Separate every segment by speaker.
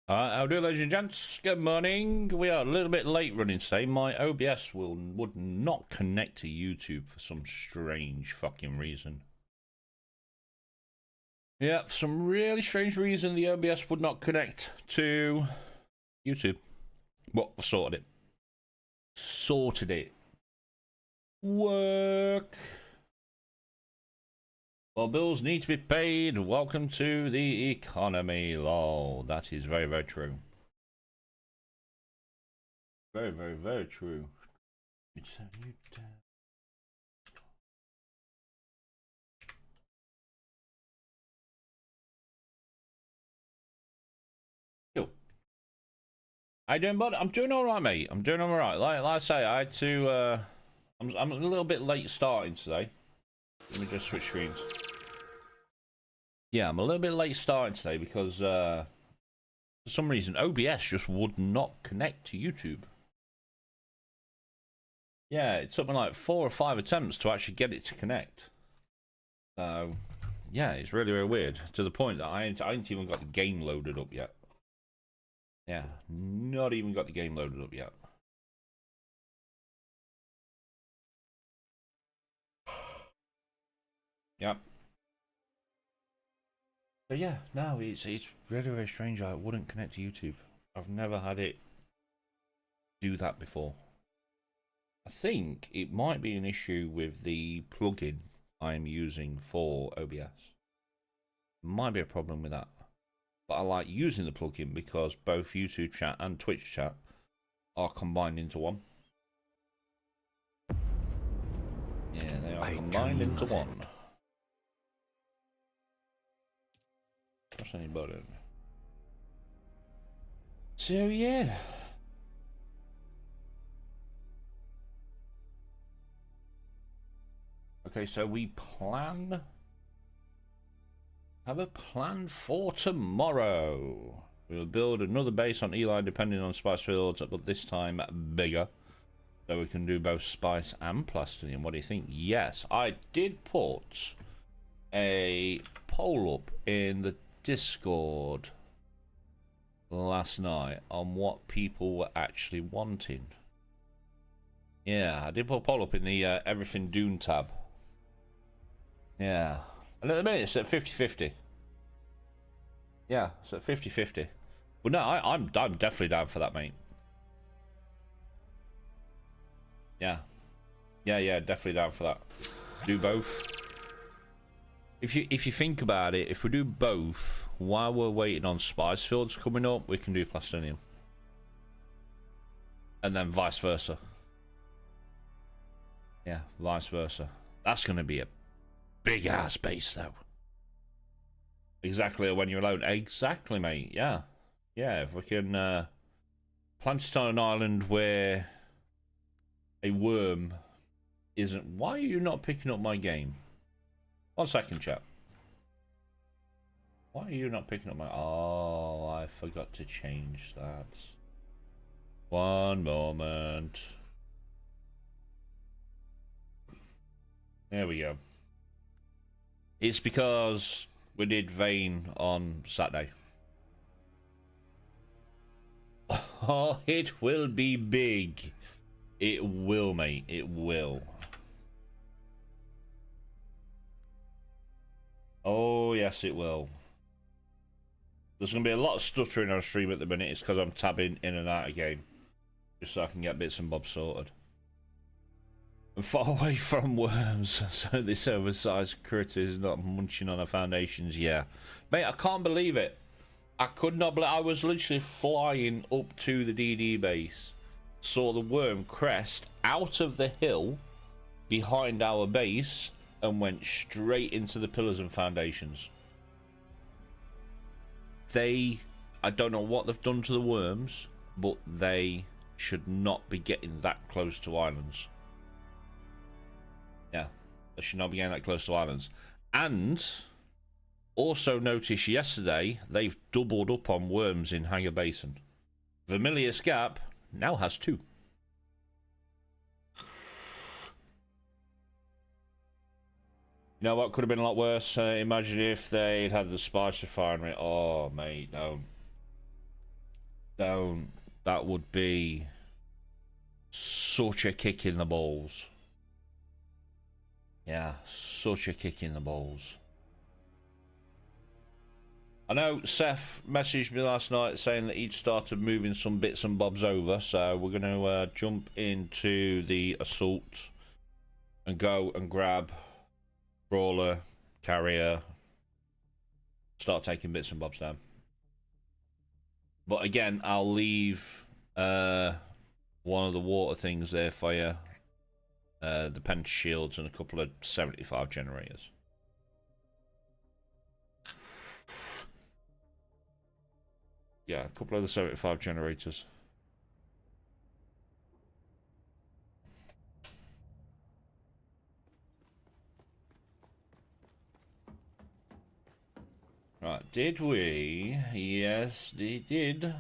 Speaker 1: How do, ladies and gents? Good morning. We are a little bit late running today. My OBS would not connect to YouTube for some strange fucking reason. Yeah, for some really strange reason, the OBS would not connect to YouTube. Well, sorted it. Sorted it. Work. Well, bills need to be paid. Welcome to the economy, lol. That is very, very true. Very, very, very true. Yo. How you doing, bud? I'm doing alright, mate. I'm doing alright. Like I say, I had to, I'm a little bit late starting today. Let me just switch screens. Yeah, I'm a little bit late starting today because, for some reason, OBS just would not connect to YouTube. Yeah, it took me like 4 or 5 attempts to actually get it to connect. So, yeah, it's really, really weird. To the point that I ain't even got the game loaded up yet. Yeah, not even got the game loaded up yet. Yep. So yeah, no, it's really, really strange. I wouldn't connect to YouTube. I've never had it do that before. I think it might be an issue with the plugin I'm using for OBS. Might be a problem with that. But I like using the plugin because both YouTube chat and Twitch chat are combined into one. Yeah, they are combined into one. Press any button. So yeah. Okay, so we have a plan for tomorrow. We'll build another base on Eli depending on spice fields, but this time bigger. So we can do both spice and plastinium. What do you think? Yes, I did put a poll up in the Discord last night on what people were actually wanting. Yeah, I did put a poll up in the Everything Dune tab. Yeah. And at the minute it's at 50-50. Yeah, it's at 50-50. But no, I'm definitely down for that, mate. Yeah. Yeah, definitely down for that. Do both. If you think about it, if we do both while we're waiting on spice fields coming up, we can do plastinium. And then vice versa. Yeah, vice versa. That's going to be a big ass base though. Exactly, when you're alone. Exactly, mate. Yeah. Yeah, if we can plant it on an island where a worm isn't... Why are you not picking up my game? 1 second, chat. Why are you not picking up my... Oh, I forgot to change that. 1 moment. There we go. It's because we did Vein on Saturday. Oh, it will be big. It will, mate. It will. Oh, yes, it will. There's going to be a lot of stuttering on stream at the minute. It's because I'm tabbing in and out of game. Just so I can get bits and bobs sorted. I'm far away from worms, so this oversized critter is not munching on our foundations. Yeah. Mate, I can't believe it. I could not believe... I was literally flying up to the DD base. Saw the worm crest out of the hill behind our base and went straight into the pillars and foundations. I don't know what they've done to the worms, but they should not be getting that close to islands. Yeah, they should not be getting that close to islands. And also noticed yesterday they've doubled up on worms in Hanger Basin. Vermilius Gap now has 2. You know what could have been a lot worse? Imagine if they'd had the spice refinery. Oh, mate, no. Don't. That would be such a kick in the balls. Yeah, such a kick in the balls. I know Seth messaged me last night saying that he'd started moving some bits and bobs over, so we're going to jump into the assault and go and grab brawler, carrier, start taking bits and bobs down. But again, I'll leave one of the water things there for you, the penta shields and a couple of 75 generators. Yeah, a couple of the 75 generators. Right, did we? Yes, we did.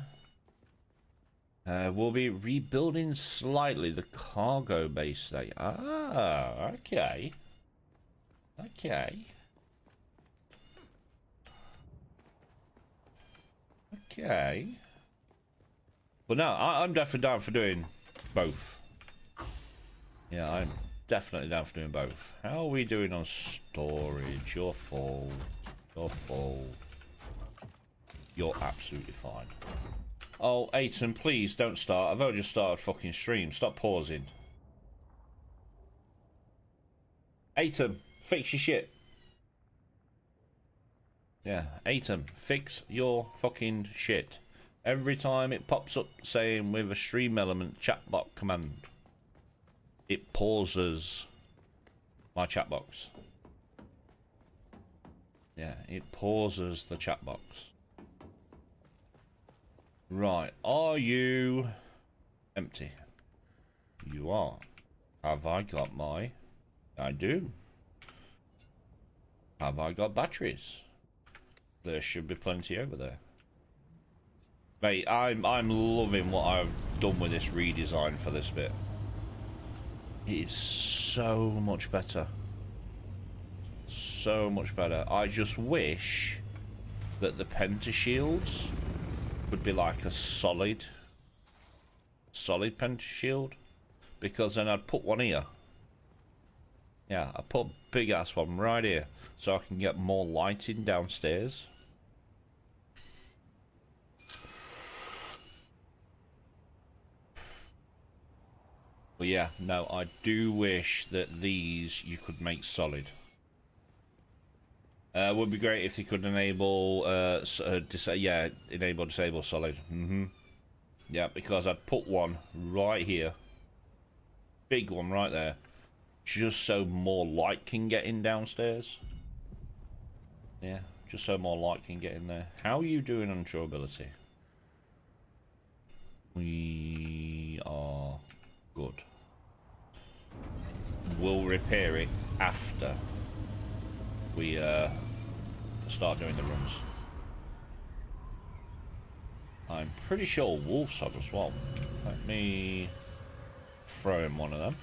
Speaker 1: We'll be rebuilding slightly the cargo base there. Ah, okay. Okay. Okay. But no, I'm definitely down for doing both. Yeah, I'm definitely down for doing both. How are we doing on storage? You're full. You're full. You're absolutely fine. Oh, Aiton, please don't start. I've only just started fucking stream. Stop pausing. Aiton, fix your shit. Yeah, Aiton, fix your fucking shit. Every time it pops up saying with a stream element chatbot command, it pauses my chat box. Yeah, it pauses the chat box. Right, are you empty? You are. Have I got my... I do. Have I got batteries? There should be plenty over there. Mate, I'm loving what I've done with this redesign for this bit. It is so much better. So much better. I just wish that the penta shields would be like a solid penta shield, because then I'd put one here. Yeah, I put a big ass one right here so I can get more lighting downstairs. But yeah, no, I do wish that these you could make solid. Would be great if you could enable, enable disable solid. Yeah, because I'd put one right here, big one right there, just so more light can get in downstairs. Yeah, just so more light can get in there. How are you doing on durability? We are good. We'll repair it after we start doing the runs. I'm pretty sure wolves have as well. Let me throw in one of them.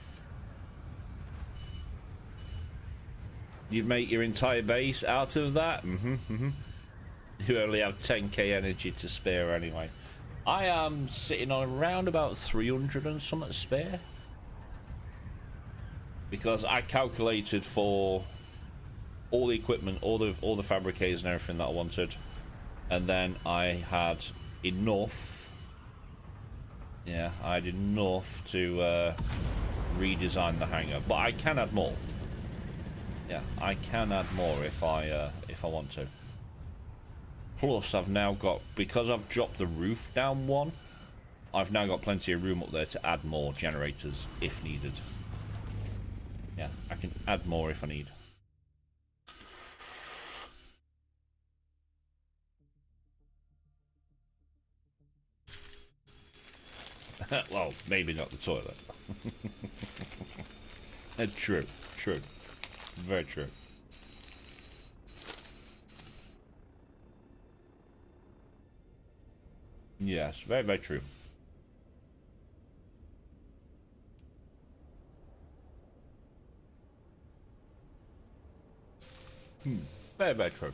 Speaker 1: You'd make your entire base out of that? You only have 10k energy to spare anyway. I am sitting on around about 300 and something spare, because I calculated for all the equipment, all the fabricators and everything that I wanted, and then I had enough. Yeah, I had enough to redesign the hangar, but I can add more. Yeah, I can add more if I want to. Plus, I've now got, because I've dropped the roof down one, I've now got plenty of room up there to add more generators if needed. Yeah, I can add more if I need. Well, maybe not the toilet. True, true. Very true. Yes, very, very true. Very, very true.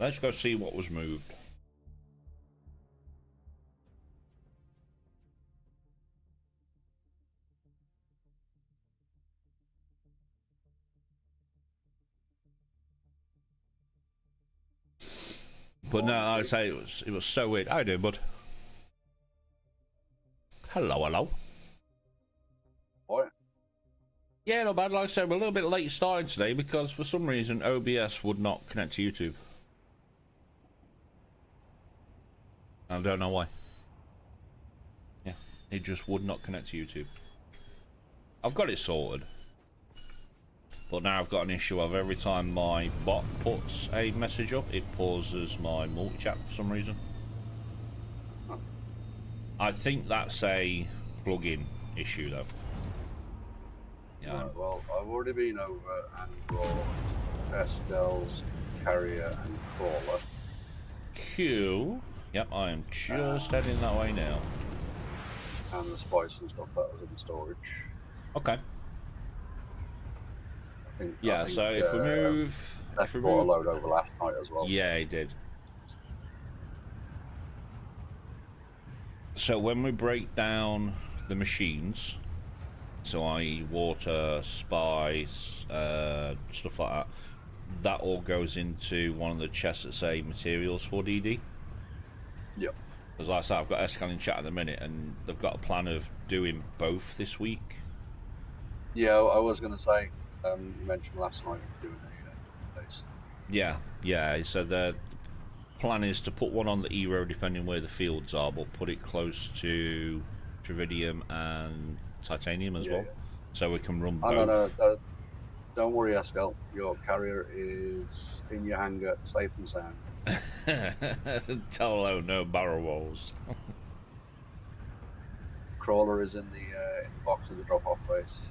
Speaker 1: Let's go see what was moved. But no, I'd say it was so weird. How you doing, bud? Hello, hello.
Speaker 2: What?
Speaker 1: Yeah, not bad. Like I said, we're a little bit late starting today because for some reason OBS would not connect to YouTube. I don't know why. Yeah, it just would not connect to YouTube. I've got it sorted. But now I've got an issue of every time my bot puts a message up, it pauses my multi-chat for some reason. I think that's a plugin issue though. Yeah.
Speaker 2: Right, well, I've already been over and brought Estel's carrier and crawler.
Speaker 1: Cool. Yep, I am just heading that way now.
Speaker 2: And the spice and stuff that was in storage.
Speaker 1: Okay.
Speaker 2: I think,
Speaker 1: so if we move...
Speaker 2: If we brought a load over last night as well.
Speaker 1: Yeah, he did. So when we break down the machines, so i.e. water, spice, stuff like that, that all goes into one of the chests that say materials for DD.
Speaker 2: Yep.
Speaker 1: As I said, I've got Escal in chat at the minute, and they've got a plan of doing both this week.
Speaker 2: Yeah, I was going to say, you mentioned last night doing it, days.
Speaker 1: Yeah. So the plan is to put one on the E road, depending where the fields are, but put it close to Trivedium and Titanium as well, so we can run both.
Speaker 2: No, don't worry, Escal. Your carrier is in your hangar, safe and sound.
Speaker 1: Tell no barrel rolls.
Speaker 2: Crawler is in the box of the drop-off base.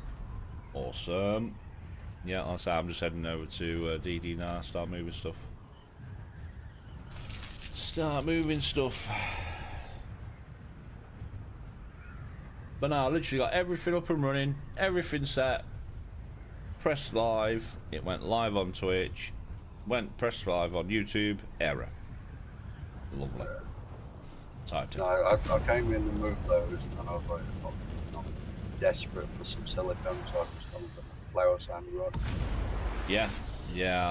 Speaker 1: Awesome. Yeah, I'll say I'm just heading over to DD now. Start moving stuff. But now I literally got everything up and running, everything set. Pressed live. It went live on Twitch. Pressed live on YouTube. Error. Lovely. Tight.
Speaker 2: No, I came in and moved those, and I was like, I'm desperate for some silicone, so I just done the flour sand rod.
Speaker 1: Yeah.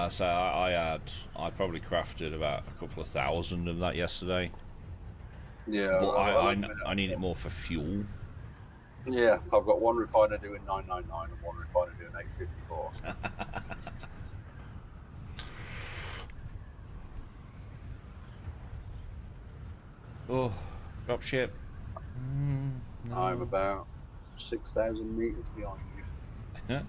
Speaker 1: So I probably crafted about a couple of thousand of that yesterday.
Speaker 2: Yeah.
Speaker 1: But I need it more for fuel.
Speaker 2: Yeah, I've got one refiner doing 999 and one refiner doing 854.
Speaker 1: Oh, drop ship.
Speaker 2: No. I'm about 6,000 meters behind you.
Speaker 1: Yeah.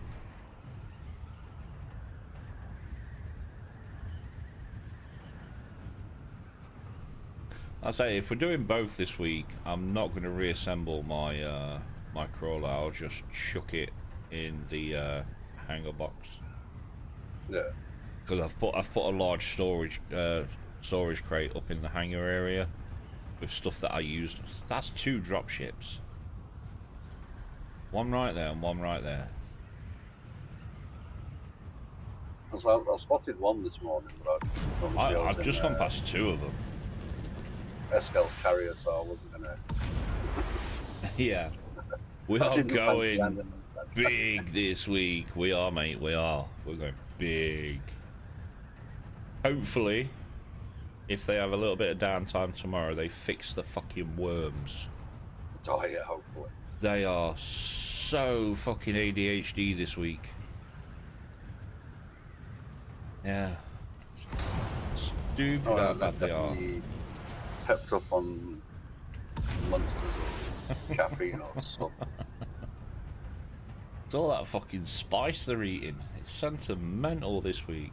Speaker 1: I'll say if we're doing both this week, I'm not going to reassemble my my crawler. I'll just chuck it in the hangar box.
Speaker 2: Yeah.
Speaker 1: Because I've put a large storage crate up in the hangar area with stuff that I used. That's 2 drop ships. One right there and one right there.
Speaker 2: I spotted one this morning, but
Speaker 1: I've just gone past 2 of them.
Speaker 2: Escal's carrier, so I wasn't gonna.
Speaker 1: Yeah, we are going big this week. We are, mate. We are. We're going big. Hopefully, if they have a little bit of downtime tomorrow, they fix the fucking worms.
Speaker 2: Oh yeah, hopefully.
Speaker 1: They are so fucking ADHD this week. Yeah. Stupid how bad they are.
Speaker 2: Pepped up on monsters or caffeine or something.
Speaker 1: It's all that fucking spice they're eating. It's sentimental this week.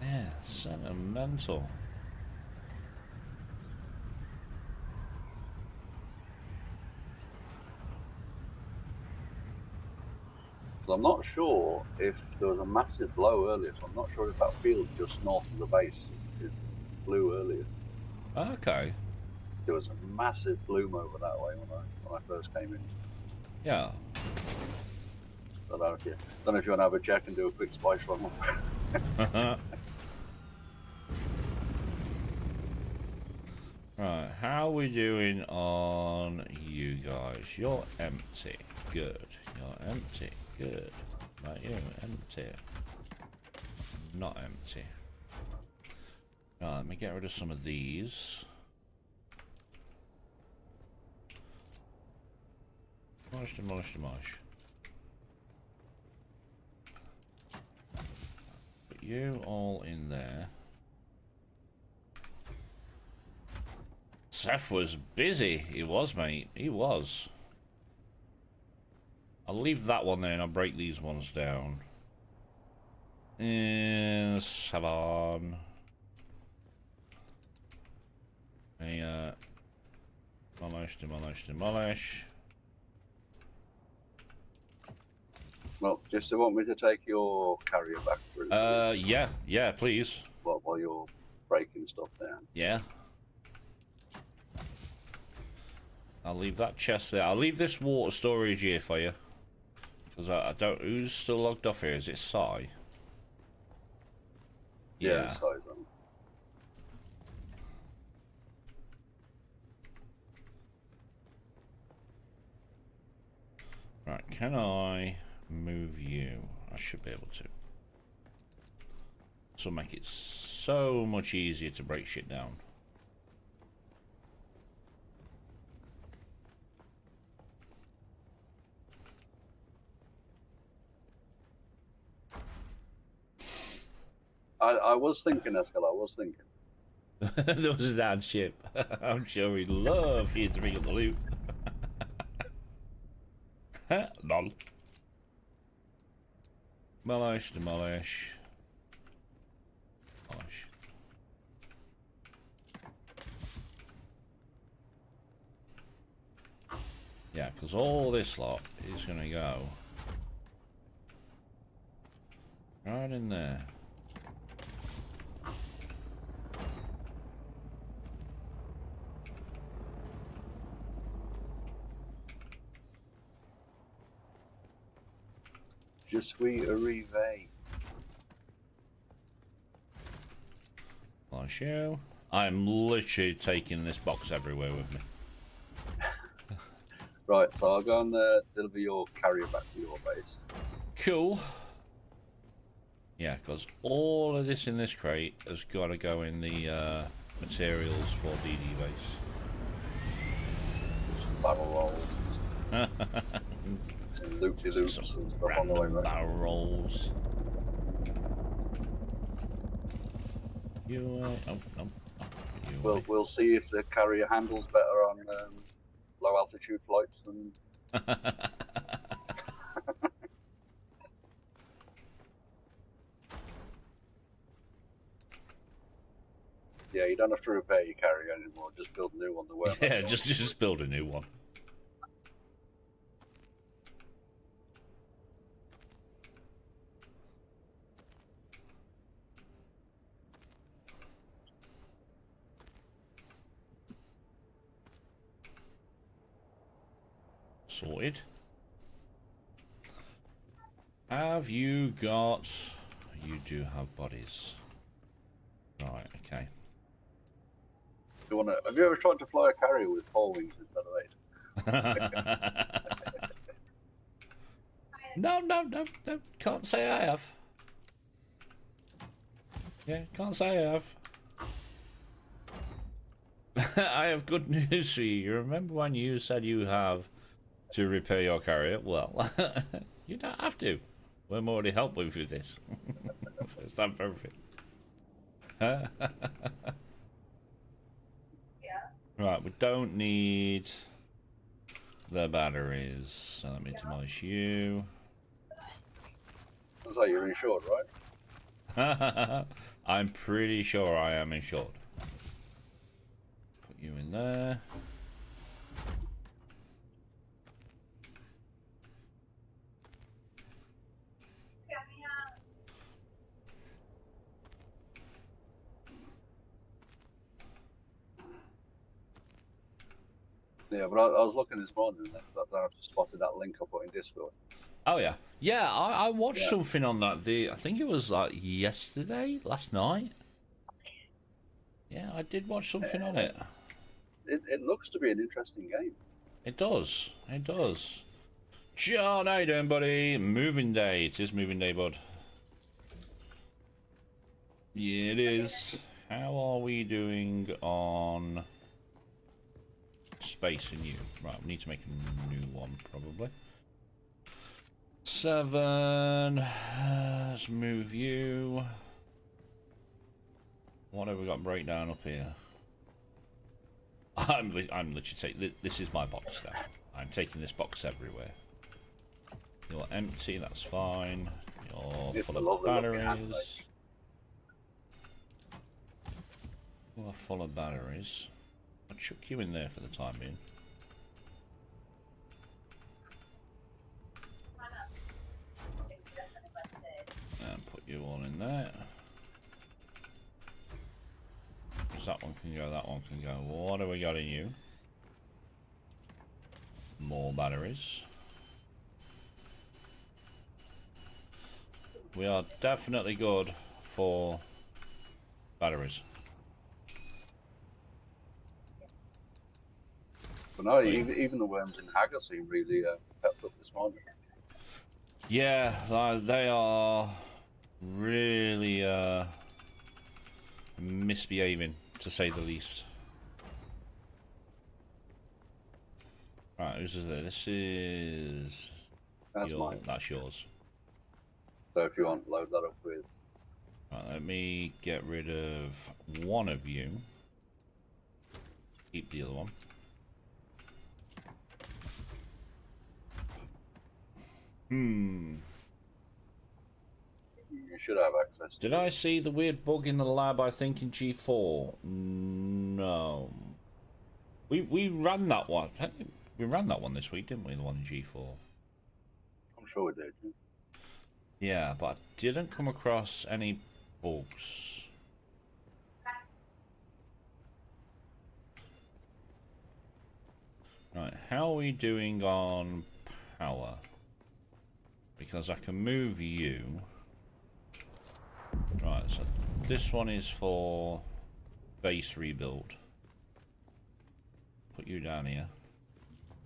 Speaker 1: Yeah, sentimental.
Speaker 2: I'm not sure if there was a massive blow earlier, so I'm not sure if that field just north of the base is blew earlier.
Speaker 1: Okay.
Speaker 2: There was a massive bloom over that way when I first came in.
Speaker 1: Yeah.
Speaker 2: Don't know if you want to have a check and do a quick spice run.
Speaker 1: Right, how are we doing on you guys? You're empty. Good. You're empty. Good. About you, empty. Not empty. Right, let me get rid of some of these. Demolish, demolish, demolish. Put you all in there. Seth was busy. He was, mate. He was. I'll leave that one there and I'll break these ones down. 7. Demolish, demolish, demolish.
Speaker 2: Well, just do you want me to take your carrier back through?
Speaker 1: Yeah, please.
Speaker 2: While you're breaking stuff down.
Speaker 1: Yeah. I'll leave that chest there. I'll leave this water storage here for you. Because I don't... Who's still logged off here? Is it Sai?
Speaker 2: Yeah, Sai's on.
Speaker 1: Right, can I move you? I should be able to. This will make it so much easier to break shit down.
Speaker 2: I was thinking, Escal, I was thinking.
Speaker 1: There was a damn ship. I'm sure we'd love you to bring up the loot. Lol. Demolish, demolish. Demolish. Yeah, because all this lot is going to go right in there.
Speaker 2: Je suis arrivé.
Speaker 1: Nice you. I'm literally taking this box everywhere with me.
Speaker 2: Right, so I'll go and deliver your carrier back to your base.
Speaker 1: Cool. Yeah, because all of this in this crate has got to go in the materials for DD base.
Speaker 2: Some barrel rolls. Some loop-de-loops and stuff on the way, right?
Speaker 1: Barrel rolls. You,
Speaker 2: We'll see if the carrier handles better on low altitude flights than. Yeah, you don't have to repair your carrier anymore. Just build a new one to work.
Speaker 1: Yeah, just build a new one. Sorted. Have you got... You do have bodies. Right, okay.
Speaker 2: Have you ever tried to fly a carrier with 4 wings instead of 8?
Speaker 1: No. Can't say I have. Yeah, can't say I have. I have good news for you. You remember when you said you have to repair your carrier? Well, you don't have to. We're more to help with this. First time for everything. Right, we don't need the batteries. So let me demolish you.
Speaker 2: Looks like you're insured, right?
Speaker 1: I'm pretty sure I am insured. Put you in there.
Speaker 2: Yeah, but I was looking this morning and I spotted that link I put in Discord.
Speaker 1: Oh yeah, yeah. I watched
Speaker 2: Yeah.
Speaker 1: something on that. I think it was like yesterday, last night. Yeah, I did watch something on it.
Speaker 2: It looks to be an interesting game.
Speaker 1: It does. It does. John, how you doing, buddy? Moving day. It is moving day, bud. Yeah, it is. How are we doing on space and you? Right, we need to make a new one, probably. 7. Let's move you. What have we got breakdown up here? I'm literally taking... This is my box now. I'm taking this box everywhere. You're empty, that's fine. You're
Speaker 2: It's
Speaker 1: full
Speaker 2: a
Speaker 1: of
Speaker 2: lovely looking handbag.
Speaker 1: batteries. You're full of batteries. I'll chuck you in there for the time being. And put you all in there. That one can go, that one can go. What have we got in you? More batteries. We are definitely good for batteries.
Speaker 2: But no, even the worms in Hagar seem really pepped up this morning.
Speaker 1: Yeah, they are really misbehaving, to say the least. Right, who's there? This is...
Speaker 2: That's mine.
Speaker 1: That's yours.
Speaker 2: So if you want, load that up with...
Speaker 1: Right, let me get rid of one of you. Keep the other one.
Speaker 2: You should have access to
Speaker 1: Did I see the weird bug in the lab, I think, in G4? No. We ran that one. We ran that one this week, didn't we? The one in G4.
Speaker 2: I'm sure we did.
Speaker 1: Yeah, but I didn't come across any bugs. Right, how are we doing on power? Because I can move you. Right, so this one is for base rebuild. Put you down here.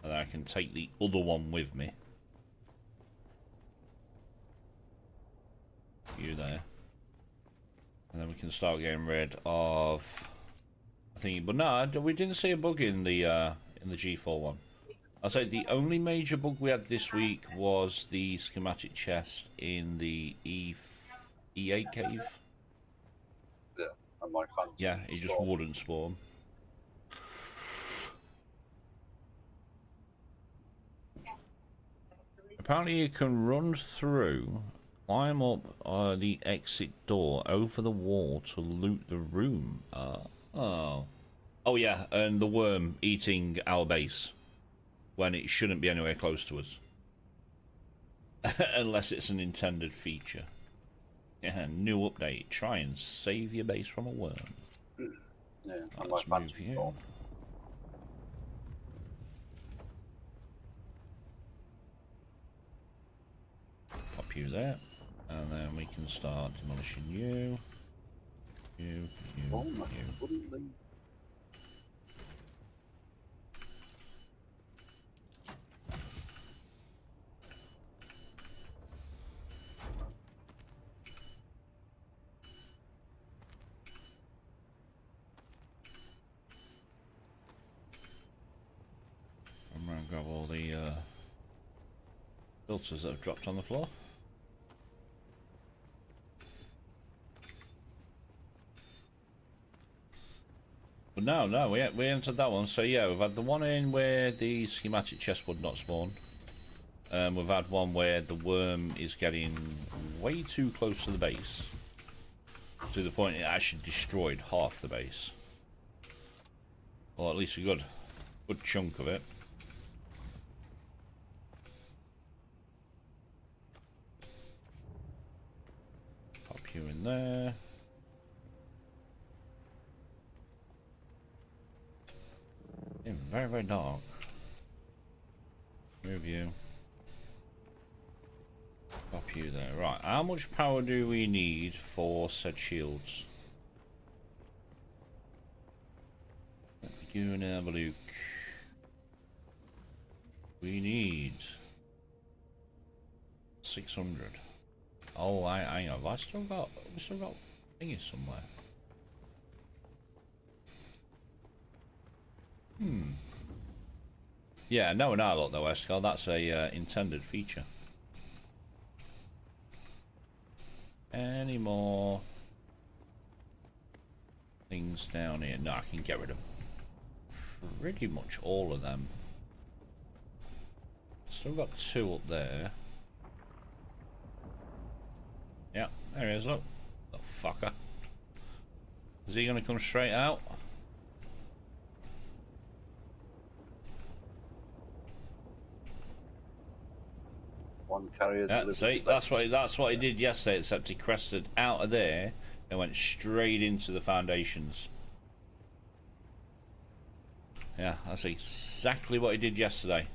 Speaker 1: And then I can take the other one with me. You there. And then we can start getting rid of... I think, but no, we didn't see a bug in the G4 one. I'll say the only major bug we had this week was the schematic chest in the E8 cave.
Speaker 2: Yeah, and my fans.
Speaker 1: Yeah, it just wouldn't spawn. Apparently you can run through, climb up the exit door over the wall to loot the room. Oh yeah, and the worm eating our base when it shouldn't be anywhere close to us. Unless it's an intended feature. Yeah, new update. Try and save your base from a worm.
Speaker 2: Yeah, and
Speaker 1: Let's
Speaker 2: my
Speaker 1: move
Speaker 2: fans.
Speaker 1: you. Pop you there. And then we can start demolishing you. You.
Speaker 2: Wouldn't leave.
Speaker 1: I'm going to grab all the filters that have dropped on the floor. But no, we entered that one. So yeah, we've had the one in where the schematic chest would not spawn. We've had one where the worm is getting way too close to the base. To the point it actually destroyed half the base. Or at least a good chunk of it. Pop you in there. Very, very dark. Move you. there. Right, how much power do we need for said shields? Go and have a look. We need 600. Oh, hang on. We still got thingies somewhere. Yeah, no, look though, Escal. That's a intended feature. Any more things down here? No, I can get rid of pretty much all of them. Still got 2 up there. Yeah, there he is, look. The fucker. Is he gonna come straight out?
Speaker 2: One carrier.
Speaker 1: Yeah, see, that's what he did yesterday, except he crested out of there and went straight into the foundations. Yeah, that's exactly what he did yesterday.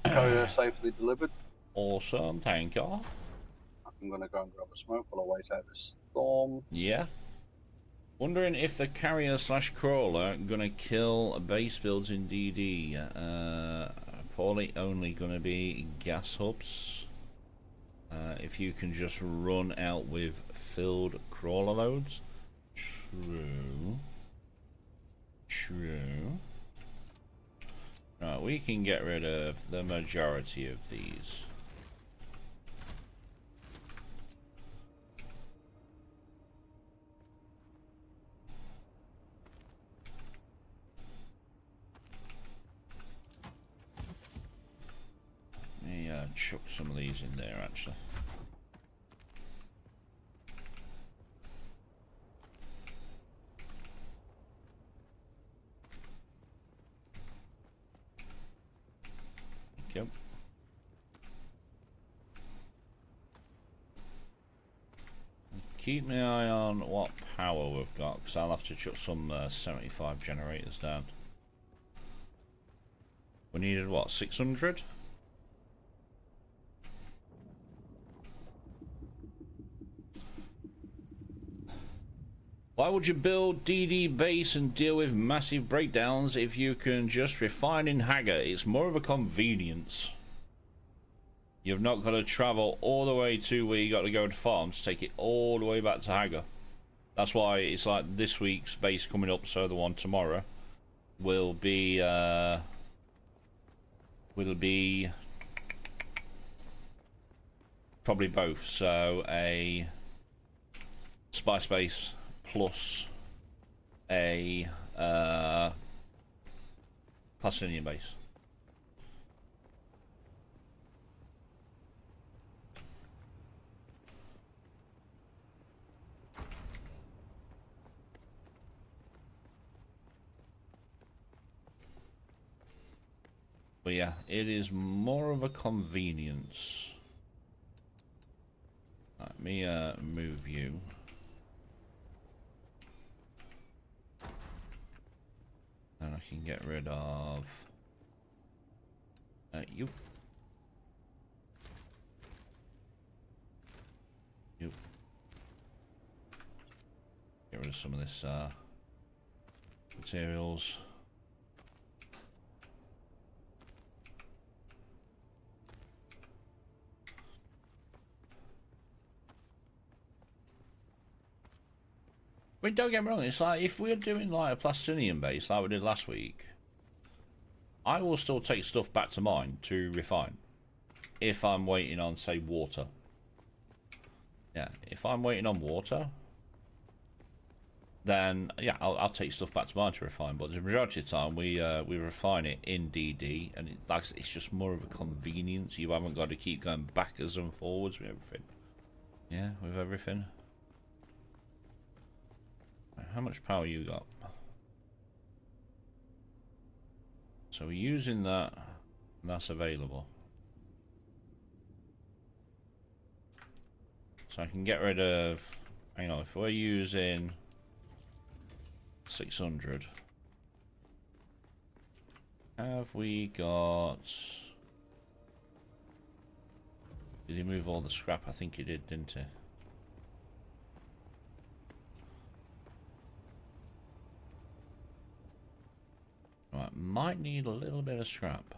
Speaker 2: Carrier safely delivered.
Speaker 1: Awesome, thank you.
Speaker 2: I'm gonna go and grab a smoke while I wait out this storm.
Speaker 1: Yeah. Wondering if the carrier / crawler gonna kill base builds in DD. Probably only gonna be gas hubs. If you can just run out with filled crawler loads. True. Right, we can get rid of the majority of these. Let me chuck some of these in there actually. Yep. Keep my eye on what power we've got, because I'll have to chuck some 75 generators down. We needed what, 600? Why would you build DD base and deal with massive breakdowns if you can just refine in Hagar? It's more of a convenience. You've not got to travel all the way to where you got to go to farm to take it all the way back to Hagar. That's why it's like this week's base coming up, so the one tomorrow will be probably both. So a spice base plus a Palestinian base. But yeah, it is more of a convenience. Let me move you. And I can get rid of you. You. Get rid of some of this materials. I mean, don't get me wrong, it's like, if we're doing like a Plastinian base like we did last week, I will still take stuff back to mine to refine. If I'm waiting on, say, water. Yeah, if I'm waiting on water, then, yeah, I'll take stuff back to mine to refine. But the majority of the time, we refine it in DD, and it's just more of a convenience. You haven't got to keep going backwards and forwards with everything. Yeah, with everything. How much power you got? So we're using that, and that's available. So I can get rid of, hang on, if we're using 600, Have we got... Did he move all the scrap? I think he did, didn't he? Right, might need a little bit of scrap.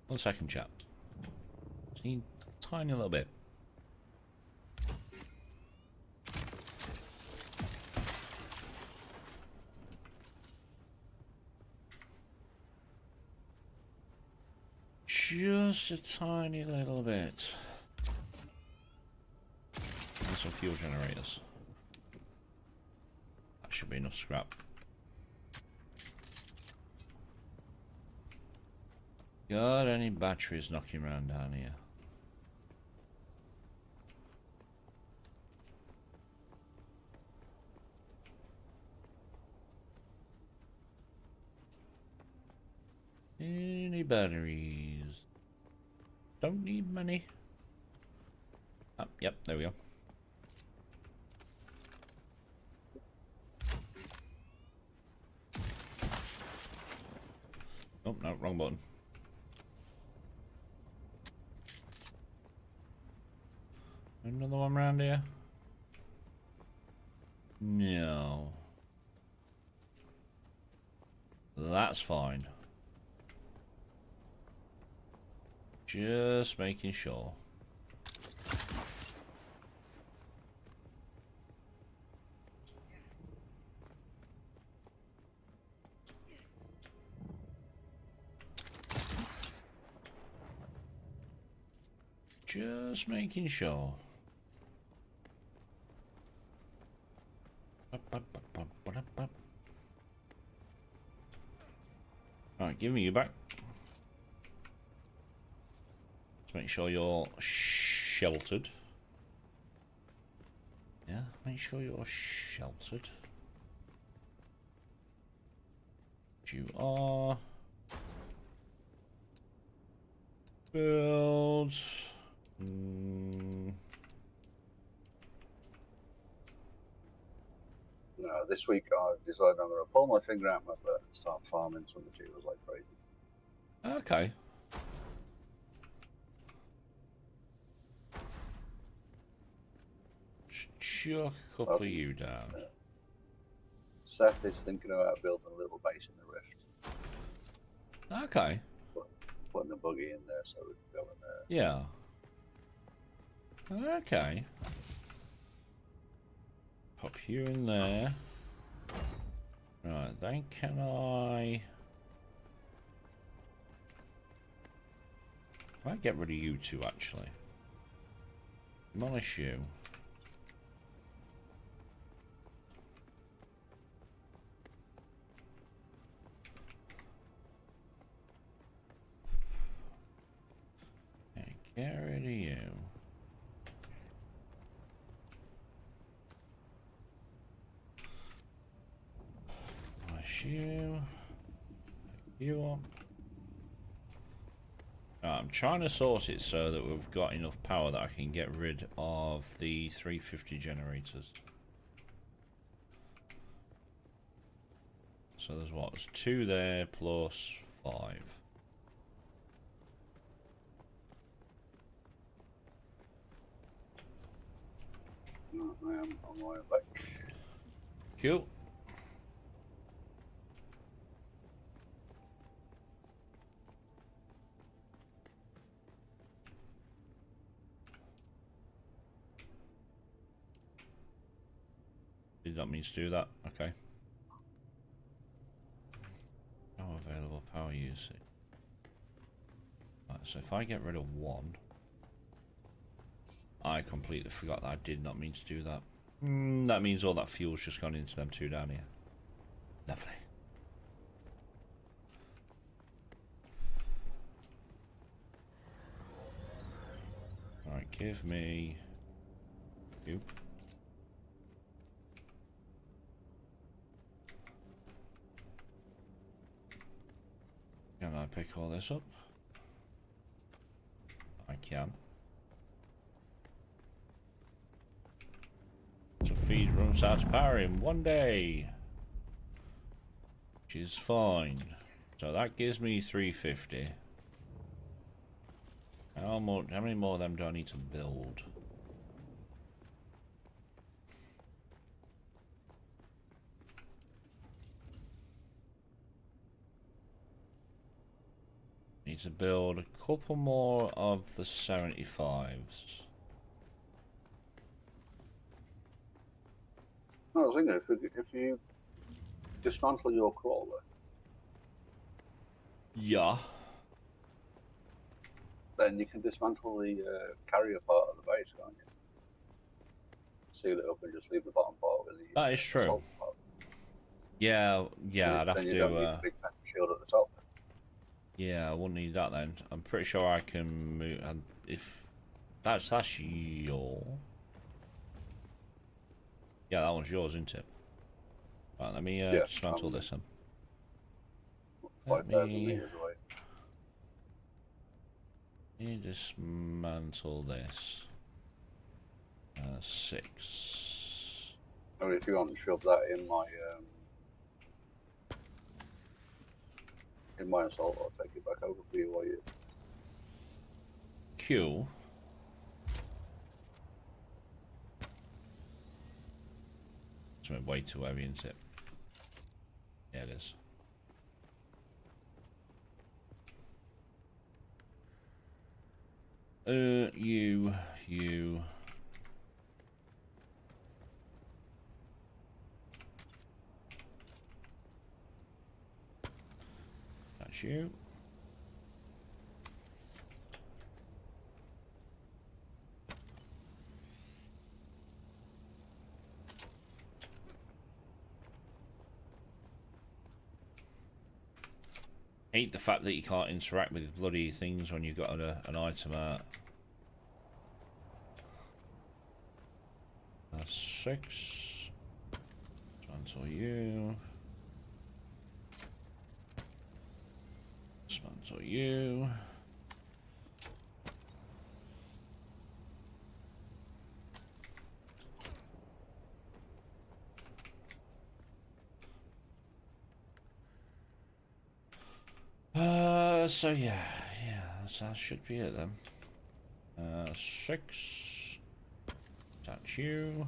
Speaker 1: 1 second, chap. Just need a tiny little bit. Just a tiny little bit. And some fuel generators. That should be enough scrap. Got any batteries knocking around down here? Any batteries? Don't need many. Oh, yep, there we go. Oh, no, wrong button. Another one around here? No. That's fine. Just making sure. Just making sure. Alright, give me you back. Let's make sure you're sheltered. Yeah, make sure you're sheltered. You are. Build.
Speaker 2: No, this week I decided I'm going to pull my finger out my butt and start farming some materials like crazy.
Speaker 1: Okay. Chuck a couple of you down.
Speaker 2: Seth is thinking about building a little base in the rift.
Speaker 1: Okay.
Speaker 2: Putting a buggy in there so we can go in there.
Speaker 1: Yeah. Okay. Pop you in there. Right, then can I get rid of you two actually? Demolish you. Okay, get rid of you. You up. I'm trying to sort it so that we've got enough power that I can get rid of the 350 generators. So there's what? There's 2 there plus 5.
Speaker 2: I am on my way back.
Speaker 1: Cool. Did not mean to do that. Okay. Power available, power usage. Right, so if I get rid of 1, I completely forgot that I did not mean to do that. That means all that fuel's just gone into them 2 down here. Lovely. Alright, give me you. Can I pick all this up? I can. So feed runs out of power in 1 day. which is fine. So that gives me 350. How many more of them do I need to build? Need to build a couple more of the 75s.
Speaker 2: No, I was thinking if you dismantle your crawler,
Speaker 1: Yeah.
Speaker 2: then you can dismantle the carrier part of the base, can't you? Seal it up and just leave the bottom part with the
Speaker 1: That is true.
Speaker 2: assault part.
Speaker 1: Yeah, I'd have
Speaker 2: then you
Speaker 1: to.
Speaker 2: don't need a big shield at the top.
Speaker 1: Yeah, I wouldn't need that then. I'm pretty sure I can move. If that's your. Yeah, that one's yours, isn't it? Right, let me dismantle this then.
Speaker 2: 5,000 meters away.
Speaker 1: Let me dismantle this. 6.
Speaker 2: I mean, if you want to shove that in my assault, I'll take it back over for you while you.
Speaker 1: Q. It's way too heavy, isn't it? Yeah, it is. You. That's you. Hate the fact that you can't interact with bloody things when you've got an item out. 6. Dismantle you. Dismantle you. So yeah, that should be it then. 6. That's you.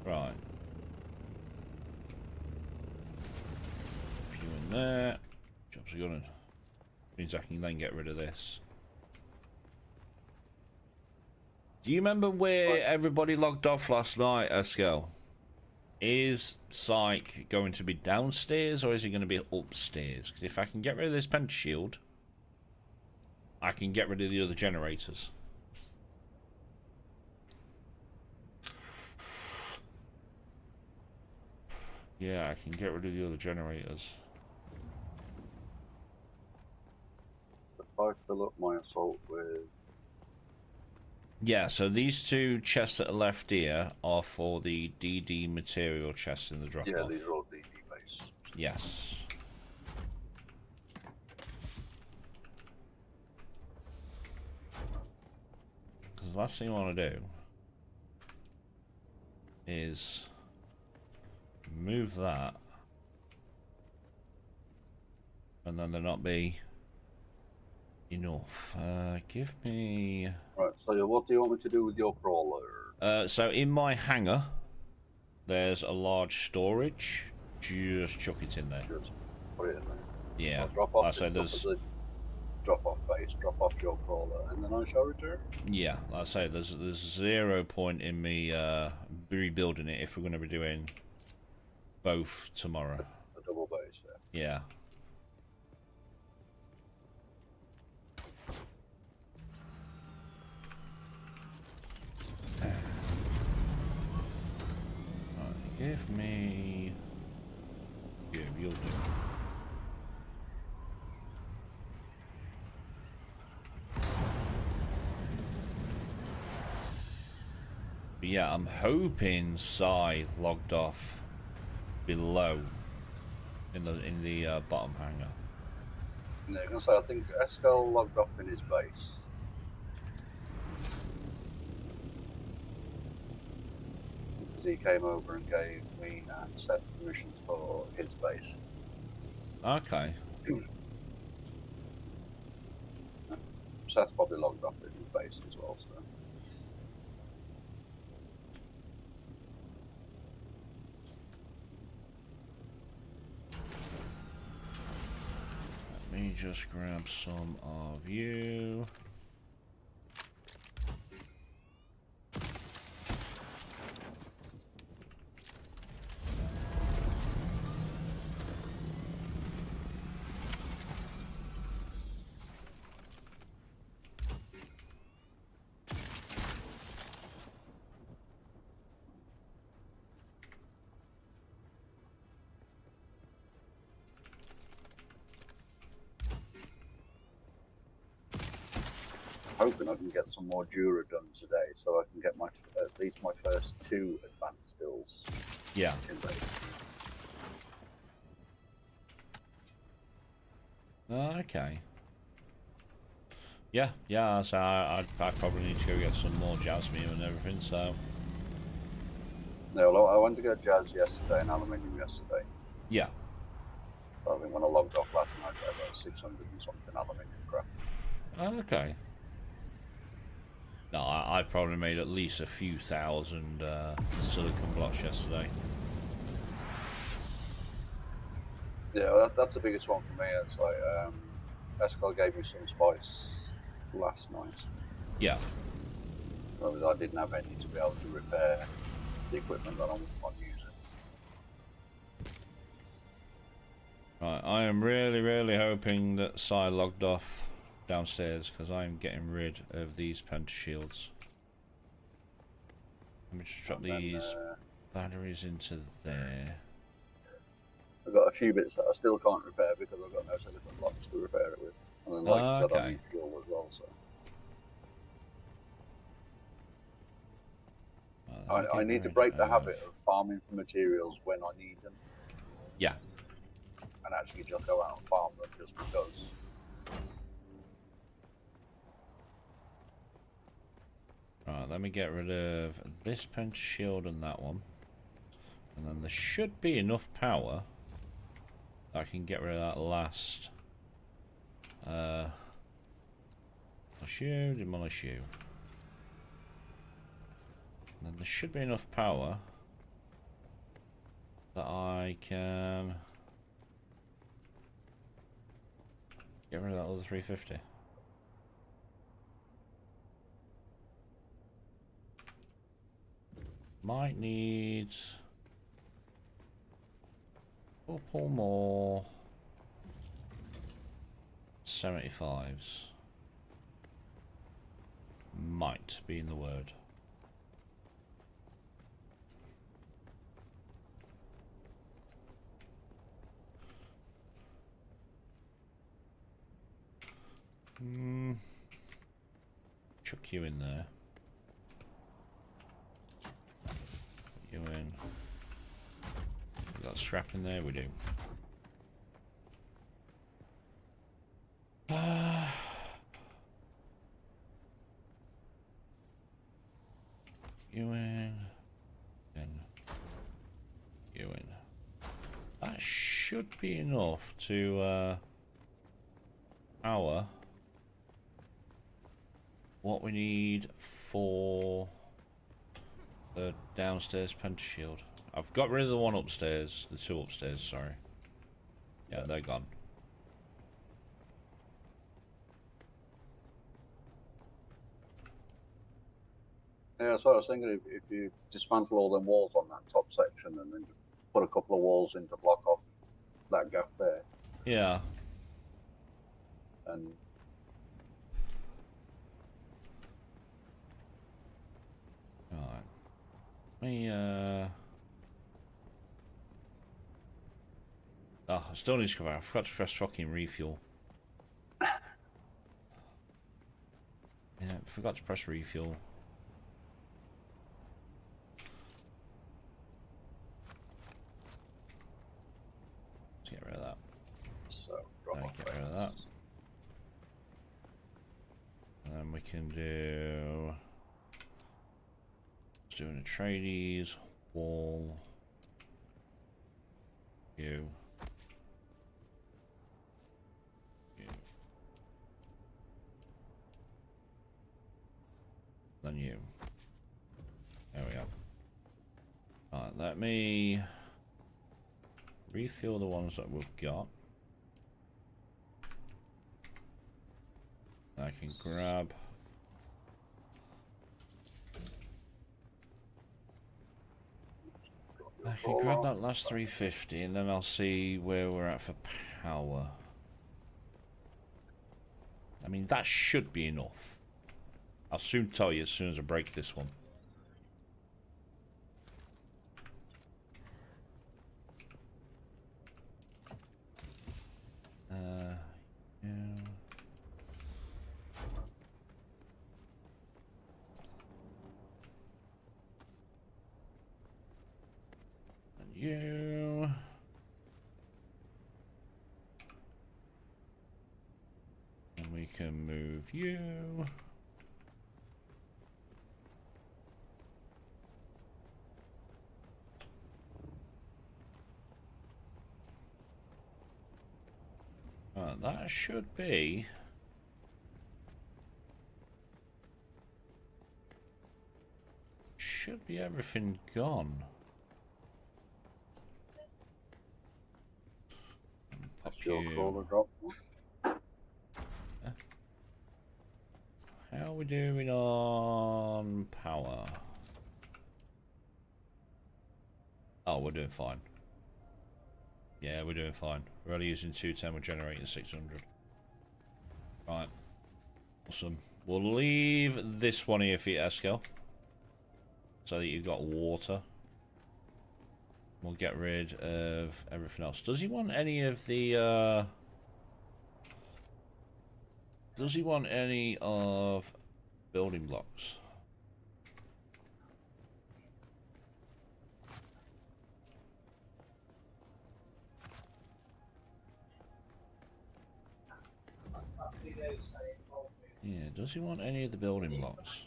Speaker 1: Right. You in there. Jobs are going. Means I can then get rid of this. Do you remember where everybody logged off last night, Eskel? Is Psych going to be downstairs or is he going to be upstairs? Because if I can get rid of this pent shield, I can get rid of the other generators. Yeah, I can get rid of the other generators.
Speaker 2: If I fill up my assault with...
Speaker 1: Yeah, so these 2 chests that are left here are for the DD material chest in the drop-off.
Speaker 2: Yeah, these are all DD base.
Speaker 1: Yes. Because the last thing I want to do is move that, and then there not be enough. Give me...
Speaker 2: Right, so what do you want me to do with your crawler?
Speaker 1: So in my hangar, there's a large storage. Just chuck it in there.
Speaker 2: Just put it in there.
Speaker 1: Yeah.
Speaker 2: I'll drop off
Speaker 1: I say there's...
Speaker 2: drop off base, drop off your crawler, and then I shall return.
Speaker 1: Yeah, like I say, there's 0 point in me rebuilding it if we're going to be doing both tomorrow.
Speaker 2: A double base, yeah.
Speaker 1: Yeah. Right, give me... Yeah, you'll do. But yeah, I'm hoping Psy logged off below in the bottom hangar.
Speaker 2: Yeah, I can say I think Eskel logged off in his base. he came over and gave me and Seth permissions for his base.
Speaker 1: Okay.
Speaker 2: Seth probably logged off at his base as well, so.
Speaker 1: Let me just grab some of you.
Speaker 2: Hoping I can get some more Jura done today, so I can get my at least my first 2 advanced stills.
Speaker 1: Yeah.
Speaker 2: In base.
Speaker 1: Okay. Yeah. So I probably need to go get some more jasmine and everything. So.
Speaker 2: No, well, I went to get jazz yesterday and aluminium yesterday.
Speaker 1: Yeah.
Speaker 2: I think when I logged off last night, I had 600 and something aluminium crap.
Speaker 1: Okay. No, I probably made at least a few thousand silicon blocks yesterday.
Speaker 2: Yeah, well, that's the biggest one for me. It's like Escal gave me some spice last night.
Speaker 1: Yeah.
Speaker 2: I didn't have any to be able to repair the equipment that I'm using.
Speaker 1: Right, I am really hoping that Sai logged off downstairs because I'm getting rid of these pentashields. Let me just drop these batteries into there.
Speaker 2: I've got a few bits that I still can't repair because I've got no silicon blocks to repair it with. And then, like you said, I need fuel as well, so. I need to break the habit of farming for materials when I need them.
Speaker 1: Yeah.
Speaker 2: And actually just go out and farm them just because.
Speaker 1: Right, let me get rid of this pentashield and that one. And then there should be enough power that I can get rid of that last. Demolish you. And then there should be enough power that I can get rid of that other 350. Might need a couple more 75s. Might be in the word. Chuck you in there. Put you in. We got scrap in there, we do. You in. You in. That should be enough to power what we need for the downstairs pentashield. I've got rid of the one upstairs, the 2 upstairs, sorry. Yeah, they're gone.
Speaker 2: Yeah, that's what I was thinking. If you dismantle all them walls on that top section and then just put a couple of walls in to block off that gap there.
Speaker 1: Yeah.
Speaker 2: And
Speaker 1: Right. Me, oh, I still need to come out. I forgot to press fucking refuel. Yeah, forgot to press refuel. Let's get rid of that.
Speaker 2: so drop off
Speaker 1: Get rid of that. And then we can do... Let's do an Atreides, wall. You. You. Then you. There we go. Alright, let me refill the ones that we've got. I can grab. I can grab that last 350 and then I'll see where we're at for power. I mean, that should be enough. I'll soon tell you as soon as I break this one. Yeah. And you. And we can move you. That should be everything gone.
Speaker 2: That's your crawler drop.
Speaker 1: How are we doing on power? Oh, we're doing fine. Yeah, we're doing fine. We're only using 210, we're generating 600. Right. Awesome. We'll leave this one here for you, Eskel. So that you've got water. We'll get rid of everything else. Does he want any of the, Does he want any of building blocks? Yeah, does he want any of the building blocks?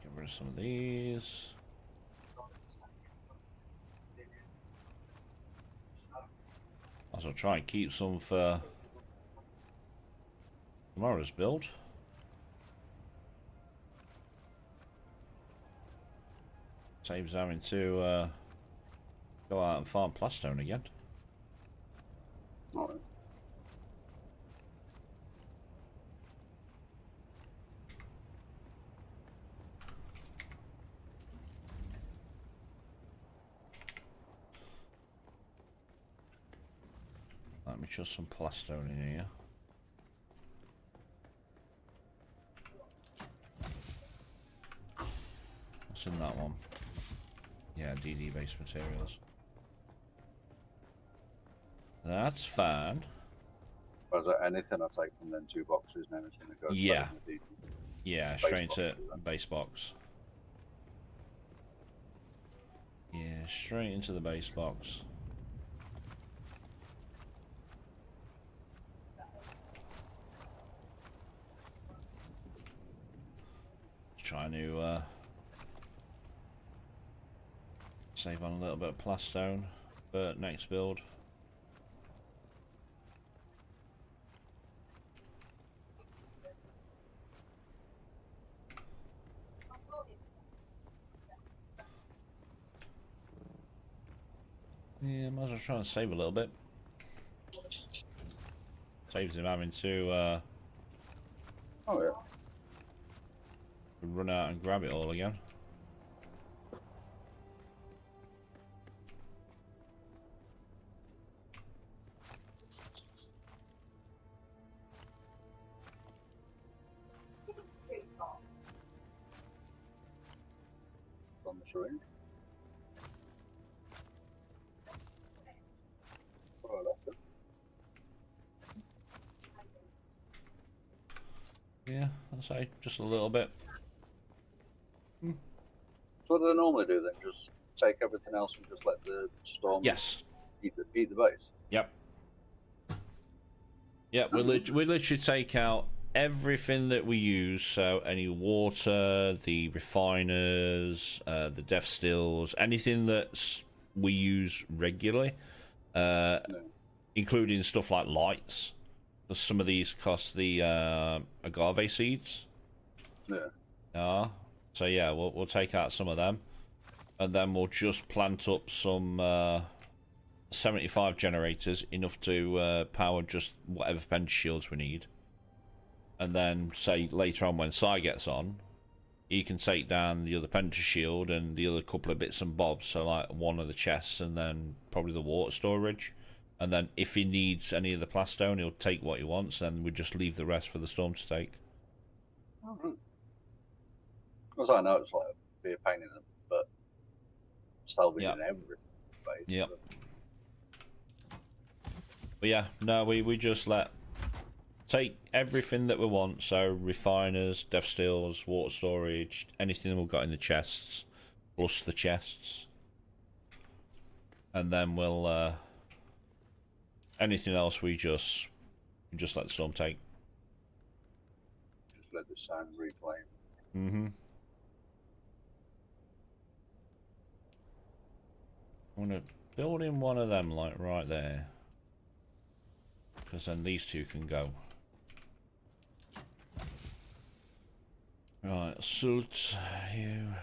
Speaker 1: Get rid of some of these. Also try and keep some for tomorrow's build. Saves having to go out and farm plastone again.
Speaker 2: Alright.
Speaker 1: Let me chuck some plastone in here. What's in that one? Yeah, DD based materials. That's fine.
Speaker 2: Was there anything I take from them 2 boxes now? It's going to go straight in the DD.
Speaker 1: Yeah, straight into base box. Yeah, straight into the base box. Trying to save on a little bit of plastone for next build. Yeah, might as well try and save a little bit. Saves him having to
Speaker 2: Oh yeah.
Speaker 1: run out and grab it all again.
Speaker 2: On the syringe. Oh, I left it.
Speaker 1: Yeah, I'd say just a little bit.
Speaker 2: So what do they normally do then? Just take everything else and just let the storm
Speaker 1: Yes.
Speaker 2: eat the base?
Speaker 1: Yep. Yeah, we literally take out everything that we use. So any water, the refiners, the death stills, anything that we use regularly, including stuff like lights. Because some of these cost the agave seeds.
Speaker 2: Yeah.
Speaker 1: So yeah, we'll take out some of them, and then we'll just plant up some 75 generators, enough to power just whatever penta shields we need. And then, say, later on when Sai gets on, he can take down the other penta shield and the other couple of bits and bobs, so like one of the chests and then probably the water storage. And then if he needs any of the plastone, he'll take what he wants, and we just leave the rest for the storm to take.
Speaker 2: Because I know it's like be a pain in them, but salvaging everything.
Speaker 1: Yep. But yeah, no, we just take everything that we want, so refiners, death stills, water storage, anything we've got in the chests, plus the chests. And then we'll, anything else we just let the storm take.
Speaker 2: Just let the sand reclaim.
Speaker 1: Mm-hmm. I'm gonna build in one of them, like right there. Because then these two can go. Right, Sult, you.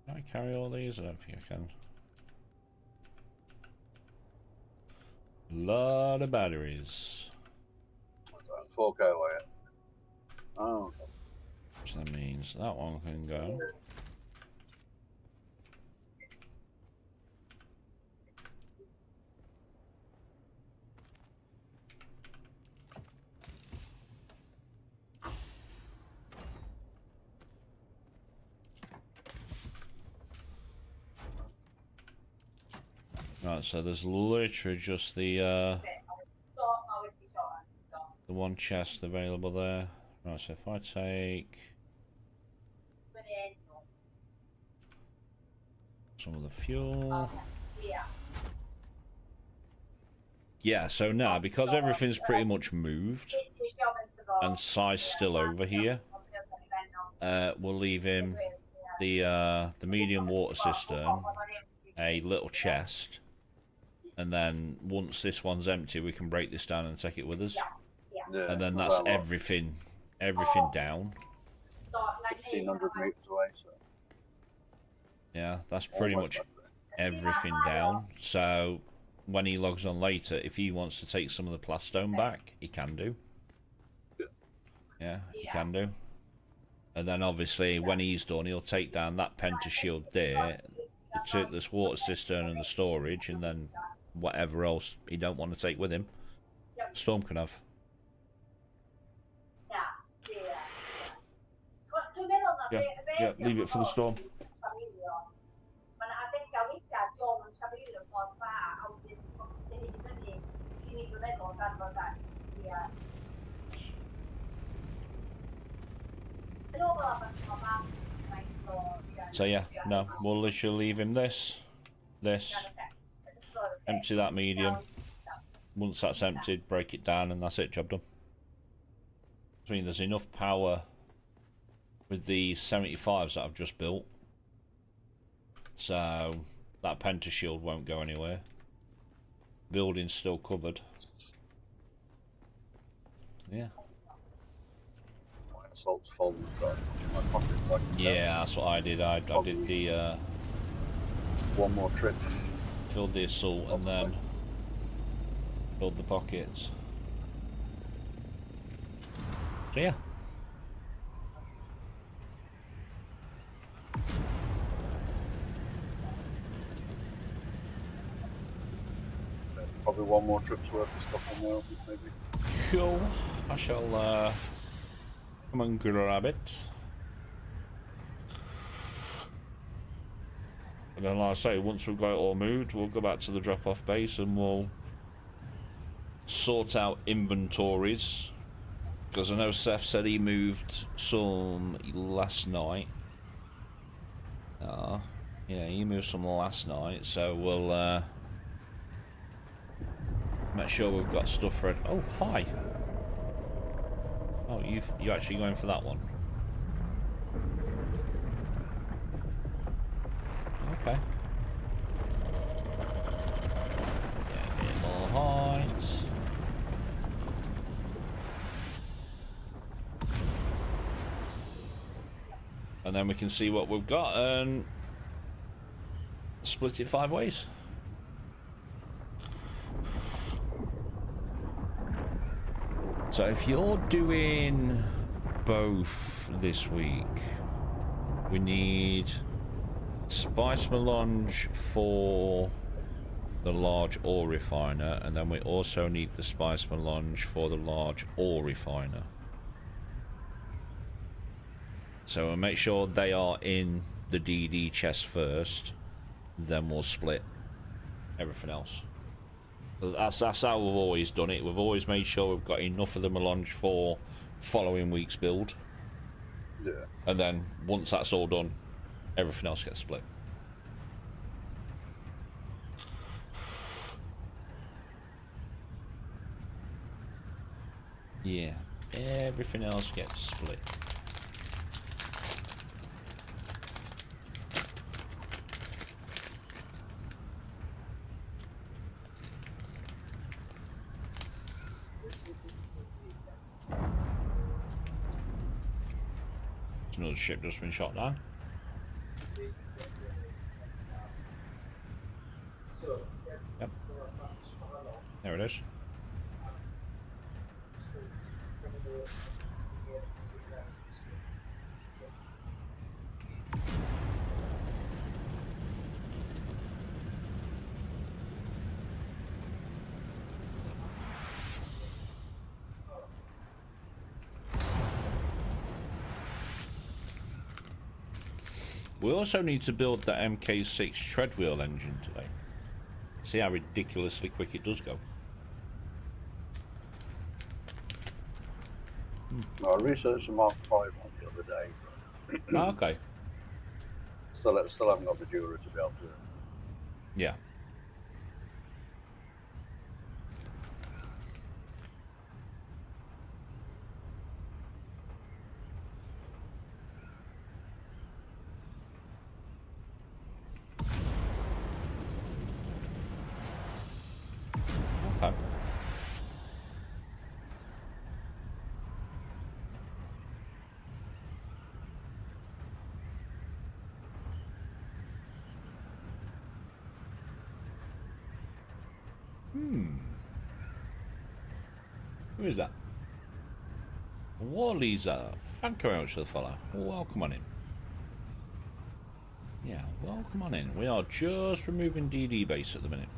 Speaker 1: Can I carry all these? I don't think I can. Lot of batteries.
Speaker 2: 4K away. Oh.
Speaker 1: So that means that one can go. Right, so there's literally just the one chest available there. Right, so if I take some of the fuel. Yeah, so now, because everything's pretty much moved, and Sai's still over here, we'll leave him the medium water cistern, a little chest, and then once this one's empty, we can break this down and take it with us.
Speaker 2: Yeah,
Speaker 1: and then that's everything down.
Speaker 2: 1,500 meters away, so.
Speaker 1: Yeah, that's pretty much everything down. So when he logs on later, if he wants to take some of the plastone back, he can do. Yeah, he can do. And then obviously when he's done, he'll take down that penta shield there, this water cistern and the storage, and then whatever else he don't want to take with him, Storm can have. Yeah, leave it for the Storm. So yeah, no, we'll literally leave him this, empty that medium. Once that's emptied, break it down, and that's it, job done. I mean, there's enough power with the 75s that I've just built, so that penta shield won't go anywhere. Building's still covered. Yeah.
Speaker 2: Salt's full. My pocket.
Speaker 1: Yeah, that's what I did. I did the
Speaker 2: one more trip.
Speaker 1: Filled the assault and then filled the pockets. So yeah.
Speaker 2: Probably one more trip's worth of stuff on there, maybe.
Speaker 1: Cool. I shall come and grab it. And then, like I say, once we've got it all moved, we'll go back to the drop-off base and we'll sort out inventories. Because I know Seth said he moved some last night. Yeah, he moved some last night, so we'll make sure we've got stuff ready. Oh, hi. Oh, you're actually going for that one. Okay. Yeah, get more heights. And then we can see what we've got and split it 5 ways. So if you're doing both this week, we need spice melange for the large ore refiner, and then we also need the spice melange for the large ore refiner. So we'll make sure they are in the DD chest first, then we'll split everything else. That's how we've always done it. We've always made sure we've got enough of the melange for following week's build.
Speaker 2: Yeah.
Speaker 1: And then once that's all done, everything else gets split. Yeah, everything else gets split. Another ship just been shot down. Yep. There it is. We also need to build the MK6 treadwheel engine today. See how ridiculously quick it does go.
Speaker 2: I researched the Mark 5 one the other day.
Speaker 1: Oh, okay.
Speaker 2: Still haven't got the jewellery to be able to.
Speaker 1: Yeah. Okay. Who is that? Warley's thank you very much for the follow. Welcome on in. Yeah, welcome on in. We are just removing DD base at the minute.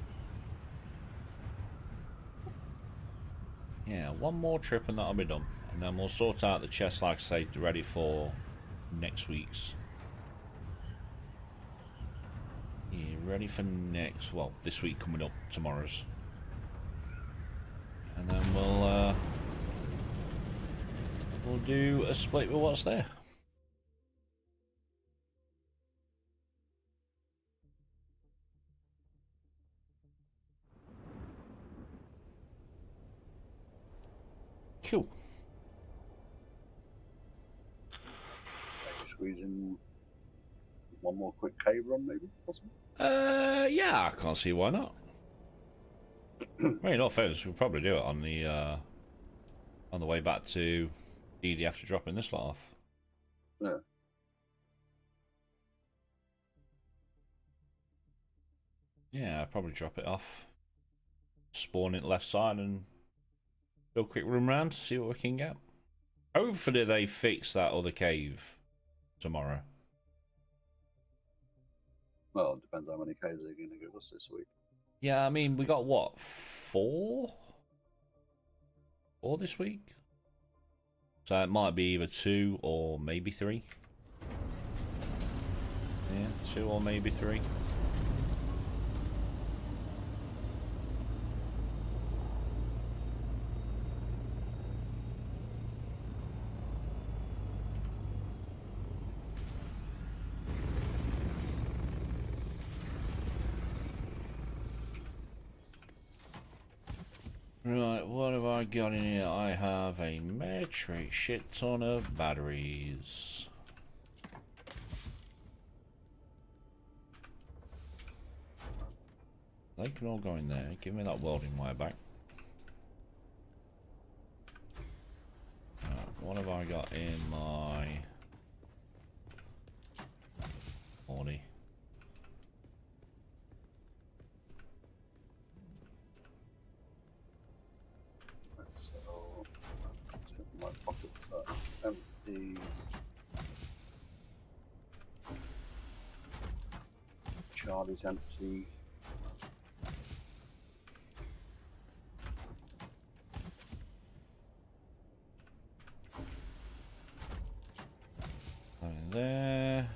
Speaker 1: Yeah, one more trip and that'll be done. And then we'll sort out the chest, like I say, ready for next week's. Yeah, ready for next, well, this week coming up, tomorrow's. And then we'll do a split with what's there. Cool.
Speaker 2: Maybe squeeze in one more quick cave run, maybe? Possible?
Speaker 1: Yeah, I can't see why not. I mean, not fairness, we'll probably do it on the way back to DD after dropping this lot off.
Speaker 2: Yeah.
Speaker 1: Yeah, I'll probably drop it off, spawn it left side, and do a quick run round to see what we can get. Hopefully they fix that other cave tomorrow.
Speaker 2: Well, it depends how many caves they're going to give us this week.
Speaker 1: Yeah, I mean, we got what, 4? 4 this week? So it might be either 2 or maybe 3. Yeah, 2 or maybe 3. Right, what have I got in here? I have a metric shit ton of batteries. They can all go in there. Give me that welding wire back. Right, what have I got in my body?
Speaker 2: So, my pockets are empty. Charlie's empty.
Speaker 1: In there.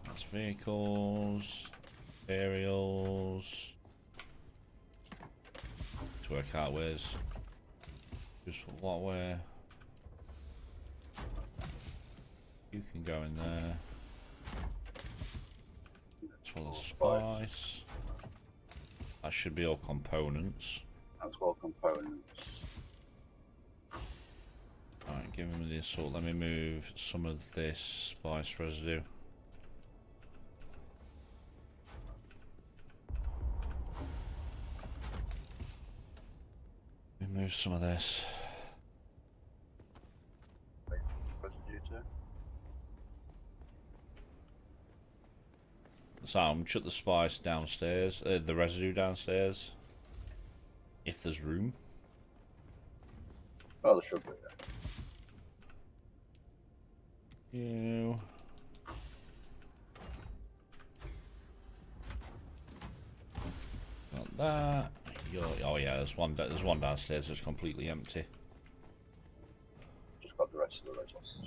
Speaker 1: That's vehicles, aerials. To work out where's just what where. You can go in there. As well as spice. That should be all components.
Speaker 2: That's all components.
Speaker 1: Alright, give me the assault. Let me move some of this spice residue. Let me move some of this.
Speaker 2: Residue too.
Speaker 1: So I'm chuck the spice downstairs, the residue downstairs. If there's room.
Speaker 2: Oh, there should be.
Speaker 1: You. Got that. Oh yeah, there's one downstairs that's completely empty.
Speaker 2: Just got the rest of the results.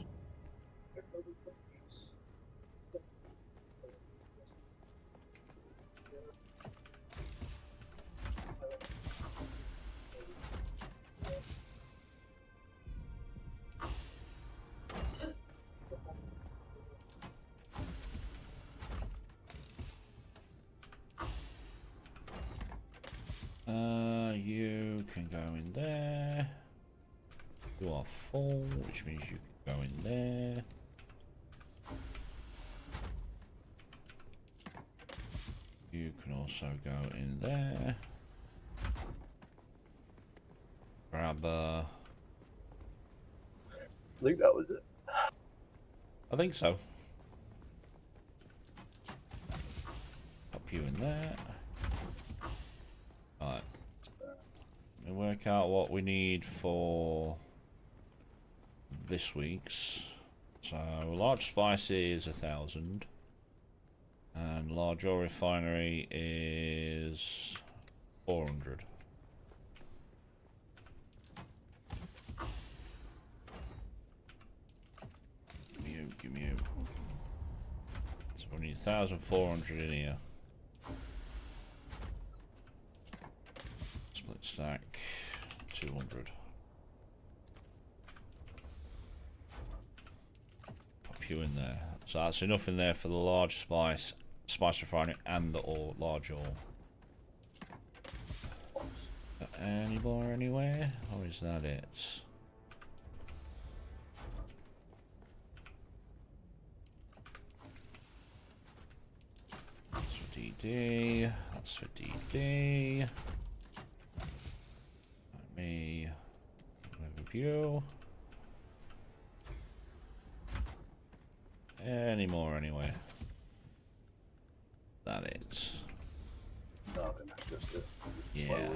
Speaker 1: You can go in there. You are full, which means you can go in there. You can also go in there. Grab
Speaker 2: I think that was it.
Speaker 1: I think so. Pop you in there. Alright. Let me work out what we need for this week's. So large spice is 1,000. And large oil refinery is 400. Give me out. So we need 1,400 in here. Split stack, 200. Pop you in there. So that's enough in there for the large spice refinery and the large oil. Any more anywhere? Or is that it? That's for DD. That's for DD. Let me overview. Any more anyway? That it.
Speaker 2: No, then that's just it.
Speaker 1: Yeah.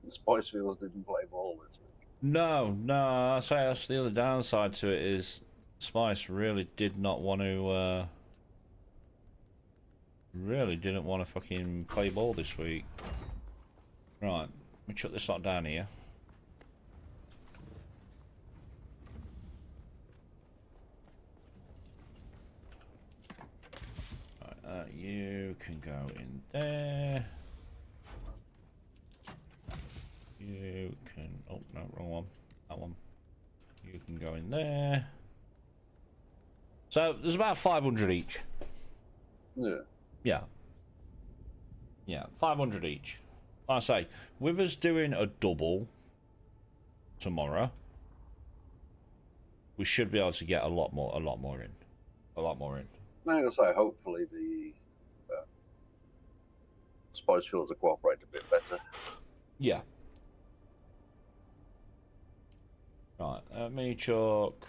Speaker 2: The Spice Fields didn't play ball this week.
Speaker 1: No, I say that's the other downside to it is Spice really did not want to, really didn't want to fucking play ball this week. Right, let me chuck this lot down here. Right, you can go in there. You can, oh no, wrong one, that one. You can go in there. So there's about 500 each.
Speaker 2: Yeah.
Speaker 1: Yeah. Yeah, 500 each. Like I say, with us doing a double tomorrow, we should be able to get a lot more in.
Speaker 2: I'm gonna say hopefully the spice fields will cooperate a bit better.
Speaker 1: Yeah. Right, let me chuck.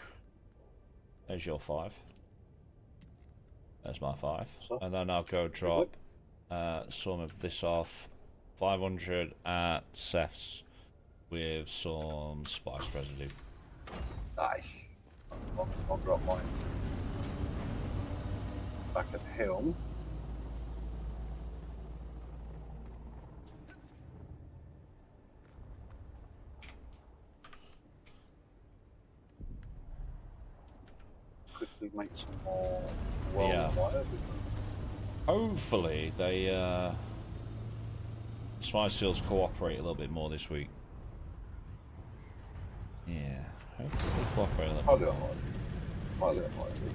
Speaker 1: There's your 5. There's my 5.
Speaker 2: So,
Speaker 1: and then I'll go drop some of this off. 500 at Seth's with some spice residue.
Speaker 2: aye. I'll drop mine back at home. Quickly make some more wire.
Speaker 1: Hopefully they spice fields cooperate a little bit more this week. Yeah, hopefully they cooperate a little bit more.
Speaker 2: Highly unlikely.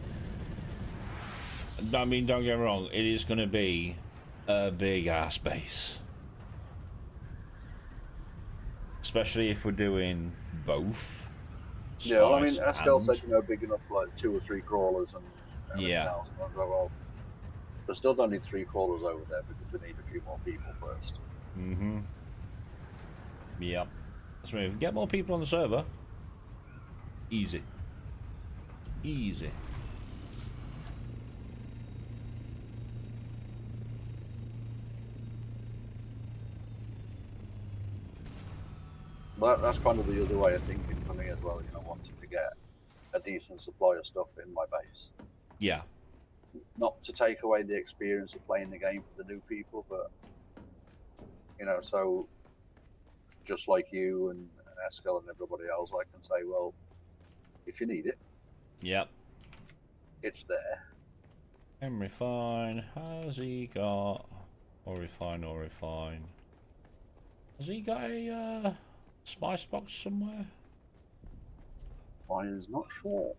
Speaker 1: I mean, don't get me wrong, it is going to be a big ass base. Especially if we're doing both.
Speaker 2: Yeah, well, I mean, Askel
Speaker 1: and...
Speaker 2: said, big enough for like 2 or 3 crawlers and everything else. And I go, well, we still don't need 3 crawlers over there because we need a few more people first.
Speaker 1: Mm-hmm. Yep. Let's move. Get more people on the server. Easy. Easy.
Speaker 2: But that's kind of the other way of thinking for me as well, wanting to get a decent supply of stuff in my base.
Speaker 1: Yeah.
Speaker 2: Not to take away the experience of playing the game for the new people, but, so just like you and Eskel and everybody else, I can say, well, if you need it,
Speaker 1: yep,
Speaker 2: it's there.
Speaker 1: And refine. Has he got... Or refine. Has he got a spice box somewhere?
Speaker 2: Mine's not sure.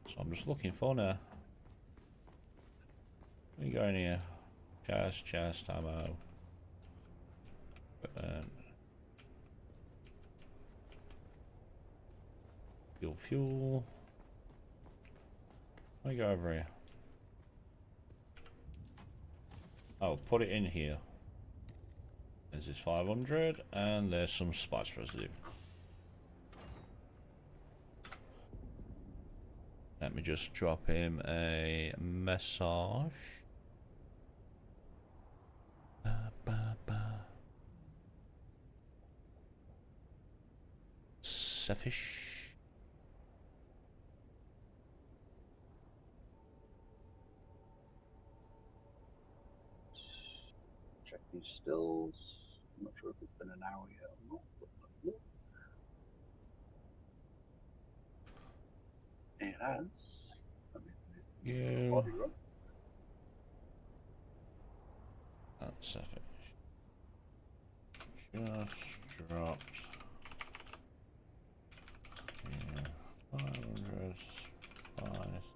Speaker 1: So I'm just looking for now. Let me go in here. Chest, ammo. Fuel. Let me go over here. Oh, put it in here. There's this 500, and there's some spice residue. Let me just drop him a message. Selfish.
Speaker 2: Check these stills. I'm not sure if it's been an hour yet or not. But it has.
Speaker 1: Yeah.
Speaker 2: Body run.
Speaker 1: That's selfish. Just dropped. Yeah. 500 spice.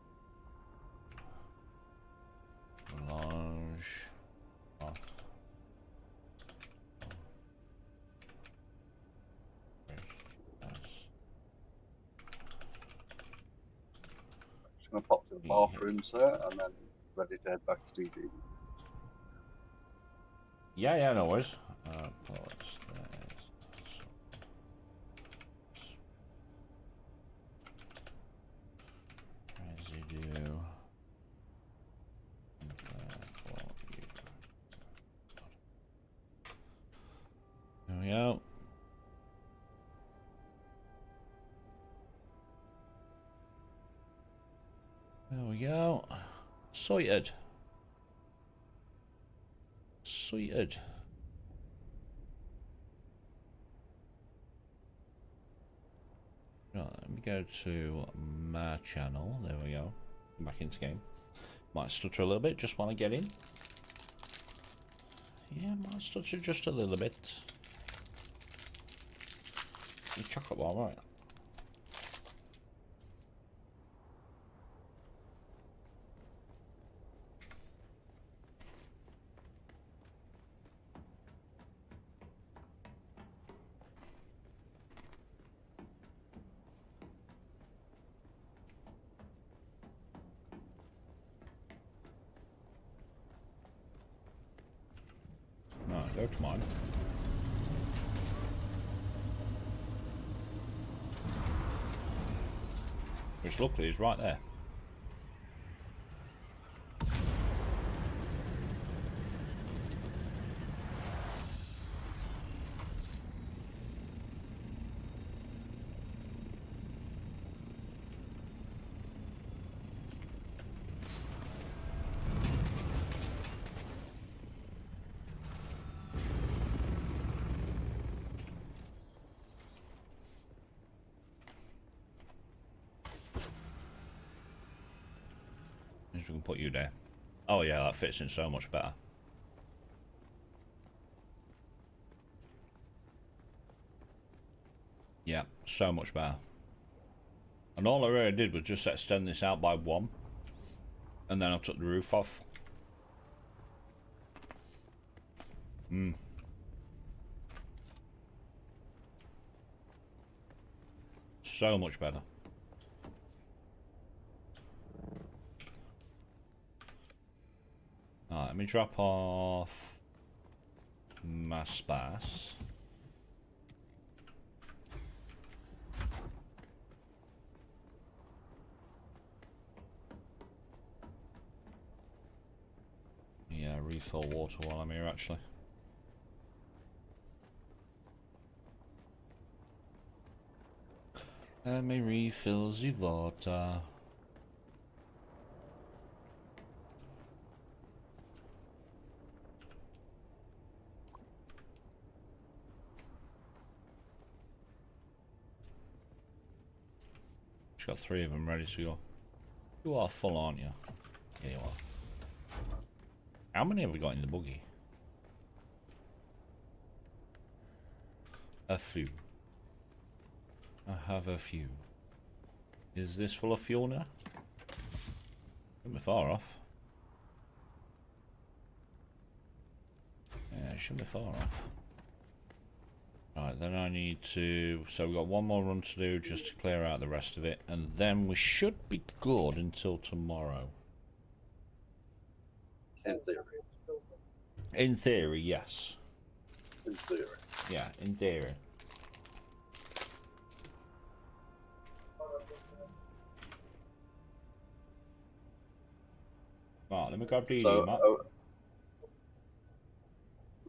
Speaker 1: Lounge. Off.
Speaker 2: Just going to pop to the bathroom, sir, and then ready to head back to DD.
Speaker 1: Yeah, no worries. Residue. There we go. There we go. Sorted. Right, let me go to my channel. There we go. Back into game. Might stutter a little bit just while I get in. Yeah, might stutter just a little bit. The chocolate bar, right? Go to mine. Which luckily is right there. We can put you there. Oh yeah, that fits in so much better. Yeah, so much better. And all I really did was just extend this out by 1. And then I took the roof off. So much better. Alright, let me drop off my space. Yeah, refill water while I'm here actually. Let me refill the water. She's got 3 of them ready to go. You are full, aren't you? Yeah, you are. How many have we got in the buggy? A few. I have a few. Is this full of fuel now? Shouldn't be far off. Yeah, it shouldn't be far off. Right, then I need to... So we've got one more run to do just to clear out the rest of it. And then we should be good until tomorrow.
Speaker 2: In theory.
Speaker 1: In theory, yes.
Speaker 2: In theory.
Speaker 1: Yeah, in theory. Right, let me grab DD,
Speaker 2: So,
Speaker 1: Matt.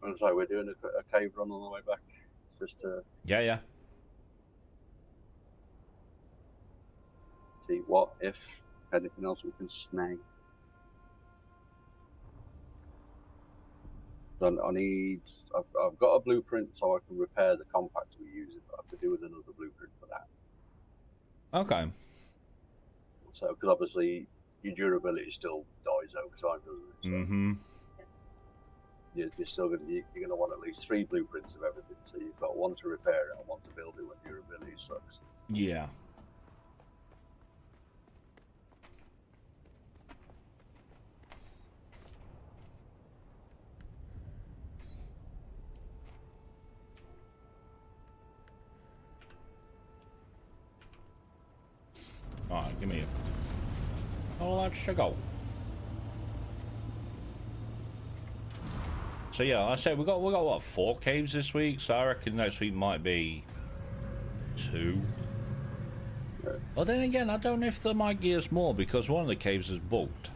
Speaker 2: I'm sorry, we're doing a cave run on the way back. Just to
Speaker 1: Yeah.
Speaker 2: see what, if anything else we can snag. So I need. I've got a blueprint so I can repair the compactor we use. But I have to do with another blueprint for that.
Speaker 1: Okay.
Speaker 2: So, because obviously your durability still dies over time, doesn't it? So
Speaker 1: Mm-hmm.
Speaker 2: you're still going to you're going to want at least 3 blueprints of everything. So you've got 1 to repair it and 1 to build it when durability sucks.
Speaker 1: Yeah. Alright, give me it. Oh, that's a go. So yeah, like I said we got what, 4 caves this week, so I reckon next week might be 2. Well then again, I don't know if they might give us more because one of the caves is bugged.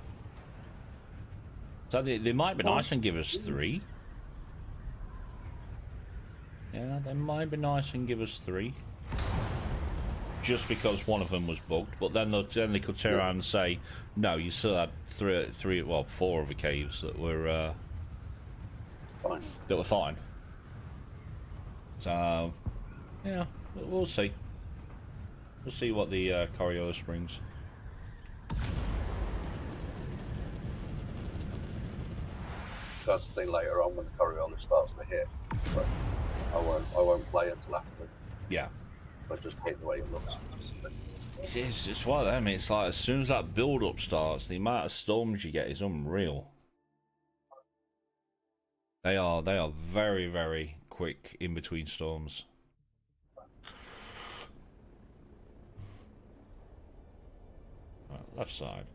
Speaker 1: So they might be nice and give us 3. Yeah, they might be nice and give us 3. Just because one of them was bugged, but then they could turn around and say, no, you still had 4 other caves that were
Speaker 2: Fine.
Speaker 1: that were fine. So yeah, we'll see. We'll see what the Coriolis brings.
Speaker 2: That's the thing later on when the Coriolis starts to hit. But I won't play until after.
Speaker 1: Yeah.
Speaker 2: But just hate the way it looks.
Speaker 1: It's one of them. It's like as soon as that build-up starts, the amount of storms you get is unreal. They are very, very quick in between storms. Right, left side.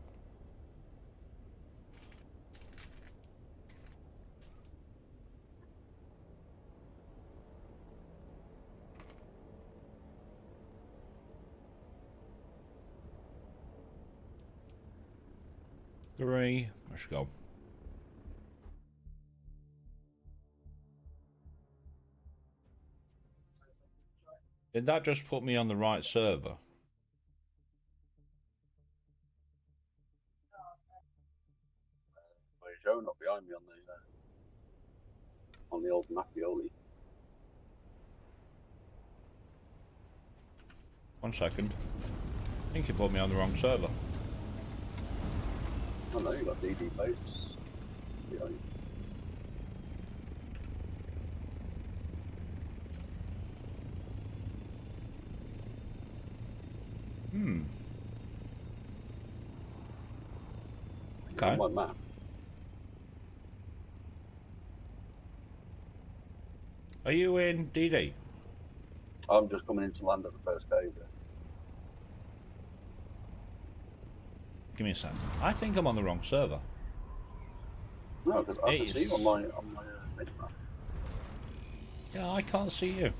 Speaker 1: 3. Let's go. Did that just put me on the right server?
Speaker 2: Well, you're showing up behind me on the old Macchioli.
Speaker 1: 1 second. I think you put me on the wrong server.
Speaker 2: Oh no, you got DD base behind you.
Speaker 1: Okay.
Speaker 2: On my map.
Speaker 1: Are you in DD?
Speaker 2: I'm just coming into land at the first cave there.
Speaker 1: Give me a sec. I think I'm on the wrong server.
Speaker 2: No, because I can see you on my mini map.
Speaker 1: Yeah, I can't see you.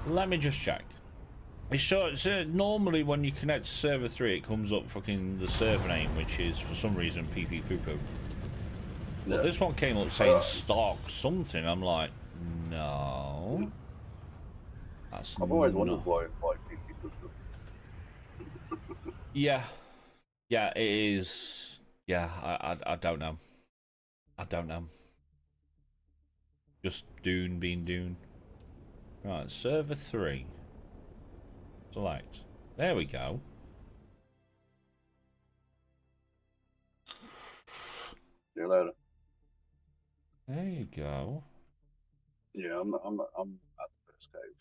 Speaker 1: Let me just check. It's so normally when you connect to server 3, it comes up fucking the server name, which is for some reason PP poo poo. But this one came up saying stock something. I'm like, no. That's
Speaker 2: I've always wondered why people should.
Speaker 1: Yeah. Yeah, it is. Yeah, I don't know. I don't know. Just Dune being Dune. Right, server 3. Select. There we go.
Speaker 2: See you later.
Speaker 1: There you go.
Speaker 2: Yeah, I'm at the first cave.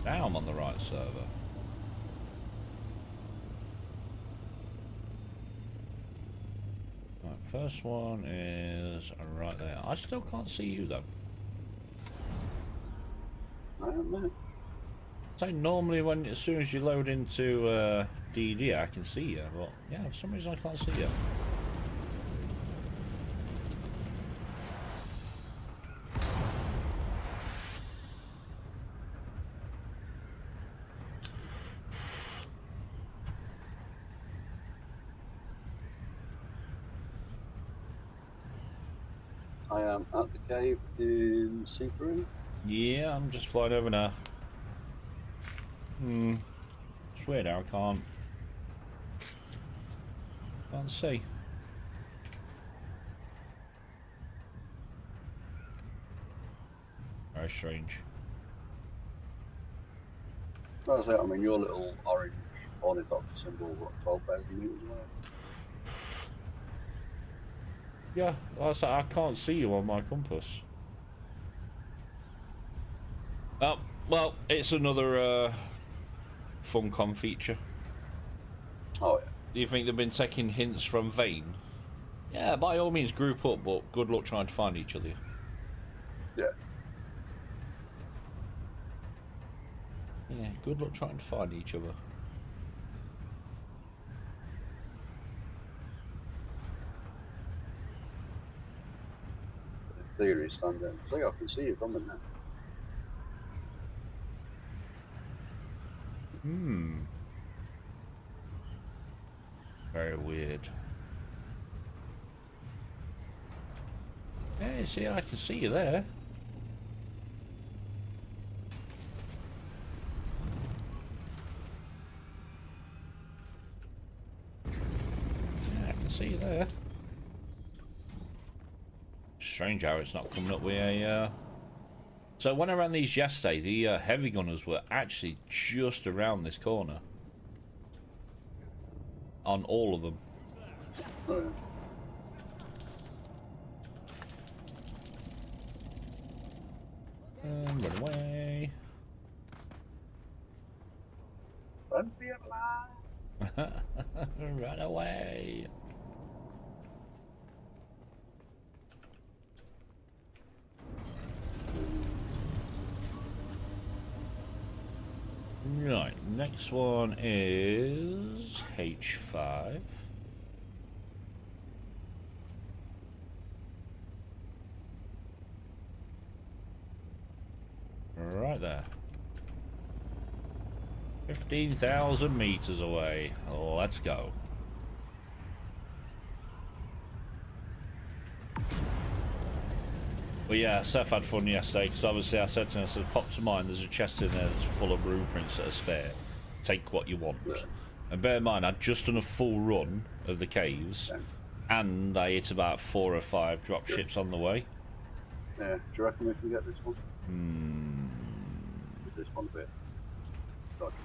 Speaker 1: Now I'm on the right server. Right, first one is right there. I still can't see you though.
Speaker 2: I don't know.
Speaker 1: So normally when as soon as you load into DD I can see you, but yeah, for some reason I can't see you.
Speaker 2: I am at the cave in C3.
Speaker 1: Yeah, I'm just flying over now. It's weird how I can't see. Very strange.
Speaker 2: That's it. I mean, your little orange ornithopter symbol, what, 12,000 meters away?
Speaker 1: Yeah, I can't see you on my compass. Oh, well, it's another FunCon feature.
Speaker 2: Oh, yeah.
Speaker 1: Do you think they've been taking hints from Vane? Yeah, by all means group up, but good luck trying to find each other.
Speaker 2: Yeah.
Speaker 1: Yeah, good luck trying to find each other.
Speaker 2: The theory stand in. See, I can see you coming now.
Speaker 1: Very weird. Hey, see, I can see you there. Yeah, I can see you there. Strange how it's not coming up with a... So when I ran these yesterday, the heavy gunners were actually just around this corner. On all of them.
Speaker 2: Oh, yeah.
Speaker 1: Run away.
Speaker 2: Run for your life.
Speaker 1: Run away. Right, next one is H5. Right there. 15,000 meters away. Let's go. But yeah, Seth had fun yesterday because obviously I said to him, I said, pop to mind, there's a chest in there that's full of blueprints that are spare. Take what you want. Yeah. And bear in mind, I'd just done a full run of the caves, and I hit about 4 or 5 drop ships on the way.
Speaker 2: Yeah, do you reckon we can get this one? This one a bit dodgy.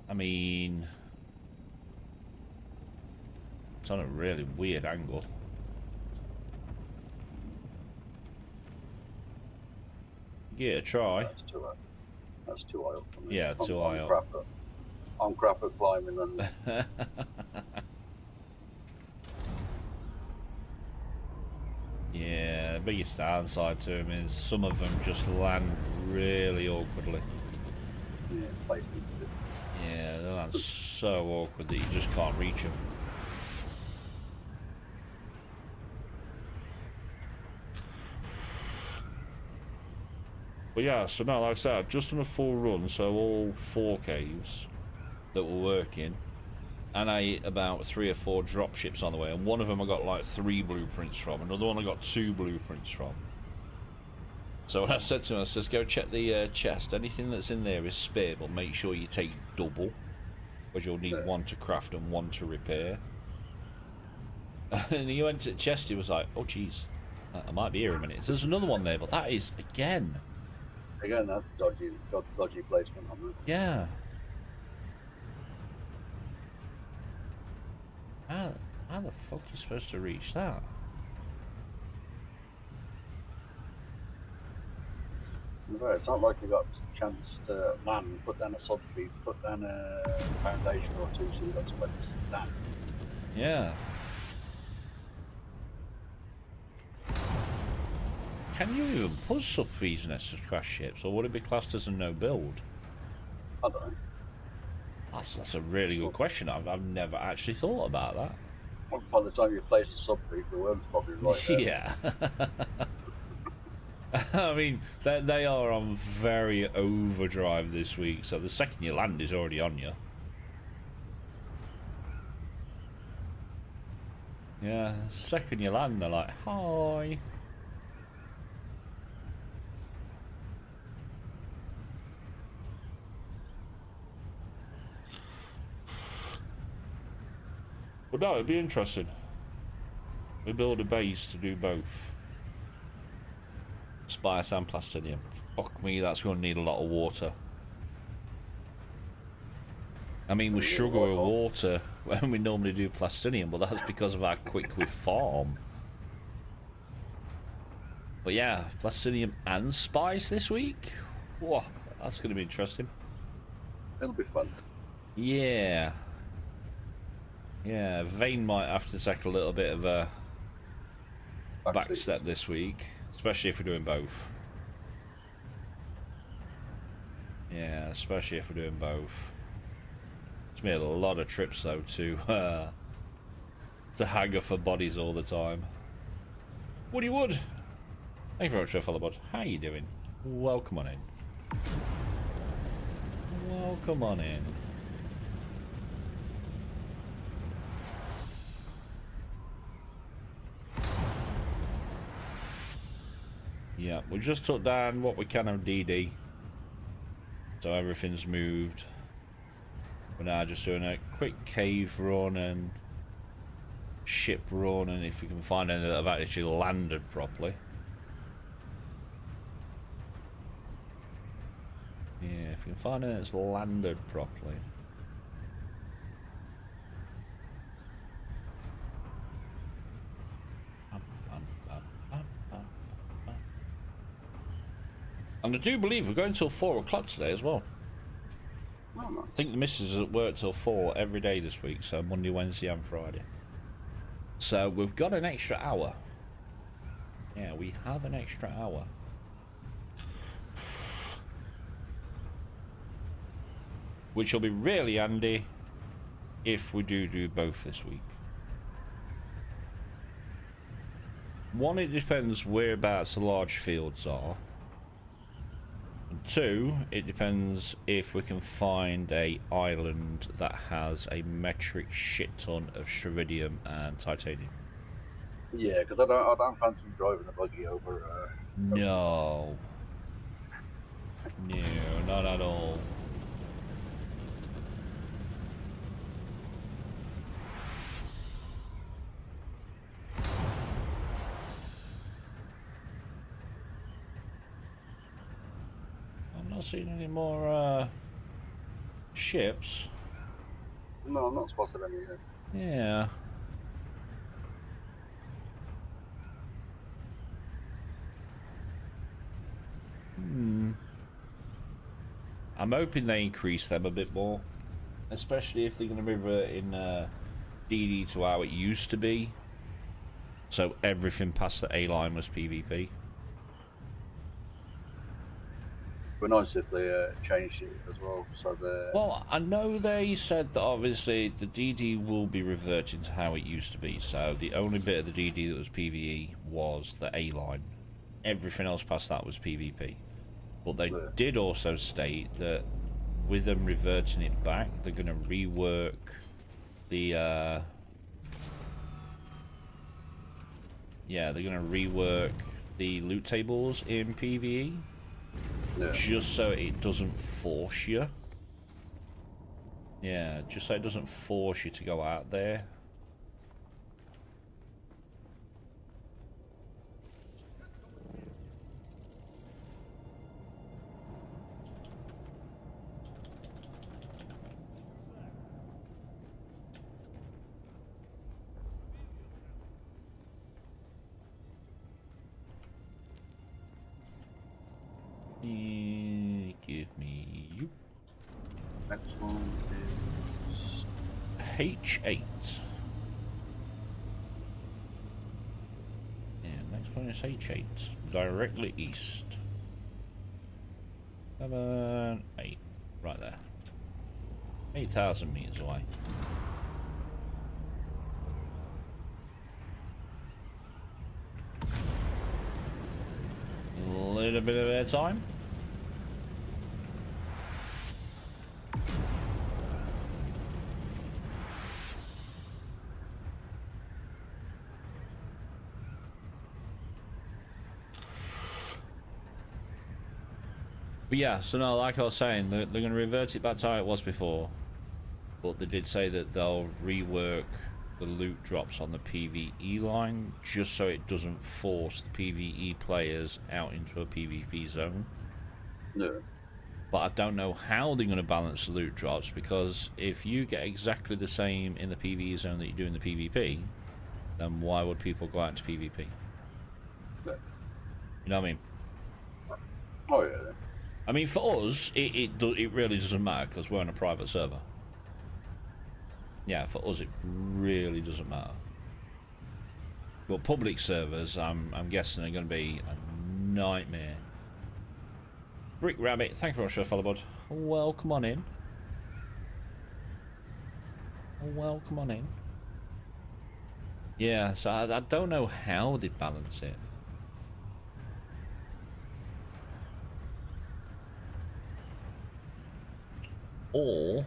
Speaker 1: I mean, it's on a really weird angle. Yeah, try.
Speaker 2: That's too high up for me.
Speaker 1: Yeah, too high up.
Speaker 2: I'm crap at climbing and...
Speaker 1: Yeah, the biggest downside to him is some of them just land really awkwardly.
Speaker 2: Yeah, placement.
Speaker 1: Yeah, they land so awkward that you just can't reach them. But yeah, so no, like I said, I've just done a full run, so all 4 caves that we're working, and I hit about 3 or 4 drop ships on the way, and one of them I got like 3 blueprints from, another one I got 2 blueprints from. So when I said to him, I says, go check the chest, anything that's in there is spare, but make sure you take double, because you'll need 1 to craft and 1 to repair. And he went to the chest, he was like, oh jeez, I might be here a minute. There's another one there, but that is, again,
Speaker 2: that's dodgy placement on it.
Speaker 1: Yeah. How the fuck are you supposed to reach that?
Speaker 2: It's not like you got a chance to land, put down a subfeed, put down a foundation or 2, so you got somewhere to stand.
Speaker 1: Yeah. Can you even put subfeeds next to crash ships, or would it be classed as a no build?
Speaker 2: I don't know.
Speaker 1: That's a really good question. I've never actually thought about that.
Speaker 2: Well, by the time you place a subfeed, the worm's probably right there.
Speaker 1: Yeah. I mean, they are on very overdrive this week, so the second you land is already on you. Yeah, the second you land, they're like, hi. But no, it'd be interesting. We build a base to do both. Spice and plastinium. Fuck me, that's going to need a lot of water. I mean, we struggle with water when we normally do plastinium, but that's because of how quick we farm. But yeah, plastinium and spice this week? Whoa, that's going to be interesting.
Speaker 2: It'll be fun.
Speaker 1: Yeah. Yeah, Vane might have to take a little bit of a back step this week, especially if we're doing both. Yeah, especially if we're doing both. It's made a lot of trips though to Hanger for bodies all the time. Woody Wood, thank you very much for a follow, bud. How you doing? Welcome on in. Welcome on in. Yeah, we just took down what we can of DD, so everything's moved. We're now just doing a quick cave run and ship run, and if we can find any that have actually landed properly. Yeah, if we can find any that's landed properly. And I do believe we're going till 4 o'clock today as well. I think the missus is at work till 4 every day this week, so Monday, Wednesday and Friday. So we've got an extra hour. Yeah, we have an extra hour. which will be really handy if we do both this week. One, it depends whereabouts the large fields are. And two, it depends if we can find a island that has a metric shit ton of Stridium and titanium.
Speaker 2: Yeah, because I don't fancy driving the buggy over.
Speaker 1: No. No, not at all. I'm not seeing any more ships.
Speaker 2: No, I'm not spotted any yet.
Speaker 1: Yeah. I'm hoping they increase them a bit more, especially if they're going to be reverting DD to how it used to be. So everything past the A line was PvP.
Speaker 2: It'd be nice if they changed it as well. So the
Speaker 1: Well, I know they said that obviously the DD will be reverting to how it used to be. So the only bit of the DD that was PvE was the A line. Everything else past that was PvP. But they did also state that with them reverting it back, they're going to rework the they're going to rework the loot tables in PvE, just so it doesn't force you. Yeah, just so it doesn't force you to go out there. Give me you.
Speaker 2: next one is
Speaker 1: H8. And next one is H8. Directly east. 7, 8. Right there. 8,000 meters away. A little bit of airtime. But yeah, so no, like I was saying, they're going to revert it back to how it was before. But they did say that they'll rework the loot drops on the PvE line, just so it doesn't force the PvE players out into a PvP zone.
Speaker 2: no.
Speaker 1: But I don't know how they're going to balance the loot drops, because if you get exactly the same in the PvE zone that you do in the PvP, then why would people go out into PvP?
Speaker 2: No.
Speaker 1: You know what I mean?
Speaker 2: Oh yeah.
Speaker 1: I mean, for us, it really doesn't matter, because we're on a private server. Yeah, for us, it really doesn't matter. But public servers, I'm guessing, are going to be a nightmare. Brick Rabbit, thank you very much for the follow, bud. Welcome on in. Welcome on in. Yeah, so I don't know how they balance it. Or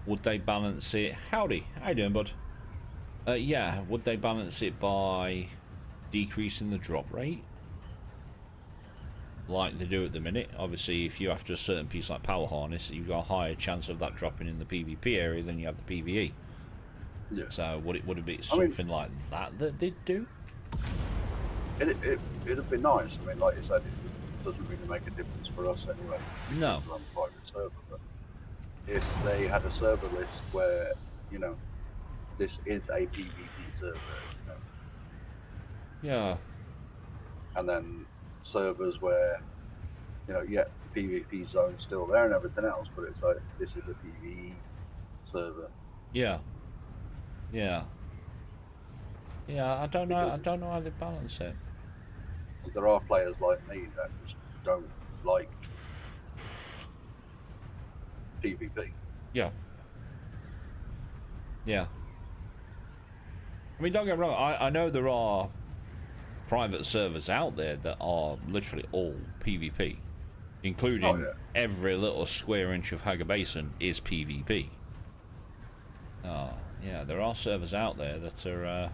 Speaker 1: would they balance it? Howdy, how you doing, bud? Yeah, would they balance it by decreasing the drop rate, like they do at the minute? Obviously, if you after a certain piece like Power Harness, you've got a higher chance of that dropping in the PvP area than you have the PvE.
Speaker 2: Yeah.
Speaker 1: So would it be something like that they'd do?
Speaker 2: It'd be nice. I mean, like you said, it doesn't really make a difference for us anyway.
Speaker 1: No.
Speaker 2: We're on a private server, but if they had a server list where, you know, this is a PvP server, you know,
Speaker 1: Yeah.
Speaker 2: and then servers where, you know, yeah, the PvP zone's still there and everything else, but it's like, this is a PvE server.
Speaker 1: Yeah. Yeah. Yeah, I don't know how they balance it.
Speaker 2: There are players like me that just don't like PvP.
Speaker 1: Yeah. Yeah. I mean, don't get me wrong, I know there are private servers out there that are literally all PvP,
Speaker 2: Oh
Speaker 1: including
Speaker 2: yeah.
Speaker 1: every little square inch of Haga Basin is PvP. Oh, yeah, there are servers out there that are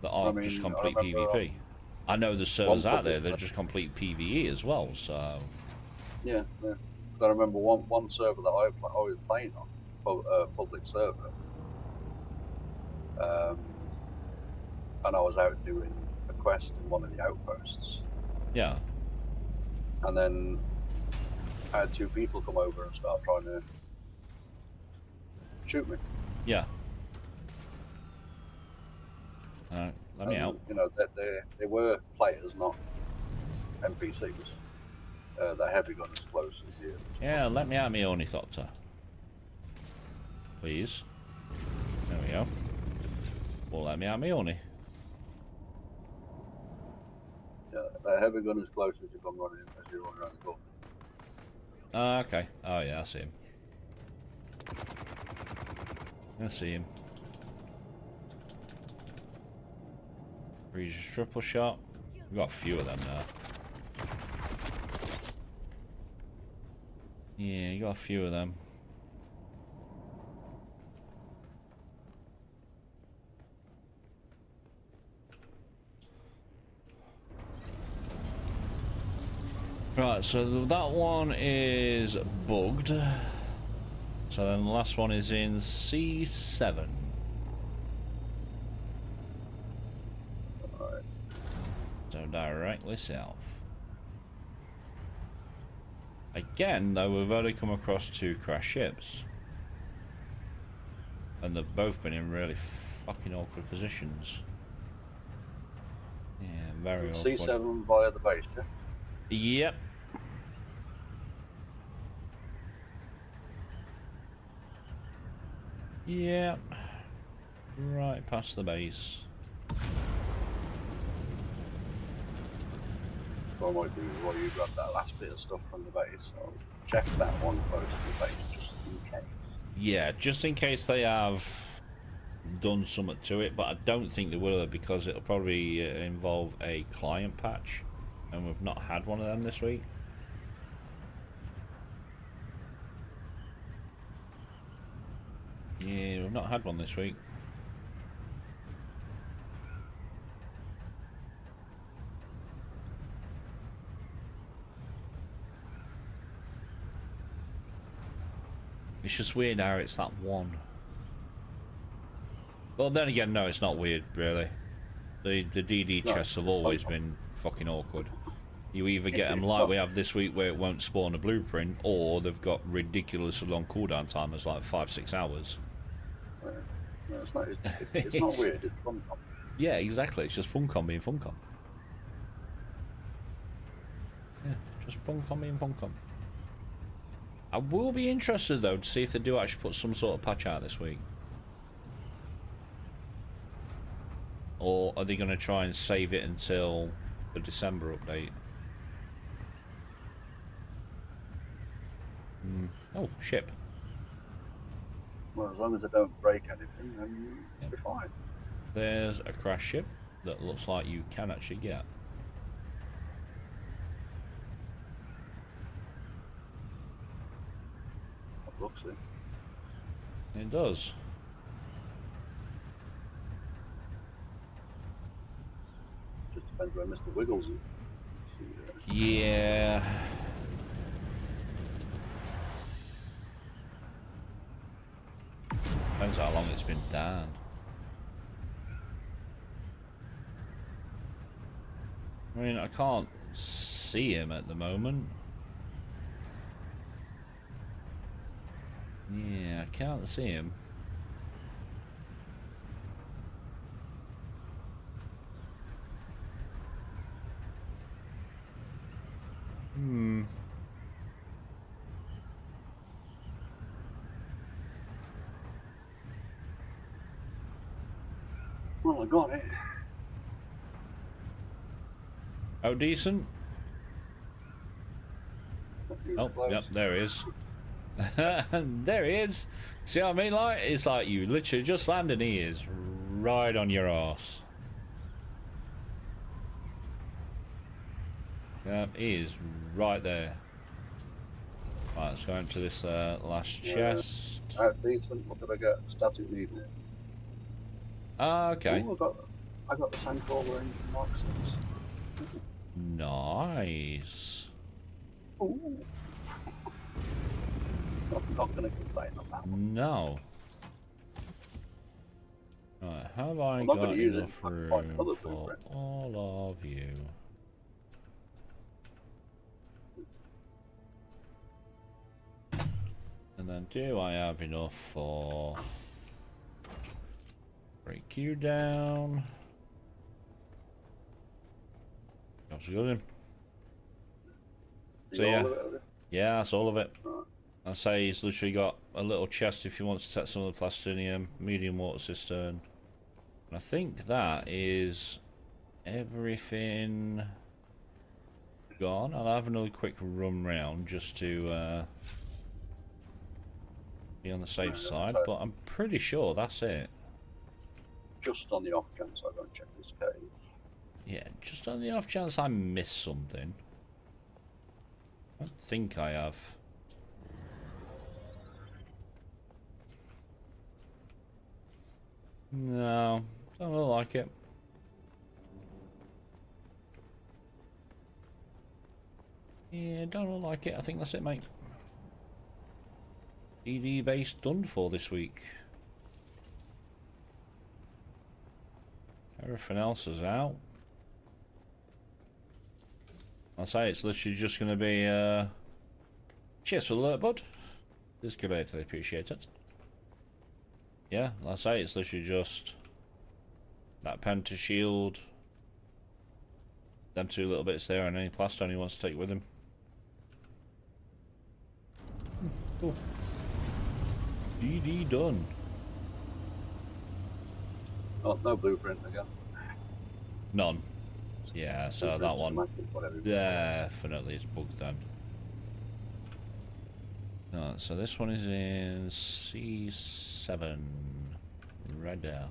Speaker 2: I
Speaker 1: just
Speaker 2: mean, I
Speaker 1: complete
Speaker 2: remember
Speaker 1: PvP. I know there's
Speaker 2: one
Speaker 1: servers out
Speaker 2: public.
Speaker 1: there that are just complete PvE as well, so...
Speaker 2: Yeah, yeah. I remember one server that I was playing on, public server, and I was out doing a quest in one of the outposts,
Speaker 1: Yeah.
Speaker 2: and then I had two people come over and start trying to shoot me.
Speaker 1: Yeah. Let me out.
Speaker 2: And you know that they were players, not NPCs. The heavy gun explosives here.
Speaker 1: Yeah, let me out, me ornithopter. Please. There we go. Well, let me out, me orny.
Speaker 2: Yeah, the heavy gun explosives you come running as you run around the corner.
Speaker 1: Okay. Oh, yeah, I see him. I see him. Regis triple shot. We've got a few of them now. Yeah, you got a few of them. Right, so that one is bugged. So then the last one is in C7.
Speaker 2: Alright.
Speaker 1: So directly south. Again, though, we've only come across two crash ships. And they've both been in really fucking awkward positions. Yeah, very awkward.
Speaker 2: C7 via the base, yeah?
Speaker 1: Yep. Yep. Right past the base.
Speaker 2: What I might do is while you grab that last bit of stuff from the base, I'll check that one close to the base just in case.
Speaker 1: Yeah, just in case they have done something to it, but I don't think they will because it'll probably involve a client patch, and we've not had one of them this week. Yeah, we've not had one this week. It's just weird how it's that one. Well, then again, no, it's not weird, really. The DD chests have always been fucking awkward. You either get them like we have this week where it won't spawn a blueprint, or they've got ridiculously long cooldown timers, like 5-6 hours.
Speaker 2: No, it's not. It's not weird. It's fun.
Speaker 1: Yeah, exactly. It's just Funcom being Funcom. Yeah, just Funcom being Funcom. I will be interested, though, to see if they do actually put some sort of patch out this week. Or are they going to try and save it until the December update? Oh, ship.
Speaker 2: Well, as long as they don't break anything, then you'll be fine.
Speaker 1: There's a crash ship that looks like you can actually get.
Speaker 2: That looks it.
Speaker 1: It does.
Speaker 2: Just depends where Mr. Wiggles is.
Speaker 1: Yeah. Depends how long it's been down. I mean, I can't see him at the moment. Yeah, I can't see him.
Speaker 2: Well, I got it.
Speaker 1: Oh, decent.
Speaker 2: He was
Speaker 1: Oh,
Speaker 2: close.
Speaker 1: yep, there he is. And there he is. See what I mean? Like, it's like you literally just land and he is right on your arse. Yeah, he is right there. Right, let's go into this last chest.
Speaker 2: Decent. What did I get? Static needle.
Speaker 1: Ah, okay.
Speaker 2: Ooh, I got the Sandcrawler engine Mark 6.
Speaker 1: Nice.
Speaker 2: Ooh. I'm not going to complain on that one.
Speaker 1: No. Right, have I
Speaker 2: I'm not
Speaker 1: got
Speaker 2: gonna use it.
Speaker 1: enough
Speaker 2: I can
Speaker 1: room
Speaker 2: find another
Speaker 1: for
Speaker 2: blueprint.
Speaker 1: all of you? And then do I have enough for... Break you down. That's good. So yeah. Yeah, that's all of it.
Speaker 2: Right.
Speaker 1: I say he's literally got a little chest if he wants to set some of the plastinium, medium water cistern. And I think that is everything gone. I'll have another quick run round just to be on the safe side, but I'm pretty sure that's it.
Speaker 2: Just on the off chance I go and check this cave.
Speaker 1: Yeah, just on the off chance I missed something. I don't think I have. No, don't look like it. Yeah, don't look like it. I think that's it, mate. DD base done for this week. Everything else is out. I'll say it's literally just going to be cheers for the alert, bud. This is greatly appreciated. Yeah, I'll say it's literally just that Penta shield, them two little bits there, and any plaster he wants to take with him. Cool. DD done.
Speaker 2: Oh, no blueprint again.
Speaker 1: None. Yeah, so that one definitely is bugged then. Alright, so this one is in C7. Right there.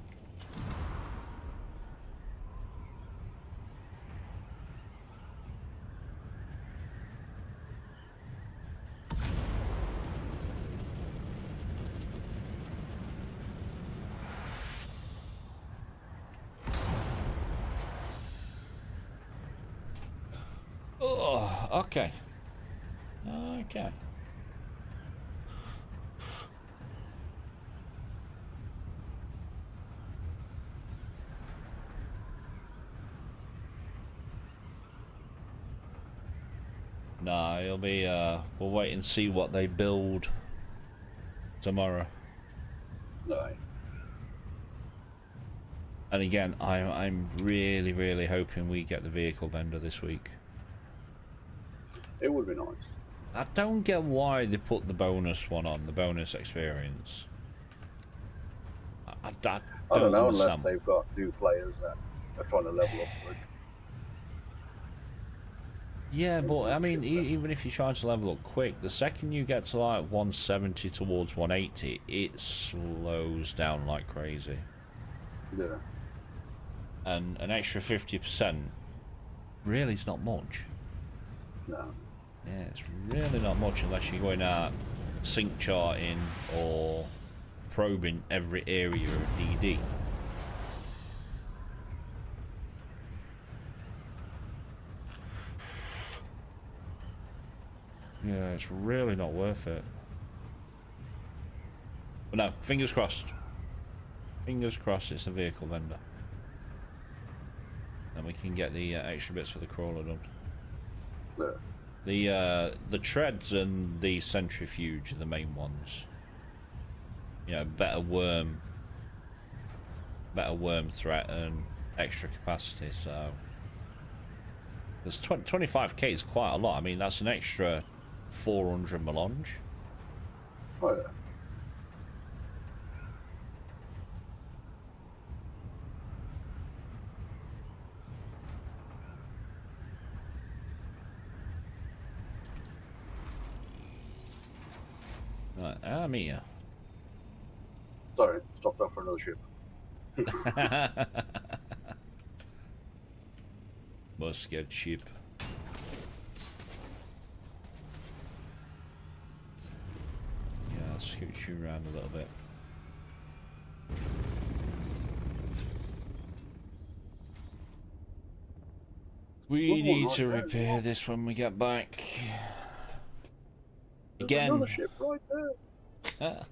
Speaker 1: Oh, okay. Okay. Nah, it'll be, we'll wait and see what they build tomorrow.
Speaker 2: No.
Speaker 1: And again, I'm really, really hoping we get the vehicle vendor this week.
Speaker 2: It would be nice.
Speaker 1: I don't get why they put the bonus one on, the bonus experience. I
Speaker 2: don't know,
Speaker 1: understand.
Speaker 2: unless they've got new players that are trying to level upwards.
Speaker 1: Yeah, but I mean, even if you're trying to level up quick, the second you get to like 170 towards 180, it slows down like crazy.
Speaker 2: Yeah.
Speaker 1: And an extra 50% really is not much.
Speaker 2: No.
Speaker 1: Yeah, it's really not much unless you're going out sync charting or probing every area of DD. Yeah, it's really not worth it. But no, fingers crossed. Fingers crossed it's a vehicle vendor. And we can get the extra bits for the crawler done.
Speaker 2: Yeah.
Speaker 1: The treads and the centrifuge are the main ones. You know, better worm threat and extra capacity, so... There's 25k is quite a lot. I mean, that's an extra 400 melange.
Speaker 2: Oh, yeah.
Speaker 1: Right, I'm here.
Speaker 2: Sorry, stopped off for another ship.
Speaker 1: Must get ship. Yeah, I'll scoot you around a little bit. We need to repair this when we get back.
Speaker 2: There's another ship right there.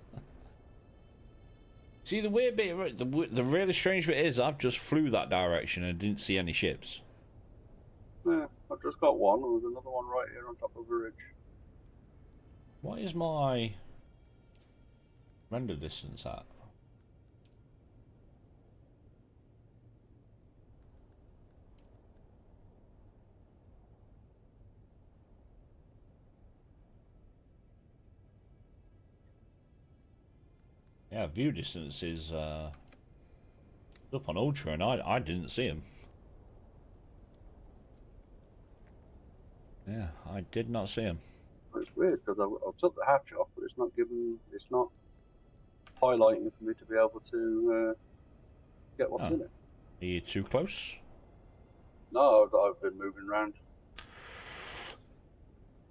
Speaker 1: See, the weird bit, the really strange bit is I've just flew that direction and didn't see any ships.
Speaker 2: Yeah, I've just got one. There's another one right here on top of a ridge.
Speaker 1: What is my render distance at? Yeah, view distance is up on Ultra, and I didn't see him. Yeah, I did not see him.
Speaker 2: It's weird because I've took the hatch off, but it's not highlighting for me to be able to get what's in it.
Speaker 1: Are you too close?
Speaker 2: No, I've been moving around.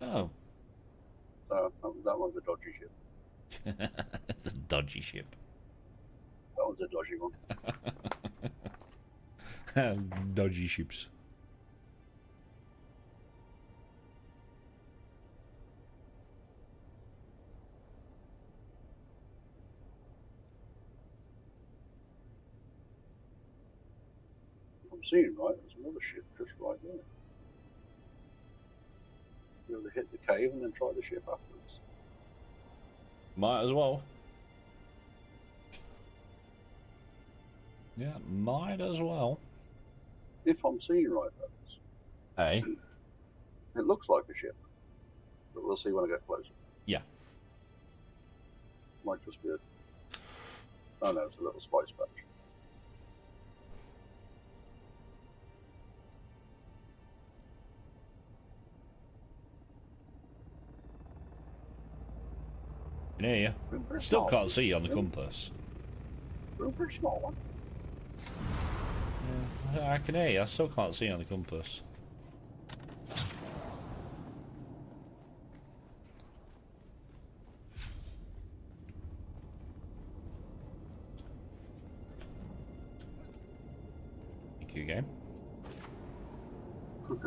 Speaker 1: Oh.
Speaker 2: So that one's a dodgy ship.
Speaker 1: It's a dodgy ship.
Speaker 2: That one's a dodgy one.
Speaker 1: Dodgy ships.
Speaker 2: If I'm seeing right, there's another ship just right there. You'll be able to hit the cave and then try the ship afterwards.
Speaker 1: Might as well. Yeah, might as well.
Speaker 2: If I'm seeing right, that is.
Speaker 1: Hey.
Speaker 2: It looks like a ship, but we'll see when I get closer.
Speaker 1: Yeah.
Speaker 2: Might just be a... Oh no, it's a little spice patch.
Speaker 1: Can hear you. Still can't see you on the compass.
Speaker 2: Room for a small one.
Speaker 1: Yeah, I can hear you. I still can't see you on the compass. Thank you, game.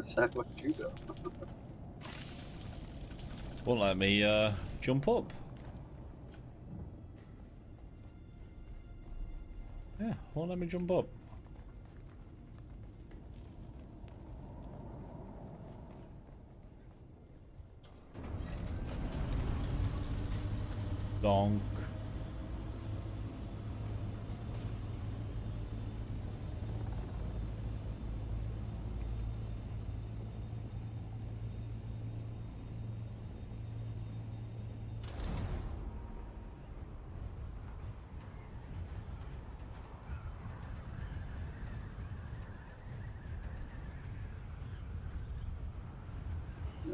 Speaker 2: Sound like you go.
Speaker 1: Won't let me jump up. Yeah, won't let me jump up. Donk.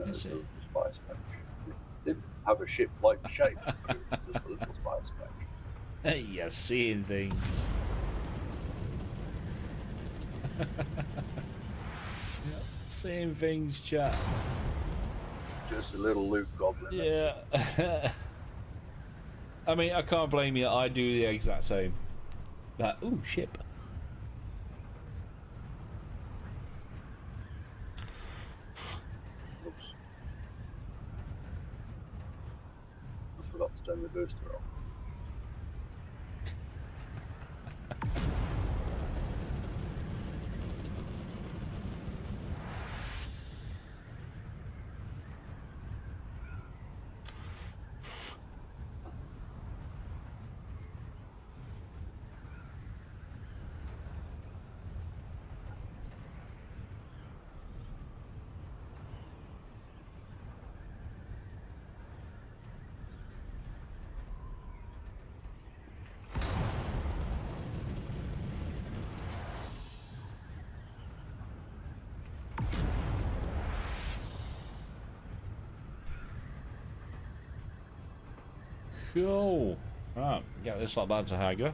Speaker 2: It's a little spice patch. It didn't have a ship-like shape, but it was just a little spice patch.
Speaker 1: Hey, you're seeing things. Yep, seeing things, chat.
Speaker 2: Just a little loot goblin.
Speaker 1: Yeah. I mean, I can't blame you. I do the exact same. That, ooh, ship.
Speaker 2: Oops. I forgot to turn the booster off.
Speaker 1: Cool. Right, get this lot back to Hager.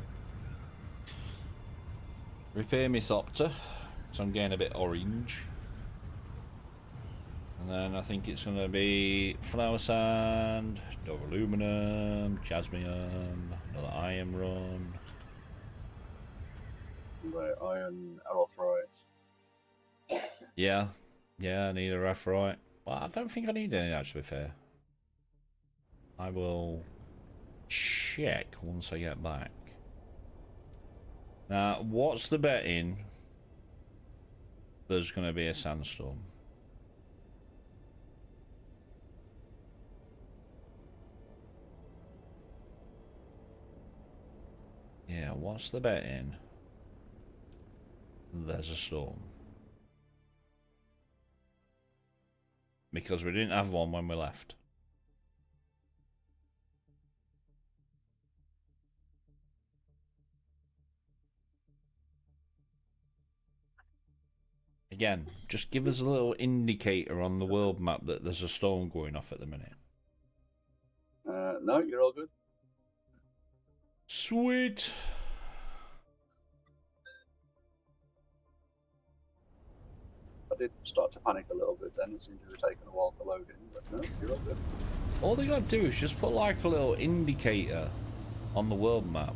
Speaker 1: Repair my Thopter, so I'm getting a bit orange. And then I think it's going to be flower sand, Dove aluminum, jasmium, another iron run.
Speaker 2: The iron aerothrite.
Speaker 1: Yeah, I need a raphrite. Well, I don't think I need any, actually, to be fair. I will check once I get back. Now, what's the betting there's going to be a sandstorm? Yeah, what's the betting there's a storm? Because we didn't have one when we left. Again, just give us a little indicator on the world map that there's a storm going off at the minute.
Speaker 2: No, you're all good.
Speaker 1: Sweet.
Speaker 2: I did start to panic a little bit then. It seemed to have taken a while to load in, but no, you're all good.
Speaker 1: All they gotta do is just put like a little indicator on the world map.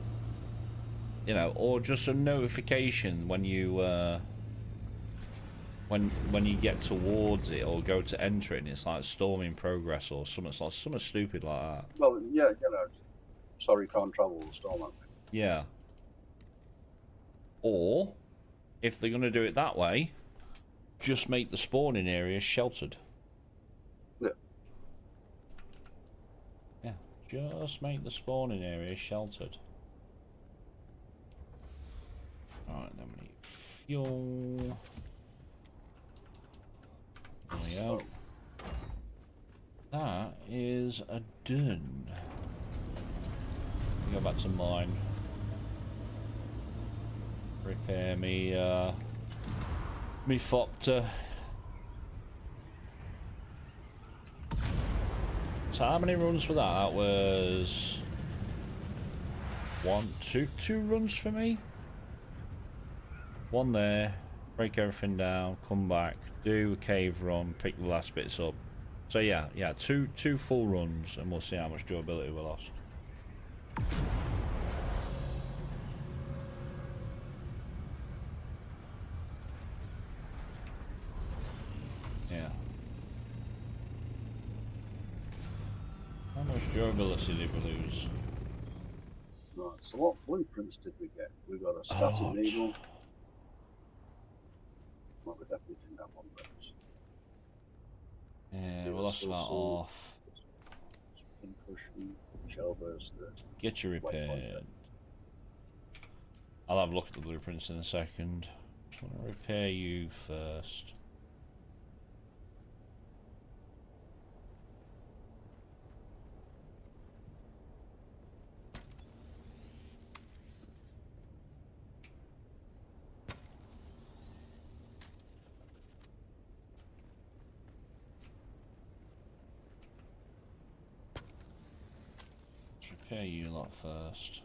Speaker 1: You know, or just a notification when you when you get towards it or go to enter it and it's like storm in progress or something stupid like that.
Speaker 2: Well, yeah, you know, sorry, can't travel the storm.
Speaker 1: Yeah. Or if they're gonna do it that way, just make the spawning area sheltered.
Speaker 2: Yeah.
Speaker 1: Yeah, just make the spawning area sheltered. Alright, then we need fuel. There we go. That is a Dune. Go back to mine. Repair me, me Thopter. So how many runs for that? That was two runs for me. One there, break everything down, come back, do a cave run, pick the last bits up. So yeah, two full runs, and we'll see how much durability we lost. Yeah. How much durability did we lose?
Speaker 2: Right, so what blueprints did we get? We got a static needle. Well, we definitely didn't have one of those.
Speaker 1: Yeah, we lost about half.
Speaker 2: Pincushion, shell burster.
Speaker 1: Get you repaired. I'll have a look at the blueprints in a second. Just want to repair you first. Repair you lot first.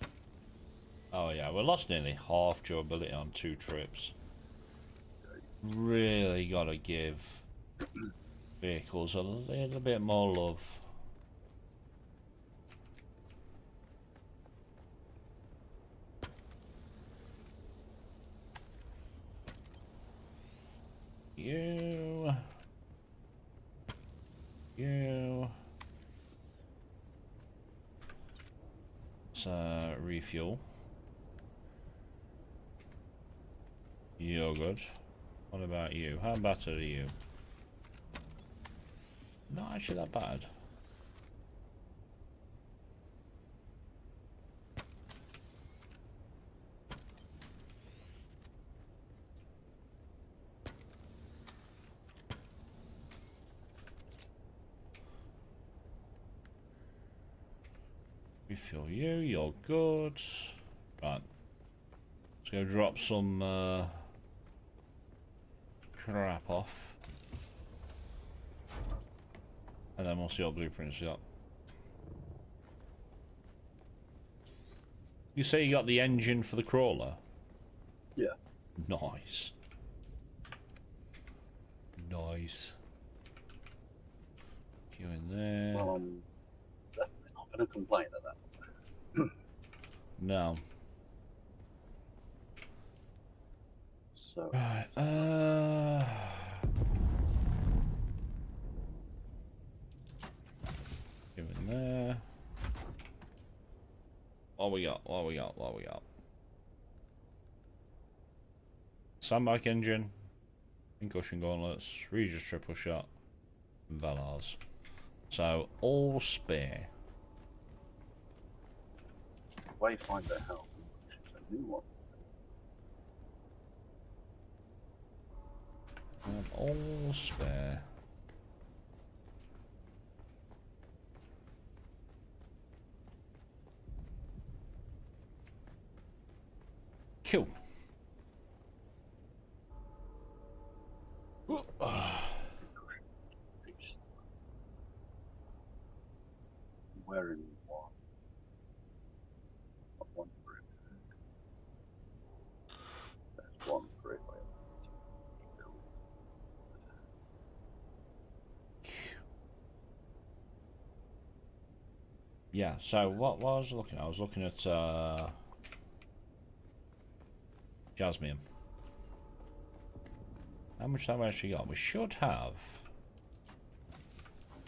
Speaker 1: Oh yeah, we lost nearly half durability on 2 trips. Really gotta give vehicles a little bit more love. You. Refuel. You're good. What about you? How bad are you? Not actually that bad. Refuel you, you're good. Right. Let's go drop some crap off. And then we'll see what blueprints we got. You say you got the engine for the crawler?
Speaker 2: Yeah.
Speaker 1: Nice. Nice. You in there?
Speaker 2: Well, I'm definitely not going to complain at that.
Speaker 1: No.
Speaker 2: So.
Speaker 1: Right. You in there? What we got? What we got? What we got? Sandbike engine, concussion gauntlets, Regis triple shot, and Velars. So all spare.
Speaker 2: Wayfinder health, which is a new one.
Speaker 1: And all spare. Cool.
Speaker 2: Wearing one. Not one for it. There's one for it.
Speaker 1: Yeah, so what was I looking at? I was looking at Jasmine. How much have we actually got? We should have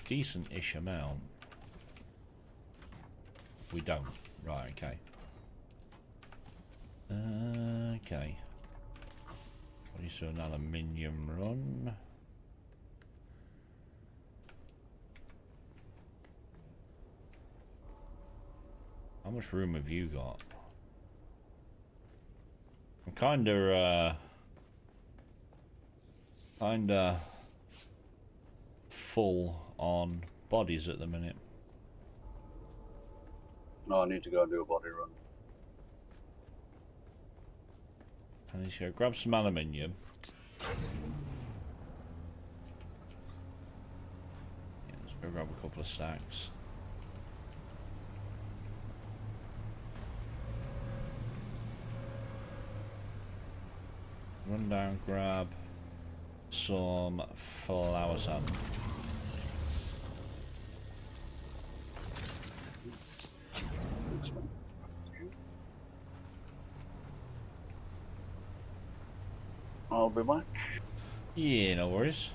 Speaker 1: decent-ish amount. We don't. Right, okay. Okay. What is an aluminium run? How much room have you got? I'm kinda full on bodies at the minute.
Speaker 2: No, I need to go and do a body run.
Speaker 1: I need to go grab some aluminium. Yeah, let's go grab a couple of stacks. Run down, grab some flower sand.
Speaker 2: I'll be back.
Speaker 1: Yeah, no worries.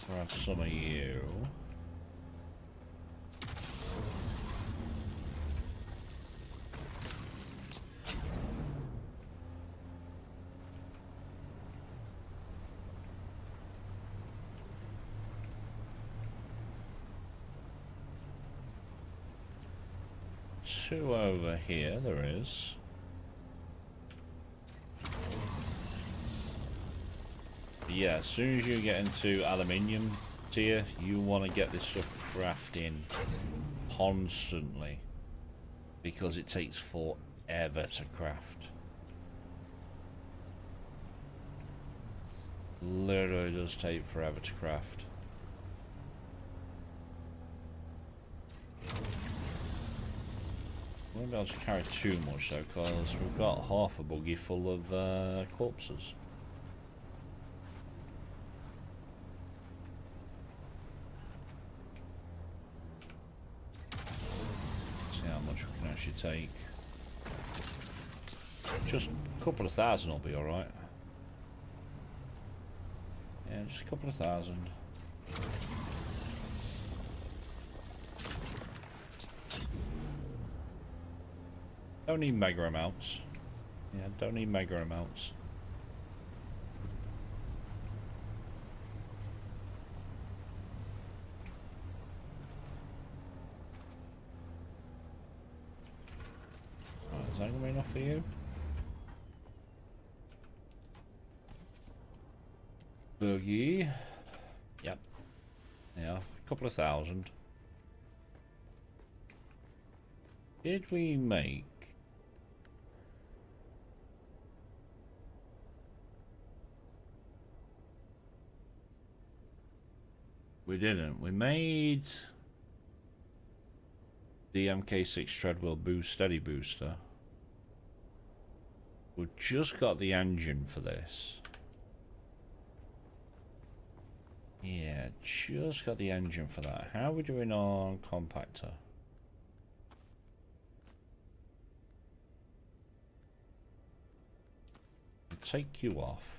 Speaker 1: Grab some of you. Two over here, there is. But yeah, as soon as you get into aluminium tier, you want to get this stuff crafting constantly because it takes forever to craft. Literally does take forever to craft. We won't be able to carry too much though, because we've got half a buggy full of corpses. See how much we can actually take. Just a couple of thousand will be alright. Yeah, just a couple of thousand. Don't need mega amounts. Yeah, don't need mega amounts. Right, is that gonna be enough for you? Boogie. Yep. Yeah, a couple of thousand. Did we make... We didn't. We made the MK6 treadwheel boost steady booster. We've just got the engine for this. Yeah, just got the engine for that. How are we doing on compactor? Take you off.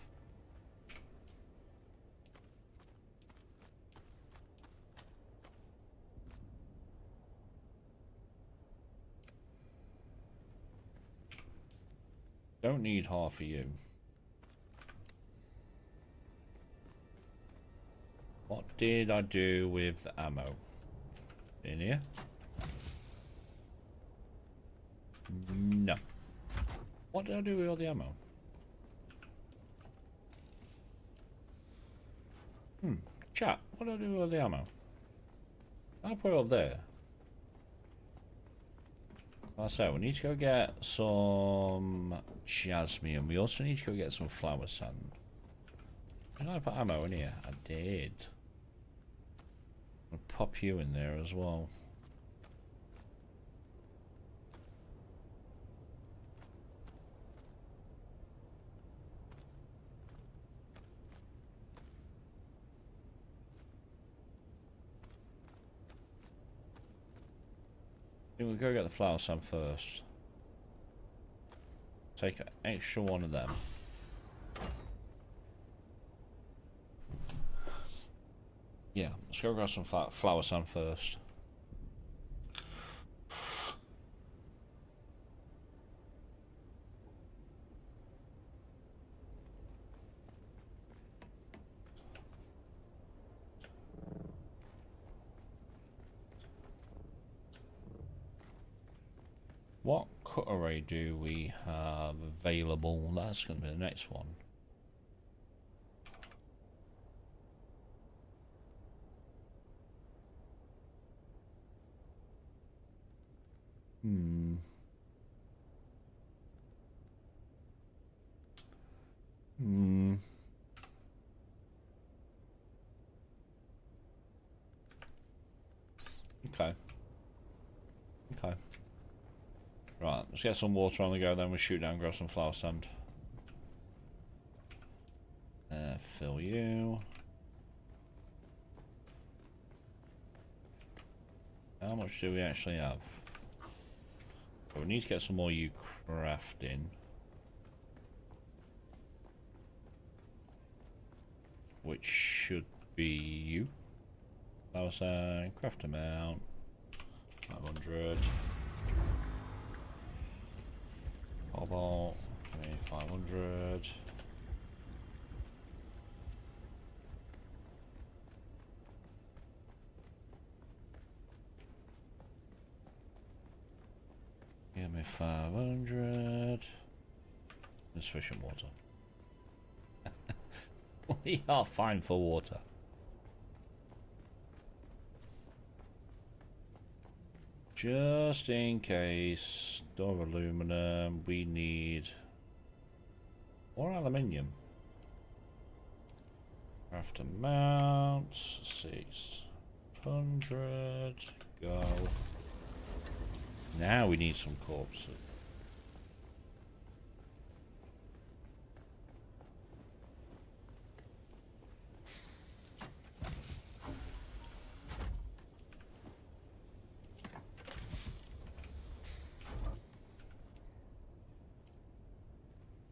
Speaker 1: Don't need half of you. What did I do with the ammo? In here? No. What did I do with all the ammo? Chat, what did I do with all the ammo? I'll put it up there. Like I said, we need to go get some jasmine. We also need to go get some flower sand. Did I put ammo in here? I did. I'll pop you in there as well. I think we'll go get the flower sand first. Take an extra one of them. Yeah, let's go grab some flower sand first. What cutlery do we have available? That's going to be the next one. Okay. Okay. Right, let's get some water on the go, then we'll shoot down, grab some flower sand. Fill you. How much do we actually have? We need to get some more you crafting. Which should be you. Flower sand, craft amount. 500. Cobalt, okay, 500. Give me 500. Insufficient water. We are fine for water. Just in case, door aluminum, we need more aluminium. Craft amount, 600, go. Now we need some corpses.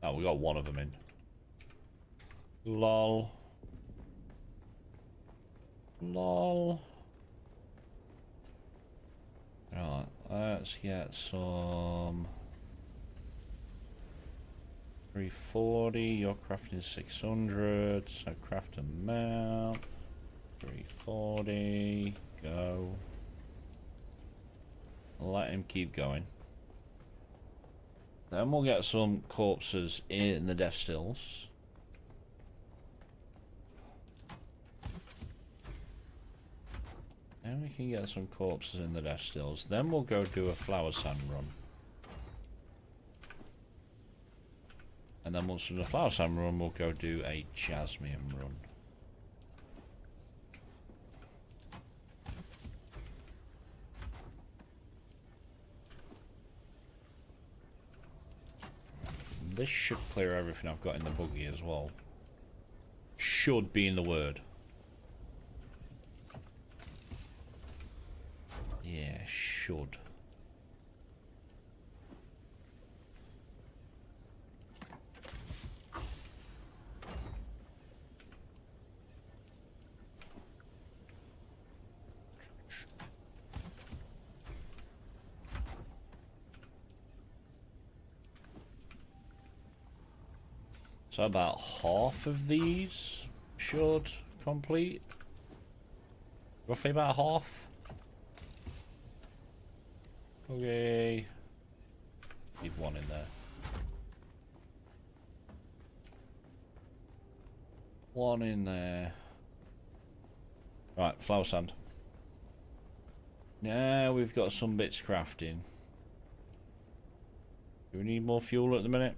Speaker 1: Oh, we got one of them in. Lol. Lol. Right, let's get some 340. Your crafting is 600, so craft amount 340. Go. Let him keep going. Then we'll get some corpses in the death stills. And we can get some corpses in the death stills. Then we'll go do a flower sand run. And then once we're in the flower sand run, we'll go do a jasmine run. This should clear everything I've got in the buggy as well. Should be in the word. Yeah, should. So about half of these should complete. Roughly about half. Okay. Need one in there. One in there. Right, flower sand. Now we've got some bits crafting. Do we need more fuel at the minute?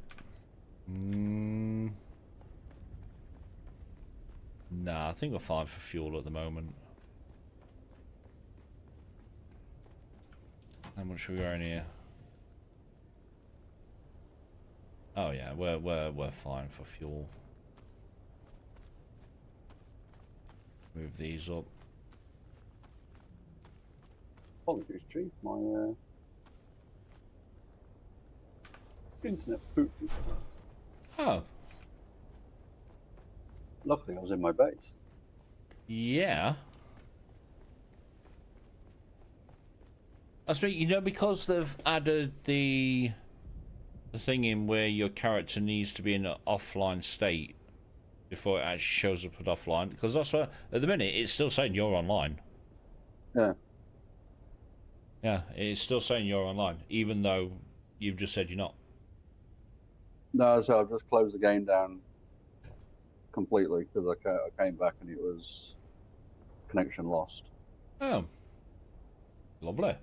Speaker 1: Nah, I think we're fine for fuel at the moment. How much are we going here? Oh yeah, we're fine for fuel. Move these up.
Speaker 2: Apologies, Chief. My internet pooped.
Speaker 1: Oh.
Speaker 2: Luckily, I was in my base.
Speaker 1: Yeah. I suppose, you know, because they've added the thing in where your character needs to be in an offline state before it actually shows up at offline, because that's what, at the minute it's still saying you're online.
Speaker 2: Yeah.
Speaker 1: Yeah, it's still saying you're online, even though you've just said you're not.
Speaker 2: No, so I've just closed the game down completely because I came back and it was connection lost.
Speaker 1: Oh. Lovely.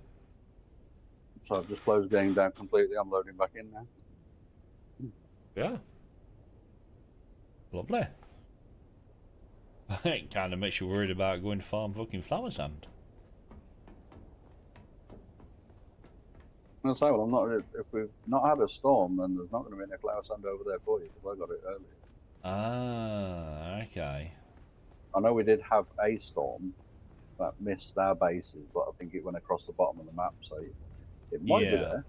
Speaker 2: So I've just closed the game down completely. I'm loading back in now.
Speaker 1: Yeah. Lovely. It kind of makes you worried about going to farm fucking flower sand.
Speaker 2: I'll say, well, I'm not. If we've not had a storm, then there's not going to be any flower sand over there for you because I got it earlier.
Speaker 1: Ah, okay.
Speaker 2: I know we did have a storm that missed our bases, but I think it went across the bottom of the map, so it might be there.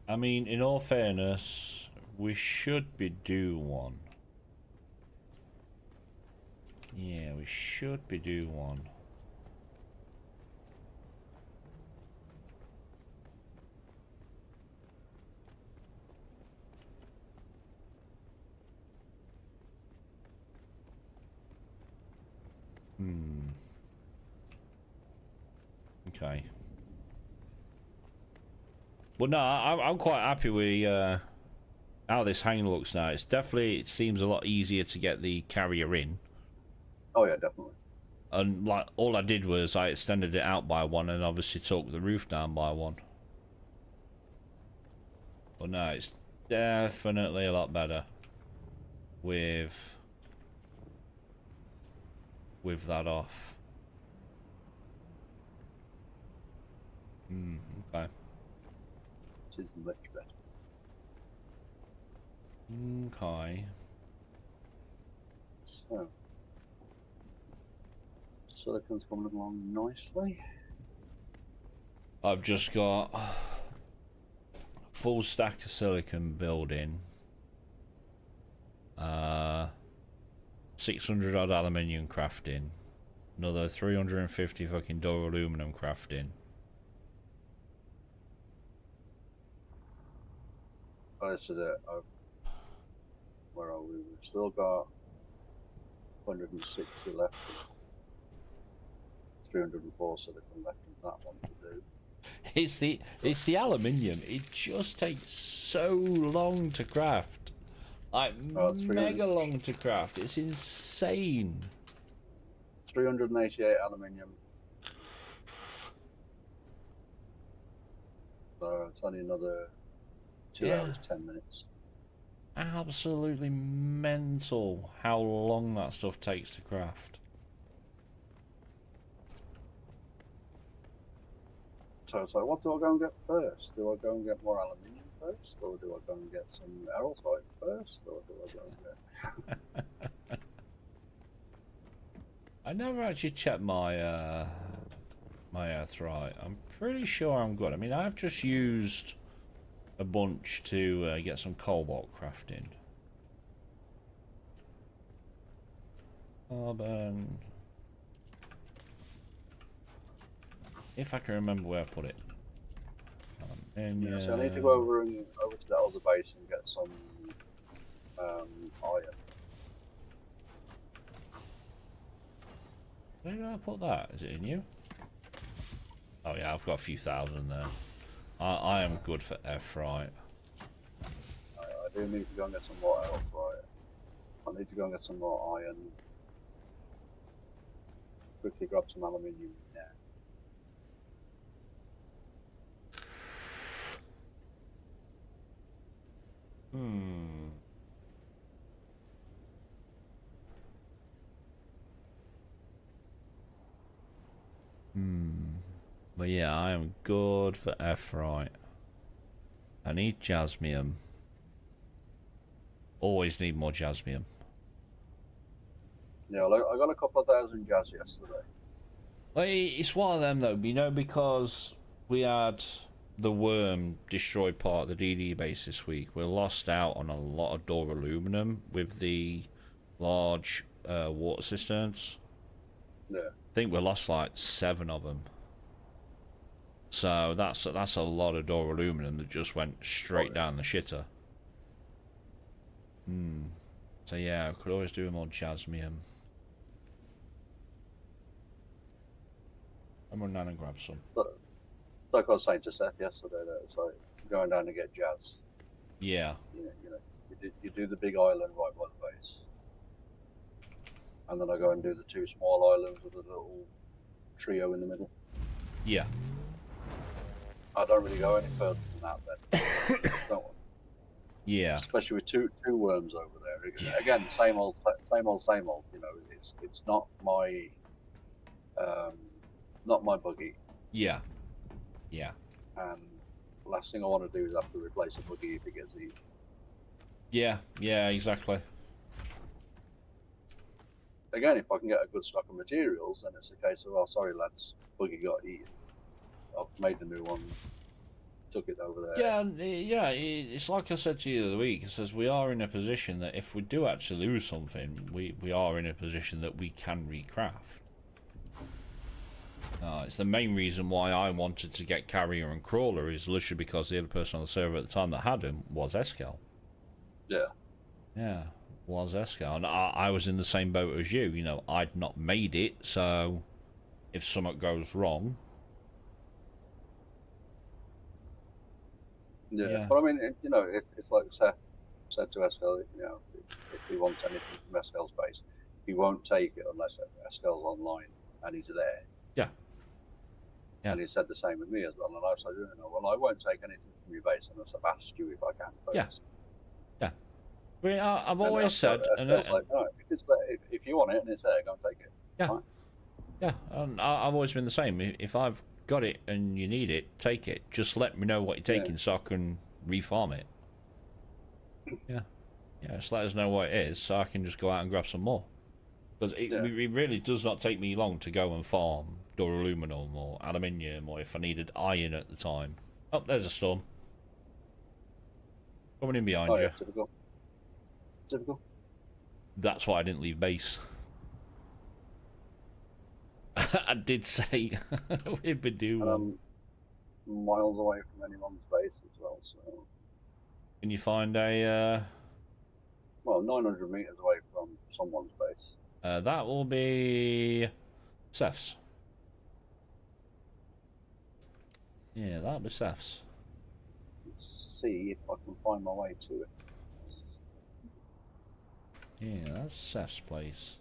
Speaker 1: I mean, in all fairness, we should be due one. Yeah, we should be due one. Okay. Well, no, I'm quite happy with how this hang looks now. It seems a lot easier to get the carrier in.
Speaker 2: Oh yeah, definitely.
Speaker 1: And like all I did was I extended it out by one and obviously took the roof down by one. But no, it's definitely a lot better with that off. Okay.
Speaker 2: It is much better.
Speaker 1: Okay.
Speaker 2: So, silicon's coming along nicely.
Speaker 1: I've just got full stack of silicon building. 600 odd aluminium crafting. Another 350 fucking door aluminum crafting.
Speaker 2: I said where are we? We've still got 160 left. 304 silicon left in that one to do.
Speaker 1: It's the aluminium. It just takes so long to craft. Like mega long to craft. It's insane.
Speaker 2: 388 aluminium. So it's only another 2 hours, 10 minutes.
Speaker 1: Absolutely mental how long that stuff takes to craft.
Speaker 2: So it's like, what do I go and get first? Do I go and get more aluminium first, or do I go and get some aerosite first, or do I go and get?
Speaker 1: I never actually checked my my earthright. I'm pretty sure I'm good. I mean, I've just used a bunch to get some cobalt crafting. Carbon. If I can remember where I put it.
Speaker 2: Yeah, so I need to go over to that other base and get some iron.
Speaker 1: Where did I put that? Is it in you? Oh yeah, I've got a few thousand there. I am good for F-right.
Speaker 2: I do need to go and get some more aerosite. I need to go and get some more iron. Quickly grab some aluminium now.
Speaker 1: But yeah, I am good for F-right. I need jasmium. Always need more jasmium.
Speaker 2: Yeah, I got a couple of thousand jazz yesterday.
Speaker 1: Like, it's one of them though, you know, because we had the worm destroy part of the DD base this week. We're lost out on a lot of door aluminum with the large water cisterns.
Speaker 2: Yeah.
Speaker 1: I think we lost like 7 of them. So that's a lot of door aluminum that just went straight down the shitter. So yeah, I could always do more jasmium. I'm running down and grab some.
Speaker 2: But, like I was saying to Seth yesterday, that it's like going down to get jazz.
Speaker 1: Yeah.
Speaker 2: You do the big island right by the base, and then I go and do the 2 small islands with a little trio in the middle.
Speaker 1: Yeah.
Speaker 2: I don't really go any further than that then. Don't.
Speaker 1: Yeah.
Speaker 2: Especially with two worms over there. Again, same old. You know, it's not my buggy.
Speaker 1: Yeah. Yeah.
Speaker 2: And the last thing I want to do is have to replace a buggy if it gets eaten.
Speaker 1: Yeah. Yeah. Exactly.
Speaker 2: Again, if I can get a good stock of materials, then it's a case of, oh, sorry lads, buggy got eaten. I've made the new one, took it over there.
Speaker 1: Yeah, it's like I said to you the other week. It says we are in a position that if we do actually lose something, we are in a position that we can recraft. It's the main reason why I wanted to get Carrier and Crawler is literally because the other person on the server at the time that had him was Escal.
Speaker 2: Yeah.
Speaker 1: Yeah, was Escal. And I was in the same boat as you. You know, I'd not made it, so if something goes wrong...
Speaker 2: Yeah, but I mean, it's like Seth said to Escal, you know, if he wants anything from Escal's base, he won't take it unless Escal's online and he's there.
Speaker 1: Yeah.
Speaker 2: And he said the same with me as well. And I said, well, I won't take anything from your base unless I've asked you if I can first.
Speaker 1: Yeah. I mean, I've always said...
Speaker 2: Escal's like, no, if you want it and it's there, go and take it.
Speaker 1: Yeah.
Speaker 2: Fine.
Speaker 1: Yeah, and I've always been the same. If I've got it and you need it, take it. Just let me know what you're taking so I can refarm it. Yeah. Yeah, just let us know what it is so I can just go out and grab some more. Because it really does not take me long to go and farm aluminum or aluminium, or if I needed iron at the time. Oh, there's a storm. Coming in behind you.
Speaker 2: Typical.
Speaker 1: That's why I didn't leave base. I did say we'd be doing
Speaker 2: miles away from anyone's base as well, so...
Speaker 1: Can you find a...
Speaker 2: Well, 900 meters away from someone's base.
Speaker 1: That will be... Seth's. Yeah, that'll be Seth's.
Speaker 2: Let's see if I can find my way to it.
Speaker 1: Yeah, that's Seth's place.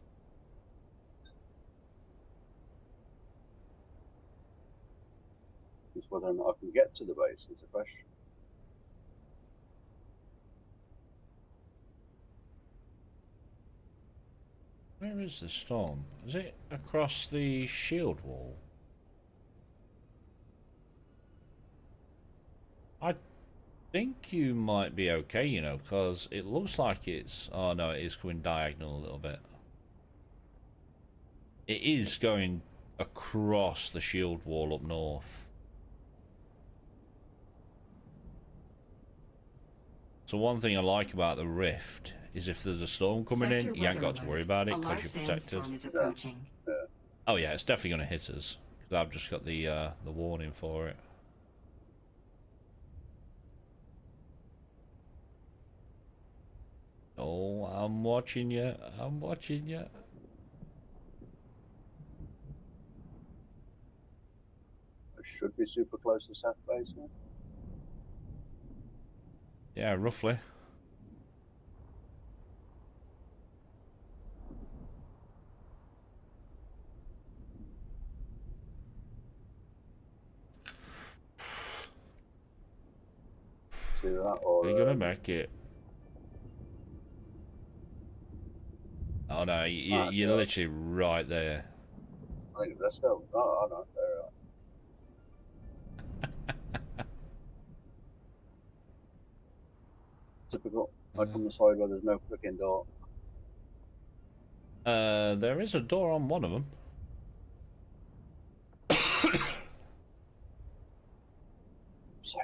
Speaker 2: Just whether or not I can get to the base is the question.
Speaker 1: Where is the storm? Is it across the shield wall? I think you might be okay, you know, because it looks like it's... Oh, no, it is going diagonal a little bit. It is going across the shield wall up north. So one thing I like about the rift is if there's a storm coming in, you ain't got to worry about it because you're protected.
Speaker 2: Yeah.
Speaker 1: Oh yeah, it's definitely going to hit us because I've just got the warning for it. Oh, I'm watching you. I'm watching you.
Speaker 2: It should be super close to South Base now.
Speaker 1: Yeah, roughly.
Speaker 2: See that? Or
Speaker 1: You're gonna make it. Oh no, you're literally right there.
Speaker 2: I think they're still. Oh, no, they're. Typical. Like on the side where there's no freaking door.
Speaker 1: There is a door on one of them.
Speaker 2: Safe.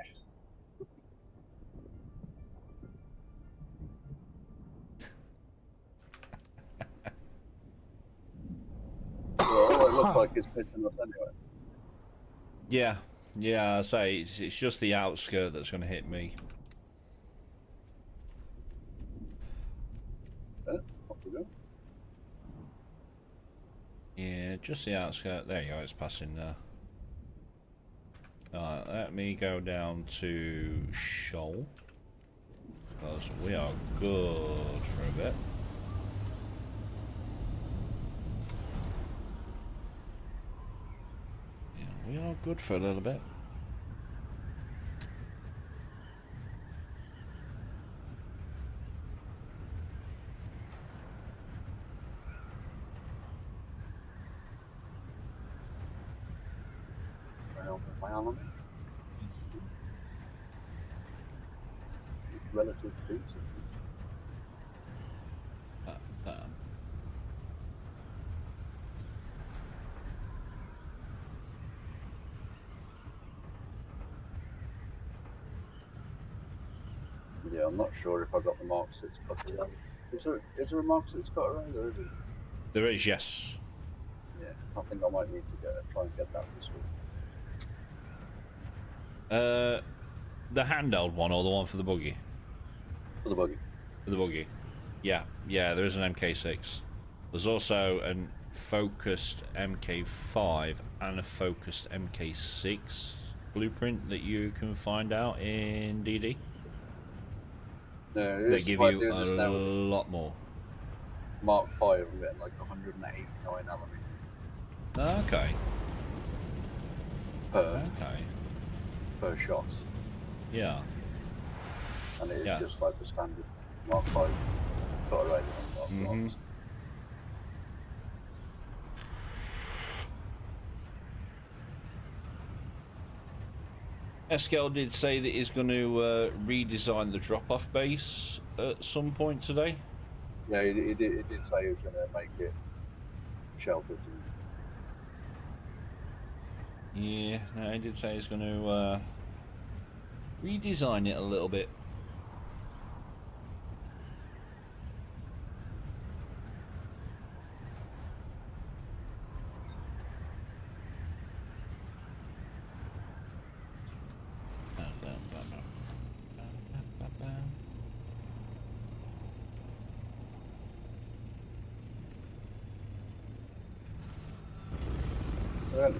Speaker 2: Well, it looks like it's pitching us anyway.
Speaker 1: Yeah, yeah. I say it's just the outskirt that's gonna hit me.
Speaker 2: Yeah, off we go.
Speaker 1: Yeah, just the outskirt. There you go. It's passing there. Alright, let me go down to Shoal. Because we are good for a bit. Yeah, we are good for a little bit.
Speaker 2: My army. Relative decent. Yeah, I'm not sure if I got the Mark 6 cutter right. Is there a Mark 6 cutter right, or is it?
Speaker 1: There is, yes.
Speaker 2: Yeah, I think I might need to try and get that this week.
Speaker 1: The handheld one or the one for the buggy?
Speaker 2: For the buggy.
Speaker 1: For the buggy. Yeah, yeah, there is an MK6. There's also a focused MK5 and a focused MK6 blueprint that you can find out in DD.
Speaker 2: No,
Speaker 1: They give you a lot more.
Speaker 2: Mark 5, I'm getting like 189 aluminium.
Speaker 1: Okay.
Speaker 2: Per shot.
Speaker 1: Yeah.
Speaker 2: And it is just like the standard Mark 5 cutter rate on Mark 5.
Speaker 1: Eskel did say that he's going to redesign the drop-off base at some point today.
Speaker 2: Yeah, he did say he was going to make it sheltered.
Speaker 1: Yeah, no, he did say he's going to redesign it a little bit.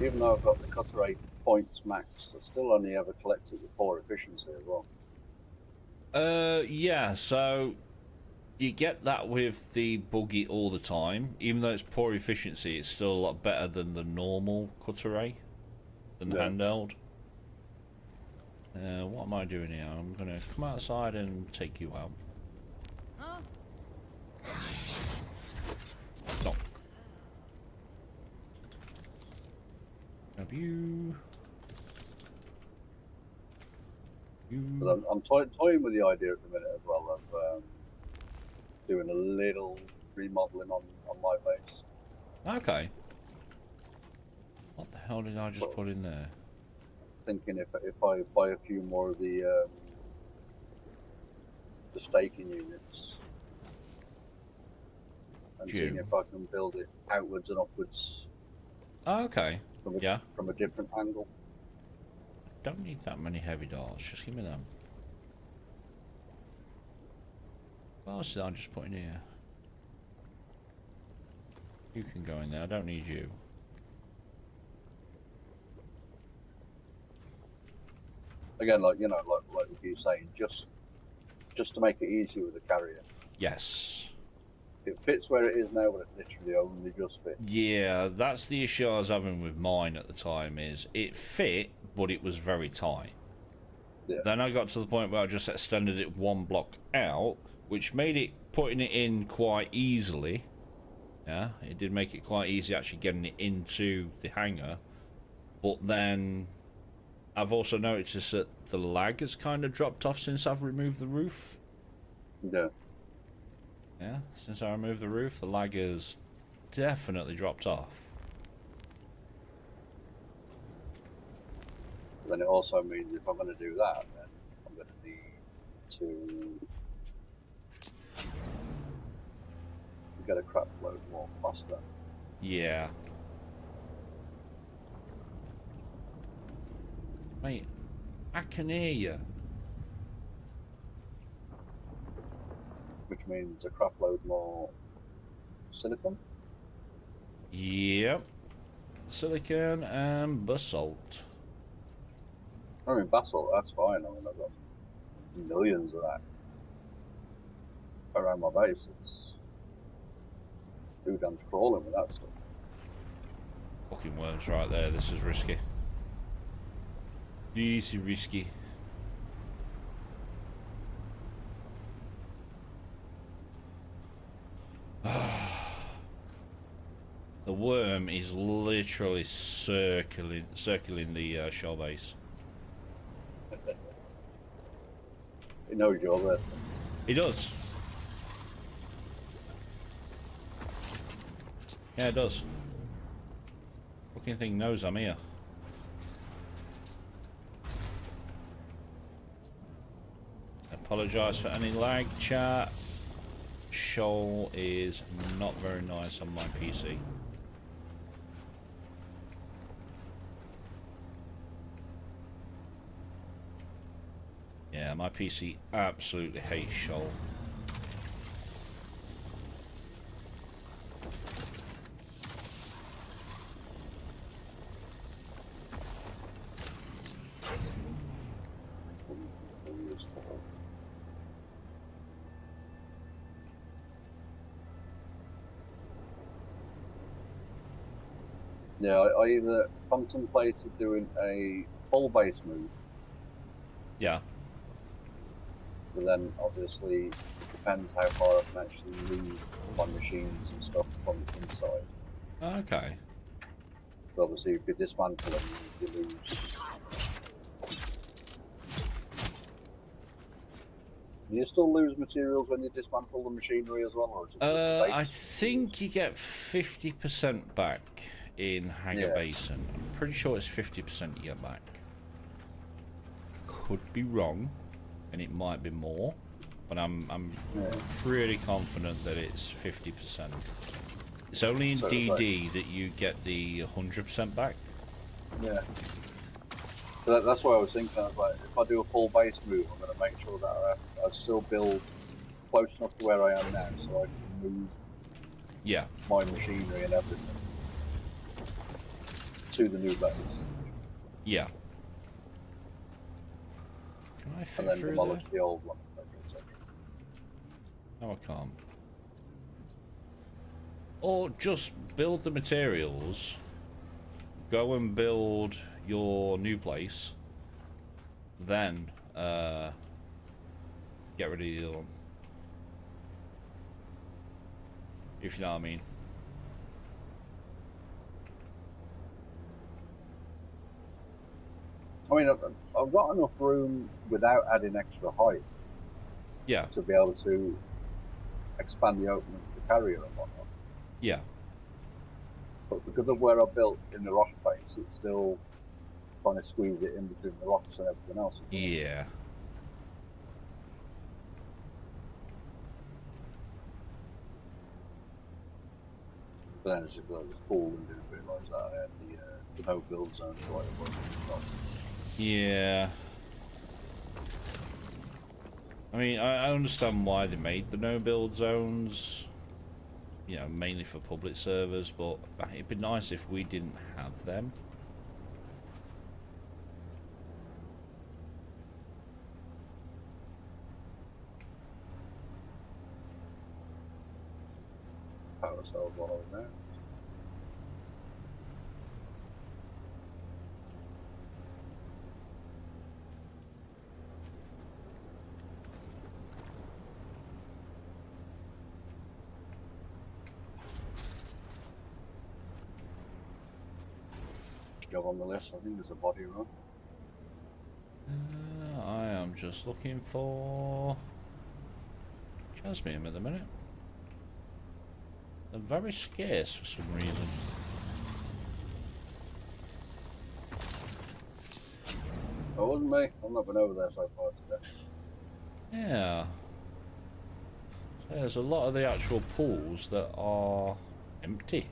Speaker 2: Even though I've got the cutter rate points maxed, I still only ever collected with 4 efficiency as well.
Speaker 1: Yeah, so you get that with the buggy all the time. Even though it's poor efficiency, it's still a lot better than the normal cutter ray, than the handheld. What am I doing here? I'm going to come outside and take you out. Stop. Grab you.
Speaker 2: But I'm toying with the idea at the minute as well of doing a little remodeling on my base.
Speaker 1: Okay. What the hell did I just
Speaker 2: But
Speaker 1: put in there?
Speaker 2: thinking if I buy a few more of the staking units and seeing if I can build it outwards and upwards
Speaker 1: Oh, okay. Yeah.
Speaker 2: from a different angle.
Speaker 1: Don't need that many heavy darts. Just give me them. What else did I just put in here? You can go in there. I don't need you.
Speaker 2: Again, like you know, like you were saying, just to make it easier with the carrier.
Speaker 1: Yes.
Speaker 2: It fits where it is now, but it literally only just fits.
Speaker 1: Yeah, that's the issue I was having with mine at the time. Is it fit, but it was very tight.
Speaker 2: Yeah.
Speaker 1: Then I got to the point where I just extended it one block out, which made it putting it in quite easily. Yeah, it did make it quite easy actually getting it into the hangar. But then I've also noticed that the lag has kind of dropped off since I've removed the roof.
Speaker 2: Yeah.
Speaker 1: Yeah, since I removed the roof, the lag has definitely dropped off.
Speaker 2: Then it also means if I'm going to do that, then I'm going to need to get a crap load more faster.
Speaker 1: Yeah. Mate, I can hear you.
Speaker 2: Which means a crap load more silicon.
Speaker 1: Yep. Silicon and basalt.
Speaker 2: I mean, basalt, that's fine. I mean, I've got millions of that around my base. It's who comes crawling with that stuff.
Speaker 1: Fucking worms right there. This is risky. This is risky. The worm is literally circling the shell base.
Speaker 2: It knows you're there.
Speaker 1: It does. Yeah, it does. Fucking thing knows I'm here. Apologise for any lag, chat. Shoal is not very nice on my PC. Yeah, my PC absolutely hates Shoal.
Speaker 2: Yeah, I either contemplated doing a full base move,
Speaker 1: Yeah.
Speaker 2: but then obviously it depends how far I can actually move my machines and stuff from the inside.
Speaker 1: Okay.
Speaker 2: So obviously, if you dismantle them, you lose. Do you still lose materials when you dismantle the machinery as well, or is it just
Speaker 1: I think you get 50% back in Hangar Basin. I'm pretty sure it's 50% you get back. Could be wrong, and it might be more, but I'm pretty confident that it's 50%. It's only in DD that you get the 100% back.
Speaker 2: Yeah. So that's why I was thinking. I was like, if I do a full base move, I'm going to make sure that I still build close enough to where I am now, so I can move my machinery and everything to the new base.
Speaker 1: Yeah. Can I fit
Speaker 2: and then
Speaker 1: through
Speaker 2: demolish
Speaker 1: there?
Speaker 2: the old one.
Speaker 1: No, I can't. Or just build the materials, go and build your new place, then get rid of the other one. If you know what I mean.
Speaker 2: I mean, I've got enough room without adding extra height
Speaker 1: Yeah,
Speaker 2: to be able to expand the opening of the carrier and whatnot.
Speaker 1: yeah,
Speaker 2: But because of where I built in the rock face, it's still trying to squeeze it in between the rocks and everything else.
Speaker 1: yeah.
Speaker 2: But then it's just because I was a fool and didn't realise that I had the no build zone right above the top.
Speaker 1: Yeah. I mean, I understand why they made the no-build zones, you know, mainly for public servers, but it'd be nice if we didn't have them.
Speaker 2: Power cells while I was there. Job on the list, I think there's a body run.
Speaker 1: I am just looking for Jasmine at the minute. They're very scarce for some reason.
Speaker 2: That wasn't me. I've not been over there so far today.
Speaker 1: Yeah. So there's a lot of the actual pools that are empty.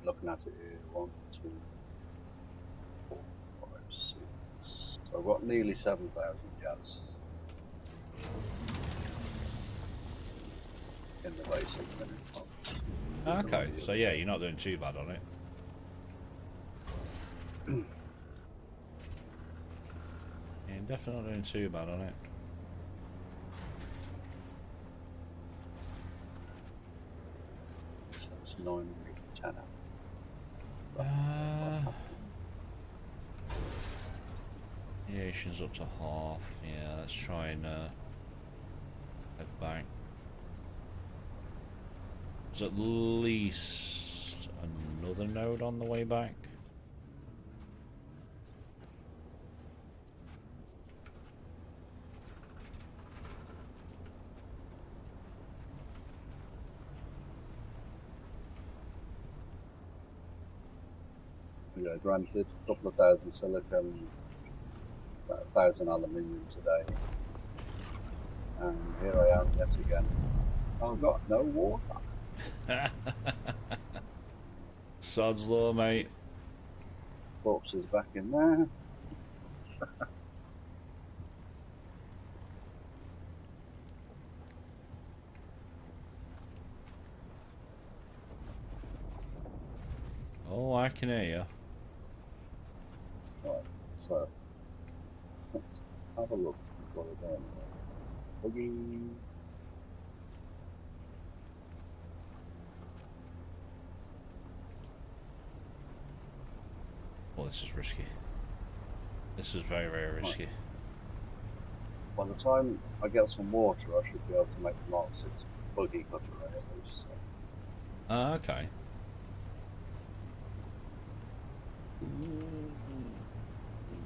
Speaker 2: Looking at it here, 1, 2, 4, 5, 6. So I've got nearly 7,000 jazz in the base at the minute.
Speaker 1: Okay, so yeah, you're not doing too bad on it. You're definitely not doing too bad on it.
Speaker 2: So it's 910 out.
Speaker 1: Creation's up to half. Yeah, let's try and head back. There's at least another node on the way back.
Speaker 2: Yeah, granted, a couple of thousand silicon, about 1,000 aluminium today. And here I am yet again. I've got no water.
Speaker 1: Sod's law, mate.
Speaker 2: Corpses back in there.
Speaker 1: Oh, I can hear you.
Speaker 2: Right, so let's have a look at what we're doing here. Boogies.
Speaker 1: Oh, this is risky. This is very, very risky.
Speaker 2: By the time I get some water, I should be able to make the Mark 6 buggy cutter at least. So.
Speaker 1: Okay.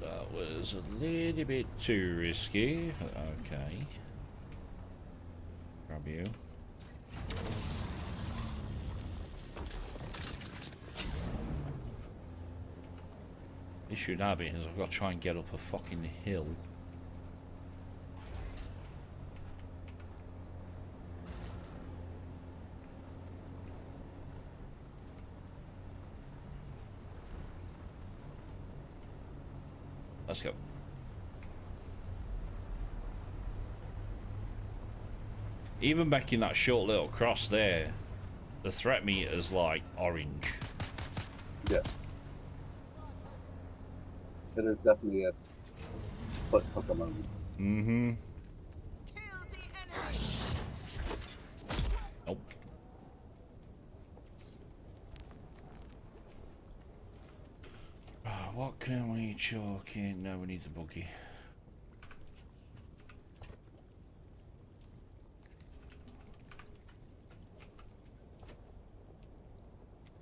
Speaker 1: That was a little bit too risky. Okay. Grab you. Issue now being is I've got to try and get up a fucking hill. Let's go. Even back in that short little cross there, the threat meter's like orange.
Speaker 2: Yeah. It is definitely a foot hook moment.
Speaker 1: Mm-hmm. Nope. What can we chalk in? No, we need the buggy.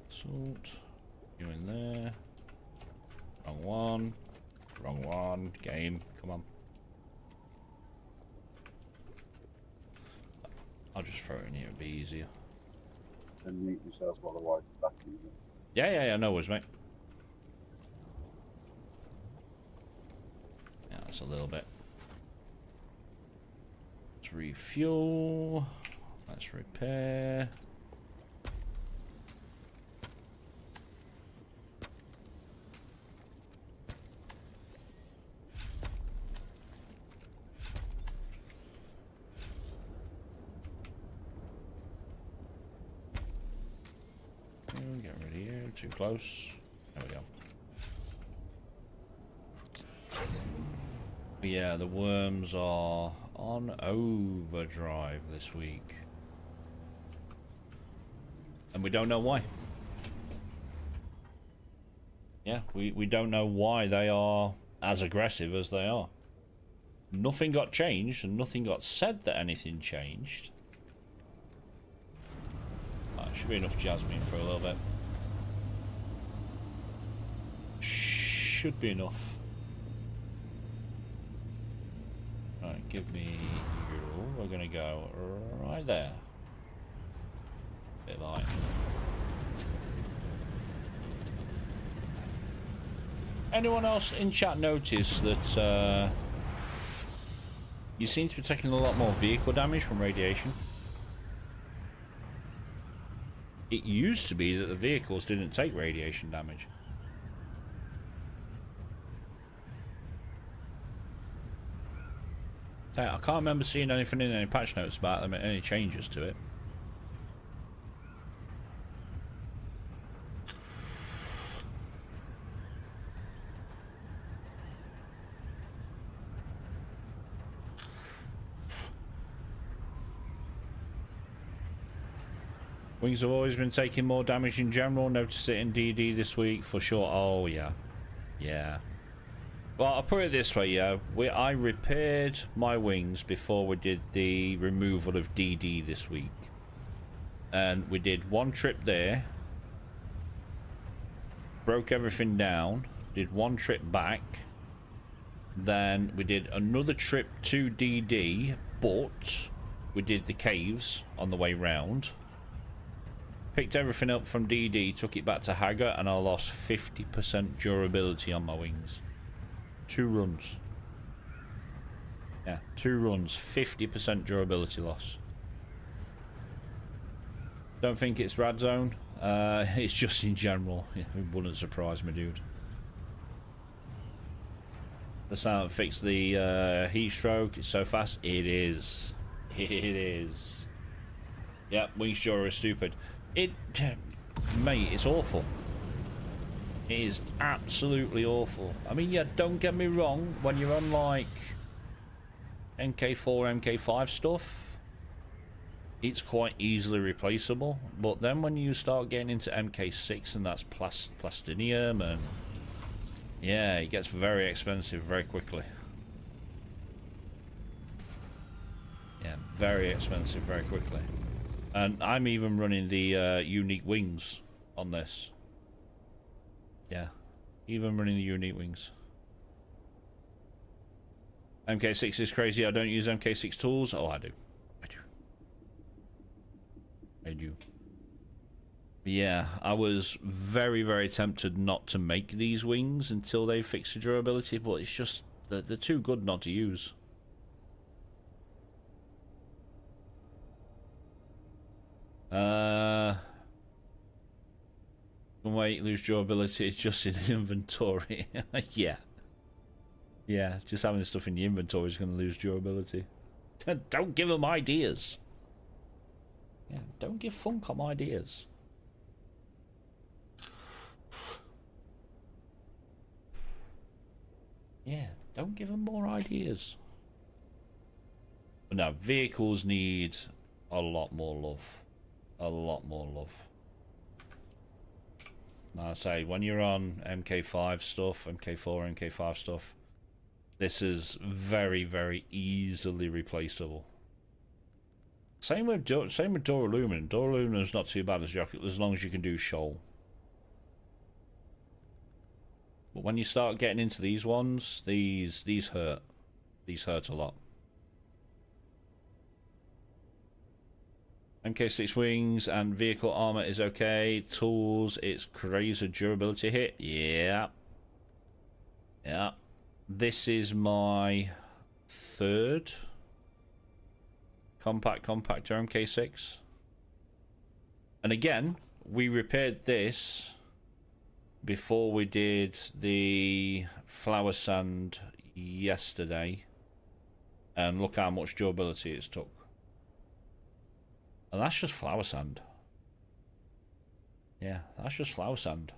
Speaker 1: Salt. You in there. Wrong one. Wrong one. Game. Come on. I'll just throw it in here. It'll be easier.
Speaker 2: And mute yourselves while the wife is back in.
Speaker 1: Yeah. No worries, mate. Yeah, that's a little bit. Let's refuel. Let's repair. Get rid of here. Too close. There we go. But yeah, the worms are on overdrive this week. And we don't know why. Yeah, we don't know why they are as aggressive as they are. Nothing got changed, and nothing got said that anything changed. Should be enough jasmine for a little bit. Should be enough. Right, give me you. We're gonna go right there. Bit light. Anyone else in chat notice that you seem to be taking a lot more vehicle damage from radiation? It used to be that the vehicles didn't take radiation damage. I can't remember seeing anything in any patch notes about them, any changes to it. Wings have always been taking more damage in general. Notice it in DD this week for sure. Oh yeah, yeah. Well, I'll put it this way, yeah. I repaired my wings before we did the removal of DD this week, and we did one trip there, broke everything down, did one trip back, then we did another trip to DD, but we did the caves on the way round. Picked everything up from DD, took it back to Haggard, and I lost 50% durability on my wings. 2 runs. Yeah, 2 runs, 50% durability loss. Don't think it's Rad Zone. It's just in general. Yeah, it wouldn't surprise me, dude. The sound fix the heat stroke. It's so fast. It is. It is. Yep, wing sure is stupid. Mate, it's awful. It is absolutely awful. I mean, yeah, don't get me wrong. When you're on like MK4, MK5 stuff, it's quite easily replaceable. But then when you start getting into MK6 and that's plastinium, and yeah, it gets very expensive very quickly. Yeah, very expensive very quickly. And I'm even running the unique wings on this. Yeah, even running the unique wings. MK6 is crazy. I don't use MK6 tools. Oh, I do. I do. But yeah, I was very, very tempted not to make these wings until they fix the durability, but it's just they're too good not to use. Wait, lose durability. It's just in inventory. Yeah. Yeah, just having stuff in the inventory is going to lose durability. Don't give them ideas. Yeah, don't give Funcom ideas. Yeah, don't give them more ideas. But no, vehicles need a lot more love. A lot more love. I say, when you're on MK5 stuff, MK4, MK5 stuff, this is very, very easily replaceable. Same with Duralumin. Duralumin is not too bad as long as you can do Shoal. But when you start getting into these ones, these hurt. These hurt a lot. MK6 wings and vehicle armor is okay. Tools, it's crazy durability hit. Yeah. Yeah. This is my third compactor MK6. And again, we repaired this before we did the flower sand yesterday. And look how much durability it's took. And that's just flower sand. Yeah, that's just flower sand.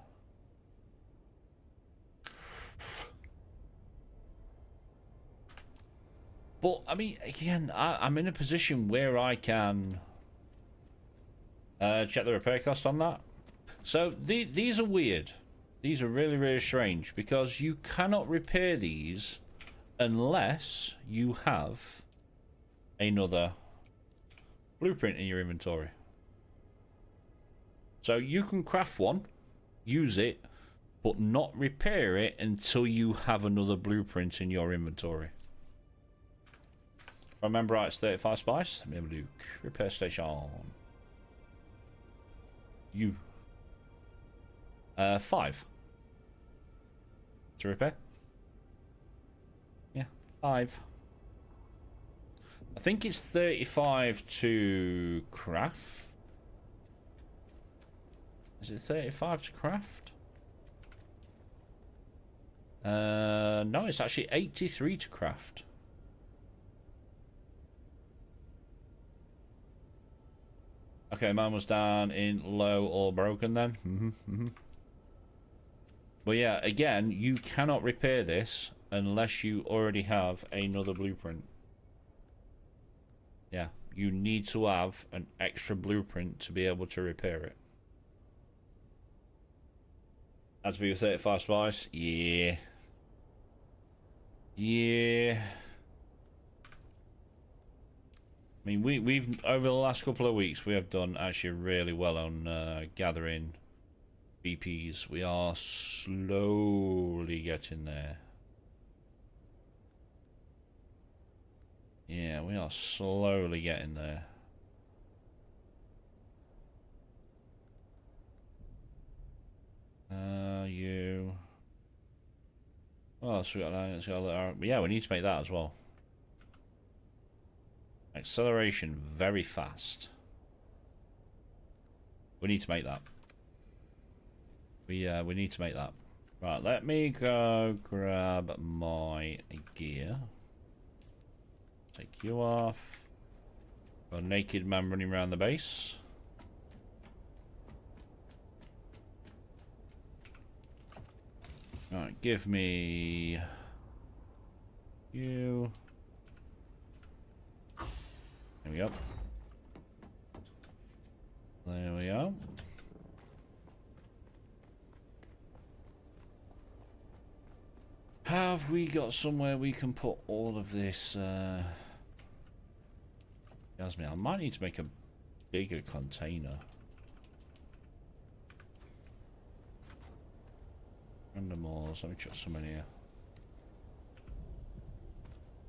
Speaker 1: But, I mean, again, I'm in a position where I can check the repair cost on that. So, these are weird. These are really, really strange. Because you cannot repair these unless you have another blueprint in your inventory. So you can craft one, use it, but not repair it until you have another blueprint in your inventory. If I remember right, it's 35 spice. Let me have a look. Repair station. You. 5. To repair? Yeah, 5. I think it's 35 to craft. Is it 35 to craft? No, it's actually 83 to craft. Okay, mine was down in low or broken then. But yeah, again, you cannot repair this unless you already have another blueprint. Yeah, you need to have an extra blueprint to be able to repair it. Has to be with 35 spice? Yeah. Yeah. I mean, we've over the last couple of weeks, we have done actually really well on gathering BPs. We are slowly getting there. Yeah, we are slowly getting there. You. Oh, so we got that. Let's go. Yeah, we need to make that as well. Acceleration very fast. We need to make that. We need to make that. Right, let me go grab my gear. Take you off. Got a naked man running around the base. Right, give me you. There we go. There we go. Have we got somewhere we can put all of this? Jasmine, I might need to make a bigger container. Random ores, let me chuck some in here.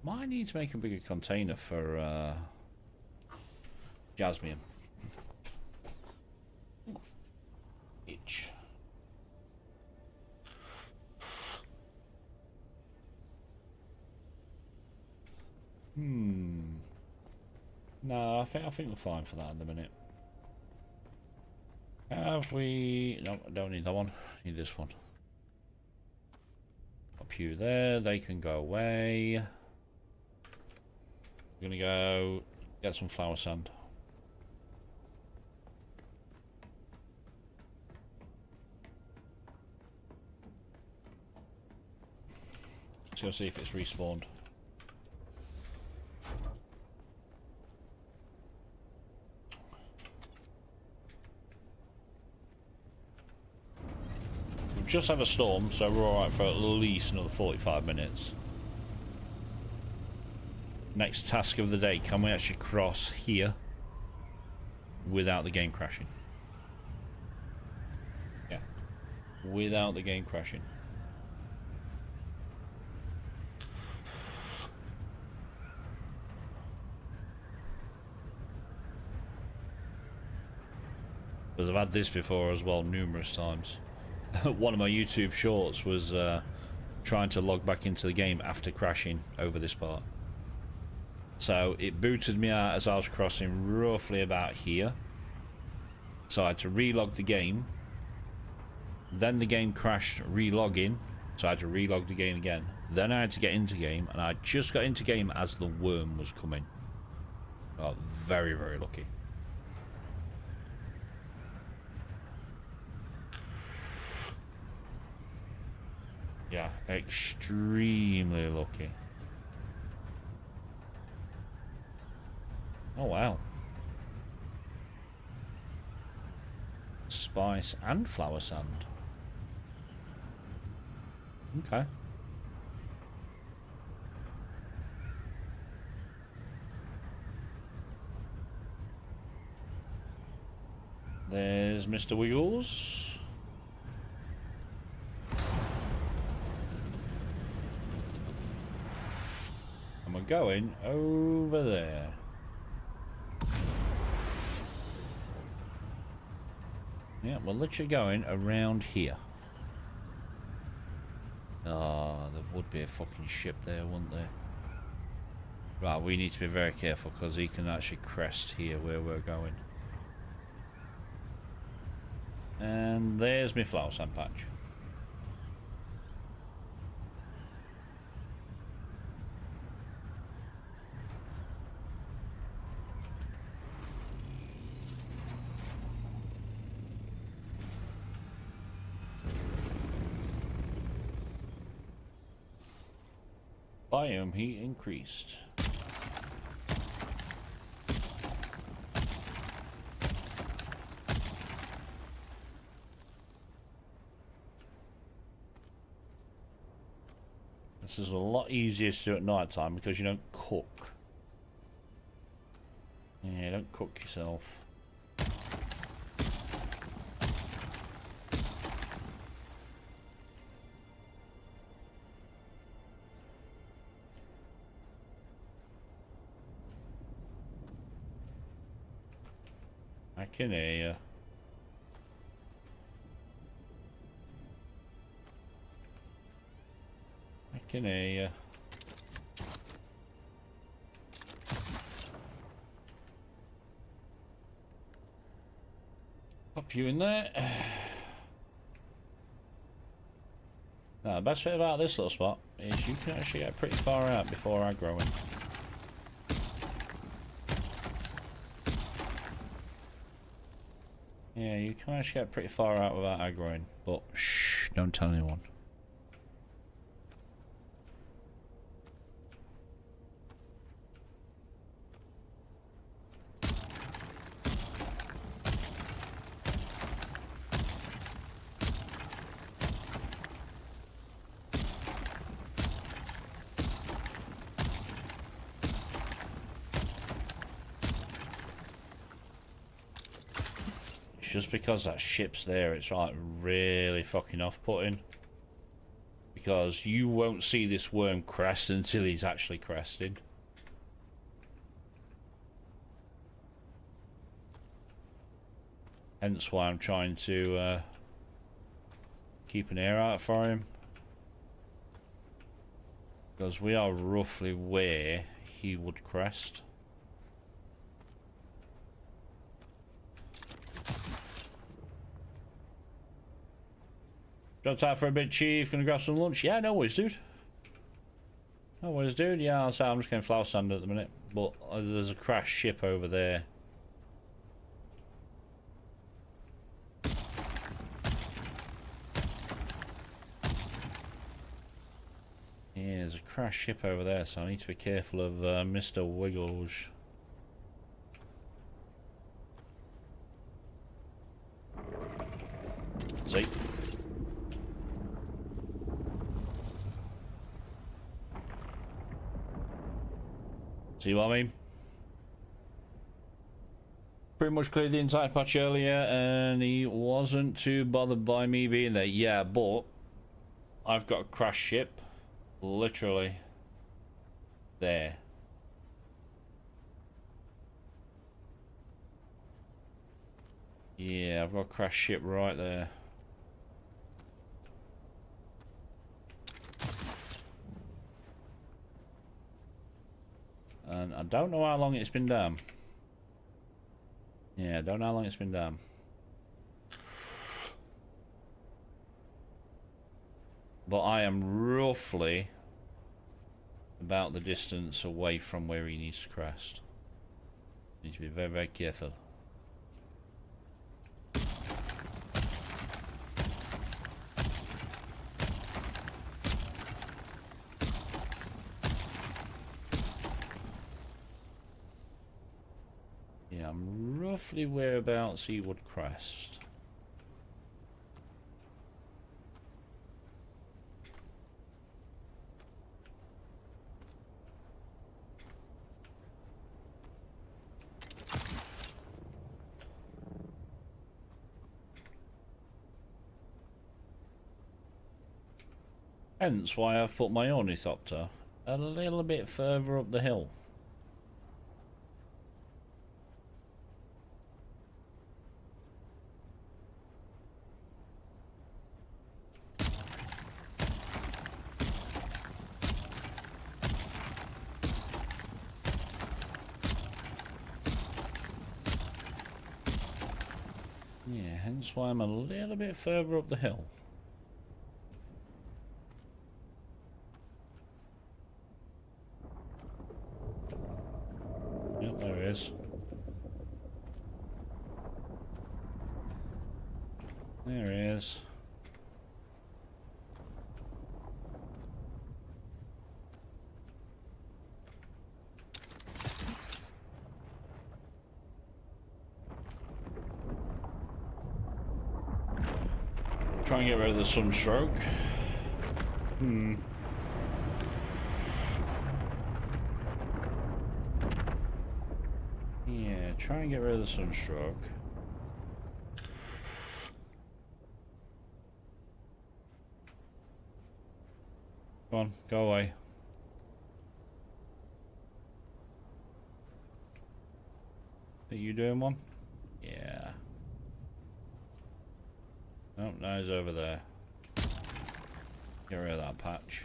Speaker 1: Might need to make a bigger container for Jasmine. Itch. No, I think we're fine for that in a minute. Have we? No, I don't need that one. I need this one. Up you there. They can go away. We're gonna go get some flower sand. Let's go see if it's respawned. We've just had a storm, so we're alright for at least another 45 minutes. Next task of the day, can we actually cross here without the game crashing? Yeah, without the game crashing. Because I've had this before as well, numerous times. One of my YouTube shorts was trying to log back into the game after crashing over this part. So it booted me out as I was crossing roughly about here. So I had to relog the game. Then the game crashed relogging. So I had to relog the game again. Then I had to get into game, and I just got into game as the worm was coming. Oh, very, very lucky. Yeah, extremely lucky. Oh, wow. Spice and flower sand. Okay. There's Mr. Wiggles. And we're going over there. Yeah, we're literally going around here. Oh, there would be a fucking ship there, wouldn't there? Right, we need to be very careful because he can actually crest here where we're going. And there's my flower sand patch. Biome heat increased. This is a lot easier to do at night time because you don't cook. Yeah, don't cook yourself. I can hear you. I can hear you. Pop you in there. Now, the best bit about this little spot is you can actually get pretty far out before aggroing. Yeah, you can actually get pretty far out without aggroing, but shh, don't tell anyone. Just because that ship's there, it's like really fucking off-putting. Because you won't see this worm crest until he's actually crested. Hence why I'm trying to keep an ear out for him. Because we are roughly where he would crest. Dropped out for a bit, Chief. Gonna grab some lunch. Yeah, no worries, dude. No worries, dude. Yeah, I'm just getting flower sand at the minute. But there's a crashed ship over there. Yeah, there's a crashed ship over there, so I need to be careful of Mr. Wiggles. See? See what I mean? Pretty much cleared the entire patch earlier and he wasn't too bothered by me being there. Yeah, but I've got a crashed ship literally there. Yeah, I've got a crash ship right there. And I don't know how long it's been down. Yeah, I don't know how long it's been down. But I am roughly about the distance away from where he needs to crest. Need to be very, very careful. Yeah, I'm roughly whereabouts he would crest. Hence why I've put my ornithopter a little bit further up the hill. Yeah, hence why I'm a little bit further up the hill. Yep, there he is. There he is. Try and get rid of the sunstroke. Yeah, try and get rid of the sunstroke. Come on, go away. Are you doing one? Yeah. Nope, now he's over there. Get rid of that patch.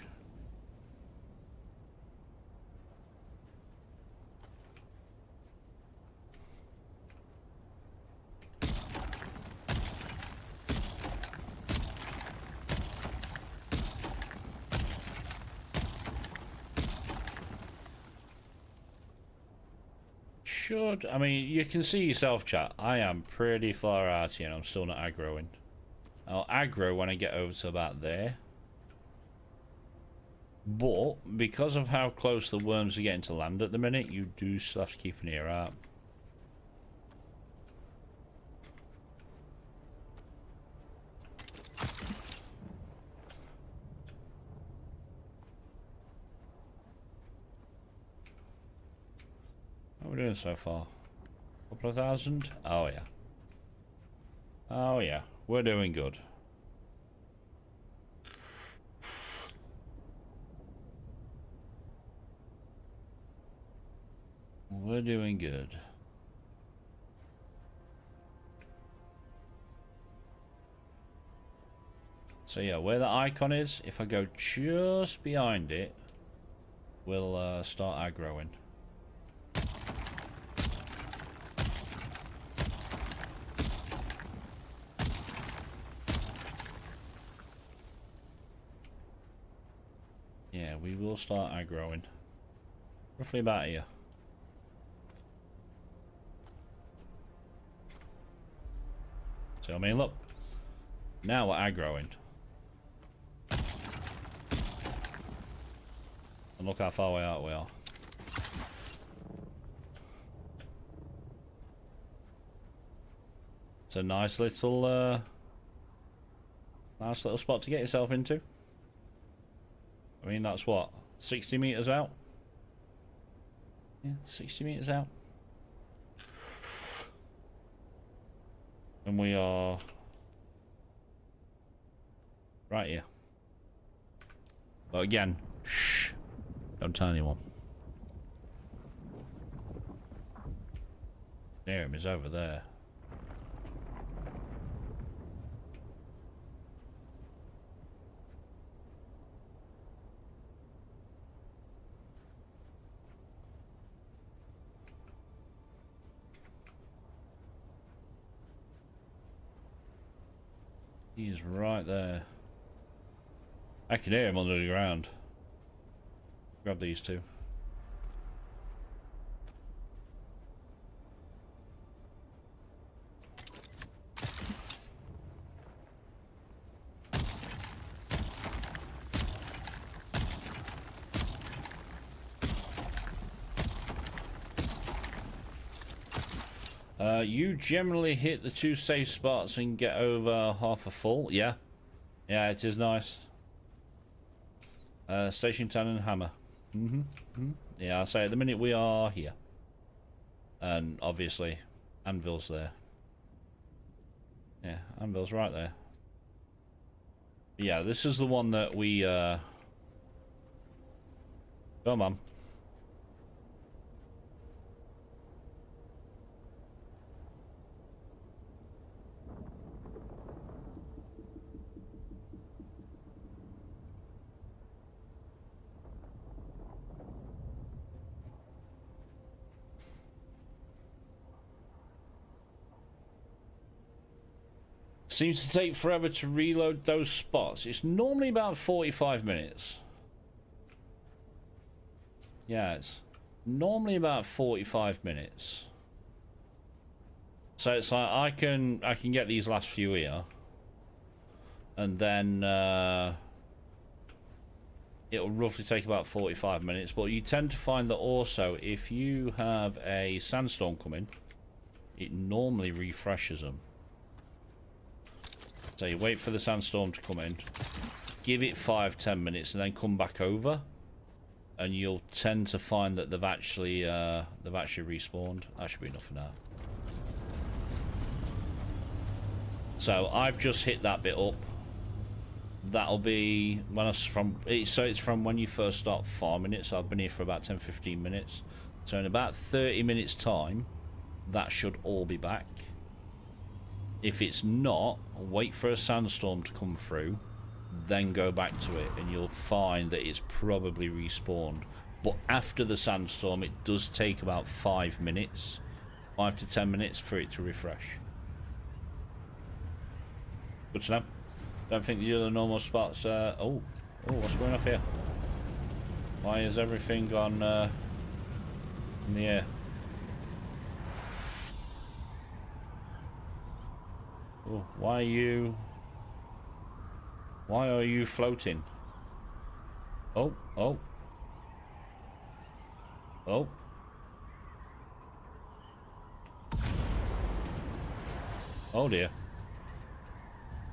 Speaker 1: I mean, you can see yourself, chat. I am pretty far out here and I'm still not aggroing. I'll aggro when I get over to about there. But, because of how close the worms are getting to land at the minute, you do still have to keep an ear out. How are we doing so far? Couple of thousand? Oh yeah. Oh yeah. We're doing good. We're doing good. So yeah, where the icon is, if I go just behind it, we'll start aggroing. Yeah, we will start aggroing. Roughly about here. So I mean, look. Now we're aggroing. And look how far away out we are. It's a nice little spot to get yourself into. I mean, that's what, 60 meters out? Yeah, 60 meters out. And we are right here. But again, shh, don't tell anyone. There, he's over there. He's right there. I can hear him under the ground. Grab these two. You generally hit the 2 safe spots and get over half a full. Yeah. Yeah, it is nice. Station 10 and hammer. Yeah, I'll say at the minute we are here. And obviously, anvil's there. Yeah, anvil's right there. Yeah, this is the one that we, Come on. Seems to take forever to reload those spots. It's normally about 45 minutes. Yeah, it's normally about 45 minutes. So it's like I can get these last few here. And then it'll roughly take about 45 minutes. But you tend to find that also if you have a sandstorm coming, it normally refreshes them. So you wait for the sandstorm to come in, give it 5-10 minutes, and then come back over, and you'll tend to find that they've actually respawned. That should be enough for now. So I've just hit that bit up. That'll be when it's from when you first start farming it. So I've been here for about 10-15 minutes. So in about 30 minutes time, that should all be back. If it's not, wait for a sandstorm to come through, then go back to it, and you'll find that it's probably respawned. But after the sandstorm, it does take about 5 minutes, 5 to 10 minutes for it to refresh. Good to know. Don't think the other normal spots. Oh, what's going off here? Why is everything gone in the air? Oh, why are you floating? Oh. Oh dear.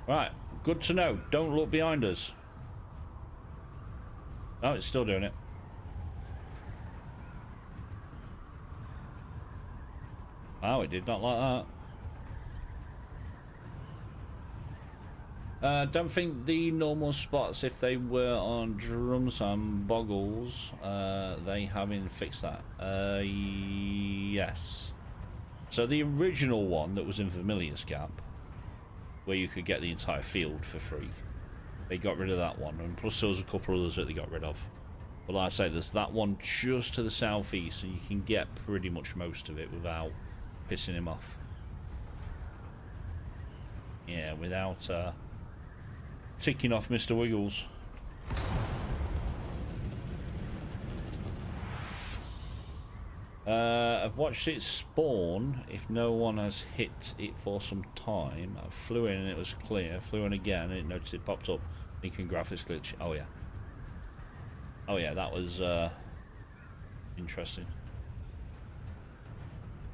Speaker 1: Right, good to know. Don't look behind us. Oh, it's still doing it. Oh, it did not like that. Don't think the normal spots, if they were on drums and boggles, they haven't fixed that. Yes. So the original one that was in Vermilius Gap, where you could get the entire field for free, they got rid of that one, and plus there was a couple others that they got rid of. But like I say, there's that one just to the southeast, and you can get pretty much most of it without pissing him off. Yeah, without ticking off Mr. Wiggles. I've watched it spawn if no one has hit it for some time. I flew in and it was clear. Flew in again and it noticed it popped up. Thinking graphics glitch. Oh yeah. Oh yeah, that was interesting.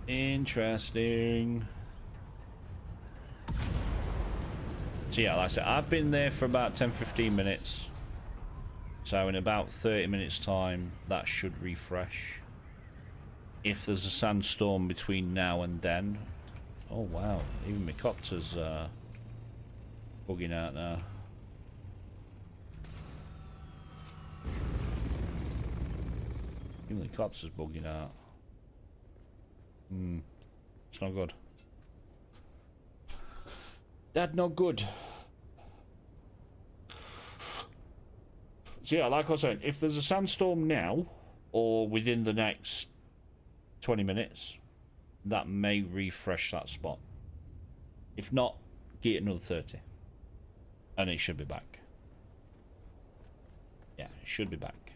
Speaker 1: Interesting. So yeah, like I said, I've been there for about 10-15 minutes. So in about 30 minutes time, that should refresh. If there's a sandstorm between now and then. Oh wow, even my copter's bugging out now. Even the copter's bugging out. It's not good. That's not good. So yeah, like I was saying, if there's a sandstorm now, or within the next 20 minutes, that may refresh that spot. If not, get another 30. And it should be back. Yeah, it should be back.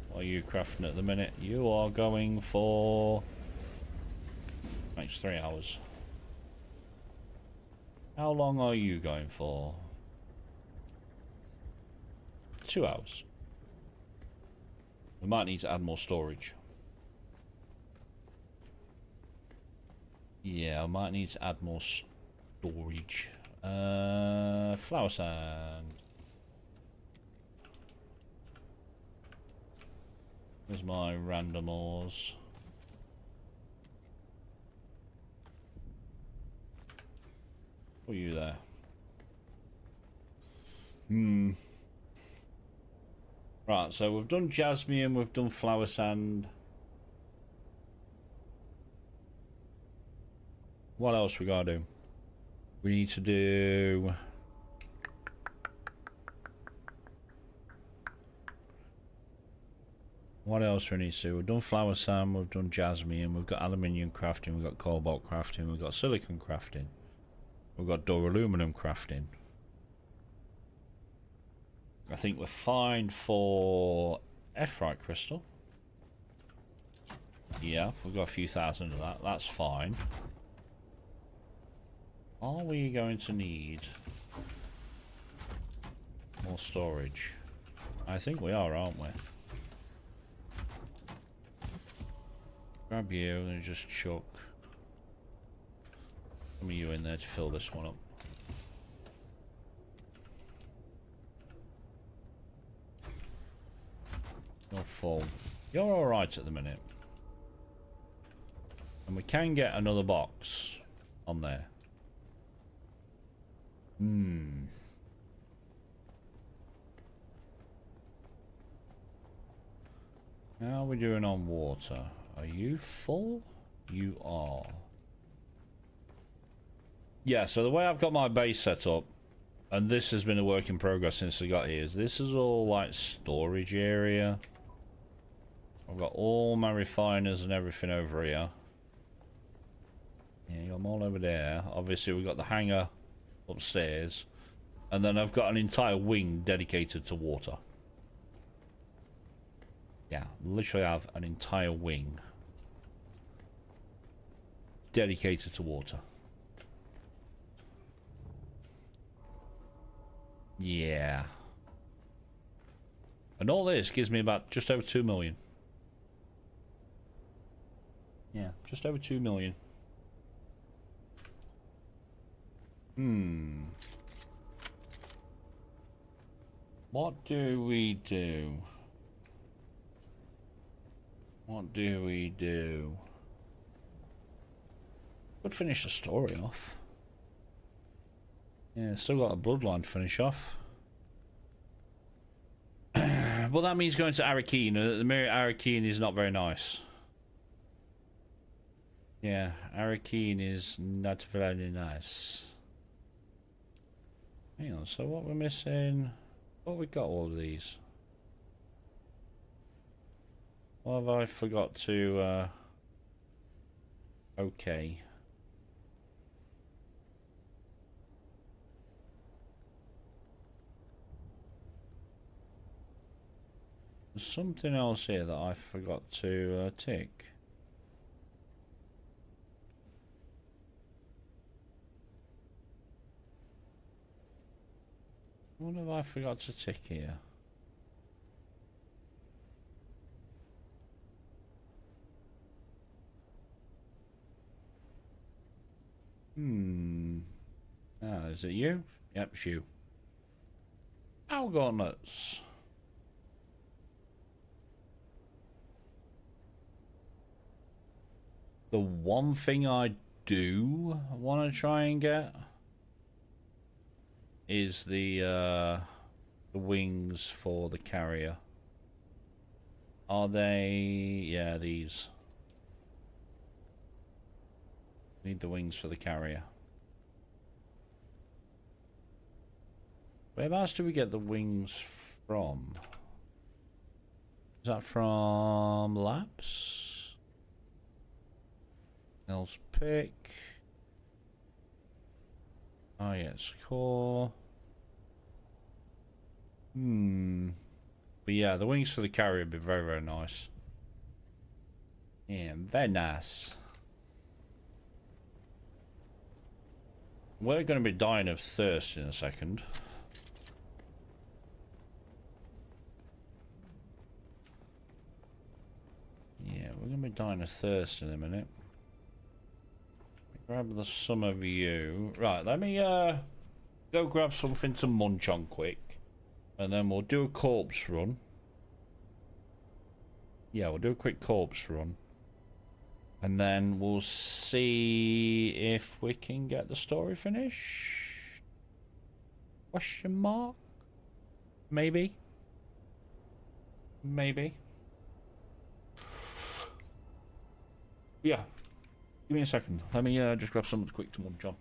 Speaker 1: What are you crafting at the minute? You are going for... Makes 3 hours. How long are you going for? 2 hours. We might need to add more storage. Yeah, I might need to add more storage. Flower sand. There's my random ores. What are you there? Right, so we've done jasmine, we've done flower sand. What else we gotta do? We need to do... What else we need to do? We've done flower sand, we've done jasmine, we've got aluminium crafting, we've got cobalt crafting, we've got silicon crafting. We've got duraluminum crafting. I think we're fine for Ephrite crystal. Yeah, we've got a few thousand of that. That's fine. Are we going to need more storage? I think we are, aren't we? Grab you and just chuck some of you in there to fill this one up. You're full. You're alright at the minute. And we can get another box on there. How are we doing on water? Are you full? You are. Yeah, so the way I've got my base set up, and this has been a work in progress since I got here, is this is all like storage area. I've got all my refiners and everything over here. Yeah, I'm all over there. Obviously we've got the hangar upstairs. And then I've got an entire wing dedicated to water. Yeah, literally have an entire wing dedicated to water. Yeah. And all this gives me about just over 2 million. Yeah, just over 2 million. What do we do? What do we do? Could finish the story off. Yeah, still got a bloodline to finish off. Well, that means going to Arakeen. The mirror Arakeen is not very nice. Yeah, Arakeen is not very nice. Hang on, so what we're missing? What we got all of these? What have I forgot to, okay. There's something else here that I forgot to, tick. What have I forgot to tick here? Ah, is it you? Yep, it's you. Owl gauntlets. The one thing I do want to try and get is the wings for the carrier. Are they? Yeah, these. Need the wings for the carrier. Whereabouts do we get the wings from? Is that from labs? Else pick. Oh yeah, it's core. But yeah, the wings for the carrier would be very, very nice. Yeah, very nice. We're going to be dying of thirst in a second. Yeah, we're going to be dying of thirst in a minute. Grab some of you. Right, let me go grab something to munch on quick. And then we'll do a corpse run. Yeah, we'll do a quick corpse run. And then we'll see if we can get the story finished. Question mark? Maybe. Maybe. Yeah. Give me a second. Let me just grab something quick to munch on.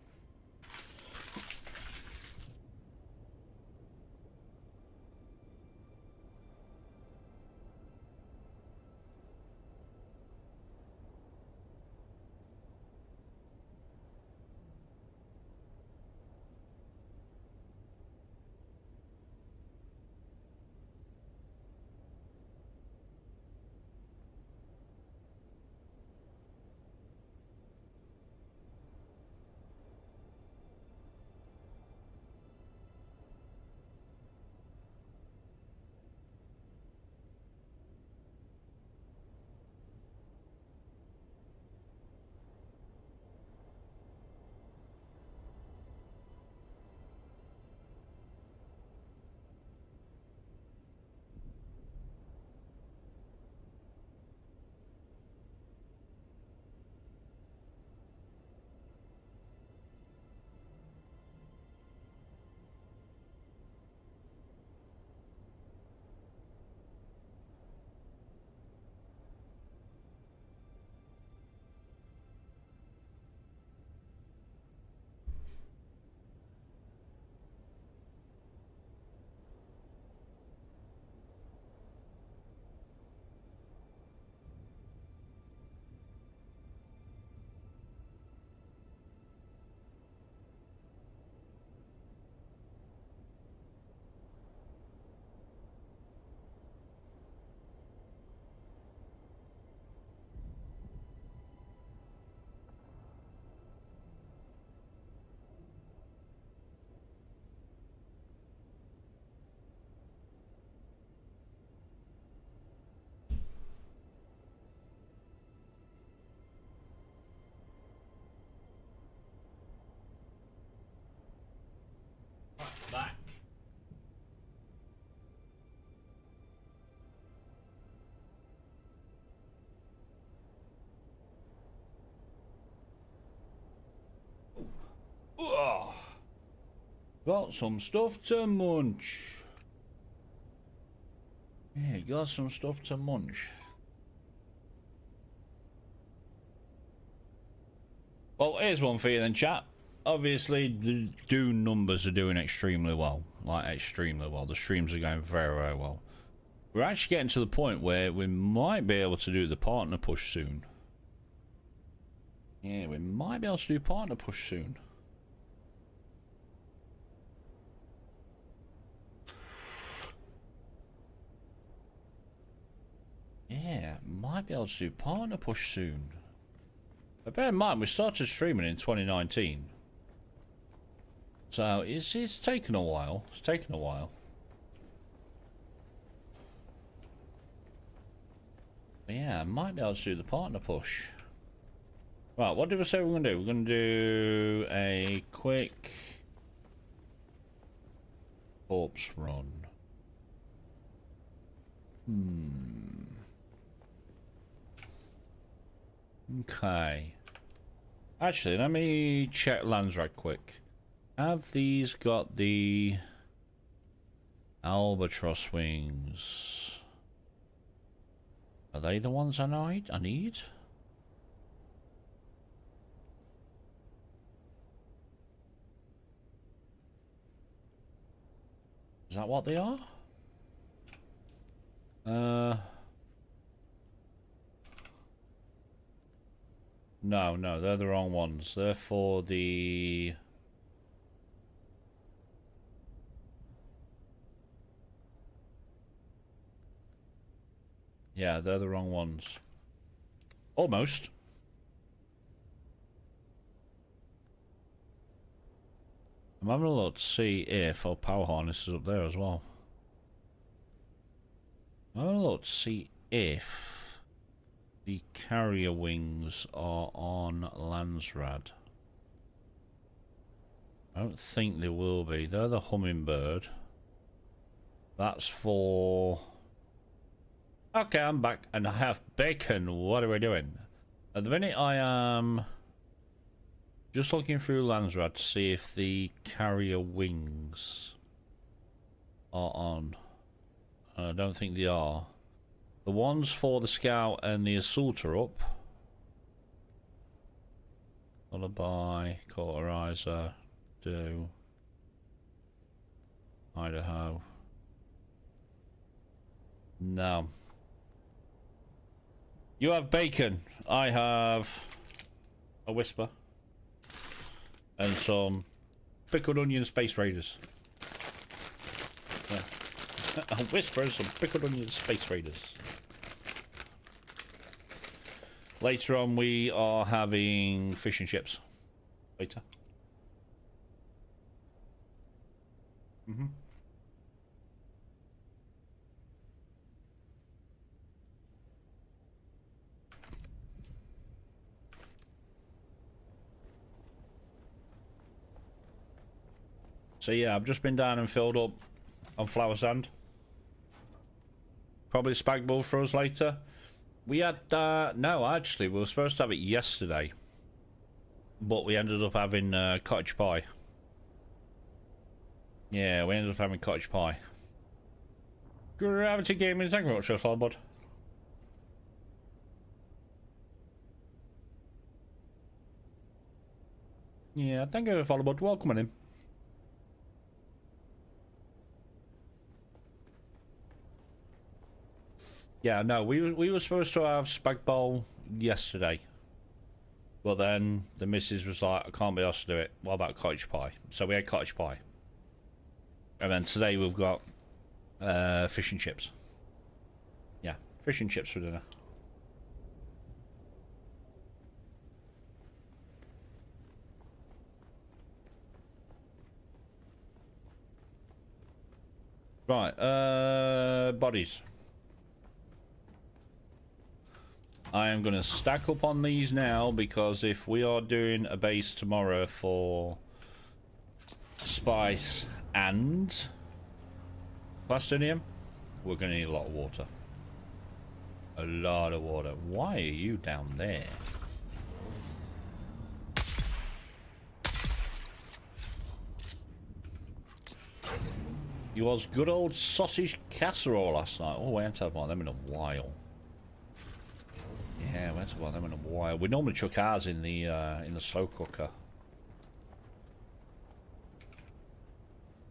Speaker 1: Back. Ugh. Got some stuff to munch. Yeah, got some stuff to munch. Well, here's one for you then, chat. Obviously, the Dune numbers are doing extremely well. Like, extremely well. The streams are going very, very well. We're actually getting to the point where we might be able to do the partner push soon. Yeah, we might be able to do partner push soon. Yeah, might be able to do partner push soon. But bear in mind, we started streaming in 2019. So, it's taken a while. It's taken a while. But yeah, I might be able to do the partner push. Right, what did we say we're going to do? We're going to do a quick corpse run. Okay. Actually, let me check lands right quick. Have these got the albatross wings? Are they the ones I need? Is that what they are? No, they're the wrong ones. They're for the Yeah, they're the wrong ones. Almost. I'm having a look to see if our power harness is up there as well. I'm having a look to see if the carrier wings are on Landsrad. I don't think they will be. They're the Hummingbird. That's for... Okay, I'm back and I have bacon. What are we doing? At the minute I am just looking through Landsrad to see if the carrier wings are on. I don't think they are. The ones for the Scout and the Assault are up. Followed by Cauterizer, Do, Idaho. No. You have bacon. I have a Whisper. And some pickled onion Space Raiders. Yeah. A Whisper and some pickled onion Space Raiders. Later on we are having fish and chips. Later. So yeah, I've just been down and filled up on flower sand. Probably spag bowl for us later. We had, no, actually, we were supposed to have it yesterday. But we ended up having cottage pie. Yeah, we ended up having cottage pie. Gravity Gaming, thank you very much for the follow, bud. Yeah, thank you for the follow, bud. Welcome on in. Yeah, no, we were supposed to have spag bowl yesterday. But then the missus was like, I can't be asked to do it. What about cottage pie? So we had cottage pie. And then today we've got fish and chips. Yeah, fish and chips for dinner. Right, bodies. I am going to stack up on these now because if we are doing a base tomorrow for Spice and Plastinium, we're going to need a lot of water. A lot of water. Why are you down there? You was good old sausage casserole last night. Oh, we haven't had one of them in a while. Yeah, we haven't had one of them in a while. We normally chuck ours in the slow cooker.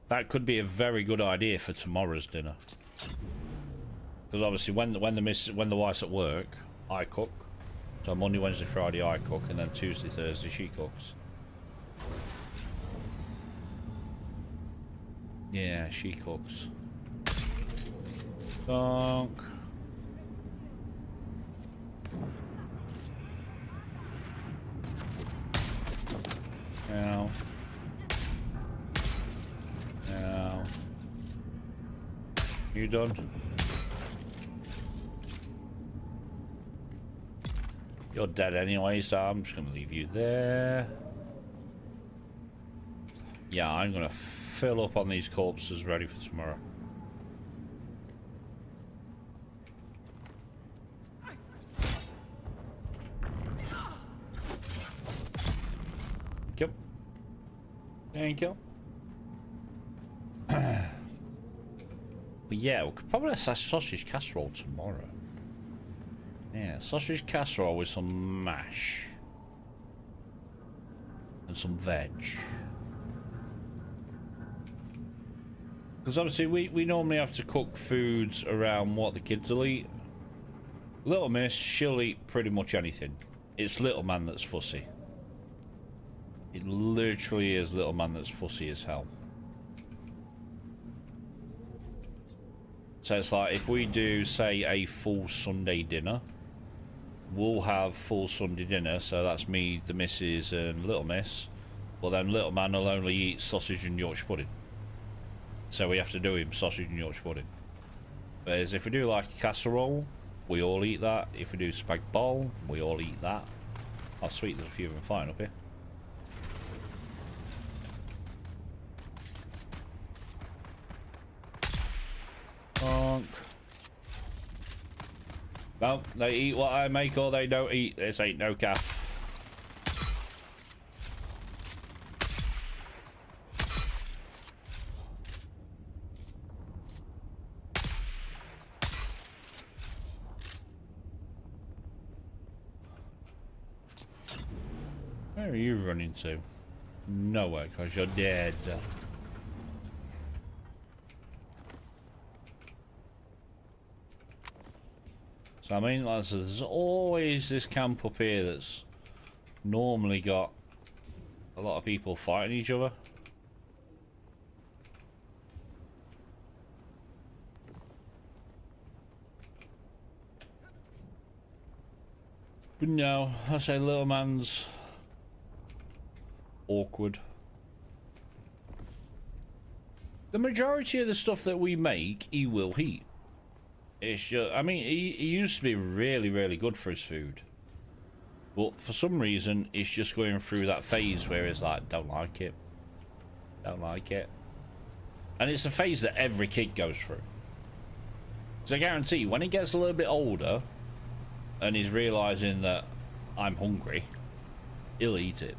Speaker 1: That could be a very good idea for tomorrow's dinner. Because obviously, when the wife's at work, I cook. So Monday, Wednesday, Friday, I cook, and then Tuesday, Thursday, she cooks. Yeah, she cooks. Donk. Ow. Ow. You done? You're dead anyway, so I'm just gonna leave you there. Yeah, I'm gonna fill up on these corpses ready for tomorrow. Yep. Thank you. But yeah, we could probably have sausage casserole tomorrow. Yeah, sausage casserole with some mash. And some veg. Because obviously we normally have to cook foods around what the kids will eat. Little Miss, she'll eat pretty much anything. It's Little Man that's fussy. It literally is Little Man that's fussy as hell. So it's like if we do, say, a full Sunday dinner, we'll have full Sunday dinner. So that's me, the missus, and little miss. Well, then little man will only eat sausage and Yorkshire pudding. So we have to do him sausage and Yorkshire pudding. Whereas if we do like a casserole, we all eat that. If we do spag bol, we all eat that. Oh sweet, there's a few of them flying up here. Bonk. No, they eat what I make or they don't eat. This ain't no calf. Where are you running to? Nowhere, because you're dead. So I mean, lads, there's always this camp up here that's normally got a lot of people fighting each other. But no, I say little man's awkward. The majority of the stuff that we make, he will eat. It's just, I mean, he used to be really, really good for his food. But for some reason, he's just going through that phase where he's like, don't like it. Don't like it. And it's a phase that every kid goes through. So I guarantee, when he gets a little bit older, and he's realising that I'm hungry, he'll eat it.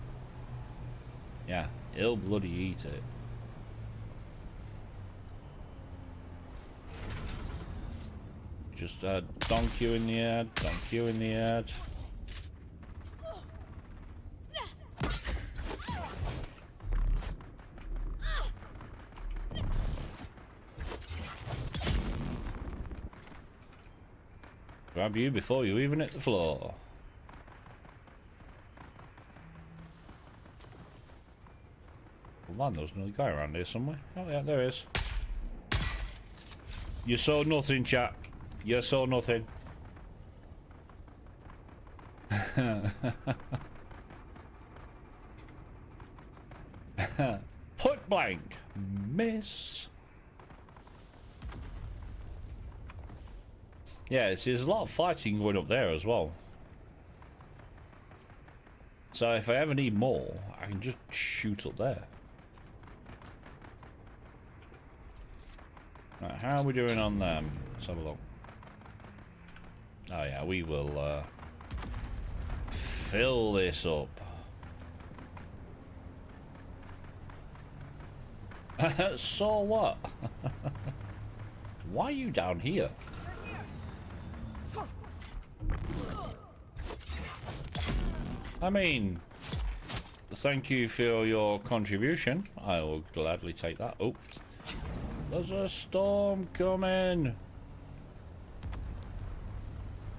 Speaker 1: Yeah, he'll bloody eat it. Just donk you in the head, donk you in the head. Grab you before you even hit the floor. Man, there's another guy around here somewhere. Oh yeah, there is. You saw nothing, chat. You saw nothing. Point blank. Miss. Yeah, there's a lot of fighting going up there as well. So if I ever need more, I can just shoot up there. Right, how are we doing on them? Let's have a look. Oh yeah, we will fill this up. So what? Why are you down here? I mean, thank you for your contribution. I will gladly take that. Oh, there's a storm coming.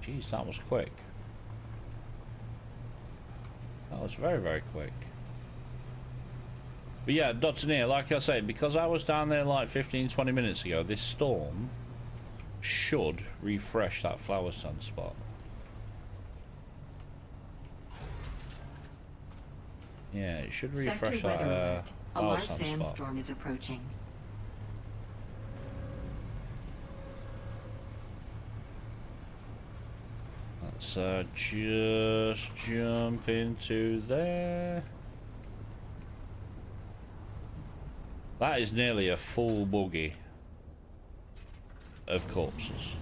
Speaker 1: Jeez, that was quick. That was very, very quick. But yeah, Dr. Near, like I said, because I was down there like 15-20 minutes ago, this storm should refresh that flower sunspot. Yeah, it should refresh that
Speaker 3: a
Speaker 1: flower
Speaker 3: large
Speaker 1: sunspot.
Speaker 3: sandstorm is approaching.
Speaker 1: Let's just jump into there. That is nearly a full buggy of corpses.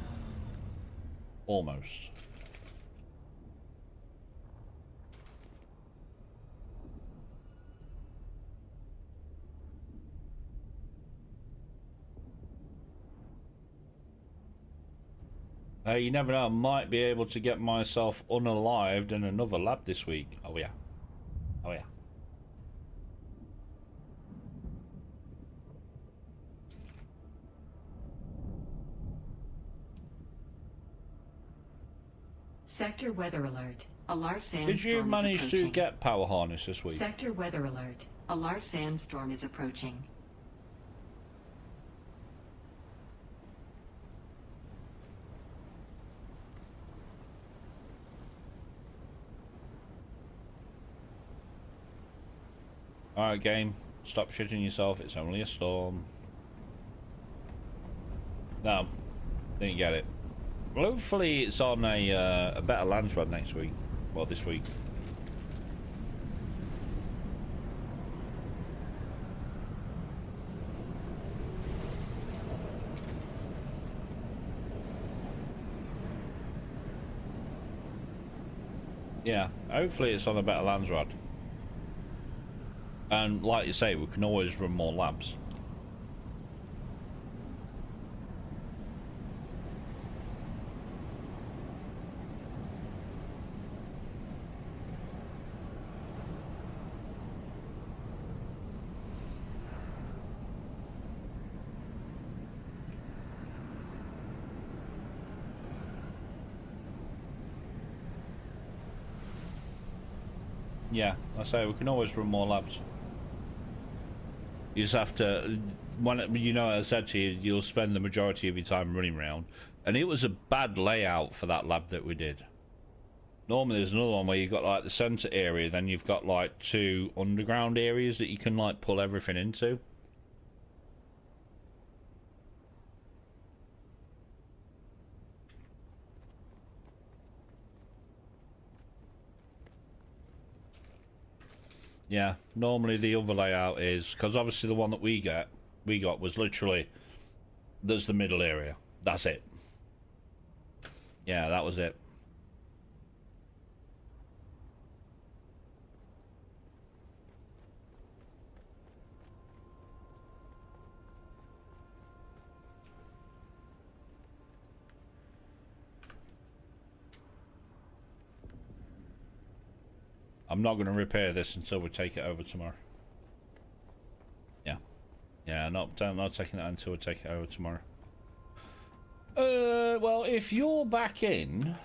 Speaker 1: Almost. You never know, I might be able to get myself unalived in another lab this week. Oh yeah. Oh yeah.
Speaker 3: Sector weather alert. A large sandstorm
Speaker 1: Did you manage
Speaker 3: is
Speaker 1: to
Speaker 3: approaching.
Speaker 1: get power harness this week?
Speaker 3: Sector weather alert. A large sandstorm is approaching.
Speaker 1: Alright, game. Stop shitting yourself. It's only a storm. No. Didn't get it. Well, hopefully it's on a better land run next week. Well, this week. Yeah, hopefully it's on a better lands rod. And like you say, we can always run more labs. Yeah, I say we can always run more labs. You just have to, when you know, I said to you, you'll spend the majority of your time running around, and it was a bad layout for that lab that we did. Normally there's another one where you've got like the center area, then you've got like 2 underground areas that you can like pull everything into. Yeah, normally the other layout is, because obviously the one that we got was literally, there's the middle area. That's it. Yeah, that was it. I'm not going to repair this until we take it over tomorrow. Yeah. Yeah, not taking that until we take it over tomorrow. Well, if you're back in,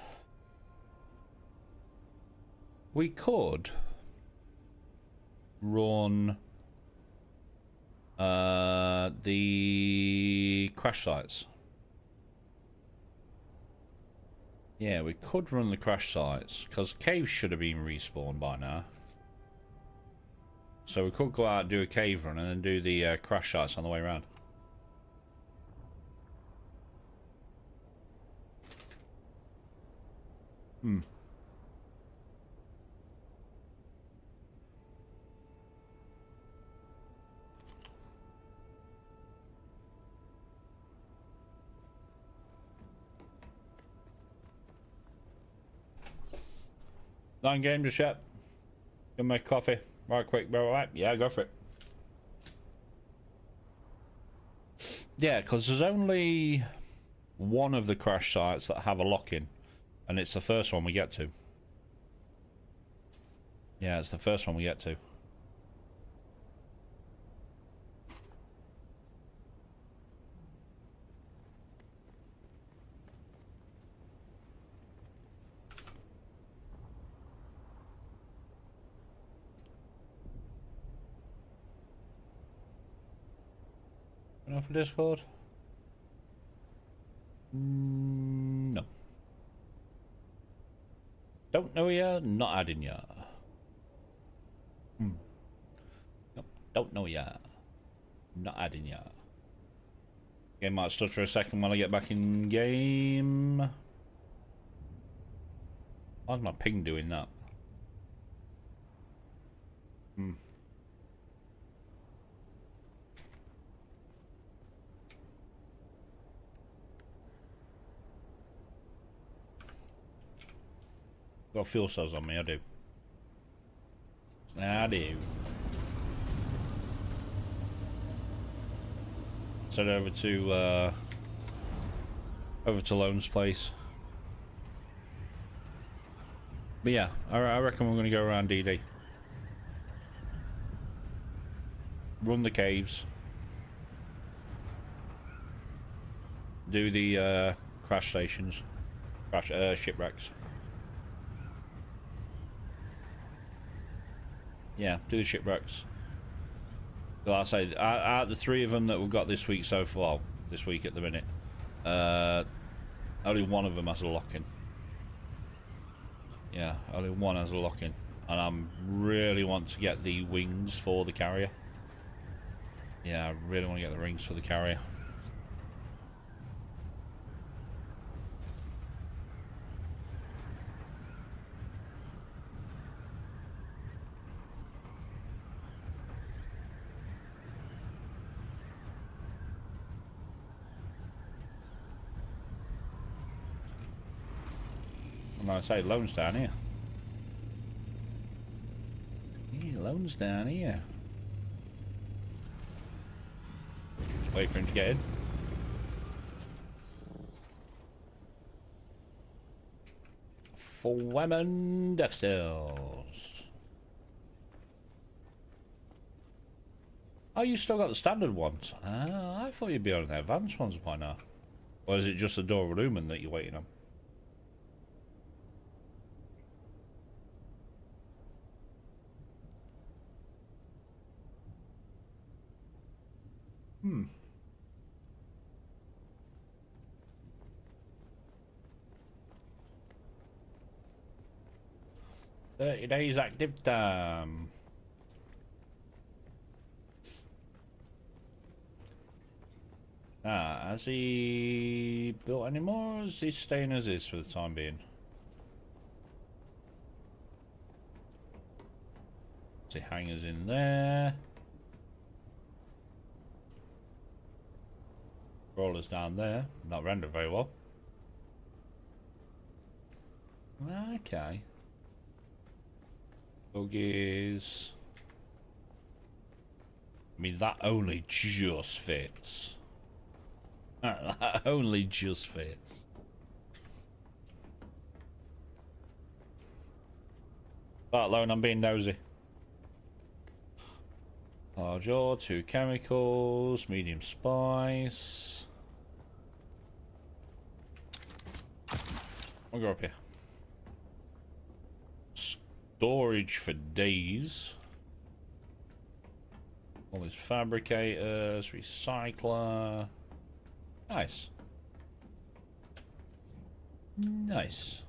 Speaker 1: we could run the crash sites. Yeah, we could run the crash sites, because caves should have been respawned by now. So we could go out and do a cave run and then do the crash sites on the way around. Not in game just yet. Gonna make coffee. Right quick, bro. Right? Yeah, go for it. Yeah, because there's only one of the crash sites that have a lock-in, and it's the first one we get to. Yeah, it's the first one we get to. Enough for Discord? No. Don't know ya, not adding ya. Nope, don't know ya. Not adding ya. Game might stutter a second when I get back in game. Why's my ping doing that? Got fuel cells on me, I do. I do. Head over to Lone's place. But yeah, I reckon we're gonna go around DD. Run the caves. Do the crash stations. Shipwrecks. Yeah, do the shipwrecks. Like I say, out of the 3 of them that we've got this week so far, this week at the minute, only one of them has a lock-in. Yeah, only one has a lock-in. And I really want to get the wings for the carrier. Yeah, I really want to get the rings for the carrier. And like I say, loans down here. Yeah, loans down here. Wait for him to get in. For women death stills. Oh, you still got the standard ones. Ah, I thought you'd be on the advanced ones by now. Or is it just the door lumen that you're waiting on? Hmm. 30 days active time. Ah, has he built any more, or is he staying as is for the time being? See hangers in there. Rollers down there. Not rendered very well. Okay. Buggies. I mean, that only just fits. That only just fits. That alone, I'm being nosy. Large ore, 2 chemicals, medium spice. I'll go up here. Storage for days. All these fabricators, recycler. Nice. Nice.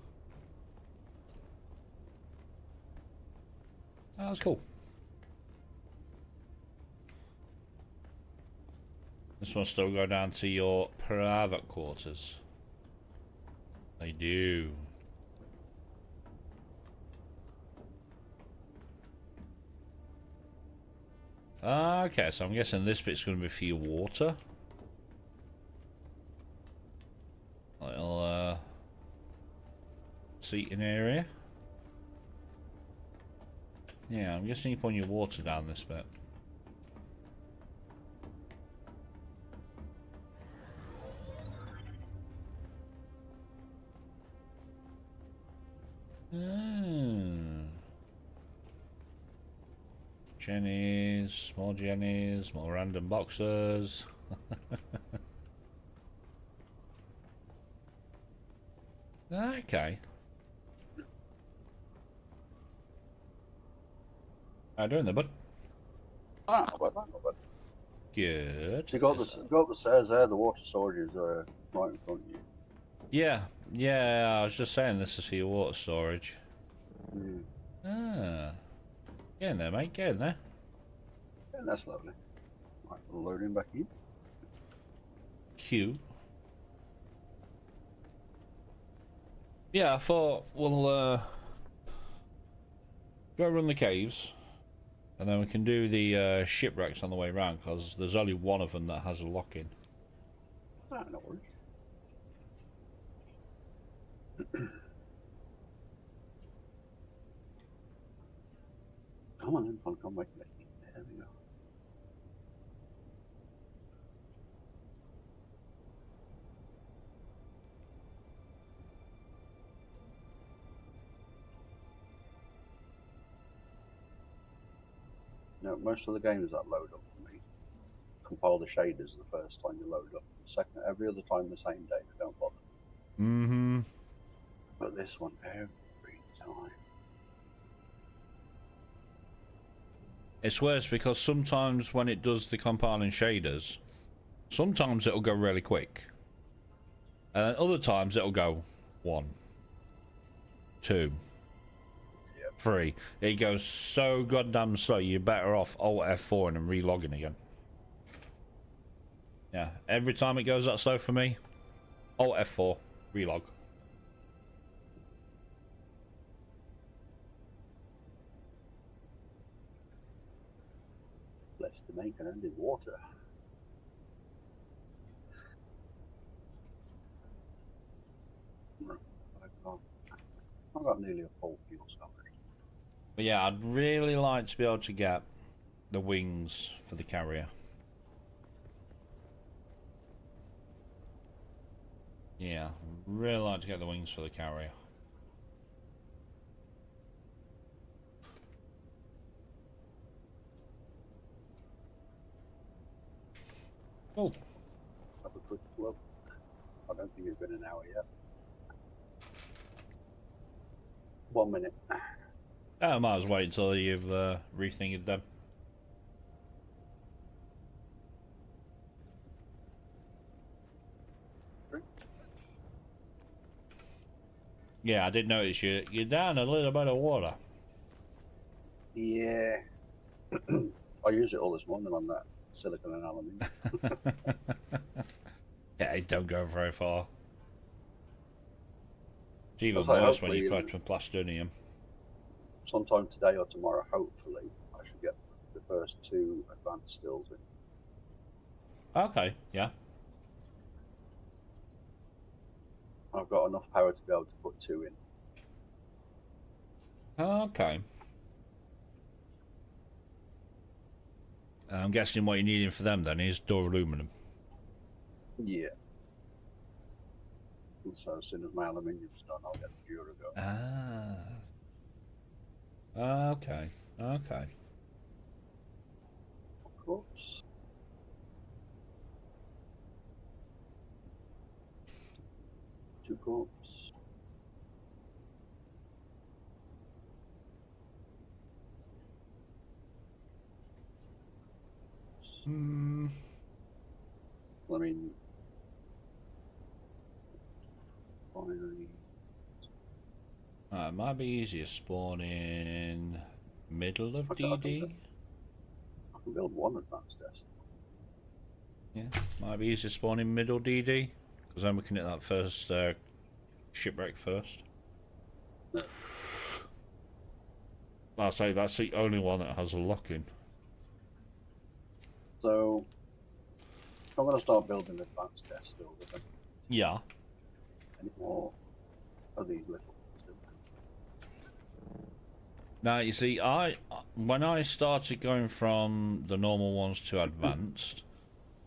Speaker 1: Oh, that's cool. This one still go down to your private quarters. They do. Okay, so I'm guessing this bit's going to be for your water. Little seating area. Yeah, I'm guessing you're putting your water down this bit. Jennies, more Jennies, more random boxes. Okay. How you doing there, bud?
Speaker 2: Ah, not bad, not bad.
Speaker 1: Good.
Speaker 2: You got the stairs there. The water storage is right in front of you.
Speaker 1: Yeah, yeah. I was just saying this is for your water storage.
Speaker 2: Mm.
Speaker 1: Ah, get in there, mate. Get in there.
Speaker 2: Yeah, that's lovely. Right, we'll load him back in.
Speaker 1: Cute. Yeah, I thought we'll go run the caves, and then we can do the shipwrecks on the way round, because there's only one of them that has a lock-in.
Speaker 2: Ah, no worries. Come on then, come back. There we go. Now, most of the games that load up for me compile the shaders the first time you load up. The second, every other time the same day, they don't bother.
Speaker 1: Mm-hmm.
Speaker 2: But this one, every time.
Speaker 1: It's worse because sometimes when it does the compiling shaders, sometimes it'll go really quick. And then other times it'll go 1, 2,
Speaker 2: Yep.
Speaker 1: free. It goes so goddamn slow, you're better off Alt F4 and then relogging again. Yeah, every time it goes that slow for me, Alt F4, relog.
Speaker 2: Let's make an end in water. I've got nearly a full fuel storage.
Speaker 1: But yeah, I'd really like to be able to get the wings for the carrier. Yeah, really like to get the wings for the carrier. Oh,
Speaker 2: Have a quick look. I don't think it's been an hour yet. 1 minute.
Speaker 1: I might as well wait until you've rethinking them. Yeah, I did notice you're down a little bit of water.
Speaker 2: Yeah. I used it all this morning on that silicon and aluminium.
Speaker 1: Yeah, it don't go very far. It's even
Speaker 2: That's like,
Speaker 1: worse when
Speaker 2: hopefully,
Speaker 1: you put it with plastonium.
Speaker 2: sometime today or tomorrow, hopefully, I should get the first 2 advanced stills in.
Speaker 1: Okay, yeah.
Speaker 2: I've got enough power to be able to put 2 in.
Speaker 1: Okay. I'm guessing what you're needing for them then is door aluminum.
Speaker 2: Yeah. And so as soon as my aluminium's done, I'll get the Durago.
Speaker 1: Ah. Okay. Okay.
Speaker 2: Of course. Two corps.
Speaker 1: Hmm.
Speaker 2: I mean, finally,
Speaker 1: It might be easier spawning middle of
Speaker 2: I
Speaker 1: DD.
Speaker 2: I can build 1 advanced test.
Speaker 1: Yeah, might be easier spawning middle DD because then we can hit that first shipwreck first. I'll say that's the only one that has a lock-in.
Speaker 2: So, I'm going to start building advanced test still with them.
Speaker 1: Yeah.
Speaker 2: Any more of these little ones?
Speaker 1: Now you see, when I started going from the normal ones to advanced,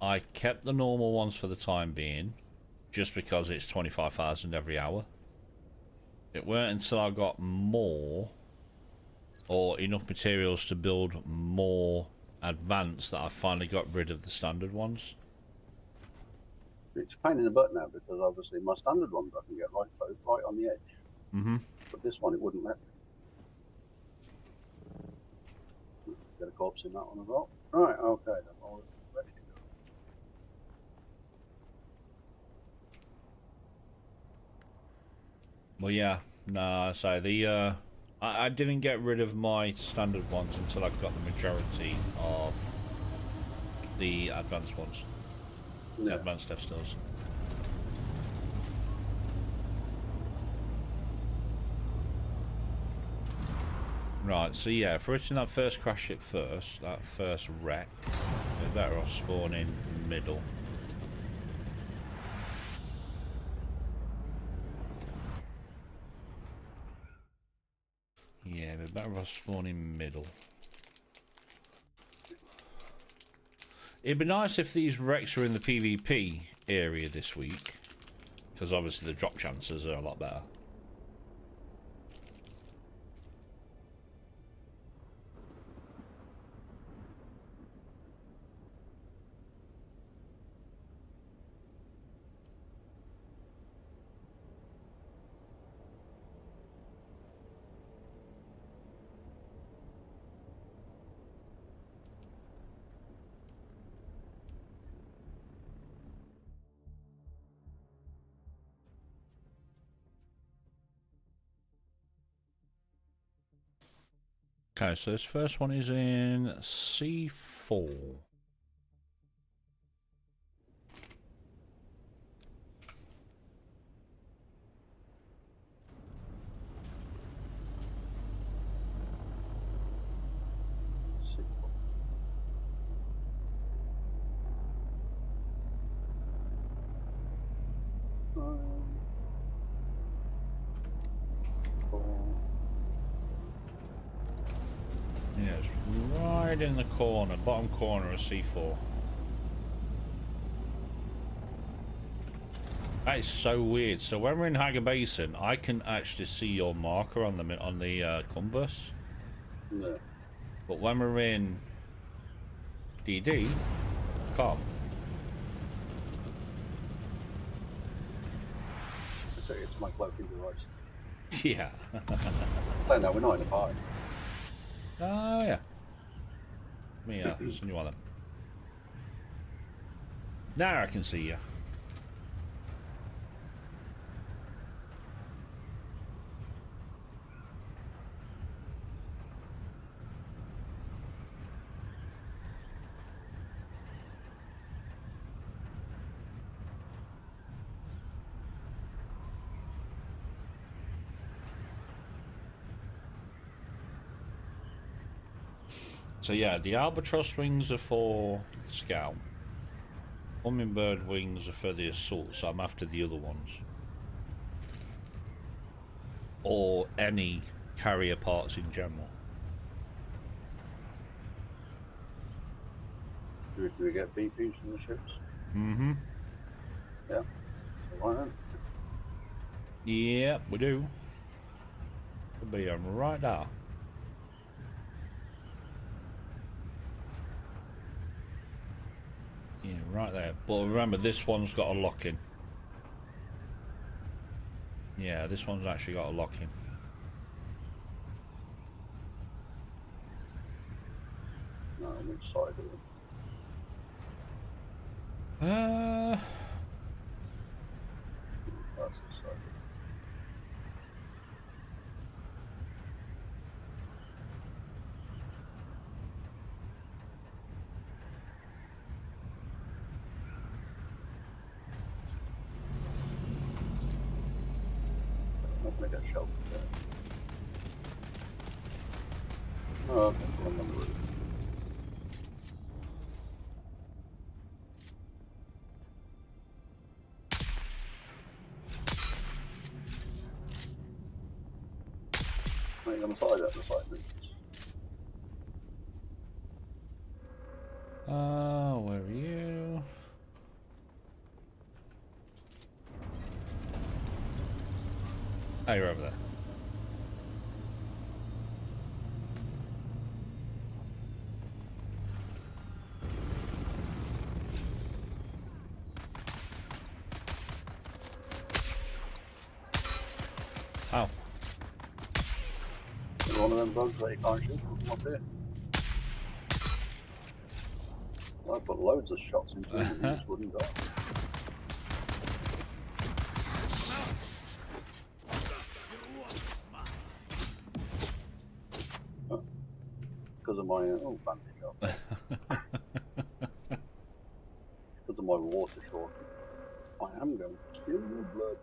Speaker 1: I kept the normal ones for the time being, just because it's 25,000 every hour. It weren't until I got more, or enough materials to build more advanced, that I finally got rid of the standard ones.
Speaker 2: It's a pain in the butt now because obviously my standard ones I can get right on the edge.
Speaker 1: Mm-hmm.
Speaker 2: But this one it wouldn't let me. Get a corpse in that one as well. Right, okay, then all ready to go.
Speaker 1: Well, yeah, no, so the I didn't get rid of my standard ones until I got the majority of the advanced ones. The
Speaker 2: Yeah.
Speaker 1: advanced Death Stars. Right, so yeah, if we're hitting that first crash ship first, that first wreck, we're better off spawning middle. Yeah, we're better off spawning middle. It'd be nice if these wrecks were in the PvP area this week, because obviously the drop chances are a lot better. Okay, so this first one is in C4. Yeah, it's right in the corner, bottom corner of C4. That is so weird. So when we're in Hager Basin, I can actually see your marker on the compass.
Speaker 2: No.
Speaker 1: But when we're in DD, can't.
Speaker 2: It's my cloaking device.
Speaker 1: Yeah.
Speaker 2: Oh no, we're not in a party.
Speaker 1: Oh yeah. Me send you one of them. Now I can see you. So yeah, the albatross wings are for scout. Hummingbird wings are for the assault, so I'm after the other ones. Or any carrier parts in general.
Speaker 2: Do we get BPs from the ships?
Speaker 1: Mm-hmm.
Speaker 2: Yeah. So why not?
Speaker 1: Yep, we do. Could be right there. Yeah, right there. But remember, this one's got a lock-in. Yeah, this one's actually got a lock-in.
Speaker 2: No, which side of it? That's the side. I'm not gonna get sheltered there. Oh, okay, well, I'm on the roof. On the side, the side movements.
Speaker 1: Where are you? Oh, you're over there. Oh.
Speaker 2: One of them bugs that you can't shoot from up here. I put loads of shots into it and it just wouldn't die. Because of my bandage up. Because of my water shortage. I am going to steal your blood.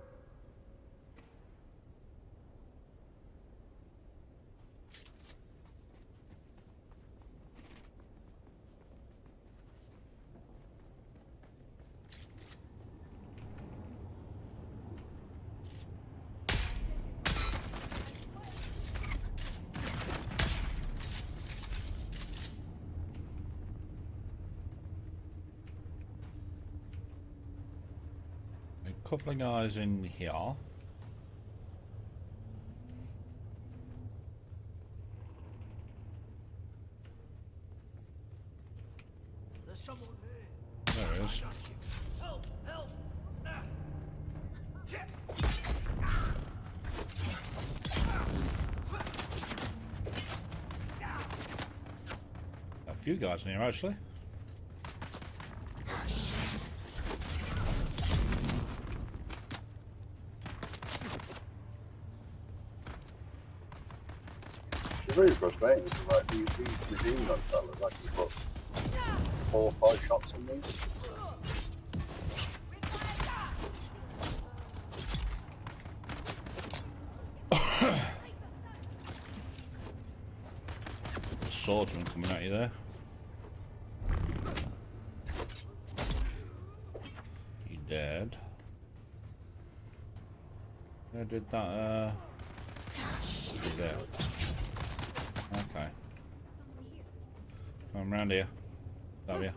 Speaker 1: A couple of guys in here.
Speaker 4: There's someone here.
Speaker 1: There it is.
Speaker 4: Help! Help!
Speaker 1: A few guys in here actually.
Speaker 2: It's really frustrating because like these machine gun fellas actually put 4 or 5 shots on these.
Speaker 1: Swordsman coming at you there. You dead. Where did that you there? Okay. Come round here. Have you?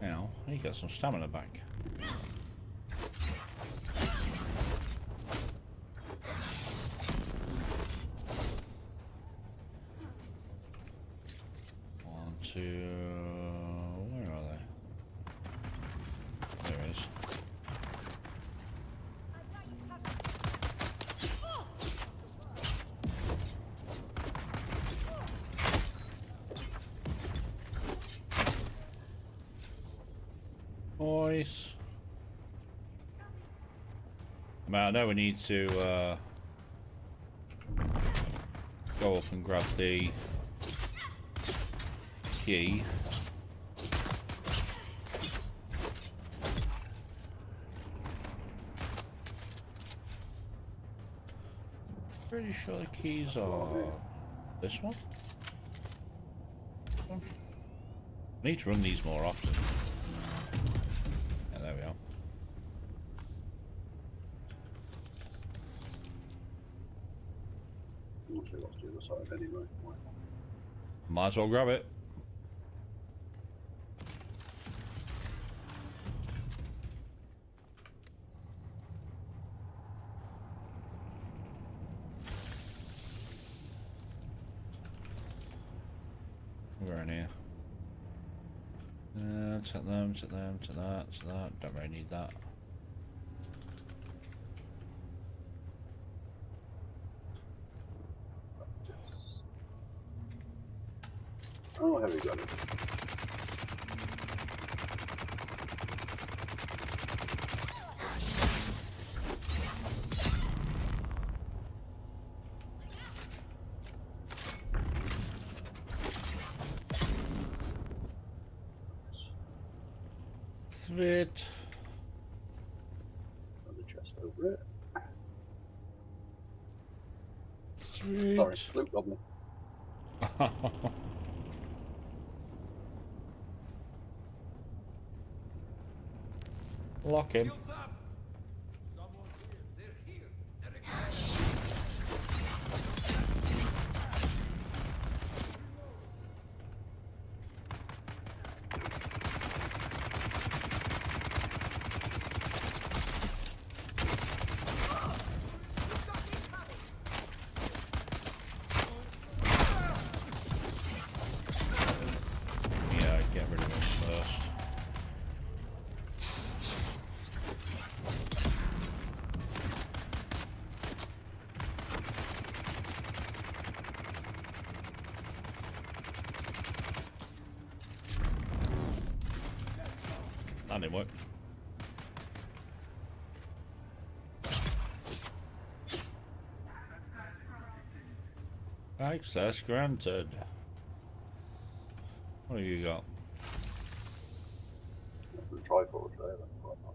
Speaker 1: Now, you got some stamina back. One, two. Where are they? There it is. Boys. I know we need to go up and grab the key. Pretty sure the keys are this one. I need to run these more often. Yeah, there we are.
Speaker 2: I'm not sure what's the other side anyway.
Speaker 1: Might as well grab it. We're in here. Take them, take them, take that, take that. Don't really need that.
Speaker 2: Oh, have we got it?
Speaker 1: Sweet.
Speaker 2: Another chest over it.
Speaker 1: Sweet.
Speaker 2: Sorry, Luke Goblin.
Speaker 1: Lock him.
Speaker 4: Shields up! Someone here. They're here. They're aggressive.
Speaker 1: Yeah, get rid of him first. That didn't work. Access granted. What have you got?
Speaker 2: The triforge there, that's quite nice.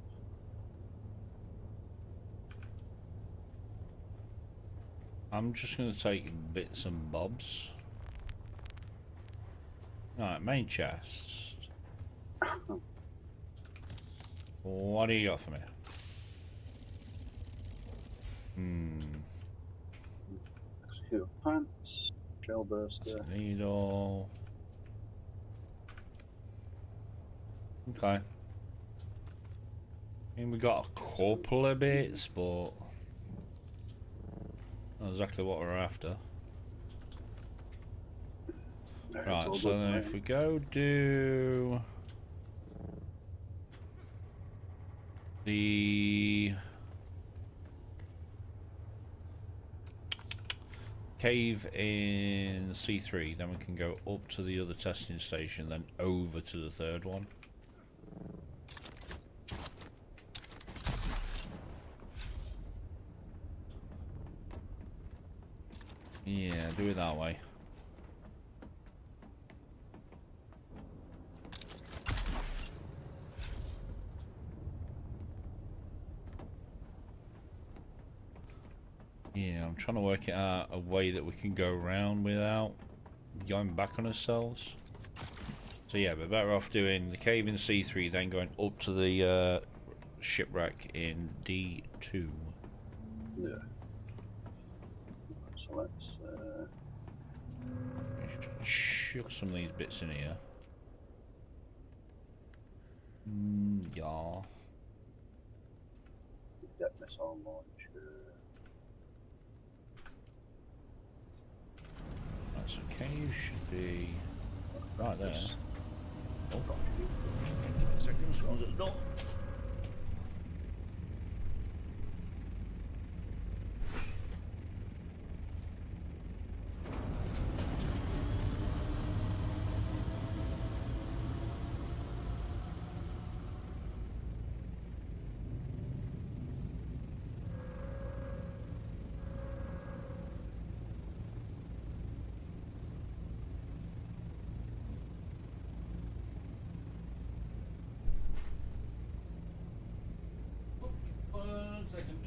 Speaker 1: I'm just going to take bits and bobs. Alright, main chest. What do you got for me?
Speaker 2: Execute pants, shell burster.
Speaker 1: Needle. Okay. I mean, we got a couple of bits, but not exactly what we're after. Right, so then if we go do the cave in C3, then we can go up to the other testing station, then over to the third one. Yeah, do it that way. Yeah, I'm trying to work it out a way that we can go around without going back on ourselves. So yeah, we're better off doing the cave in C3, then going up to the shipwreck in D2.
Speaker 2: Yeah. So let's.
Speaker 1: Chuck some of these bits in here. Yeah.
Speaker 2: Get missile launcher.
Speaker 1: Right, so cave should be right there. Oh. Second, someone's at the door. One second.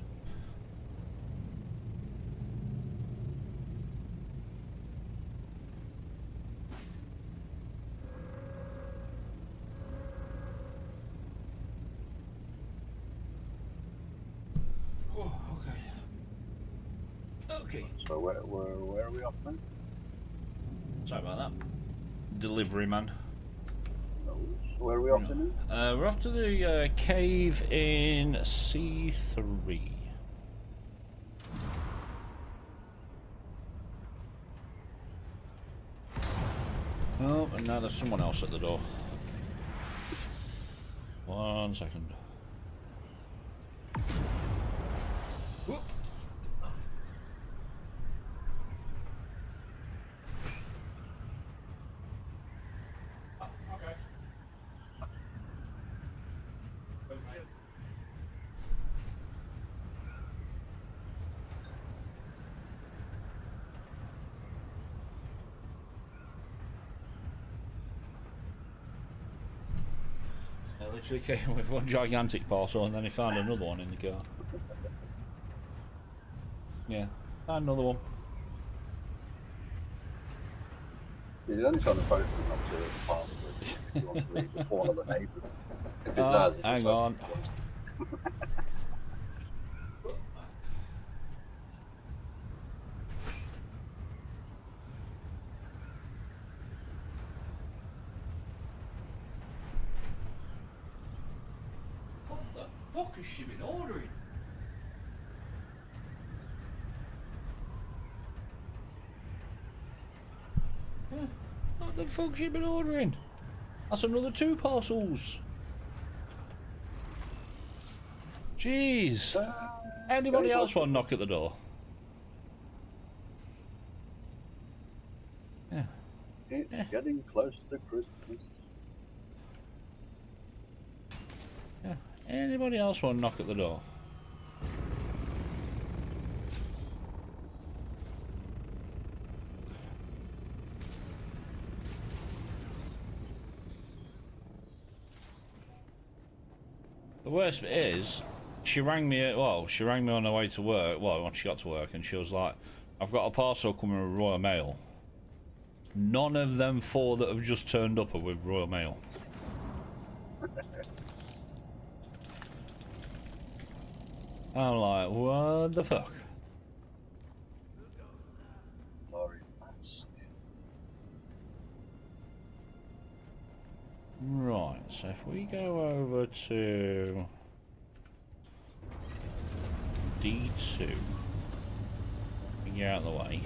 Speaker 1: Oh, okay. Okay.
Speaker 2: So where are we off then?
Speaker 1: Sorry about that. Delivery man.
Speaker 2: No. So where are we off to now?
Speaker 1: We're off to the cave in C3. Oh, and now there's someone else at the door. 1 second. Whoop. Okay. I literally came with one gigantic parcel and then he found another one in the car. Yeah, found another one.
Speaker 2: He's only trying to post him up to the parcel. He wants to leave with one of the neighbours. If it's not, it's
Speaker 1: Hang
Speaker 2: just
Speaker 1: on. What the fuck has she been ordering? What the fuck's she been ordering? That's another 2 parcels. Jeez. Anybody else want to knock at the door? Yeah.
Speaker 2: It's getting close to Christmas.
Speaker 1: Yeah. Anybody else want to knock at the door? The worst bit is, she rang me on her way to work, well, when she got to work, and she was like, I've got a parcel coming with Royal Mail. None of them 4 that have just turned up are with Royal Mail. I'm like, what the fuck?
Speaker 2: Lorry mask.
Speaker 1: Right, so if we go over to D2, we get out of the way.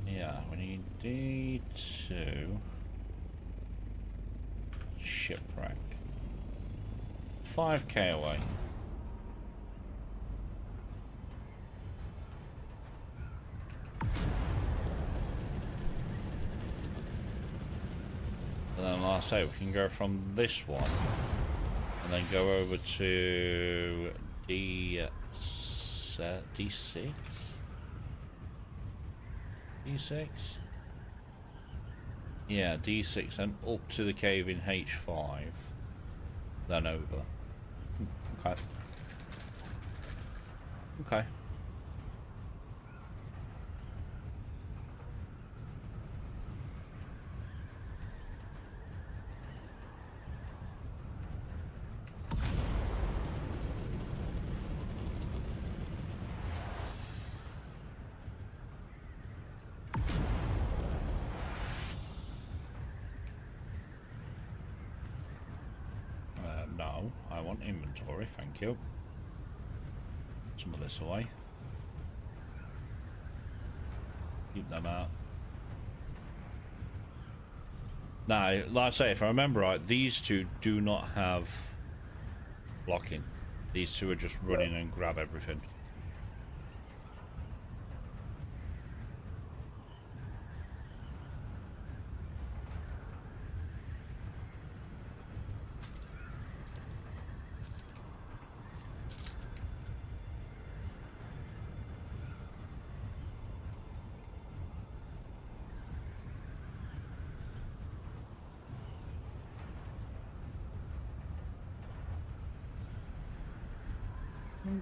Speaker 1: Yeah, we need D2 shipwreck. 5k away. And then, like I say, we can go from this one and then go over to D6. D6? Yeah, D6 and up to the cave in H5. Then over. Okay. Okay. No, I want inventory, thank you. Some of this away. Keep them out. Now, like I say, if I remember right, these two do not have blocking. These two are just running and grab everything.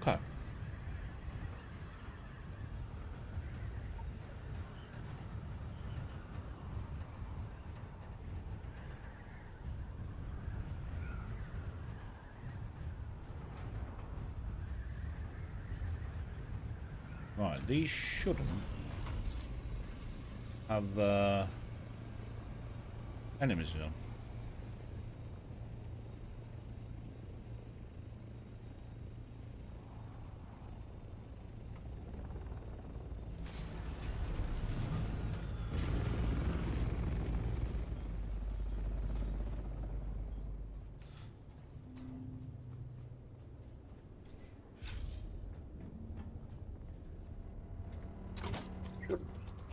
Speaker 1: Okay. Right, these shouldn't have enemies in them.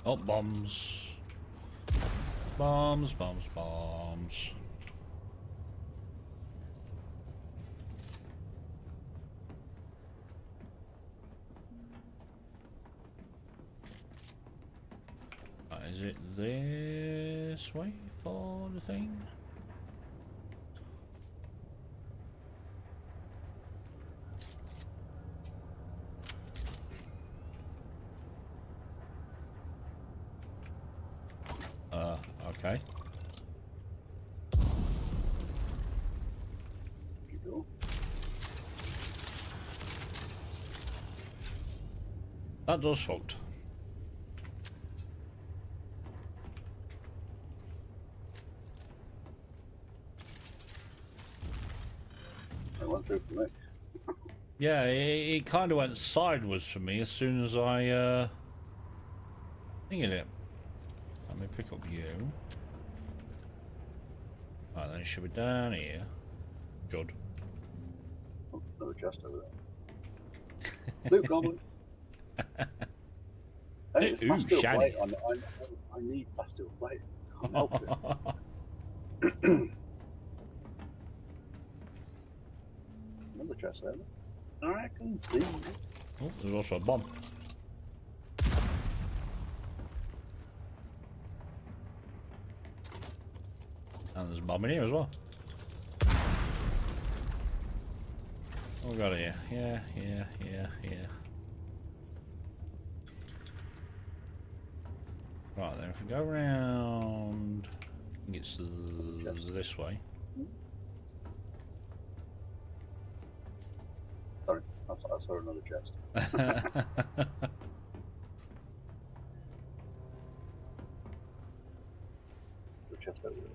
Speaker 1: Oh, bombs. Bombs, bombs, bombs. Is it this way for the thing? Okay.
Speaker 2: You go.
Speaker 1: That does fucked.
Speaker 2: I went through for me.
Speaker 1: Yeah, it kind of went sideways for me as soon as I thinking it. Let me pick up you. Right, then it should be down here. Judd.
Speaker 2: Oh, another chest over there. Loot goblin. Hey, it's
Speaker 1: Ooh,
Speaker 2: pastille
Speaker 1: shiny.
Speaker 2: plate. I need pastille plate. Can't help it. Another chest over. I can see.
Speaker 1: Oh, there's also a bomb. And there's a bomb in here as well. What we got here? Yeah. Right, then if we go around, I think it's this way.
Speaker 2: Sorry, I saw another chest. The chest over there.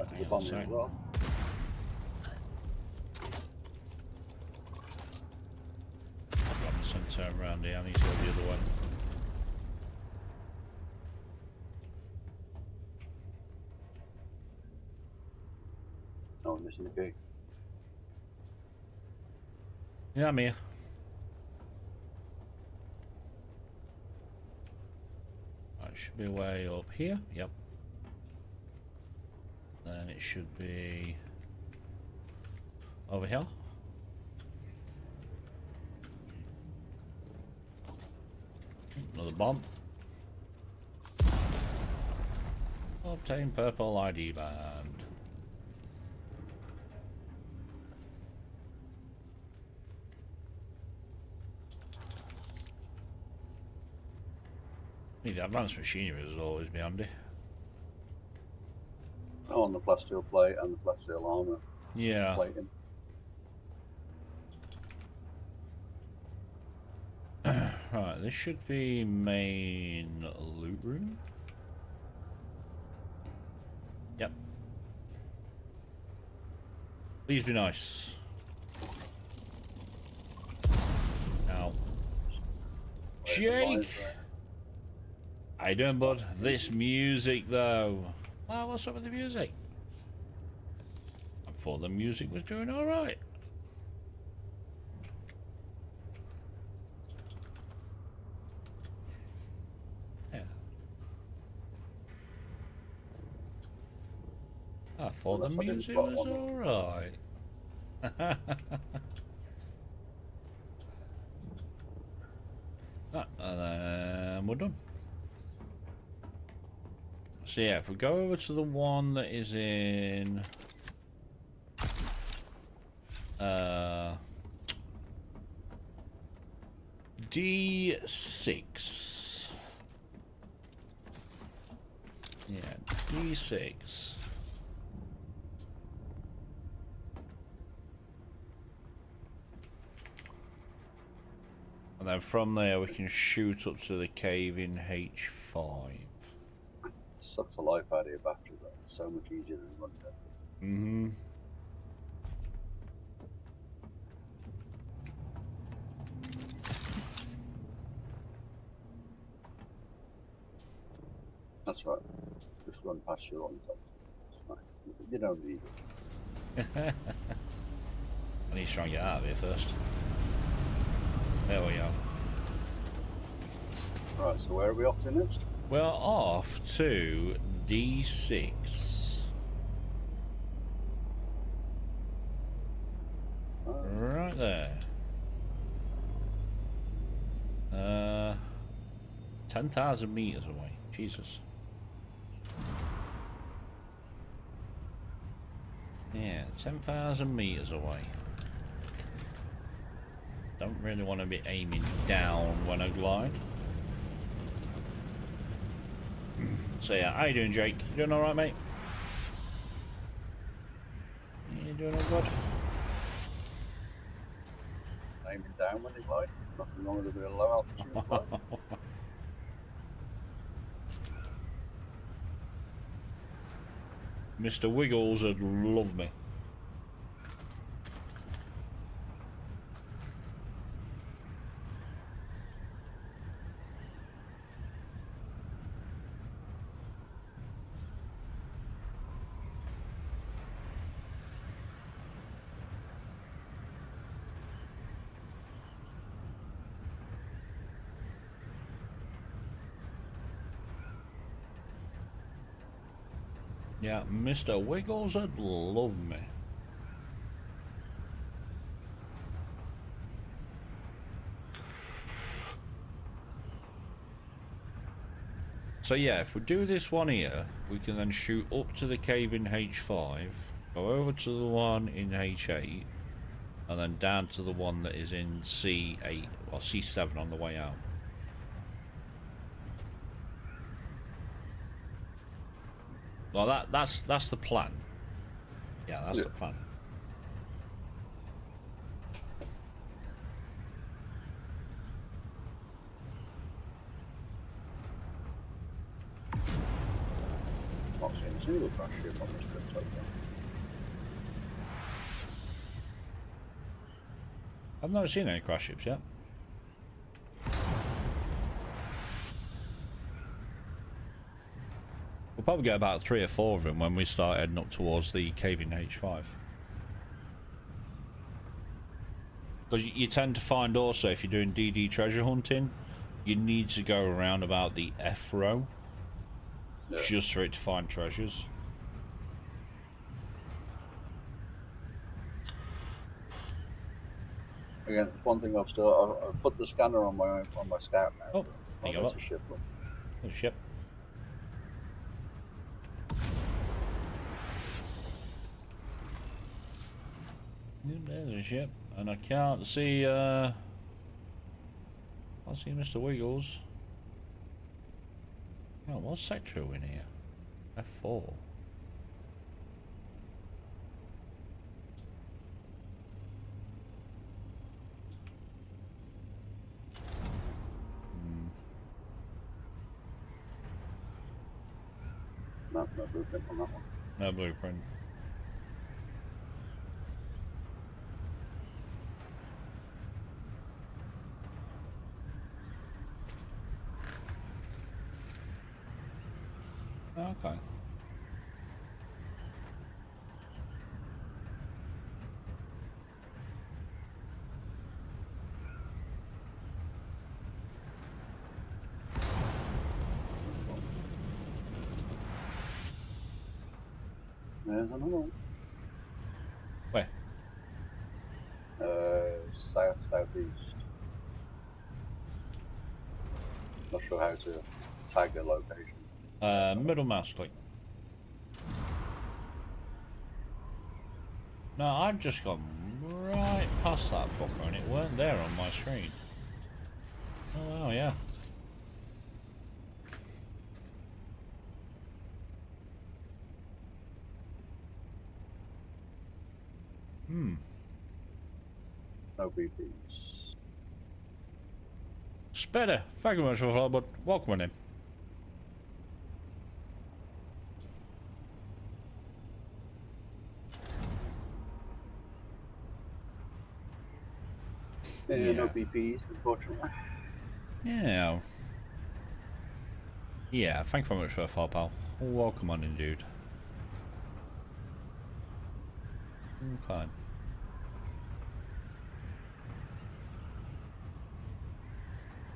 Speaker 1: Hang
Speaker 2: The
Speaker 1: on a
Speaker 2: bomb
Speaker 1: sec.
Speaker 2: as well.
Speaker 1: Robinson, turn around here. I need to go the other way.
Speaker 2: Oh, I'm missing the key.
Speaker 1: Yeah, I'm here. Right, should be way up here. Yep. Then it should be over here. Another bomb. Obtain purple ID band. The advanced machinery is always be handy.
Speaker 2: Oh, on the plasteel plate and the plasteel armor
Speaker 1: Yeah.
Speaker 2: plating.
Speaker 1: Right, this should be main loot room. Yep. Please be nice. Ow. Jake! How you doing, bud? This music, though. Wow, what's up with the music? I thought the music was doing alright. Yeah. I thought the music was alright. And then we're done. So yeah, if we go over to the one that is in D6. Yeah, D6. And then from there we can shoot up to the cave in H5.
Speaker 2: Sucks the life out of your battery, but it's so much easier than running it.
Speaker 1: Mm-hmm.
Speaker 2: That's right. Just run past you on top. You don't need it.
Speaker 1: I need to try and get out of here first. There we go.
Speaker 2: Right, so where are we off to next?
Speaker 1: We're off to D6. Right there. 10,000 meters away. Jesus. Yeah, 10,000 meters away. Don't really want to be aiming down when I glide. So yeah, how you doing, Jake? You doing alright, mate? You doing all good?
Speaker 2: Aiming down when they glide. Nothing wrong with a bit of low altitude glide.
Speaker 1: Mr. Wiggles would love me. Yeah, Mr. Wiggles would love me. So yeah, if we do this one here, we can then shoot up to the cave in H5, go over to the one in H8, and then down to the one that is in C8, or C7 on the way out. Well, that's the plan. Yeah, that's the plan.
Speaker 2: Not seeing a single crash ship on this trip so far.
Speaker 1: I've never seen any crash ships yet. We'll probably get about 3 or 4 of them when we start heading up towards the cave in H5. Because you tend to find also, if you're doing DD treasure hunting, you need to go around about the F row
Speaker 2: Yeah.
Speaker 1: just for it to find treasures.
Speaker 2: Again, it's one thing I've put the scanner on my scout now.
Speaker 1: Oh, there you go.
Speaker 2: That's a ship. Look.
Speaker 1: The ship. There's a ship, and I can't see. Can't see Mr. Wiggles. Oh, what sector are we in here? F4.
Speaker 2: No blueprint on that one.
Speaker 1: No blueprint. Okay.
Speaker 2: There's another one.
Speaker 1: Where?
Speaker 2: Southeast. Not sure how to tag the location.
Speaker 1: Middle mouse click. No, I've just gone right past that fucker and it weren't there on my screen. Oh wow, yeah.
Speaker 2: No BPs.
Speaker 1: Spider, thank you very much for the follow, but welcome on in.
Speaker 2: Yeah, no
Speaker 1: Yeah.
Speaker 2: BPs, unfortunately.
Speaker 1: Yeah. Yeah, thank you very much for the follow, pal. Welcome on in, dude. Okay.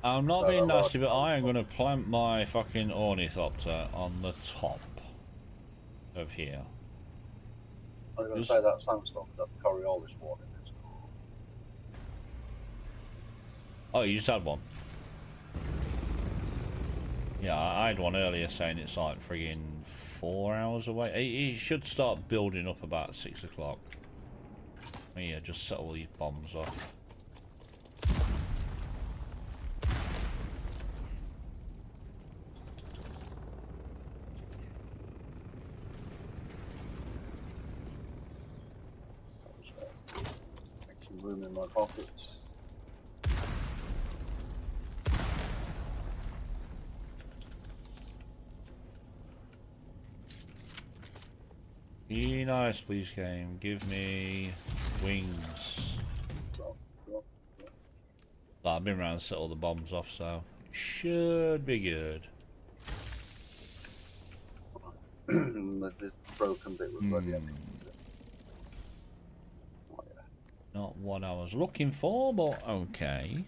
Speaker 1: I'm not being nasty, but I am going to plant my fucking ornithopter on the top of here.
Speaker 2: I was going to
Speaker 1: Just-
Speaker 2: say that sandstone, that Coriolis warning is.
Speaker 1: Oh, you just had one? Yeah, I had one earlier saying it's like friggin' 4 hours away. It should start building up about 6 o'clock. Oh, yeah, just set all these bombs off.
Speaker 2: Make some room in my pockets.
Speaker 1: Be nice, please, game. Give me wings.
Speaker 2: Drop.
Speaker 1: I've been around and set all the bombs off, so it should be good.
Speaker 2: The broken bit was ready. Oh, yeah.
Speaker 1: Not what I was looking for, but okay.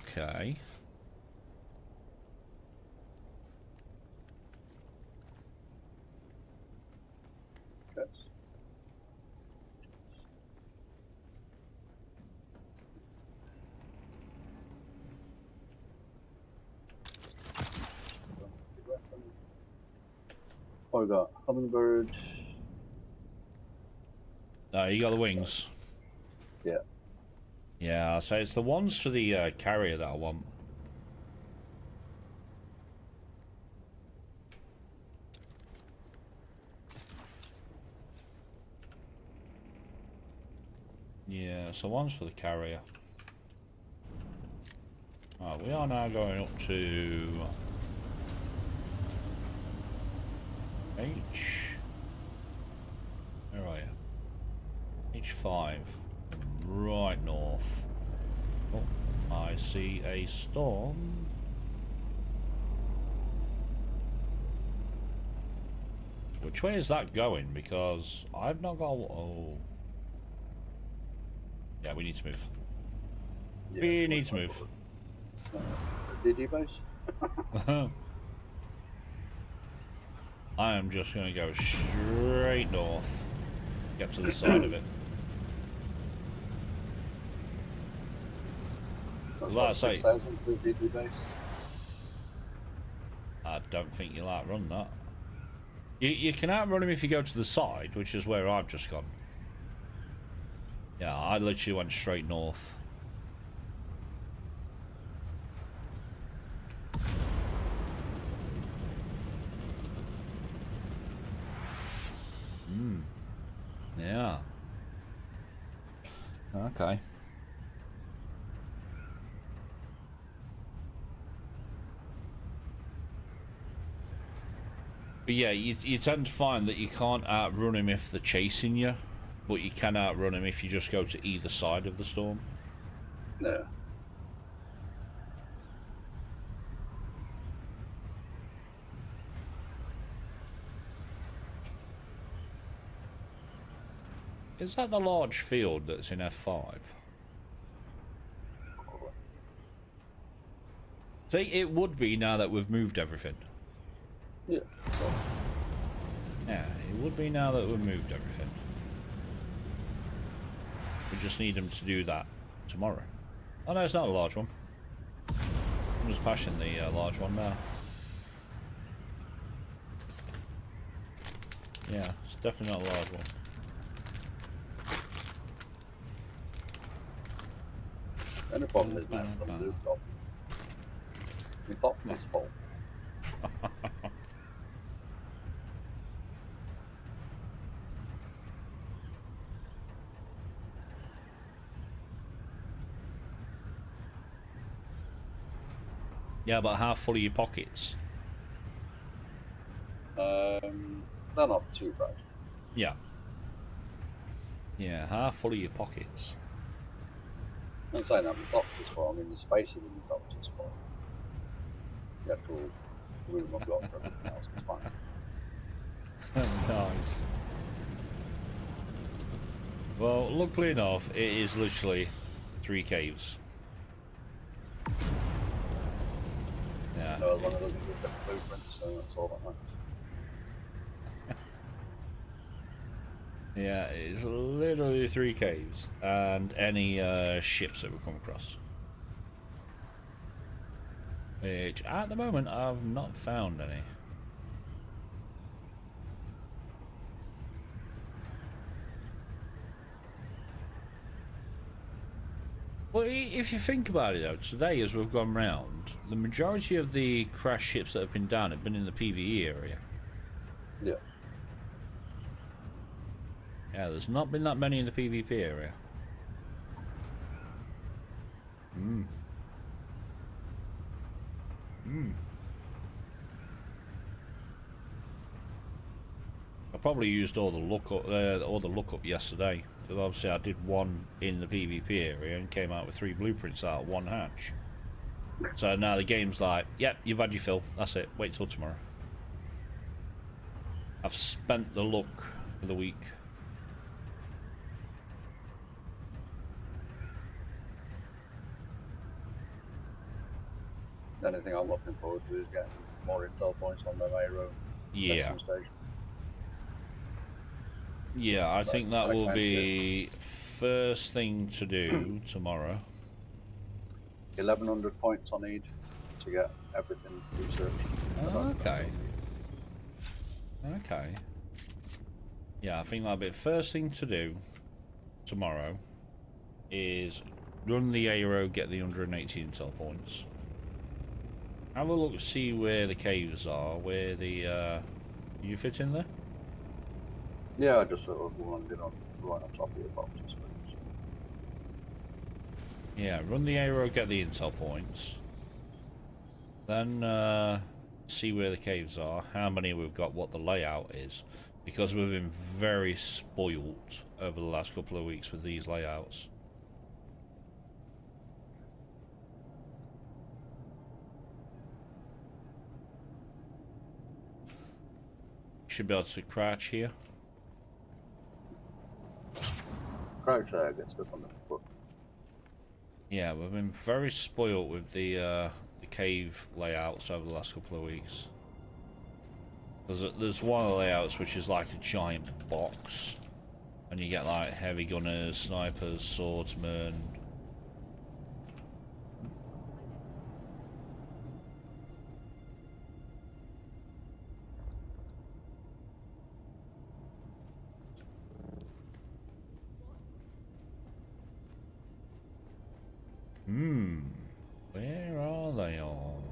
Speaker 1: Okay.
Speaker 2: Yes. Oh, we got hummingbird.
Speaker 1: No, you got the wings.
Speaker 2: Yeah.
Speaker 1: Yeah, so it's the ones for the carrier that I want. Yeah, so one's for the carrier. Right, we are now going up to H. Where are you? H5. Right north. Oh, I see a storm. Which way is that going? Because I've not got. Oh. Yeah, we need to move.
Speaker 2: Yeah,
Speaker 1: We
Speaker 2: it's
Speaker 1: need to
Speaker 2: quite
Speaker 1: move.
Speaker 2: cool. Did you base?
Speaker 1: I am just going to go straight north. Get to the side of it.
Speaker 2: That's
Speaker 1: Like I
Speaker 2: like
Speaker 1: say,
Speaker 2: 6,000 for a DD base.
Speaker 1: I don't think you'll outrun that. You can outrun him if you go to the side, which is where I've just gone. Yeah, I literally went straight north. Yeah. Okay. But yeah, you tend to find that you can't outrun him if they're chasing you, but you can outrun him if you just go to either side of the storm.
Speaker 2: Yeah.
Speaker 1: Is that the large field that's in F5? See, it would be now that we've moved everything.
Speaker 2: Yeah. So,
Speaker 1: Yeah, it would be now that we've moved everything. We just need them to do that tomorrow. Oh no, it's not a large one. I'm just passing the large one now. Yeah, it's definitely not a large one.
Speaker 2: the only problem is now the loot up. My top is full.
Speaker 1: Yeah, but how full are your pockets?
Speaker 2: They're not too bad.
Speaker 1: Yeah. Yeah, how full are your pockets?
Speaker 2: I'm saying that my top is full. I mean, the spaces in the top is full. The actual room I've got for everything else is fine.
Speaker 1: Nice. Well, luckily enough, it is literally 3 caves. Yeah.
Speaker 2: So as long as I can just get the blueprints, so that's all that matters.
Speaker 1: Yeah, it's literally 3 caves and any ships that we come across. Which, at the moment, I've not found any. Well, if you think about it though, today as we've gone round, the majority of the crash ships that have been down have been in the PvE area.
Speaker 2: Yeah.
Speaker 1: Yeah, there's not been that many in the PvP area. I probably used all the lookup yesterday, because obviously I did one in the PvP area and came out with 3 blueprints out of 1 hatch. So now the game's like, yep, you've had your fill. That's it. Wait till tomorrow. I've spent the luck for the week.
Speaker 2: The only thing I'm looking forward to is getting more intel points on the Aero
Speaker 1: Yeah.
Speaker 2: testing station.
Speaker 1: Yeah, I think that
Speaker 2: I
Speaker 1: will
Speaker 2: can't
Speaker 1: be first thing to do tomorrow.
Speaker 2: 1,100 points I need to get everything researched.
Speaker 1: Okay. Okay. Yeah, I think that'll be the first thing to do tomorrow is run the Aero, get the 180 intel points. Have a look, see where the caves are, where the, you fit in there?
Speaker 2: Yeah, I just sort of landed on right on top of your boxes.
Speaker 1: Yeah, run the Aero, get the intel points. Then, see where the caves are, how many we've got, what the layout is. Because we've been very spoilt over the last couple of weeks with these layouts. Should be able to crouch here.
Speaker 2: Crouch there gets stuck on the foot.
Speaker 1: Yeah, we've been very spoilt with the cave layouts over the last couple of weeks. There's one of the layouts which is like a giant box, and you get like heavy gunners, snipers, swordsmen. Where are they all?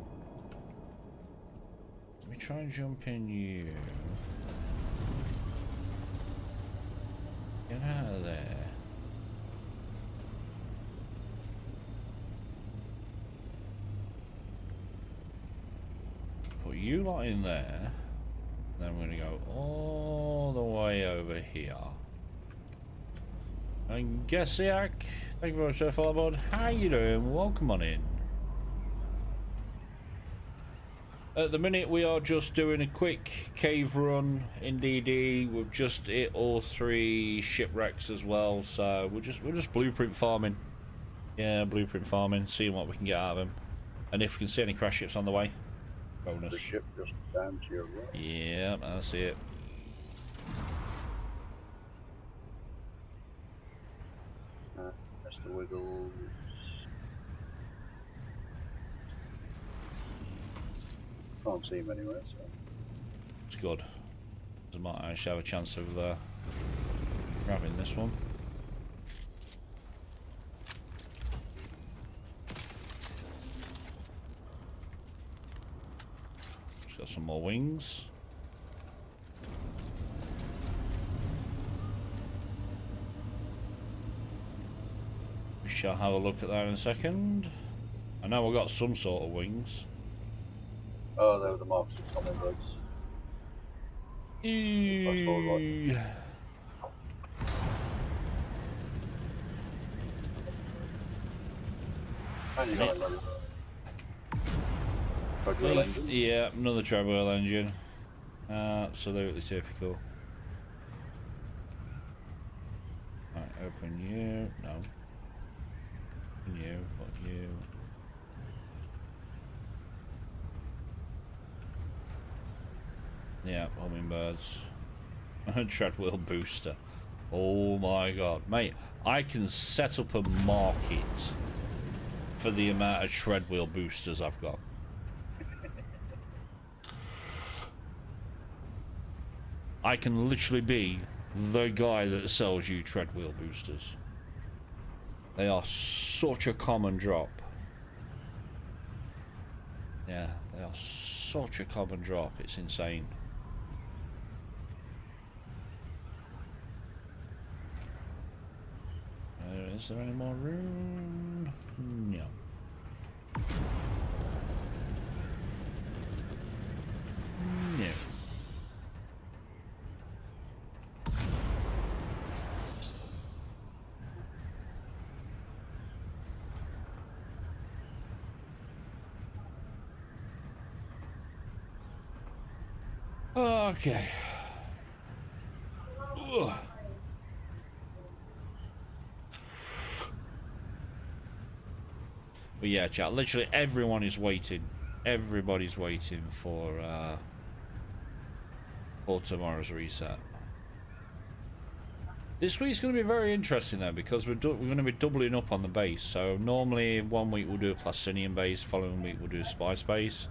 Speaker 1: Let me try and jump in you. Get out of there. Put you lot in there. Then I'm going to go all the way over here. And Gessiak, thank you very much for the follow, bud. How you doing? Welcome on in. At the minute, we are just doing a quick cave run in DD. We've just hit all 3 shipwrecks as well, so we're just blueprint farming. Yeah, blueprint farming, seeing what we can get out of them, and if we can see any crash ships on the way. Bonus.
Speaker 2: The ship just down to your right.
Speaker 1: Yeah, I see it.
Speaker 2: Mr. Wiggles. Can't see him anywhere, so.
Speaker 1: It's good. I might actually have a chance of grabbing this one. Just got some more wings. We shall have a look at that in a second. I know we've got some sort of wings.
Speaker 2: Oh, they were the Mark 6 hummingbirds.
Speaker 1: Eee.
Speaker 2: And you got another treadwheel engine.
Speaker 1: Yeah, another treadwheel engine. Absolutely typical. Right, open you. No. Open you. Put you. Yeah, hummingbirds. Treadwheel booster. Oh my god. Mate, I can set up a market for the amount of treadwheel boosters I've got. I can literally be the guy that sells you treadwheel boosters. They are such a common drop. Yeah, they are such a common drop. It's insane. Is there any more room? No. No. Okay. Ugh. But yeah, chat, literally everyone is waiting. Everybody's waiting for tomorrow's reset. This week's going to be very interesting though, because we're going to be doubling up on the base. So normally 1 week we'll do a Plastinium base, following week we'll do a Spice base.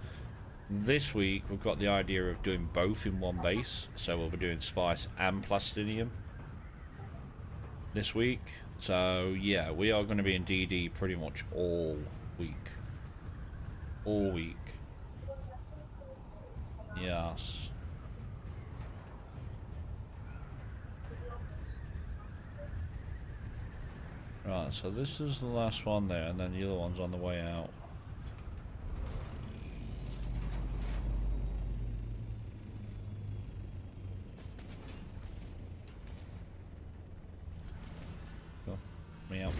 Speaker 1: This week we've got the idea of doing both in one base, so we'll be doing Spice and Plastinium this week. So yeah, we are going to be in DD pretty much all week. All week. Yes. Right, so this is the last one there, and then the other one's on the way out. Go. Me out.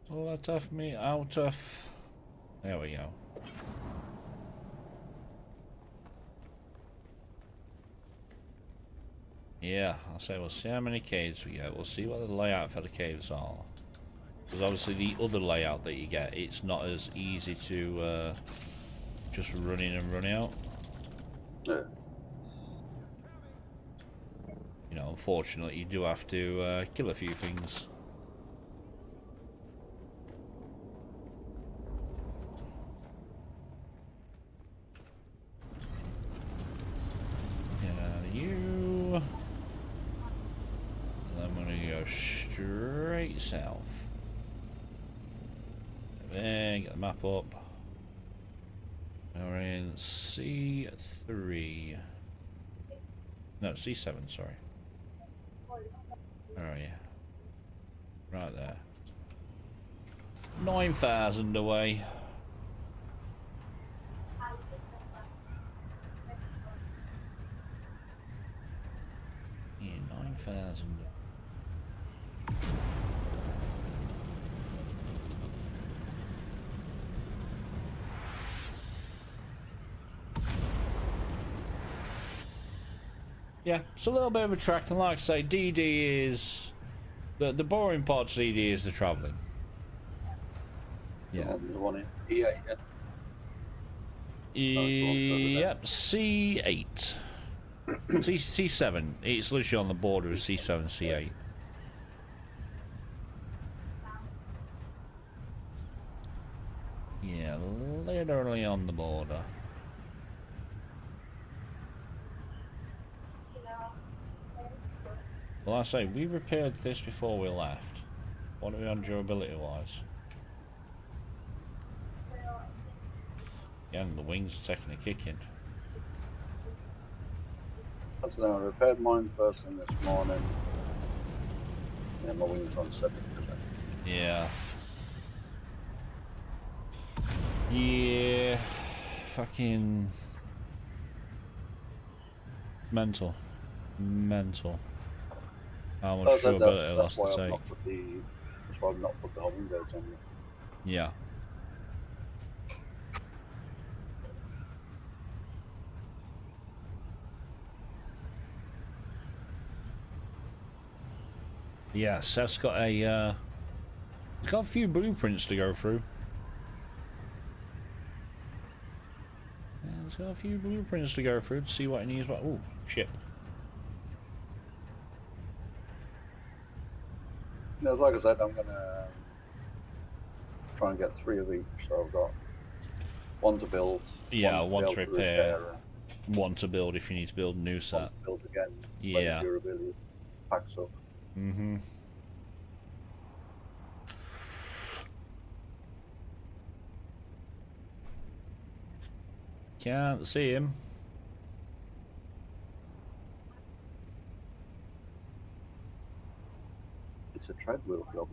Speaker 1: Let off me out of... There we go. Yeah, I'll say we'll see how many caves we get. We'll see what the layout for the caves are. Because obviously the other layout that you get, it's not as easy to just run in and run out.
Speaker 2: Yeah.
Speaker 1: You know, unfortunately, you do have to kill a few things. Get out of you. And I'm gonna go straight south. Then get the map up. We're in C3. No, C7, sorry. Where are you? Right there. 9,000 away. Yeah, 9,000. Yeah, it's a little bit of a trek, and like I say, DD is the boring part. of DD is the travelling. Yeah.
Speaker 2: The one in E8, yeah.
Speaker 1: Yep, C8. C7. It's literally on the border of C7 and C8. Yeah, literally on the border. Well, I say, we repaired this before we left. What are we on durability-wise? Yeah, and the wings are taking a kicking.
Speaker 2: I don't know, I repaired mine first thing this morning. Yeah, my wings on 70%.
Speaker 1: Yeah. Yeah. Fucking... mental. Mental. How much durability I lost to take.
Speaker 2: That's why I've not put the homing gates on yet.
Speaker 1: Yeah. Yeah, Seth's got a he's got a few blueprints to go through. Yeah, he's got a few blueprints to go through to see what he needs. What? Oh, ship.
Speaker 2: Yeah, like I said, I'm gonna try and get 3 of each. So I've got 1 to build.
Speaker 1: Yeah, one to
Speaker 2: be able
Speaker 1: repair. 1 to build if you need to build a new set.
Speaker 2: 1 to build again.
Speaker 1: Yeah.
Speaker 2: Durability packs up.
Speaker 1: Mm-hmm. Can't see him.
Speaker 2: It's a treadwheel job.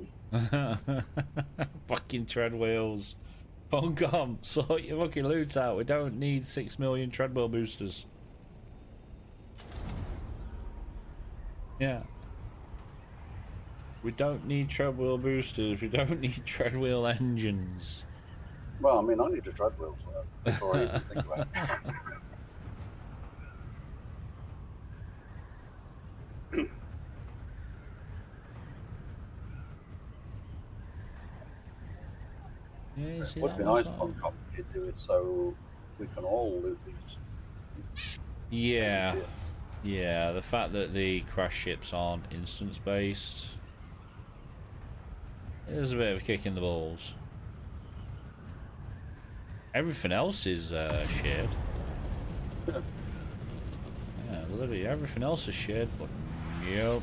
Speaker 1: Fucking tread wheels. Funcom, sort your fucking loot out. We don't need 6 million treadwheel boosters. Yeah. We don't need treadwheel boosters. We don't need treadwheel engines.
Speaker 2: Well, I mean, I need a treadwheel, so before I even think about it.
Speaker 1: Yeah, you see
Speaker 2: It would
Speaker 1: that
Speaker 2: be
Speaker 1: one
Speaker 2: nice
Speaker 1: side?
Speaker 2: if Concom could do it so we can all loot these.
Speaker 1: Yeah. Yeah, the fact that the crash ships aren't instance based is a bit of a kick in the balls. Everything else is shared. Yeah, literally everything else is shared, but yep.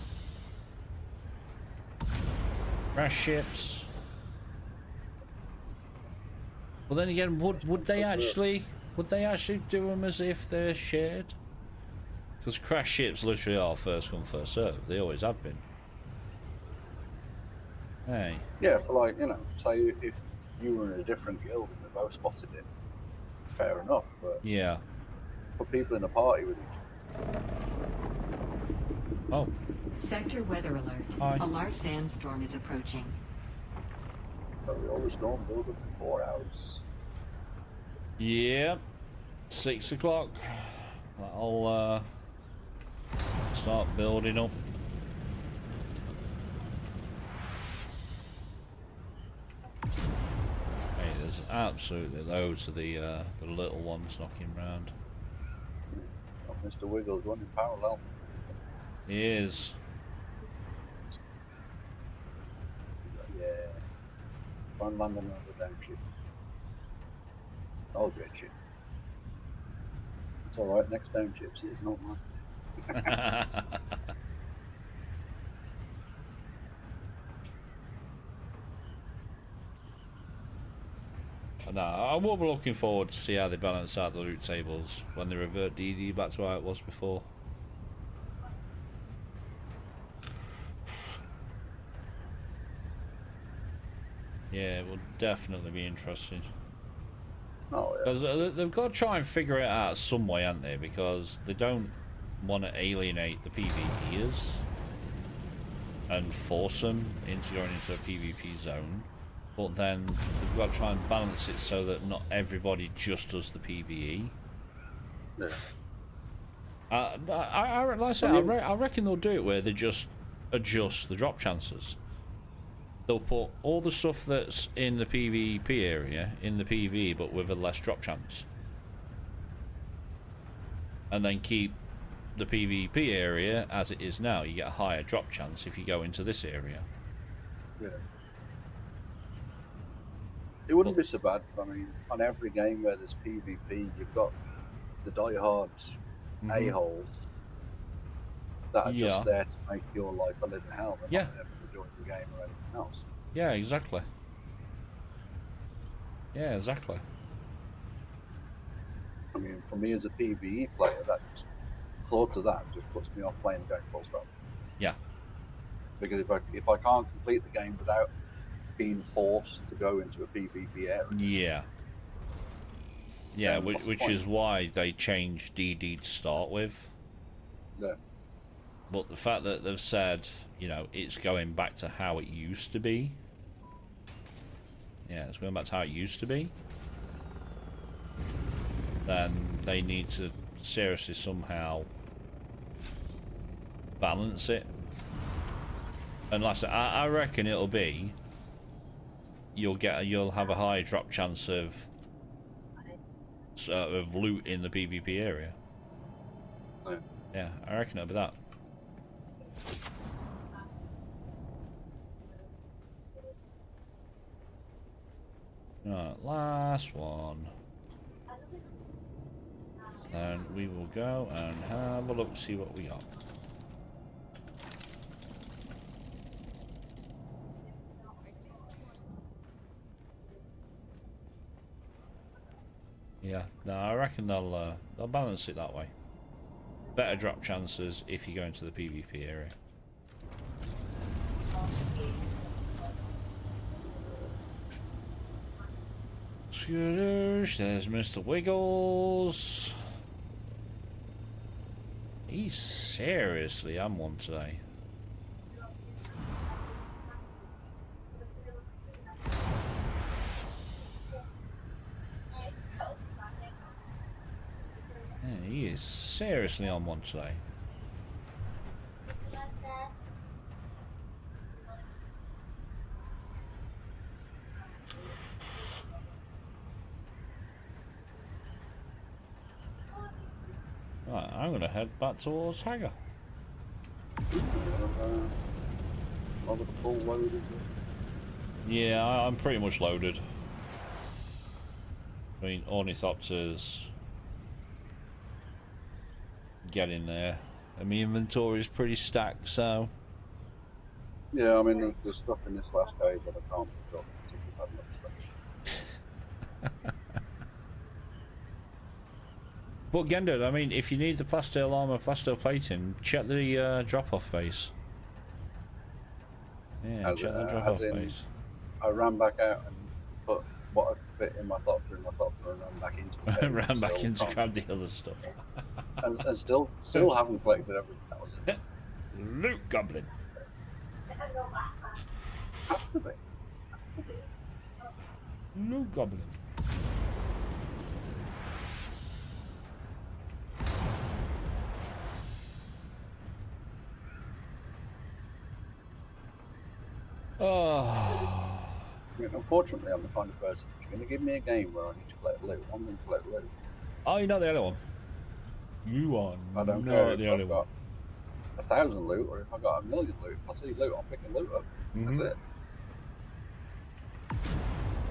Speaker 1: Crash ships. Well, then again, would they actually do them as if they're shared? Because crash ships literally are first come first serve. They always have been. Hey.
Speaker 2: Yeah, for like, you know, say if you were in a different guild and we both spotted it, fair enough, but
Speaker 1: Yeah.
Speaker 2: put people in a party with each other.
Speaker 1: Oh.
Speaker 3: Sector weather alert.
Speaker 1: Hi.
Speaker 3: A large sandstorm is approaching.
Speaker 2: So we always go and build up in 4 hours.
Speaker 1: Yep. 6 o'clock. That'll start building up. Hey, there's absolutely loads of the little ones knocking round.
Speaker 2: Oh, Mr. Wiggles running parallel.
Speaker 1: He is.
Speaker 2: Yeah. Try and land another damn ship. I'll get you. It's alright, next down ships is not mine.
Speaker 1: No, I will be looking forward to see how they balance out the loot tables when they revert DD back to how it was before. Yeah, it will definitely be interesting.
Speaker 2: Oh, yeah.
Speaker 1: Because they've got to try and figure it out some way, haven't they? Because they don't want to alienate the PvEers and force them into going into a PvP zone. But then they've got to try and balance it so that not everybody just does the PvE.
Speaker 2: Yeah.
Speaker 1: Like I say, I reckon they'll do it where they just adjust the drop chances. They'll put all the stuff that's in the PvP area in the PvE, but with a less drop chance. And then keep the PvP area as it is now. You get a higher drop chance if you go into this area.
Speaker 2: Yeah. It wouldn't be so bad. I mean, on every game where there's PvP, you've got the diehards, a-holes that are just there to make your life a living hell. They're not there for the joy of the game or anything else.
Speaker 1: Yeah, exactly. Yeah, exactly.
Speaker 2: I mean, for me as a PvE player, that just thought of that just puts me off playing the game full stop.
Speaker 1: Yeah.
Speaker 2: Because if I can't complete the game without being forced to go into a PvP area.
Speaker 1: Yeah. Yeah, which is why they changed DD to start with.
Speaker 2: Yeah.
Speaker 1: But the fact that they've said, you know, it's going back to how it used to be. Yeah, it's going back to how it used to be. Then they need to seriously somehow balance it. And like I said, I reckon it'll be you'll have a higher drop chance of loot in the PvP area.
Speaker 2: Yeah.
Speaker 1: Yeah, I reckon it'll be that. Right, last one. Then we will go and have a look, see what we got. Yeah, no, I reckon they'll balance it that way. Better drop chances if you go into the PvP area. Scooters, there's Mr. Wiggles. He's seriously on one today. Yeah, he is seriously on one today. Right, I'm gonna head back towards Hagar.
Speaker 2: Over the full load.
Speaker 1: Yeah, I'm pretty much loaded. I mean, Ornithopters getting there. And my inventory is pretty stacked, so...
Speaker 2: Yeah, I mean, there's stuff in this last cave that I can't pick up because I've not space.
Speaker 1: But Gendard, I mean, if you need the plasteel armor, plasteel plating, check the drop-off base. Yeah, check the drop-off base.
Speaker 2: I ran back out and put what I could fit in my thopter and ran back into the cave.
Speaker 1: Ran back in to grab the other stuff.
Speaker 2: and still haven't collected everything that was in it.
Speaker 1: Loot Goblin.
Speaker 2: Have to be.
Speaker 1: Loot Goblin. Oh.
Speaker 2: I mean, unfortunately, I'm the kind of person who's going to give me a game where I need to collect loot. I'm going to collect loot.
Speaker 1: Oh, you're not the only one. You are
Speaker 2: I don't care
Speaker 1: not
Speaker 2: if
Speaker 1: the only
Speaker 2: I've
Speaker 1: one.
Speaker 2: got 1,000 loot or if I've got 1,000,000 loot. If I see loot, I'm picking loot up.
Speaker 1: Mm-hmm.
Speaker 2: That's it.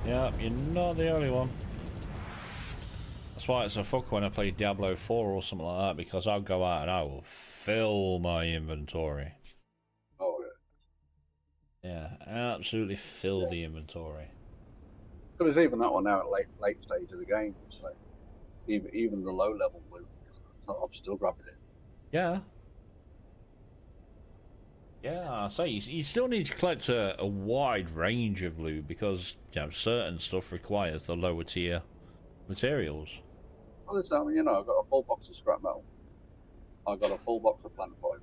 Speaker 1: Yeah, you're not the only one. That's why it's a fuck when I play Diablo 4 or something like that, because I'll go out and I will fill my inventory.
Speaker 2: Oh, yeah.
Speaker 1: Yeah, absolutely fill the inventory.
Speaker 2: Because even that one now at late stage of the game, it's like even the low level loot, I'm still grabbing it.
Speaker 1: Yeah. Yeah, I say you still need to collect a wide range of loot because certain stuff requires the lower tier materials.
Speaker 2: Well, this time, I've got a full box of scrap metal. I've got a full box of plant fiber.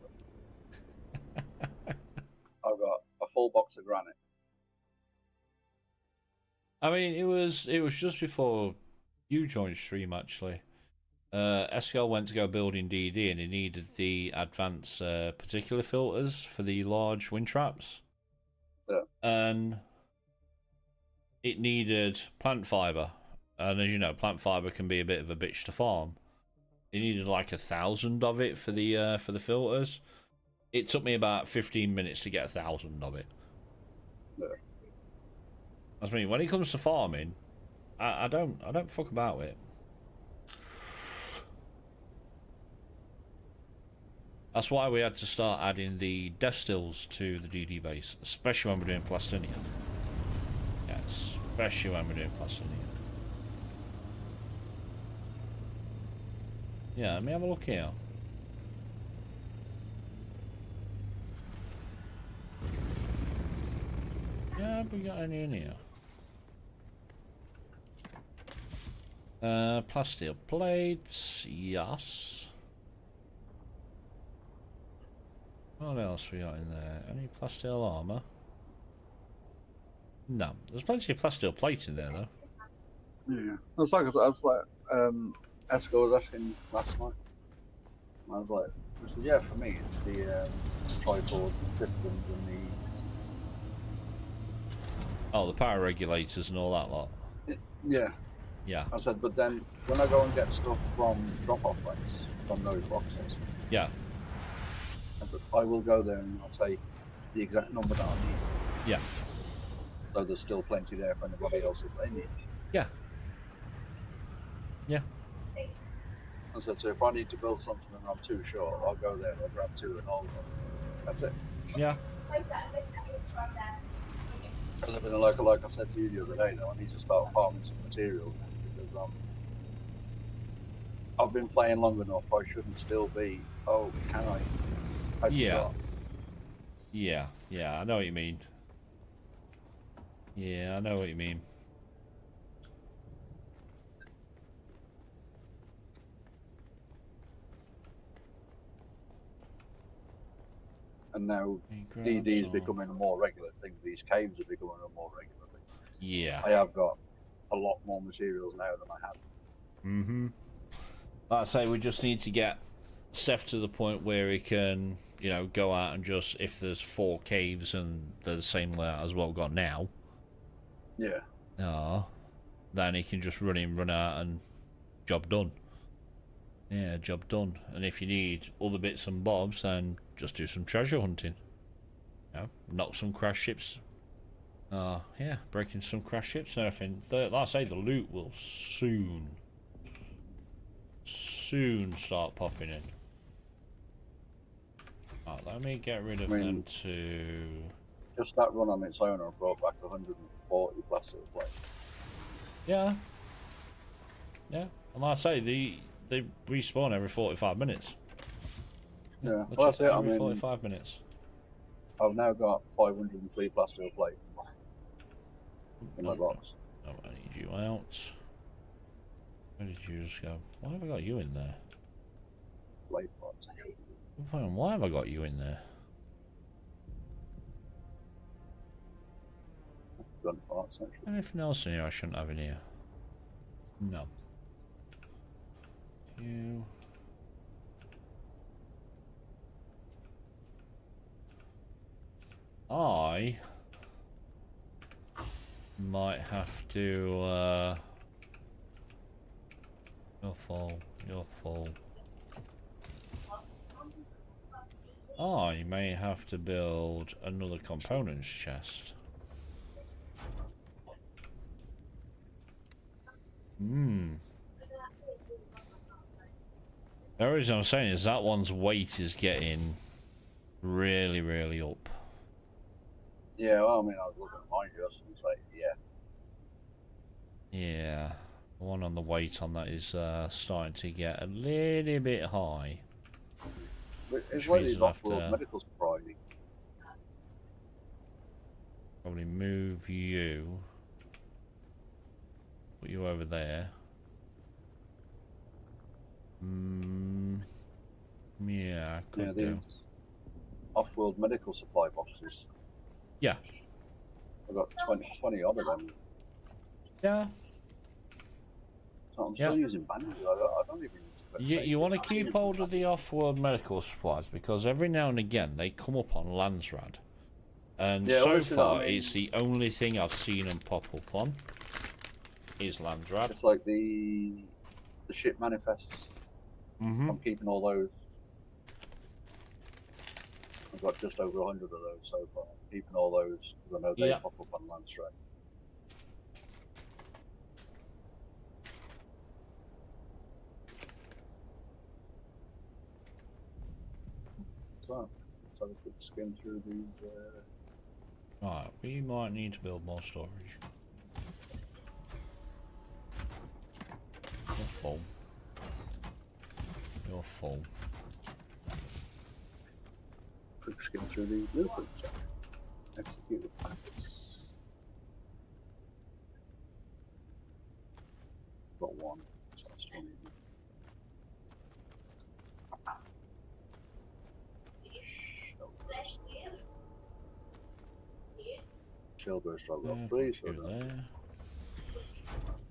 Speaker 2: I've got a full box of granite.
Speaker 1: I mean, it was just before you joined stream actually. SL went to go building DD and he needed the advanced particular filters for the large wind traps.
Speaker 2: Yeah.
Speaker 1: And it needed plant fiber. And as you know, plant fiber can be a bit of a bitch to farm. It needed like 1,000 of it for the filters. It took me about 15 minutes to get 1,000 of it.
Speaker 2: Yeah.
Speaker 1: That's me. When it comes to farming, I don't fuck about it. That's why we had to start adding the death stills to the DD base, especially when we're doing Plastinia. Yeah, especially when we're doing Plastinia. Yeah, let me have a look here. Yeah, have we got any in here? Plasteel plates, yes. What else we got in there? Any plasteel armor? No, there's plenty of plasteel plates in there though.
Speaker 2: Yeah. It's like I was like, Esco was asking last night. I was like, I said, yeah, for me, it's the tripods, the pistons, and
Speaker 1: Oh, the power regulators and all that lot.
Speaker 2: yeah.
Speaker 1: Yeah.
Speaker 2: I said, but then when I go and get stuff from drop-off rates from those boxes,
Speaker 1: Yeah.
Speaker 2: I said, I will go there and I'll take the exact number that I need.
Speaker 1: Yeah.
Speaker 2: So there's still plenty there for anybody else if they need.
Speaker 1: Yeah. Yeah.
Speaker 2: I said, so if I need to build something and I'm too short, I'll go there, I'll grab two and I'll go. That's it.
Speaker 1: Yeah.
Speaker 2: Because like I said to you the other day, though, I need to start farming some materials now because I've been playing long enough. I shouldn't still be. Oh, can I?
Speaker 1: Yeah. Yeah. Yeah. I know what you mean. Yeah, I know what you mean.
Speaker 2: And now DD is becoming a more regular thing. These caves are becoming a more regular thing.
Speaker 1: Yeah.
Speaker 2: I have got a lot more materials now than I had.
Speaker 1: Mm-hmm. Like I say, we just need to get Seth to the point where he can, go out and just, if there's 4 caves and they're the same layout as what we've got now.
Speaker 2: Yeah.
Speaker 1: Then he can just run in, run out, and job done. Yeah, job done. And if you need other bits and bobs, then just do some treasure hunting. Knock some crash ships. Yeah, breaking some crash ships and everything. Like I say, the loot will soon start popping in. Right, let me get rid of them two.
Speaker 2: Just that run on its own, I brought back 140 plastic plates.
Speaker 1: Yeah. Yeah. And like I say, they respawn every 45 minutes.
Speaker 2: Yeah, well, that's it.
Speaker 1: Every 45 minutes.
Speaker 2: I've now got 503 plastic plates in my box.
Speaker 1: Oh, I need you out. Where did you just go? Why have I got you in there?
Speaker 2: Plate pots, actually.
Speaker 1: Why have I got you in there?
Speaker 2: Gun parts, actually.
Speaker 1: Anything else in here I shouldn't have in here? No. You. Might have to, you're full, you're full. Oh, you may have to build another components chest. The reason I'm saying is that one's weight is getting really, really up.
Speaker 2: Yeah, well, I mean, I was looking at mine just and it's like, yeah.
Speaker 1: Yeah, the one on the weight on that is starting to get a little bit high.
Speaker 2: But it's
Speaker 1: Which
Speaker 2: like
Speaker 1: means
Speaker 2: these
Speaker 1: we'll have
Speaker 2: off-world
Speaker 1: to
Speaker 2: medical supply.
Speaker 1: probably move you. Put you over there. Yeah, I
Speaker 2: Yeah,
Speaker 1: could do.
Speaker 2: these off-world medical supply boxes.
Speaker 1: Yeah.
Speaker 2: I've got 20 odd of them.
Speaker 1: Yeah.
Speaker 2: So I'm
Speaker 1: Yeah.
Speaker 2: still using bandages. I don't even
Speaker 1: You want to keep hold of the off-world medical supplies because every now and again they come up on Landsrad. And
Speaker 2: Yeah,
Speaker 1: so
Speaker 2: obviously
Speaker 1: far,
Speaker 2: not, I mean,
Speaker 1: it's the only thing I've seen them pop up on is Landsrad.
Speaker 2: it's like the ship manifests.
Speaker 1: Mm-hmm.
Speaker 2: I'm keeping all those. I've got just over 100 of those so far. I'm keeping all those because I know they
Speaker 1: Yeah.
Speaker 2: pop up on Landstream. So, let's have a quick skim through these.
Speaker 1: Right, we might need to build more storage. You're full. You're full.
Speaker 2: Quick skim through these blueprints. Execute the plans. Got one, so I still need Shellburst. I've got 3, so
Speaker 1: Go there.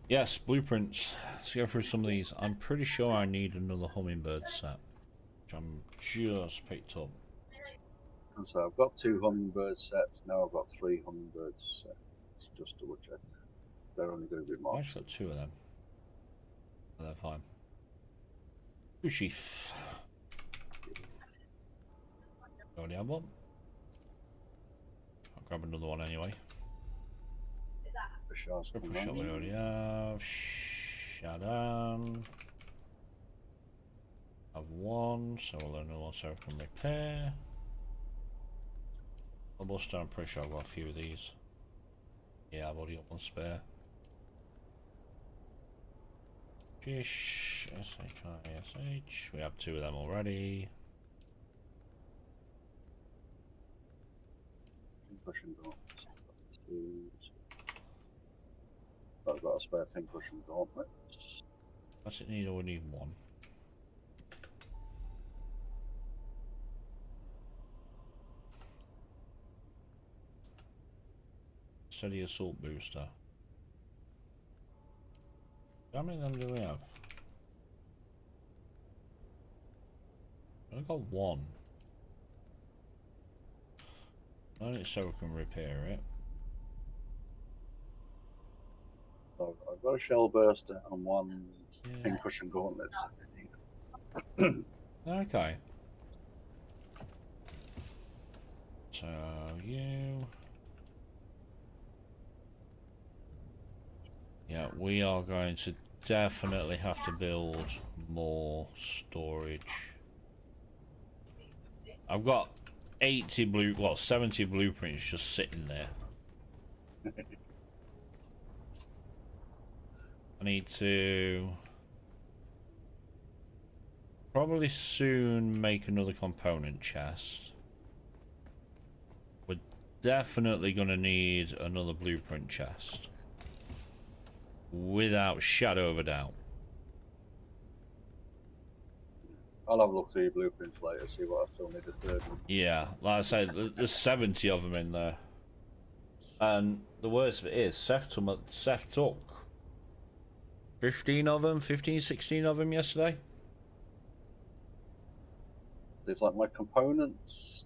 Speaker 1: Yes, blueprints. Let's go through some of these. I'm pretty sure I need another hummingbird set, which I'm just picked up.
Speaker 2: and so I've got 2 hummingbird sets. Now I've got 3 hummingbird sets. Just double check. They're only going to be
Speaker 1: I've
Speaker 2: marked.
Speaker 1: actually got 2 of them. Oh, they're fine. Ooh, chief. Already have one. I'll grab another one anyway. Triple shot we already have. Shadan. Have one, so we'll learn one so we can repair. Buster, I'm pretty sure I've got a few of these. Yeah, I've already got one spare. Jish, SHISH. We have 2 of them already.
Speaker 2: Pincushion gauntlets. I've got a spare pincushion gauntlet.
Speaker 1: Does it need or we need 1? Steady assault booster. How many of them do we have? I've got 1. Only so we can repair it.
Speaker 2: So I've got a shell burster and 1 pincushion gauntlet.
Speaker 1: Okay. So you. Yeah, we are going to definitely have to build more storage. I've got 70 blueprints just sitting there. I need to probably soon make another component chest. We're definitely going to need another blueprint chest. Without shadow of a doubt.
Speaker 2: I'll have a look through your blueprints later, see what I still need a 3rd one.
Speaker 1: Yeah, like I say, there's 70 of them in there. And the worst of it is, Seth took 15 of them, 15, 16 of them yesterday.
Speaker 2: It's like my components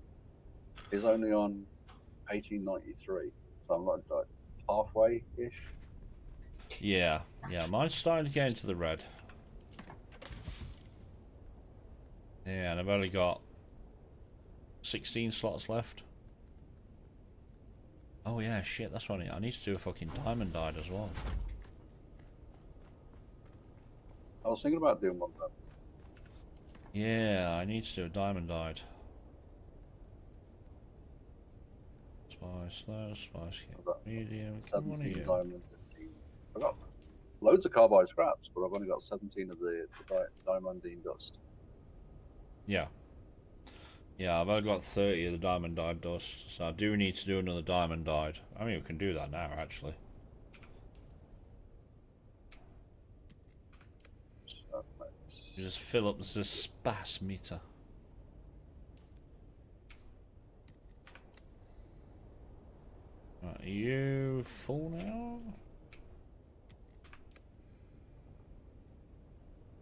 Speaker 2: is only on 1893, so I'm like halfway-ish.
Speaker 1: Yeah, yeah, mine's starting to get into the red. Yeah, and I've only got 16 slots left. Oh yeah, shit, that's what I need to do a fucking diamond dyed as well.
Speaker 2: I was thinking about doing one of them.
Speaker 1: Yeah, I need to do a diamond dyed. Spice, slow, spice,
Speaker 2: I've got
Speaker 1: medium, come on
Speaker 2: 17
Speaker 1: here.
Speaker 2: diamond, 15. I've got loads of carbide scraps, but I've only got 17 of the diamondine dust.
Speaker 1: Yeah. Yeah, I've only got 30 of the diamond dyed dust, so I do need to do another diamond dyed. I mean, we can do that now, actually.
Speaker 2: So let's...
Speaker 1: You just fill up the spas meter. Right, are you full now?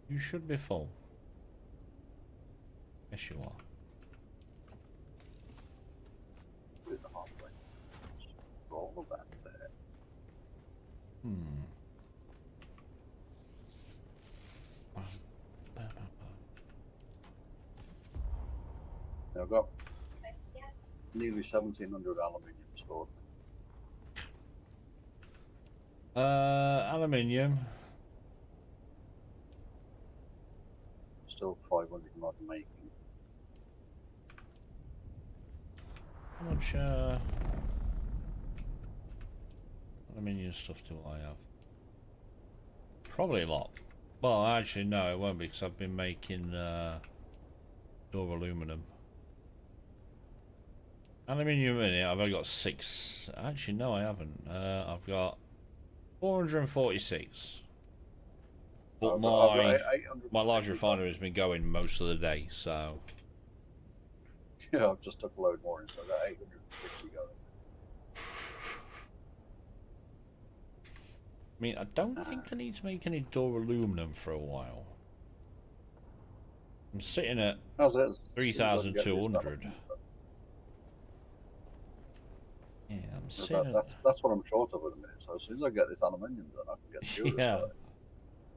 Speaker 1: You should be full. Yes, you are.
Speaker 2: With the halfway. Roll of that there.
Speaker 1: Hmm.
Speaker 2: Now I've got nearly 1,700 aluminium stored.
Speaker 1: Aluminium.
Speaker 2: Still 500 mod making.
Speaker 1: How much, aluminium stuff do I have? Probably a lot. Well, actually, no, it won't be, because I've been making, door aluminum. Aluminium in it, I've only got 6. Actually, no, I haven't. I've got 446. But
Speaker 2: I've got 800.
Speaker 1: my large refinery has been going most of the day, so...
Speaker 2: Yeah, I've just took a load more in, so I've got 850 going.
Speaker 1: I mean, I don't think I need to make any door aluminum for a while. I'm sitting at
Speaker 2: How's it?
Speaker 1: 3,200. Yeah, I'm sitting at...
Speaker 2: That's what I'm short of at the minute. So as soon as I get this aluminium done, I can get the
Speaker 1: Yeah.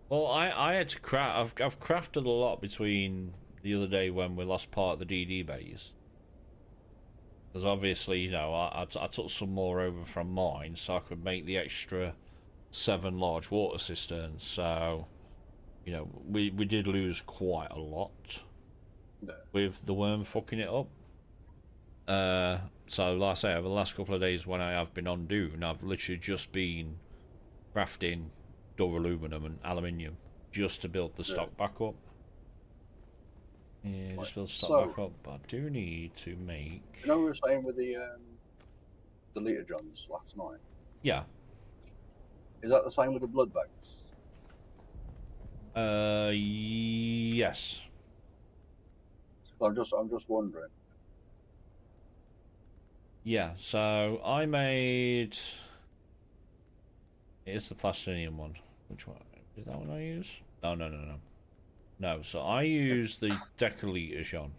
Speaker 1: Well, I had to craft. I've crafted a lot between the other day when we lost part of the DD base. Because obviously, you know, I took some more over from mine so I could make the extra 7 large water cisterns. So, you know, we did lose quite a lot with the worm fucking it up. So, like I say, over the last couple of days when I have been on Dune, I've literally just been crafting door aluminum and aluminium just to build the stock back up. Yeah, just build stock back up. But I do need to make...
Speaker 2: You know what we were saying with the liter drums last night?
Speaker 1: Yeah.
Speaker 2: Is that the same with the blood bags?
Speaker 1: Yes.
Speaker 2: I'm just wondering.
Speaker 1: Yeah, so I made... It's the plastinium one. Which one? Is that one I use? No. No, so I use the decaliter Jean,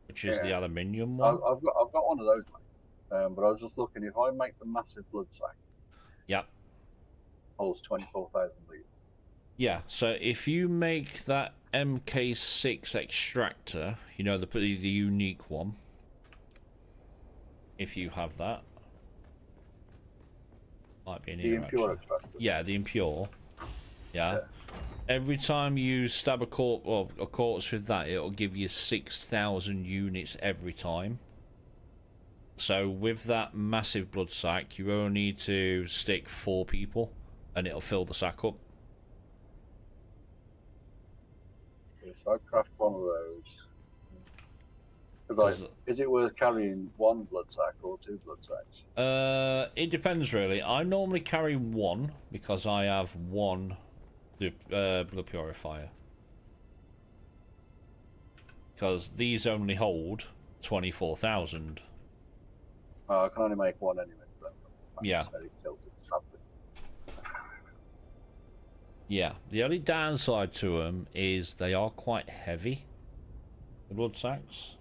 Speaker 1: which is the aluminium one.
Speaker 2: I've got one of those, mate. But I was just looking, if I make the massive blood sack,
Speaker 1: Yep.
Speaker 2: holds 24,000 litres.
Speaker 1: Yeah, so if you make that MK6 extractor, you know, the unique one, if you have that, might be in here,
Speaker 2: impure
Speaker 1: actually.
Speaker 2: extractor.
Speaker 1: Yeah, the impure. Yeah. Every time you stab a corpse with that, it'll give you 6,000 units every time. So with that massive blood sack, you only need to stick 4 people, and it'll fill the sack up.
Speaker 2: So I'd craft one of those. Is it worth carrying 1 blood sack or 2 blood sacks?
Speaker 1: It depends really. I normally carry 1 because I have 1 blood purifier. Because these only hold 24,000.
Speaker 2: I can only make 1 anyway. So
Speaker 1: yeah.
Speaker 2: Very filtered, sadly.
Speaker 1: Yeah. The only downside to them is they are quite heavy. The blood sacks.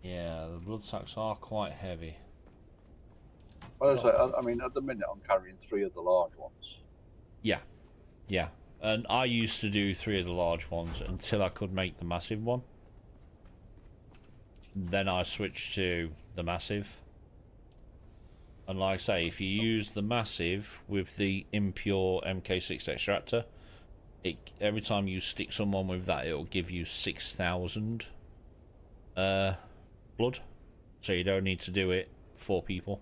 Speaker 1: Yeah, the blood sacks are quite heavy.
Speaker 2: Well, I mean, at the minute I'm carrying 3 of the large ones.
Speaker 1: Yeah, yeah. And I used to do 3 of the large ones until I could make the massive one. Then I switched to the massive. And like I say, if you use the massive with the impure MK6 extractor, every time you stick someone with that, it'll give you 6,000 blood. So you don't need to do it for people.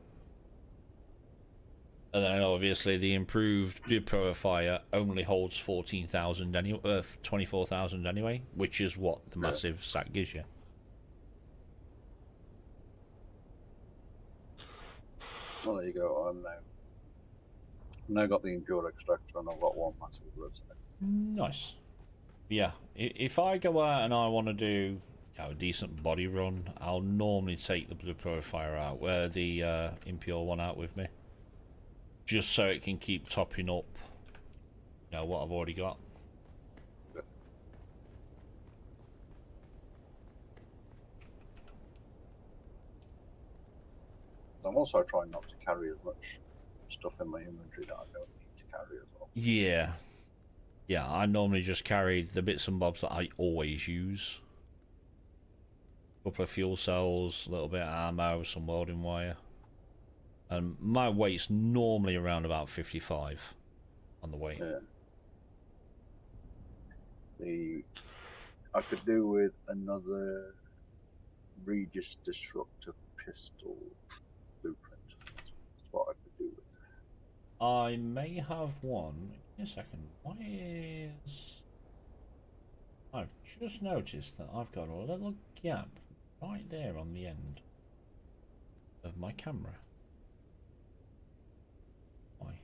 Speaker 1: And then obviously the improved blood purifier only holds 14,000 anyway, 24,000 anyway, which is what the massive sack gives you.
Speaker 2: Well, there you go. I've now got the impure extractor and I've got 1 massive blood sack.
Speaker 1: Nice. Yeah, if I go out and I want to do a decent body run, I'll normally take the blood purifier out, the impure one out with me, just so it can keep topping up, what I've already got.
Speaker 2: I'm also trying not to carry as much stuff in my inventory that I don't need to carry as well.
Speaker 1: Yeah. Yeah, I normally just carry the bits and bobs that I always use. A couple of fuel cells, a little bit of ammo, some welding wire. And my weight's normally around about 55 on the weight.
Speaker 2: Yeah. I could do with another Regis Disruptor pistol blueprint. That's what I could do with.
Speaker 1: I may have one. Give me a second. Why is... I've just noticed that I've got a little gap right there on the end of my camera. Why?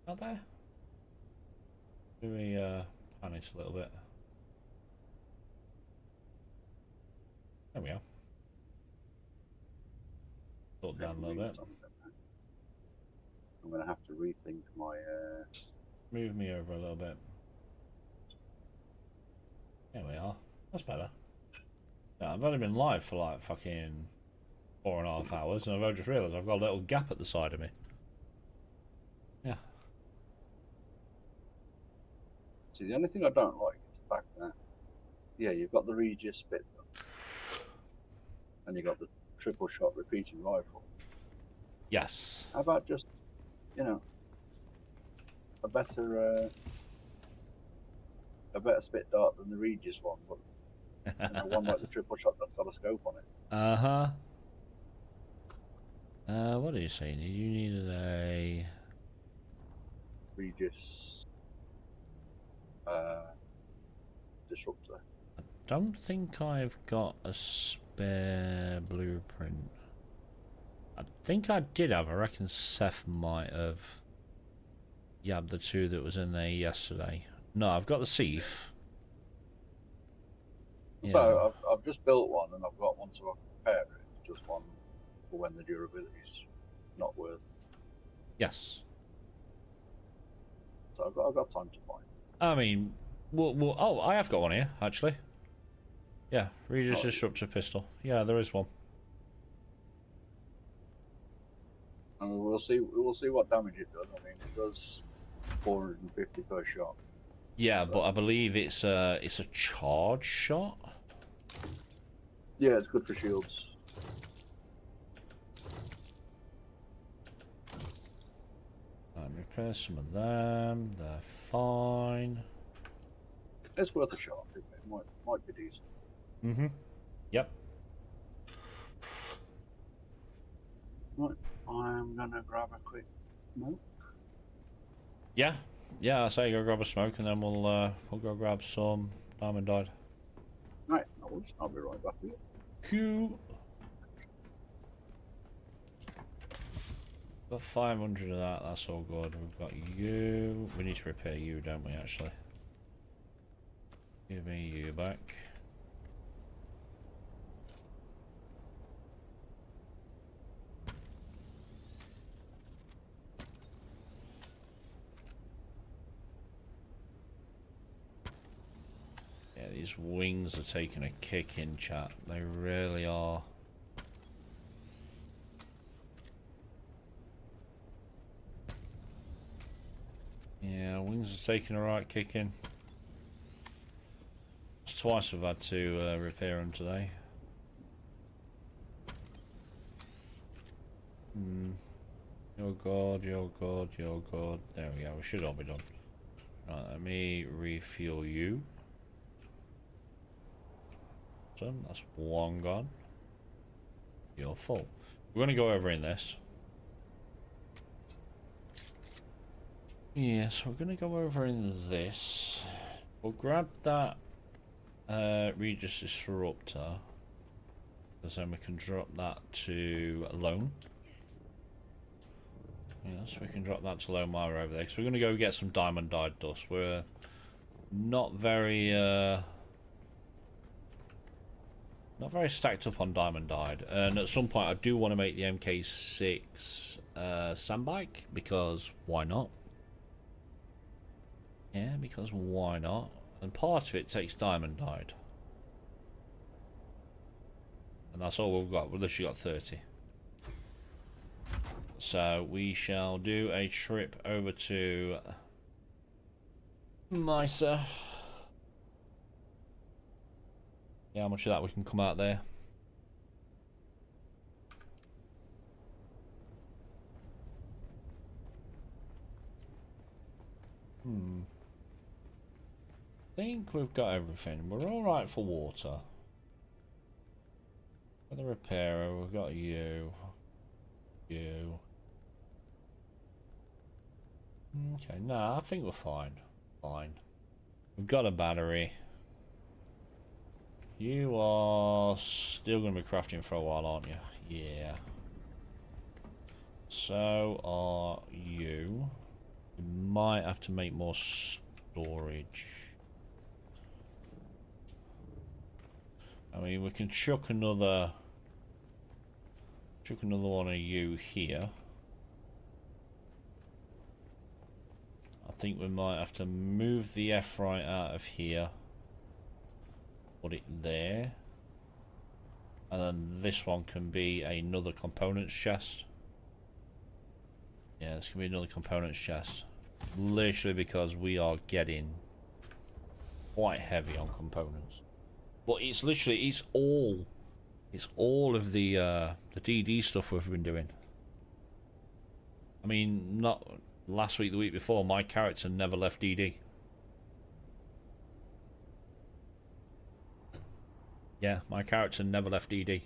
Speaker 1: Out there? Do we pan it a little bit? There we are. Sort down a little bit.
Speaker 2: I'm going to have to rethink my...
Speaker 1: Move me over a little bit. There we are. That's better. Yeah, I've only been live for like fucking 4.5 hours, and I've just realised I've got a little gap at the side of me. Yeah.
Speaker 2: See, the only thing I don't like is the fact that, yeah, you've got the Regis bit, and you've got the triple shot repeating rifle.
Speaker 1: Yes.
Speaker 2: How about just, a better spit dart than the Regis one, but one like the triple shot that's got a scope on it.
Speaker 1: Uh-huh. What are you saying? You needed a...
Speaker 2: Regis disruptor.
Speaker 1: I don't think I've got a spare blueprint. I think I did have. I reckon Seth might have yabbed the 2 that was in there yesterday. No, I've got the Seif. Yeah.
Speaker 2: So I've just built one and I've got one so I can compare it. Just one for when the durability's not worth.
Speaker 1: Yes.
Speaker 2: So I've got time to find.
Speaker 1: I mean, oh, I have got one here actually. Yeah, Regis Disruptor pistol. Yeah, there is one.
Speaker 2: And we'll see what damage it does. I mean, it does 450 per shot.
Speaker 1: Yeah, so. But I believe it's a charge shot.
Speaker 2: Yeah, it's good for shields.
Speaker 1: Let me repair some of them. They're fine.
Speaker 2: It's worth a shot. It might be decent.
Speaker 1: Mm-hmm. Yep.
Speaker 2: Right, I'm gonna grab a quick smoke.
Speaker 1: Yeah, I say go grab a smoke and then we'll go grab some diamond dyed.
Speaker 2: Right, I'll be right back with you.
Speaker 1: Cool. Got 500 of that. That's all good. We've got you. We need to repair you, don't we? Actually, give me you back. These wings are taking a kick in, chat. They really are. Yeah, wings are taking a right kick in. It's twice I've had to repair them today. Your god, your god, your god. There we go, we should all be done. Right, let me refuel you. So that's one gone. You're full. We're gonna go over in this. Yes, we're gonna go over in this. We'll grab that Regis Disruptor, because then we can drop that to Alone. Yes, we can drop that to Lone Mire over there, because we're going to go get some diamond dyed dust. We're not very stacked up on diamond dyed, and at some point I do want to make the MK6 sandbike, because why not? Yeah, because why not? And part of it takes diamond dyed, and that's all we've got. We've literally got 30. So we shall do a trip over to Misa. Yeah, how much of that we can come out there? I think we've got everything. We're alright for water. For the repairer, we've got you. You. Okay, nah, I think we're fine. Fine. We've got a battery. You are still going to be crafting for a while, aren't you? Yeah. So are you. We might have to make more storage. I mean, we can chuck another one of you here. I think we might have to move the F right out of here. Put it there. And then this one can be another components chest. Yeah, this can be another components chest. Literally because we are getting quite heavy on components. But it's literally, it's all of the DD stuff we've been doing. I mean, not last week, the week before, my character never left DD. Yeah, my character never left DD.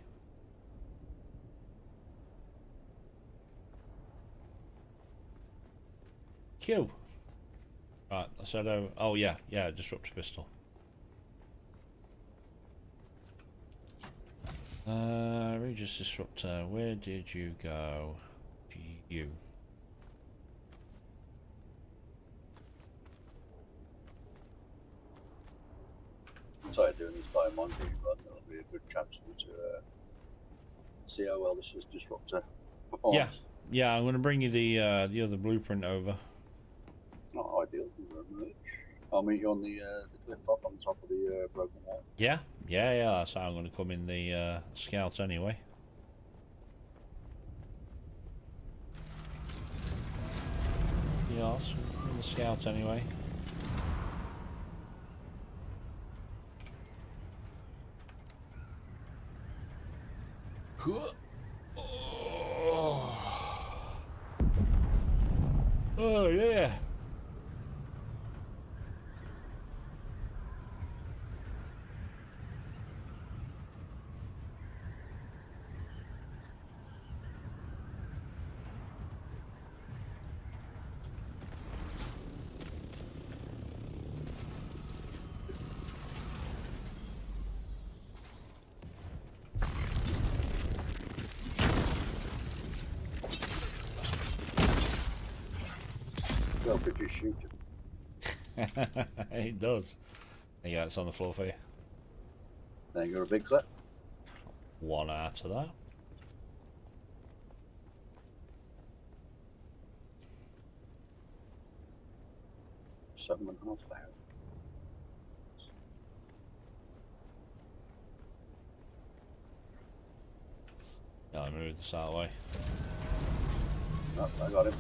Speaker 1: Q. Right, I said, oh yeah, disruptor pistol. Regis Disruptor, where did you go? You.
Speaker 2: Started doing this by Monday, but that'll be a good chance for you to see how well this is Disruptor performs.
Speaker 1: Yeah, I'm going to bring you the other blueprint over.
Speaker 2: Not ideal, thank you very much. I'll meet you on the cliff top on top of the broken wall.
Speaker 1: Yeah, that's how I'm going to come in the scout anyway. Yes, in the scout anyway. Oh yeah.
Speaker 2: Well, could you shoot it?
Speaker 1: It does. Yeah, it's on the floor for you.
Speaker 2: There you're a big clip.
Speaker 1: One out of that.
Speaker 2: $7,500.
Speaker 1: Yeah, let me move this out of the way.
Speaker 2: No, I got him.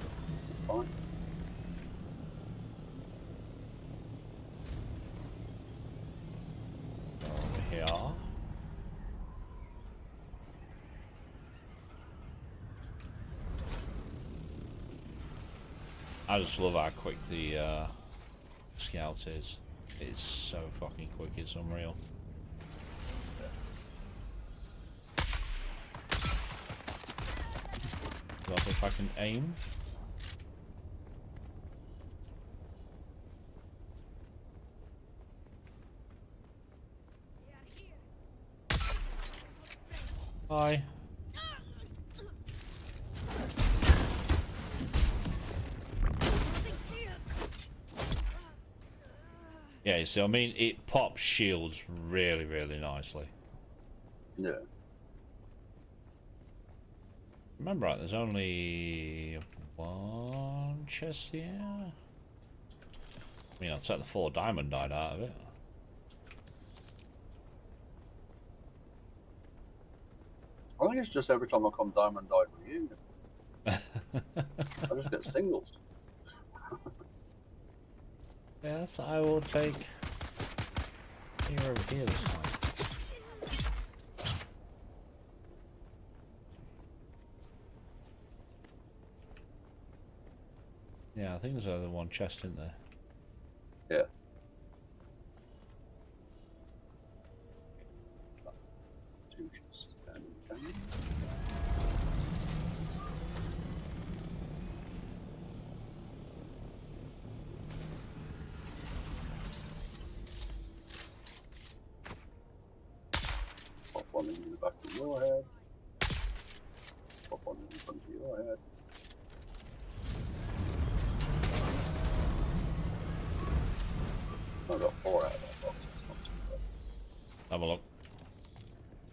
Speaker 2: Fine.
Speaker 1: Over here. I just love how quick the scout is. It's so fucking quick, it's unreal. So if I can aim. Hi. Yeah, so I mean, it pops shields really, really nicely.
Speaker 2: Yeah.
Speaker 1: Remember, right, there's only one chest here. I mean, I'll take the 4 diamond died out of it.
Speaker 2: I think it's just every time I come diamond died with you. I just get singles.
Speaker 1: Yes, I will take you over here this time. Yeah, I think there's only one chest in there.
Speaker 2: Yeah. Two chests. Pop one in the back of your head. Pop one in front of your head. I got 4 out of that box. It's not too bad.
Speaker 1: Have a look.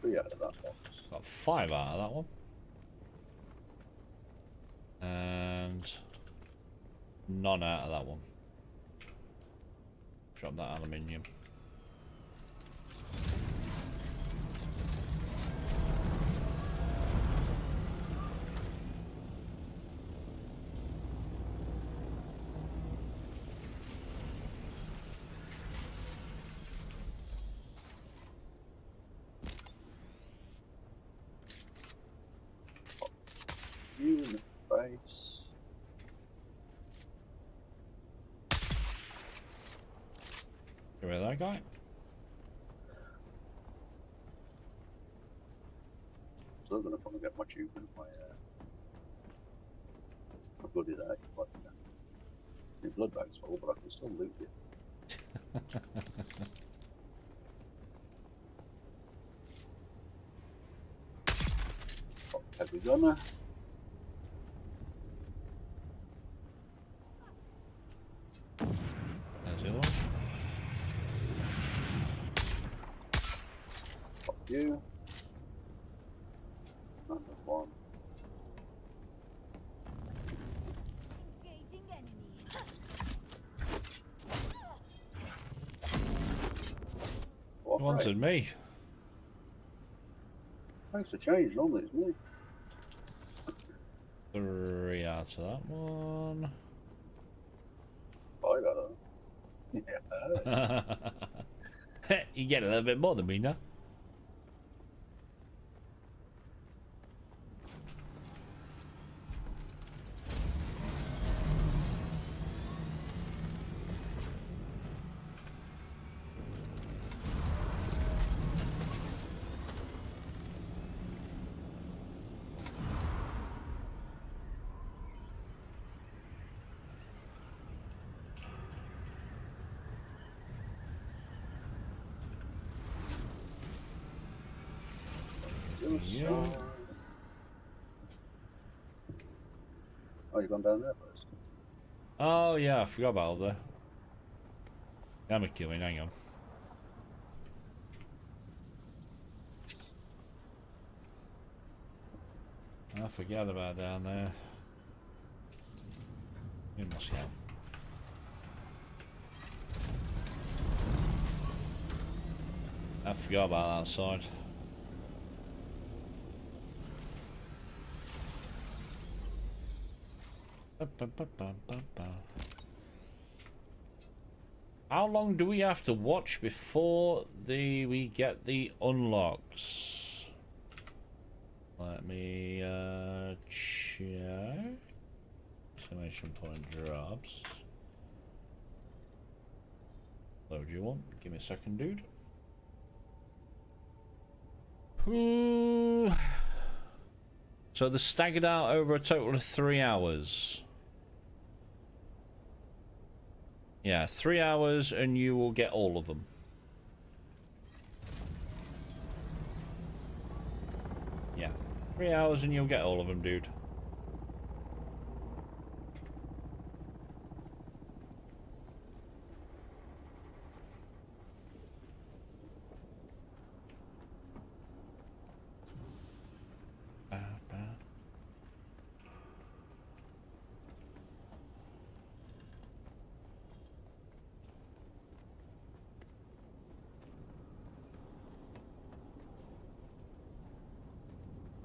Speaker 2: 3 out of that box.
Speaker 1: Got 5 out of that one. And none out of that one. Drop that aluminium.
Speaker 2: You in the face.
Speaker 1: Get rid of that guy.
Speaker 2: Still gonna come and get my tube and my bloody egg, but your blood bag's full, but I can still loot you. Oh, heavy gunner.
Speaker 1: There's the other one.
Speaker 2: Fuck you. Another one.
Speaker 5: Engaging enemy.
Speaker 2: What,
Speaker 1: He wanted me.
Speaker 2: Thanks for change, normally it's me.
Speaker 1: 3 out of that one.
Speaker 2: I got a... Yeah.
Speaker 1: You get a little bit more than me now. Yeah.
Speaker 2: Oh, you gone down there first?
Speaker 1: Oh yeah, I forgot about all that. I'm a killing, hang on. I forgot about down there. You must have. I forgot about that side. Ba-ba-ba-ba-ba-ba. How long do we have to watch before we get the unlocks? Let me check. Exclamation point drops. Load you one. Give me a second, dude. Ooh. So they're staggered out over a total of 3 hours. Yeah, 3 hours and you will get all of them. Yeah, 3 hours and you'll get all of them, dude.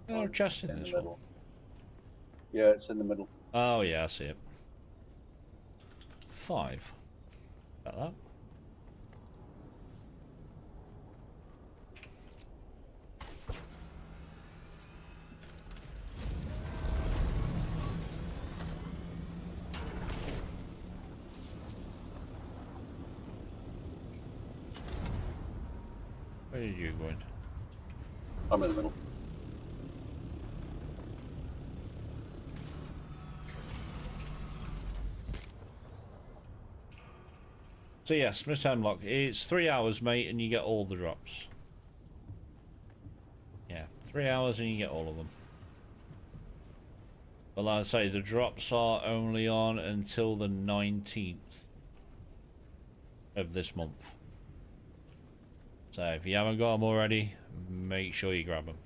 Speaker 1: Oh, just in this one.
Speaker 2: Yeah, it's in the middle.
Speaker 1: Oh yeah, I see it. 5. Got that? Where did you go in?
Speaker 2: I'm in the middle.
Speaker 1: So yes, Mr. Hemlock, it's 3 hours, mate, and you get all the drops. Yeah, 3 hours and you get all of them. But like I say, the drops are only on until the 19th of this month. So if you haven't got them already, make sure you grab them.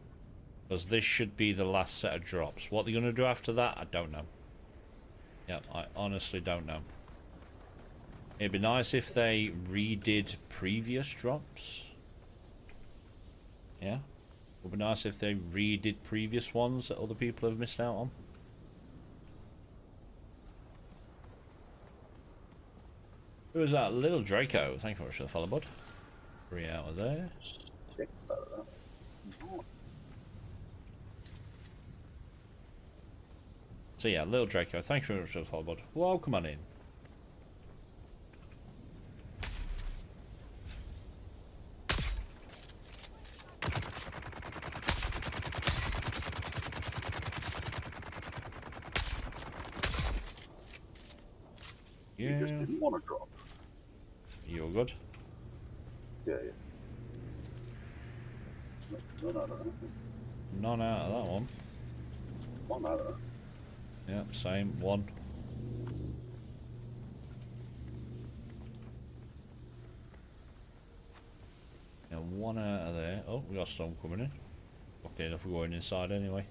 Speaker 1: Because this should be the last set of drops. What they're going to do after that, I don't know. Yeah, I honestly don't know. It'd be nice if they redid previous drops. Yeah. It would be nice if they redid previous ones that other people have missed out on. Who was that? Little Draco. Thank you very much for the follow, bud. 3 out of there.
Speaker 2: 6 out of that.
Speaker 1: So yeah, Little Draco. Thank you very much for the follow, bud. Welcome on in.
Speaker 2: You just didn't want to drop.
Speaker 1: You're good.
Speaker 2: Yeah, yeah. None out of that.
Speaker 1: None out of that one.
Speaker 2: One out of that.
Speaker 1: Yeah, same. 1. And 1 out of there. Oh, we got a storm coming in. Okay, enough we're going inside anyway.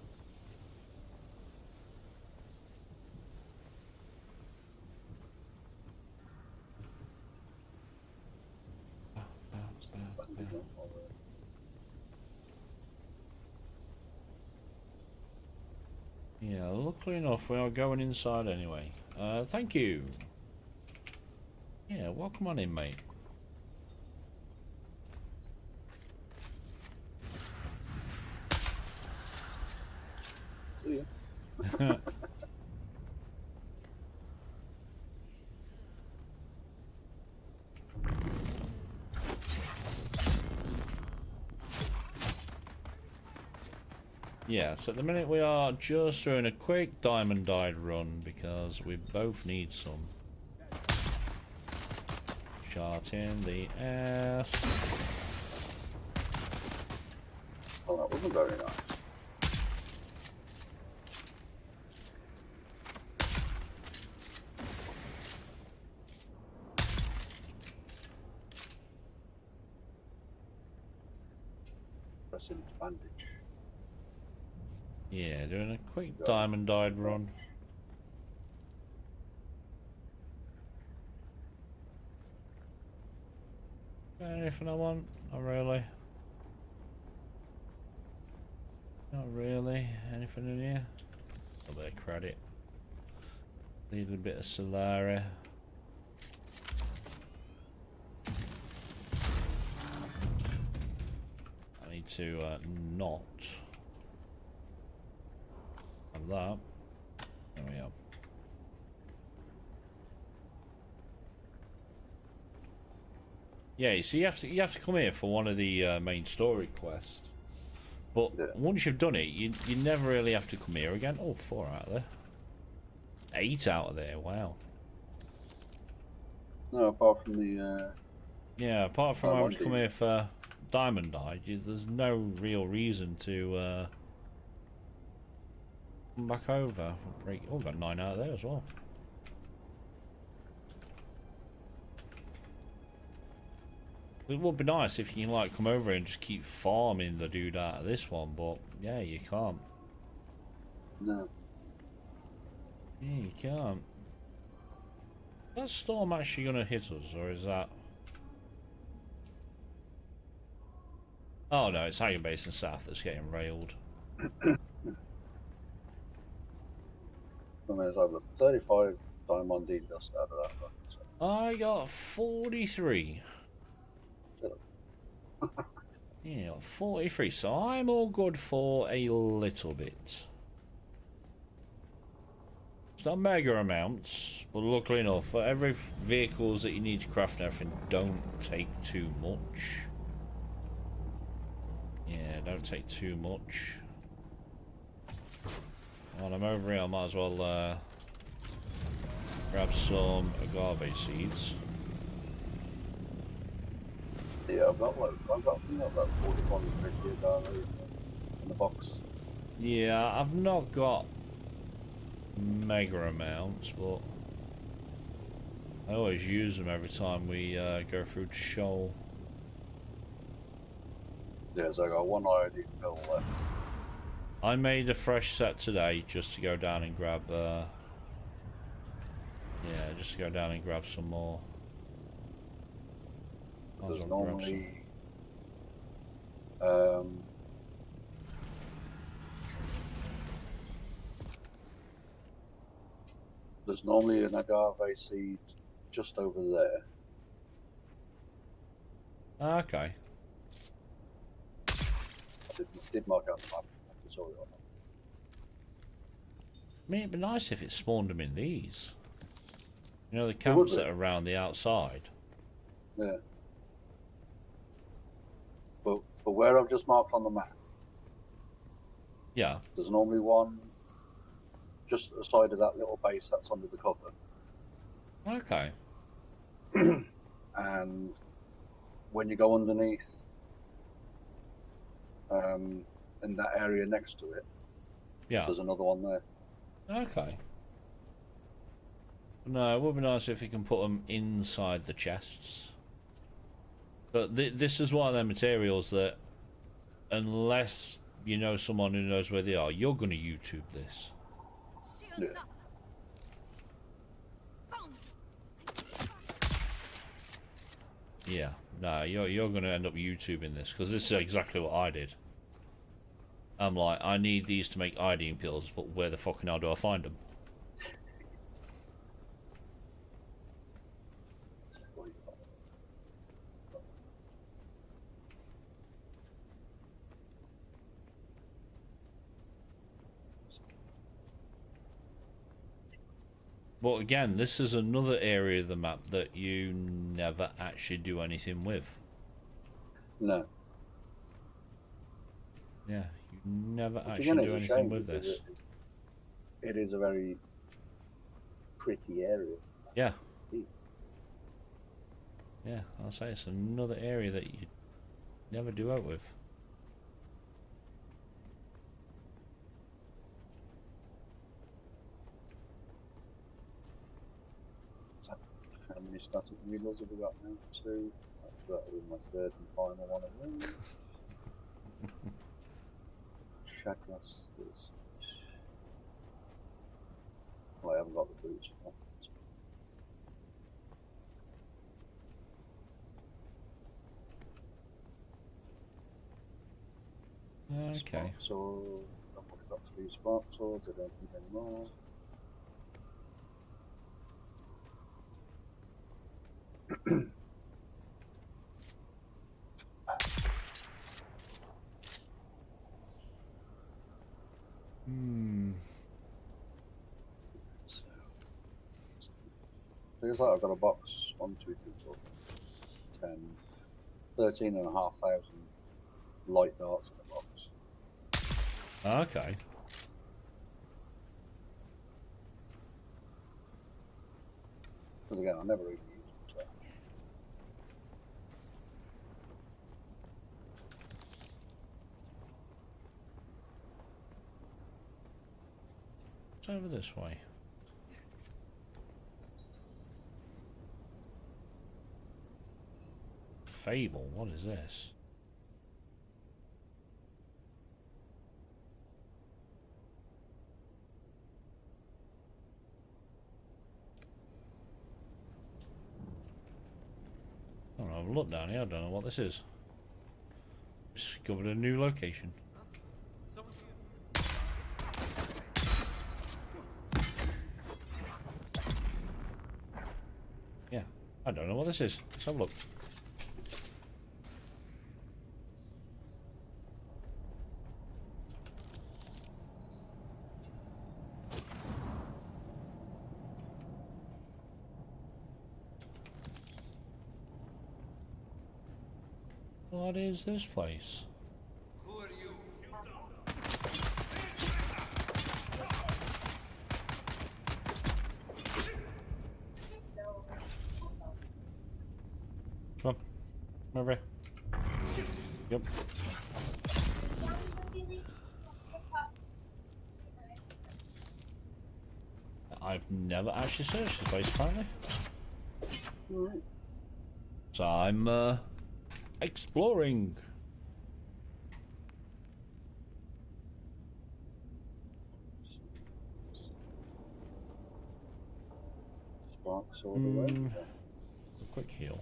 Speaker 1: Yeah, luckily enough, we are going inside anyway. Thank you. Yeah, welcome on in, mate.
Speaker 2: See ya.
Speaker 1: Yeah, so at the minute we are just doing a quick diamond dyed run because we both need some. Shot in the ass.
Speaker 2: Well, that wasn't very nice. Pressing bandage.
Speaker 1: Yeah, doing a quick diamond dyed run. Anything I want? Not really. Not really. Anything in here? A little bit of credit. Leave a bit of Solara. I need to not have that. There we are. Yeah, so you have to come here for one of the main story quests. But
Speaker 2: Yeah.
Speaker 1: once you've done it, you never really have to come here again. Oh, 4 out of there. 8 out of there. Wow.
Speaker 2: No, apart from the.
Speaker 1: Yeah, apart from
Speaker 2: Oh,
Speaker 1: having to come
Speaker 2: Monty.
Speaker 1: here for Diamond Eye, there's no real reason to come back over. Break. Oh, got 9 out of there as well. It would be nice if you can like come over and just keep farming the dude out of this one, but yeah, you can't.
Speaker 2: No.
Speaker 1: Yeah, you can't. Is that storm actually gonna hit us, or is that? Oh no, it's Hagen Basin South that's getting railed.
Speaker 2: I mean, it's over 35 diamond D dust out of that. Right? So,
Speaker 1: I got 43. Yeah, 43, so I'm all good for a little bit. It's not mega amounts, but luckily enough, for every vehicles that you need to craft and everything, don't take too much. Yeah, don't take too much. While I'm over here, I might as well grab some agave seeds.
Speaker 2: yeah, I've got I think I've got 41 50 down there in the box.
Speaker 1: Yeah, I've not got mega amounts, but I always use them every time we go through Shoal.
Speaker 2: Yeah, so I got one ID pill left.
Speaker 1: I made a fresh set today just to go down and grab yeah, just to go down and grab some more. Might as
Speaker 2: There's
Speaker 1: well grab some.
Speaker 2: normally there's normally an agave seed just over there.
Speaker 1: Okay.
Speaker 2: I did mark out the map. I saw it on that.
Speaker 1: I mean, it'd be nice if it spawned them in these. You know, the
Speaker 2: would
Speaker 1: camps
Speaker 2: be.
Speaker 1: that are around the outside.
Speaker 2: Yeah. But where I've just marked on the map,
Speaker 1: Yeah.
Speaker 2: there's normally one just at the side of that little base that's under the cover.
Speaker 1: Okay.
Speaker 2: And when you go underneath in that area next to it,
Speaker 1: Yeah.
Speaker 2: there's another one there.
Speaker 1: Okay. No, it would be nice if you can put them inside the chests. But this is one of the materials that, unless you know someone who knows where they are, you're going to YouTube this.
Speaker 2: Yeah.
Speaker 1: Yeah. No, you're going to end up YouTubing this, because this is exactly what I did. I'm like, I need these to make iodine pills, but where the fucking hell do I find them? But again, this is another area of the map that you never actually do anything with.
Speaker 2: No.
Speaker 1: Yeah, you never
Speaker 2: Which
Speaker 1: actually
Speaker 2: again
Speaker 1: do
Speaker 2: is a
Speaker 1: anything
Speaker 2: shame
Speaker 1: with
Speaker 2: because
Speaker 1: this.
Speaker 2: it is a very pretty area.
Speaker 1: Yeah. Yeah, I'll say it's another area that you never do out with.
Speaker 2: How many static needles have we got now? 2. That was my third and final one of them. Shaglass this. Well, I haven't got the boots.
Speaker 1: Okay.
Speaker 2: So I've only got 3 spots, or did I need any more?
Speaker 1: Hmm.
Speaker 2: Feels like I've got a box, 1, 2, 3, 4, 10, 13,500 light darts in the box.
Speaker 1: Okay.
Speaker 2: Because again, I never even used them. So.
Speaker 1: It's over this way. Fable, what is this? I don't know, look down here, I don't know what this is. Discovered a new location.
Speaker 4: Someone here.
Speaker 1: Yeah, I don't know what this is. Let's have a look. What is this place?
Speaker 4: Who are you?
Speaker 1: Come on. Come over here. Yep. I've never actually searched this place apparently.
Speaker 2: Alright.
Speaker 1: So I'm exploring.
Speaker 2: Sparks all the way.
Speaker 1: A quick heal.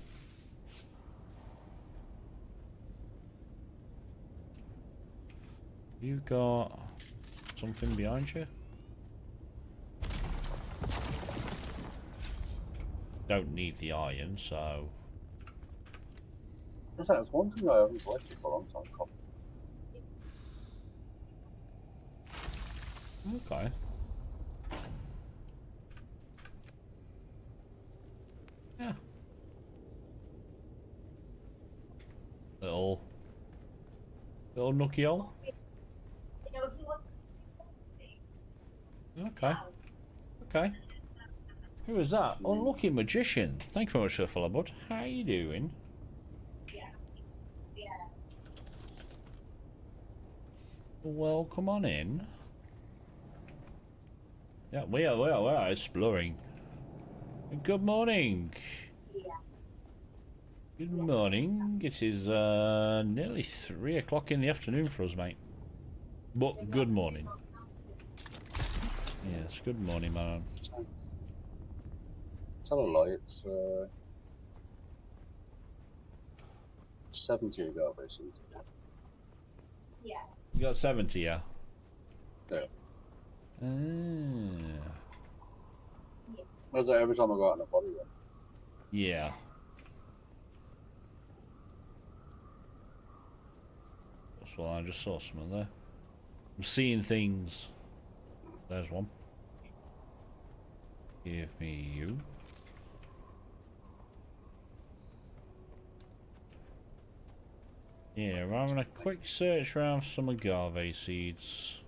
Speaker 1: You got something behind you? Don't need the iron, so
Speaker 2: That's one thing I haven't collected for a long time. Copper.
Speaker 1: okay. Yeah. Little nookie hole. Okay. Okay. Who is that? Unlucky magician. Thank you very much for the follow, bud. How you doing? Well, come on in. Yeah, we are exploring. Good morning. Good morning. It is nearly 3 o'clock in the afternoon for us, mate. But good morning. Yes, good morning, man.
Speaker 2: Tell a lie, it's 70 you got basically.
Speaker 1: You got 70, yeah?
Speaker 2: Yeah.
Speaker 1: Ah.
Speaker 2: That's like every time I go out in a body run.
Speaker 1: Yeah. That's what I just saw something there. I'm seeing things. There's one. Give me you. Yeah, we're having a quick search around for some agave seeds.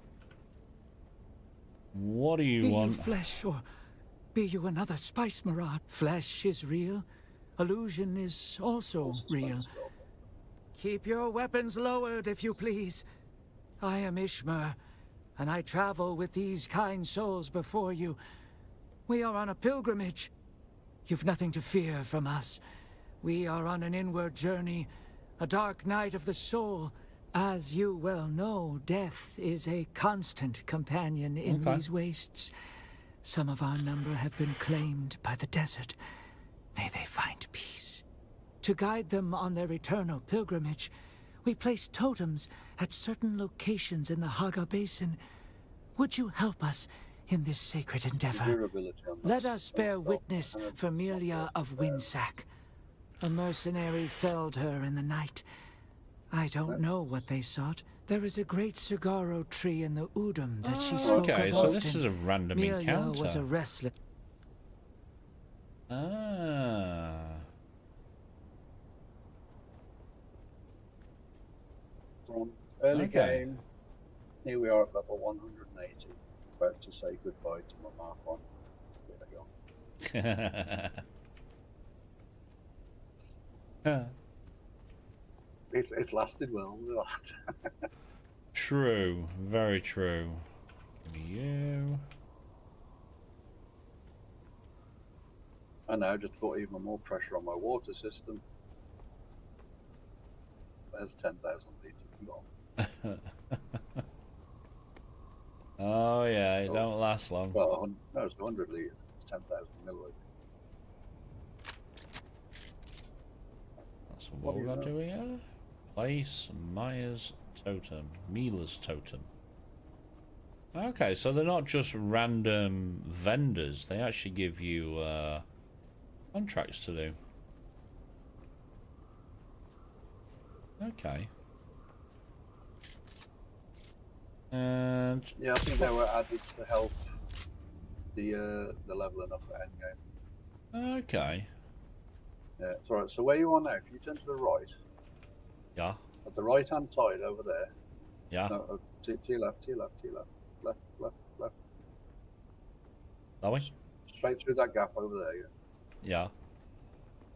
Speaker 1: What do you
Speaker 5: Be
Speaker 1: want?
Speaker 5: you flesh, or be you another spice mirage? Flesh is real. Illusion is also real. Keep your weapons lowered, if you please. I am Ishmer, and I travel with these kind souls before you. We are on a pilgrimage. You've nothing to fear from us. We are on an inward journey, a dark night of the soul. As you well know, death is a constant companion in these wastes. Some of our number have been claimed by the desert. May they find peace. To guide them on their eternal pilgrimage, we place totems at certain locations in the Haga Basin. Would you help us in this sacred endeavor?
Speaker 2: Durability on that.
Speaker 5: Let us bear witness, Familia of Windsack. A mercenary felled her in the night. I don't know what they sought. There is a great saguaro tree in the Udum that she spoke
Speaker 1: Okay,
Speaker 5: of
Speaker 1: so
Speaker 5: often.
Speaker 1: this is a random
Speaker 5: Milia
Speaker 1: encounter.
Speaker 5: was a restless.
Speaker 1: Ah.
Speaker 2: From early
Speaker 1: Okay.
Speaker 2: game, here we are at level 180. About to say goodbye to my Mark 1. There we go. It's lasted well. Look at that.
Speaker 1: True, very true. You.
Speaker 2: And now just put even more pressure on my water system. There's 10,000 litres gone.
Speaker 1: Oh yeah, it don't last long.
Speaker 2: Well, no, it's 100 litres. It's 10,000 milliliters.
Speaker 1: That's what we got to do here. Place Maya's totem. Mila's totem. Okay, so they're not just random vendors. They actually give you contracts to do. Okay. And
Speaker 2: Yeah, I think they were added to help the leveling up at endgame.
Speaker 1: okay.
Speaker 2: Yeah, it's alright. So where you are now, if you turn to the right,
Speaker 1: Yeah.
Speaker 2: at the right hand side over there,
Speaker 1: Yeah.
Speaker 2: no, to your left, left, left,
Speaker 1: Are we?
Speaker 2: straight through that gap over there. Yeah.
Speaker 1: Yeah.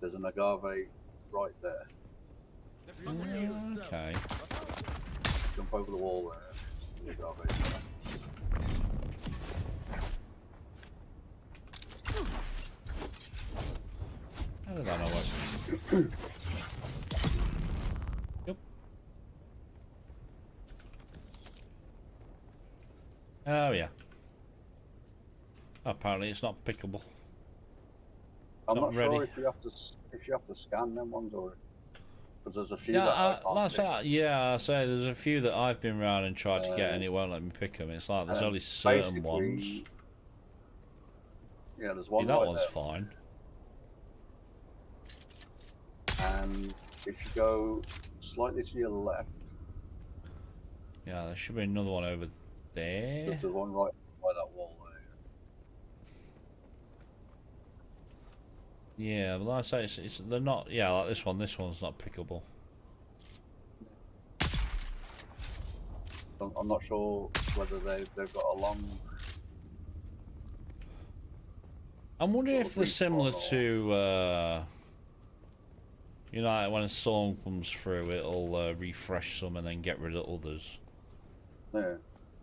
Speaker 2: There's an agave right there.
Speaker 1: Okay.
Speaker 2: Jump over the wall there. The agave.
Speaker 1: How did I know what? Yep. Oh yeah. Apparently it's not pickable.
Speaker 2: I'm
Speaker 1: Not
Speaker 2: not
Speaker 1: ready.
Speaker 2: sure if you have to scan them ones or because there's a few
Speaker 1: Yeah,
Speaker 2: that I can't
Speaker 1: that's
Speaker 2: pick.
Speaker 1: yeah. I say there's a few that I've been round and tried to get, and it won't let me pick them. It's like there's only certain ones.
Speaker 2: Yeah, there's
Speaker 1: See,
Speaker 2: one
Speaker 1: that
Speaker 2: right
Speaker 1: one's
Speaker 2: there.
Speaker 1: fine.
Speaker 2: And if you go slightly to your left,
Speaker 1: Yeah, there should be another one over there.
Speaker 2: there's one right by that wall there.
Speaker 1: Yeah, but like I say, they're not. Yeah, like this one. This one's not pickable.
Speaker 2: I'm not sure whether they've got a long.
Speaker 1: I'm wondering if they're
Speaker 2: Respawn
Speaker 1: similar
Speaker 2: or-
Speaker 1: to, you know, like when a storm comes through, it'll refresh some and then get rid of others.
Speaker 2: Yeah.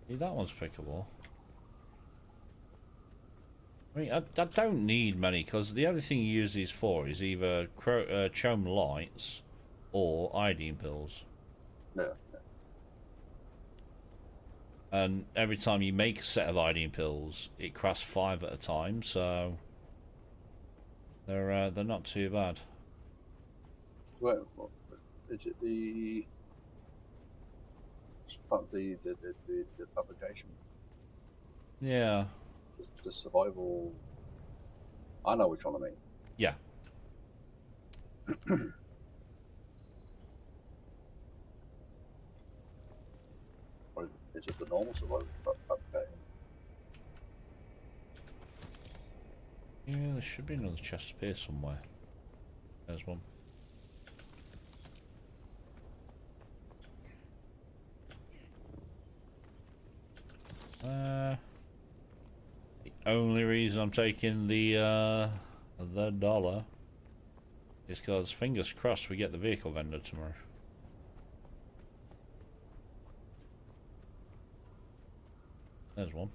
Speaker 1: Yeah, that one's pickable. I mean, I don't need many, because the only thing you use these for is either Chome Lights or iodine pills.
Speaker 2: Yeah.
Speaker 1: And every time you make a set of iodine pills, it crafts 5 at a time, so they're not too bad.
Speaker 2: Wait, what, is it the fabrication?
Speaker 1: Yeah.
Speaker 2: The survival. I know which one I mean.
Speaker 1: Yeah.
Speaker 2: Or is it the normal survival fabrication?
Speaker 1: Yeah, there should be another chest up here somewhere. There's one. The only reason I'm taking the dollar is because fingers crossed we get the vehicle vendor tomorrow. There's one.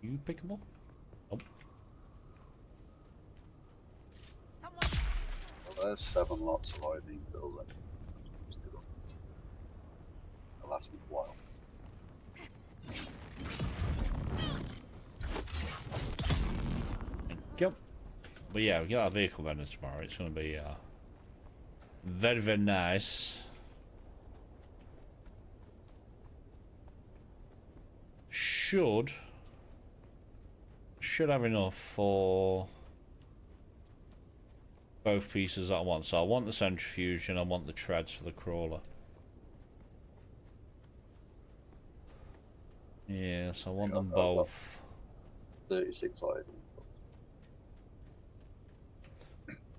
Speaker 1: You pickable? Nope.
Speaker 2: Well, there's 7 lots of iodine pills. It'll last me a while.
Speaker 1: Yep. But yeah, we get our vehicle vendor tomorrow. It's going to be very, very nice. Should have enough for both pieces that I want. So I want the centrifuge and I want the treads for the crawler. Yes, I want them both.
Speaker 2: 36 items.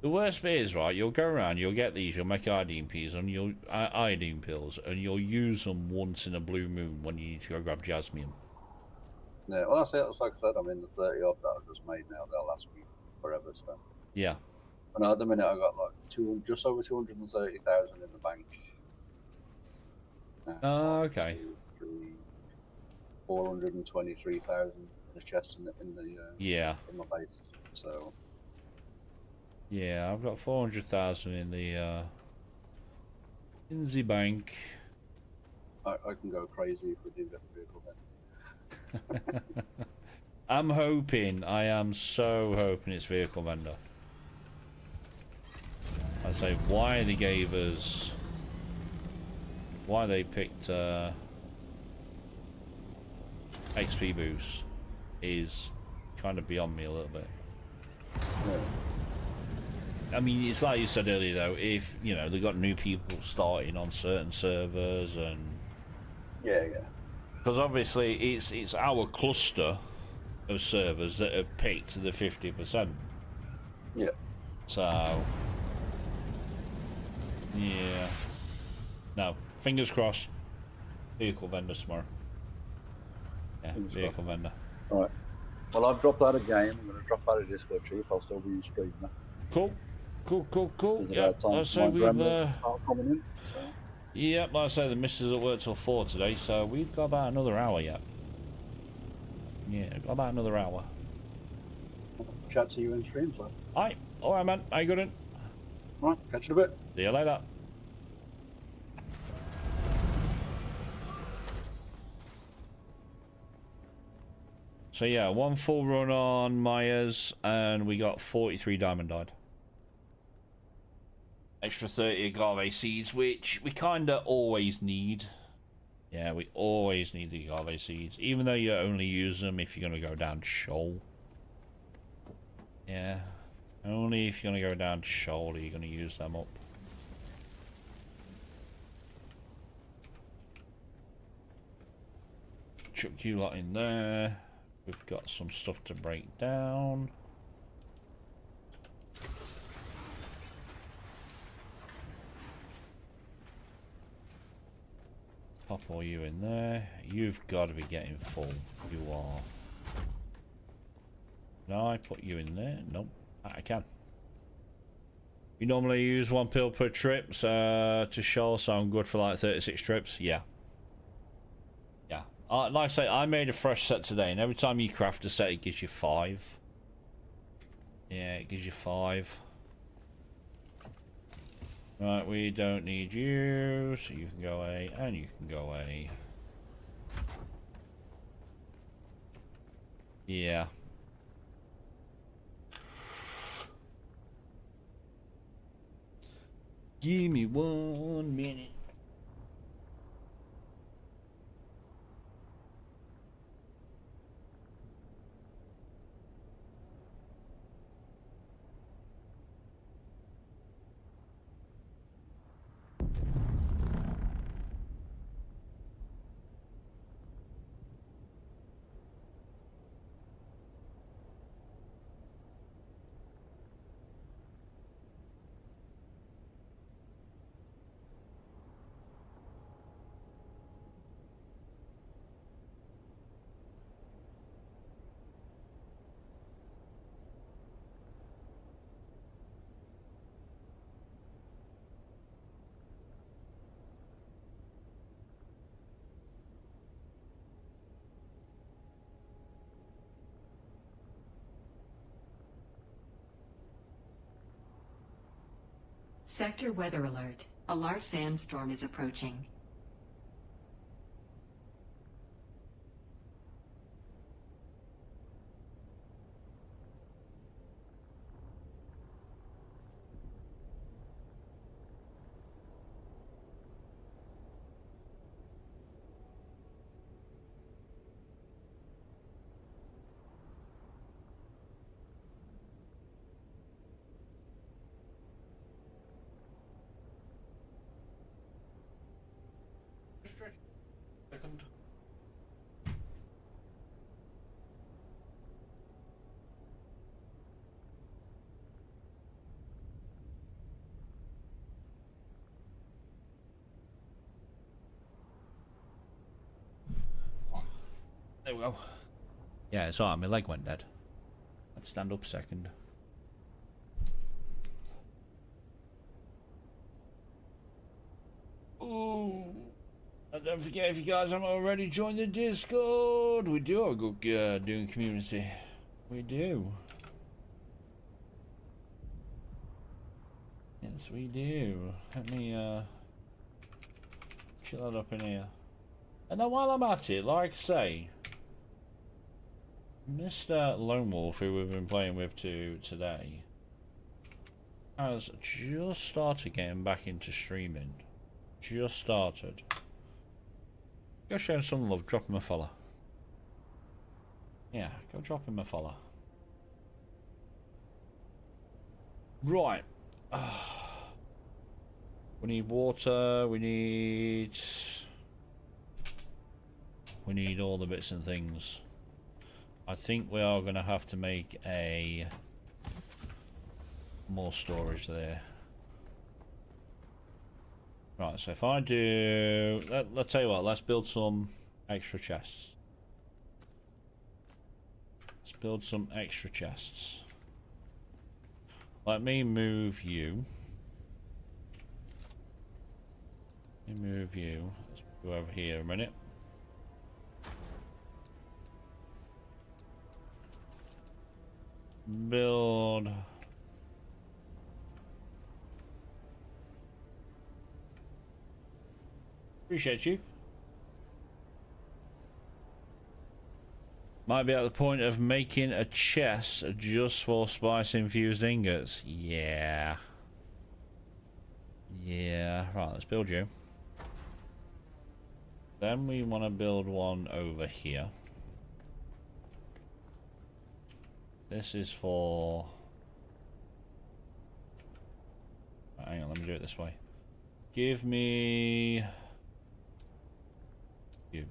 Speaker 1: The worst bit is, right, you'll go around, you'll get these, you'll make iodine pills, and iodine pills, and you'll use them once in a blue moon when you need to go grab jasmine.
Speaker 2: Yeah, well, that's it. It's like I said, I'm in the 30 odd that I've just made now. They'll last me forever. So,
Speaker 1: Yeah.
Speaker 2: and at the minute, I got like just over 230,000 in the bank.
Speaker 1: Okay.
Speaker 2: 423,000 in the chest in the
Speaker 1: Yeah.
Speaker 2: in my base. So.
Speaker 1: Yeah, I've got 400,000 in the bank.
Speaker 2: I can go crazy if we do get the vehicle then.
Speaker 1: I'm hoping, I am so hoping it's vehicle vendor. I say why they gave us, why they picked XP boost is kind of beyond me a little bit.
Speaker 2: Yeah.
Speaker 1: I mean, it's like you said earlier though, if, you know, they've got new people starting on certain servers and...
Speaker 2: Yeah.
Speaker 1: Because obviously it's our cluster of servers that have picked the 50%.
Speaker 2: Yeah.
Speaker 1: So... Yeah. No, fingers crossed. Vehicle vendor tomorrow. Yeah,
Speaker 2: Fingers
Speaker 1: vehicle
Speaker 2: crossed.
Speaker 1: vendor.
Speaker 2: Alright. Well, I've dropped out of game. I'm going to drop out of Discord chief. I'll still be streaming that.
Speaker 1: Cool. Yeah,
Speaker 2: Time
Speaker 1: so
Speaker 2: for my
Speaker 1: we've
Speaker 2: gremlins to start coming in. So.
Speaker 1: yeah, like I say, the missus at work till 4 today, so we've got about another hour yet. Yeah, got about another hour.
Speaker 2: Chat to you in stream, so.
Speaker 1: Alright man, how you doing?
Speaker 2: Right, catch you in a bit.
Speaker 1: See you later. So yeah, one full run on Myers, and we got 43 diamond dyed. Extra 30 agave seeds, which we kinda always need. Yeah, we always need the agave seeds, even though you only use them if you're gonna go down Shoal. Yeah, only if you're gonna go down Shoal are you gonna use them up. Chuck you lot in there. We've got some stuff to break down. Pop all you in there. You've got to be getting full. You are. No, I put you in there. Nope, I can. You normally use 1 pill per trip to show, so I'm good for like 36 trips. Yeah. Like I say, I made a fresh set today, and every time you craft a set, it gives you 5. Yeah, it gives you 5. Right, we don't need you, so you can go away, and you can go away. Yeah. Give me 1 minute.
Speaker 3: Sector weather alert. A large sandstorm is approaching.
Speaker 1: second. There we go. Yeah, it's alright, my leg went dead. Let's stand up a second. Ooh. And don't forget, if you guys haven't already joined the Discord, we do have a good Dune community. We do. Yes, we do. Let me chill that up in here. And then while I'm at it, like I say, Mr. Lone Wolf, who we've been playing with today, has just started getting back into streaming. Just started. Go show him some love, drop him a follow. Yeah, go drop him a follow. Right. We need water, we need all the bits and things. I think we are going to have to make a more storage there. Right, so if I do... Let's tell you what, let's build some extra chests. Let's build some extra chests. Let me move you. Let me move you. Let's go over here a minute. Build. Appreciate you. Might be at the point of making a chest just for spice infused ingots. Yeah. Yeah. Right, let's build you. Then we want to build one over here. This is for... Hang on, let me do it this way. Give me... You.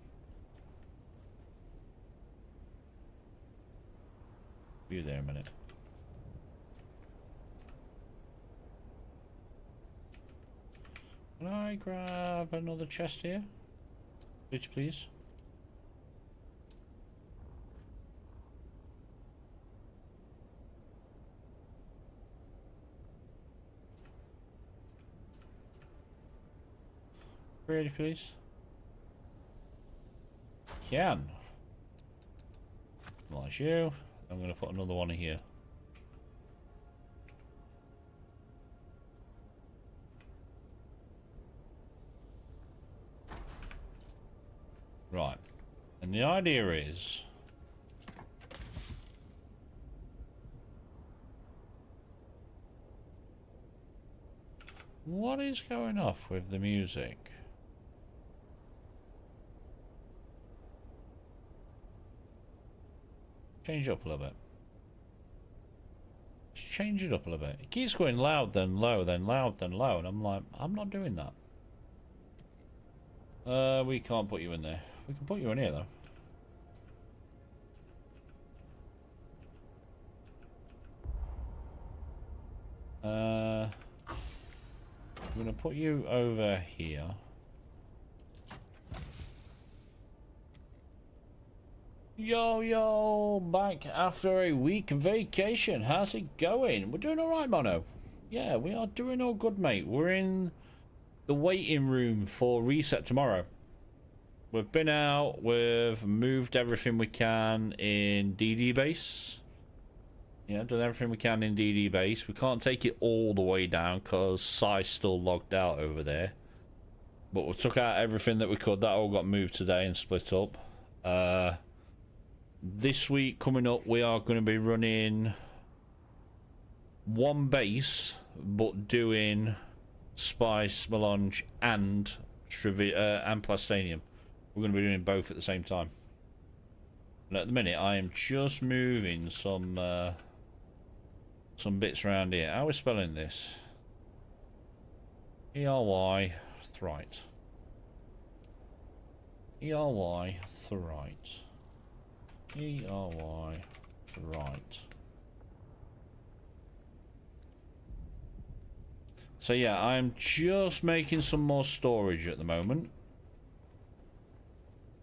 Speaker 1: You there a minute. Can I grab another chest here? Please. Ready, please. Can. Like you. I'm going to put another one in here. Right. And the idea is... What is going off with the music? Change it up a little bit. Just change it up a little bit. It keeps going loud, then low, then loud, then low, and I'm like, I'm not doing that. We can't put you in there. We can put you in here, though. I'm gonna put you over here. Yo, back after a week vacation. How's it going? We're doing alright, Mono. Yeah, we are doing all good, mate. We're in the waiting room for reset tomorrow. We've been out, we've moved everything we can in DD base. Yeah, done everything we can in DD base. We can't take it all the way down because Sai's still logged out over there. But we took out everything that we could. That all got moved today and split up. This week coming up, we are going to be running one base, but doing Spice, Melange, and Plastanium. We're going to be doing both at the same time. And at the minute, I am just moving some bits around here. How are we spelling this? E-R-Y, right. ERY to right. ERY to right. So yeah, I'm just making some more storage at the moment.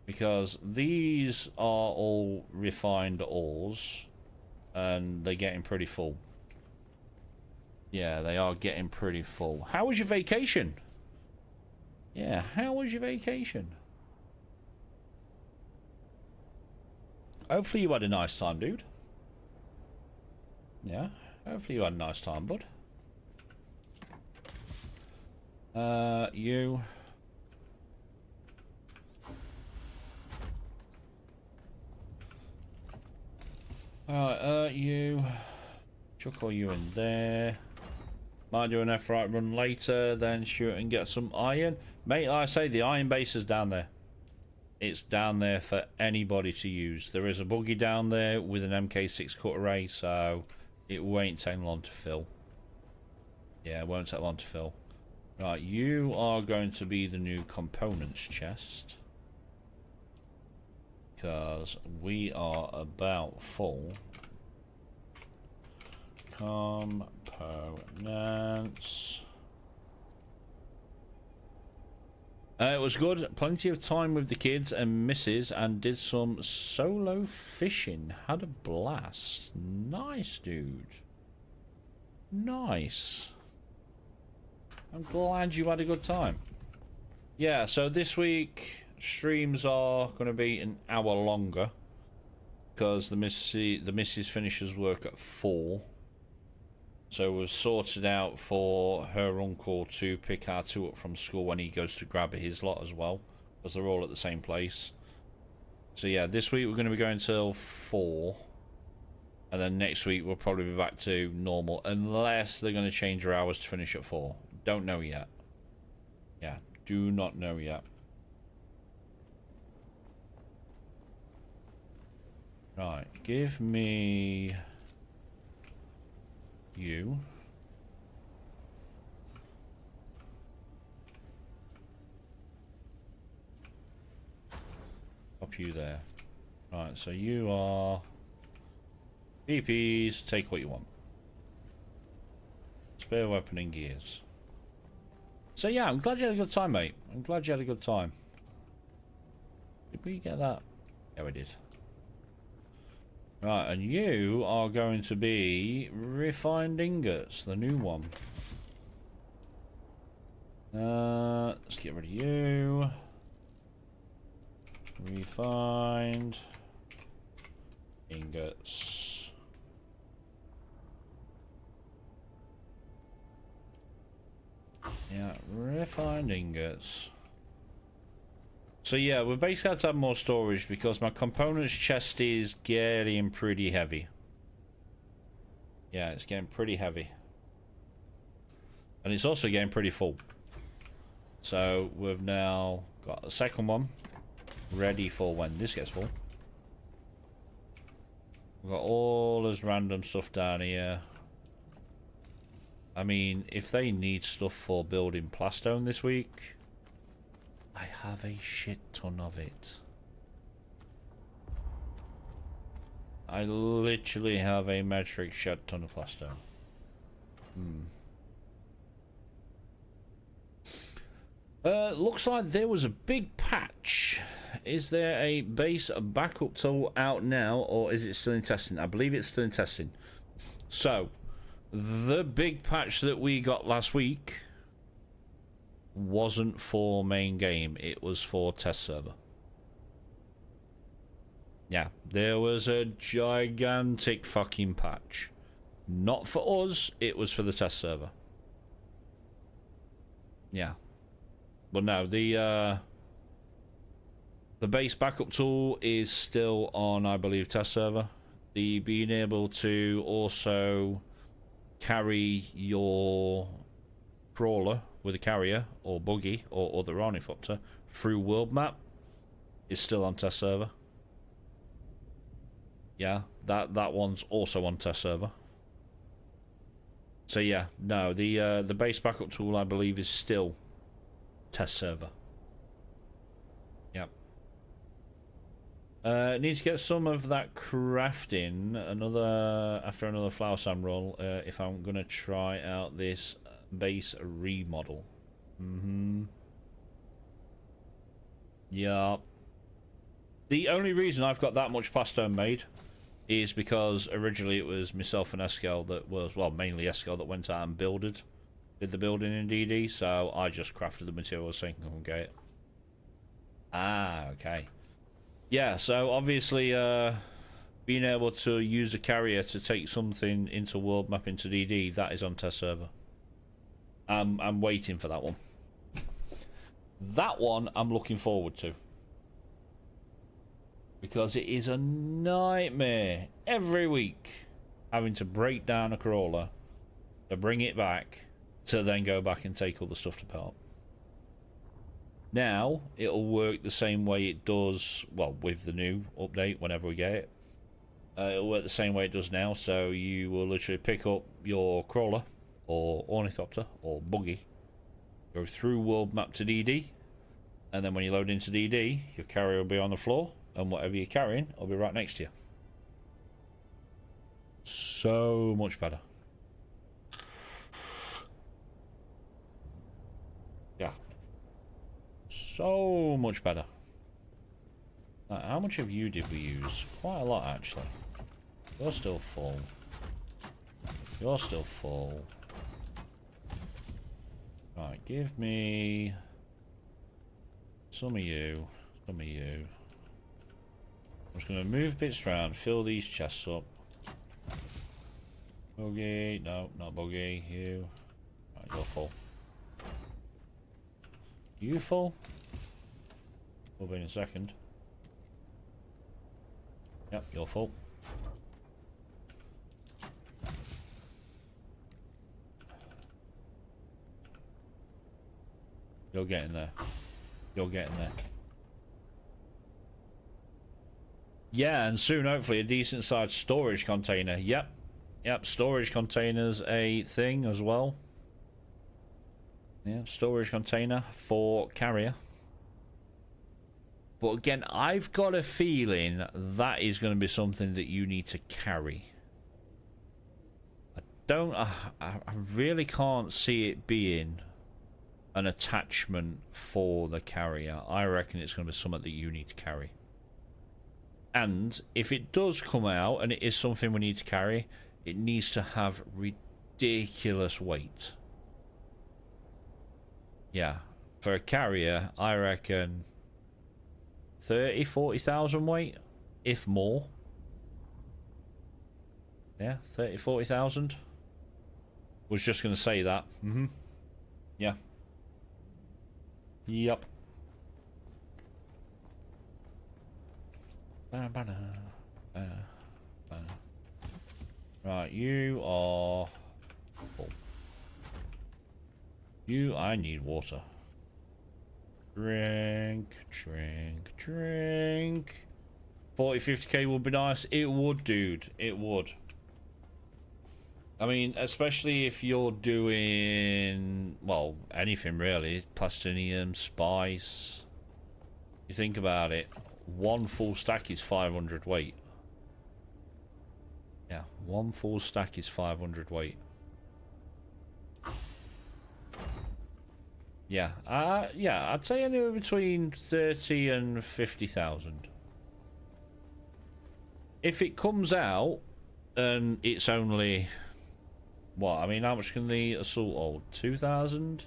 Speaker 1: Because these are all refined ores. And they're getting pretty full. Yeah, they are getting pretty full. How was your vacation? Yeah, how was your vacation? Hopefully you had a nice time, dude. Yeah, hopefully you had a nice time, bud. You. Alright, you. Chuck all you in there. Might do an F-right run later, then shoot and get some iron. Mate, like I say, the iron base is down there. It's down there for anybody to use. There is a buggy down there with an MK6 cut array, so it won't take long to fill. Yeah, it won't take long to fill. Right, you are going to be the new components chest. Because we are about full. Components. It was good. Plenty of time with the kids and missus, and did some solo fishing. Had a blast. Nice, dude. Nice. I'm glad you had a good time. Yeah, so this week streams are going to be an hour longer because the missus finishes work at 4. So we've sorted out for her uncle to pick our 2 up from school when he goes to grab his lot as well, because they're all at the same place. So yeah, this week we're going to be going till 4, and then next week we'll probably be back to normal, unless they're going to change our hours to finish at 4. Don't know yet. Yeah, do not know yet. Right, give me you. Pop you there. Right, so you are PPs, take what you want. Spare weapon and gears. So yeah, I'm glad you had a good time, mate. I'm glad you had a good time. Did we get that? Yeah, we did. Right, and you are going to be refined ingots, the new one. Let's get rid of you. Refined ingots. Yeah, refined ingots. So yeah, we basically had to have more storage because my components chest is getting pretty heavy. Yeah, it's getting pretty heavy. And it's also getting pretty full. So we've now got a second one ready for when this gets full. We've got all this random stuff down here. I mean, if they need stuff for building plastone this week, I have a shit ton of it. I literally have a metric shit ton of plastone. Looks like there was a big patch. Is there a base backup tool out now, or is it still in testing? I believe it's still in testing. So, the big patch that we got last week wasn't for main game, it was for test server. Yeah, there was a gigantic fucking patch. Not for us, it was for the test server. Yeah. But no, the base backup tool is still on, I believe, test server. The being able to also carry your crawler with a carrier or buggy or other ornithopter through world map is still on test server. Yeah, that one's also on test server. So yeah, no, the base backup tool I believe is still test server. Yep. Need to get some of that crafting after another flower sand roll if I'm gonna try out this base remodel. Yeah. The only reason I've got that much plastone made is because originally it was myself and Eskel that was, well, mainly Eskel that went out and did the building in DD, so I just crafted the materials so you can come and get it. Ah, okay. Yeah, so obviously being able to use a carrier to take something into world map into DD, that is on test server. I'm waiting for that one. That one I'm looking forward to. Because it is a nightmare every week having to break down a crawler to bring it back to then go back and take all the stuff apart. Now it'll work the same way it does, well, with the new update whenever we get it. It'll work the same way it does now, so you will literally pick up your crawler or ornithopter or buggy, go through world map to DD, and then when you load into DD, your carrier will be on the floor, and whatever you're carrying will be right next to you. So much better. Yeah. So much better. How much of you did we use? Quite a lot, actually. You're still full. You're still full. Right, give me some of you. Some of you. I'm just going to move bits around, fill these chests up. Buggy. No, not buggy. You. Right, you're full. You full? We'll be in a second. Yep, you're full. You're getting there. You're getting there. Yeah, and soon, hopefully, a decent sized storage container. Yep. Yep, storage container's a thing as well. Yeah, storage container for carrier. But again, I've got a feeling that is going to be something that you need to carry. I really can't see it being an attachment for the carrier. I reckon it's going to be something that you need to carry. And if it does come out and it is something we need to carry, it needs to have ridiculous weight. Yeah, for a carrier, I reckon 30,000-40,000 weight, if more. Yeah, 30,000-40,000. Was just going to say that. Yeah. Yup. Right, you are full. I need water. Drink, drink, drink. 40-50k would be nice. It would, dude. It would. I mean, especially if you're doing, well, anything really. Plastinium, spice. You think about it. One full stack is 500 weight. Yeah, one full stack is 500 weight. Yeah, yeah, I'd say anywhere between 30 and 50,000. If it comes out and it's only, what? I mean, how much can the assault hold? 2,000?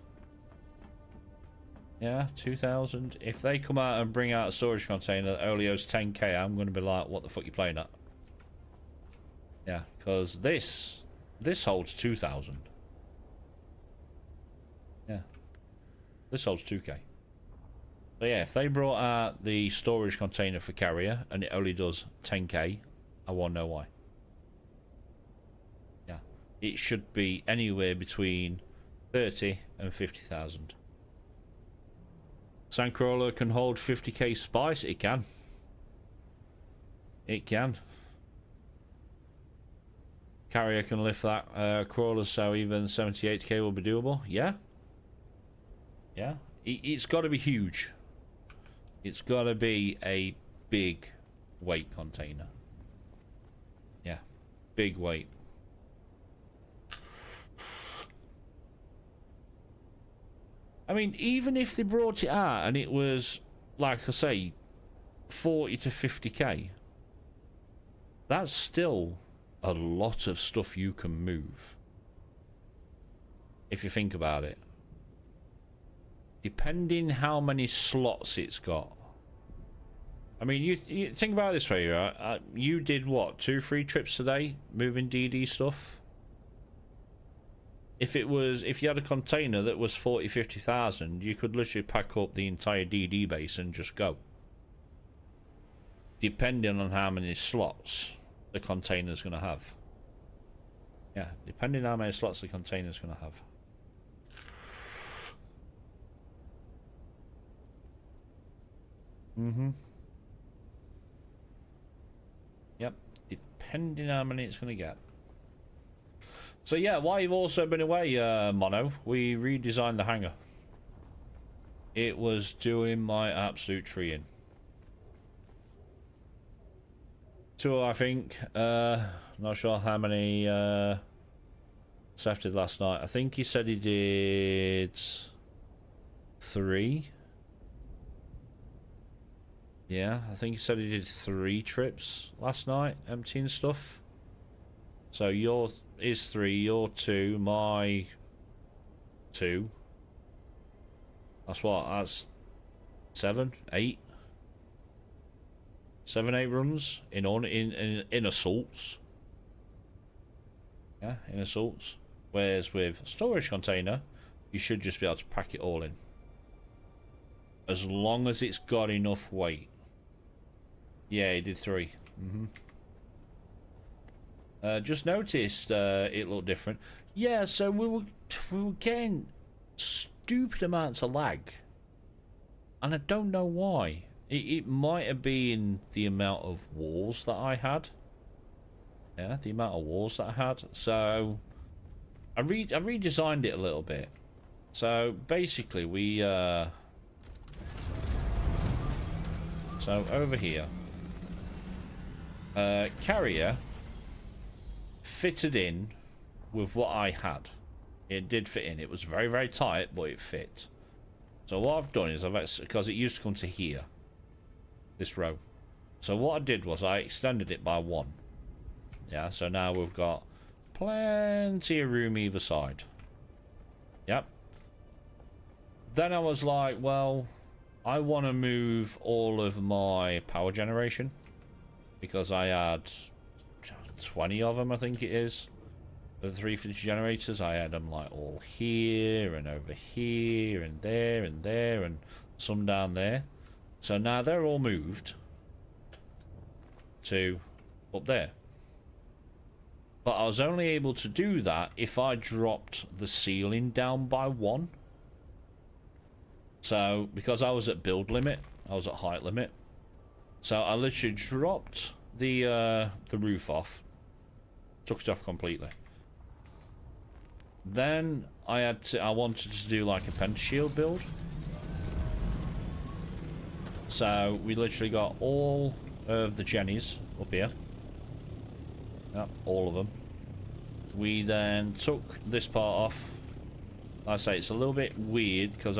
Speaker 1: Yeah, 2,000. If they come out and bring out a storage container that only holds 10k, I'm going to be like, what the fuck you playing at? Yeah, because this holds 2,000. Yeah. This holds 2k. So yeah, if they brought out the storage container for carrier and it only does 10k, I won't know why. Yeah. It should be anywhere between 30 and 50,000. Sandcrawler can hold 50k spice? It can. It can. Carrier can lift that crawler, so even 78k will be doable. Yeah. Yeah. It's got to be huge. It's got to be a big, weight container. Yeah, big weight. I mean, even if they brought it out and it was, like I say, 40 to 50k, that's still a lot of stuff you can move. If you think about it. Depending how many slots it's got. I mean, you think about it this way, right? You did what, 2-3 trips today moving DD stuff? If you had a container that was 40-50,000, you could literally pack up the entire DD base and just go. Depending on how many slots the container's going to have. Yeah, depending on how many slots the container's going to have. Yep, depending on how many it's going to get. So yeah, while you've also been away, Mono, we redesigned the hangar. It was doing my absolute tree in. Two, I think. Not sure how many Seth did last night. I think he said he did 3. Yeah, I think he said he did 3 trips last night, emptying stuff. So yours is 3, your 2, my 2. That's what? That's 7, 8. 7, 8 runs in assaults. Yeah, in assaults. Whereas with storage container, you should just be able to pack it all in. As long as it's got enough weight. Yeah, he did 3. Just noticed it looked different. Yeah, so we were getting stupid amounts of lag, and I don't know why. It might have been the amount of walls that I had. Yeah, the amount of walls that I had. So I redesigned it a little bit. So basically, we so over here, carrier fitted in with what I had. It did fit in. It was very, very tight, but it fit. So what I've done is because it used to come to here, this row. So what I did was I extended it by 1. Yeah, so now we've got plenty of room either side. Yep. Then I was like, well, I want to move all of my power generation, because I had 20 of them, I think it is. The 350 generators, I had them like all here and over here and there and some down there. So now they're all moved to up there. But I was only able to do that if I dropped the ceiling down by 1. So because I was at build limit, I was at height limit. So I literally dropped the roof off, took it off completely. Then I wanted to do like a pentashield build. So we literally got all of the jennies up here. Yep, all of them. We then took this part off. Like I say, it's a little bit weird because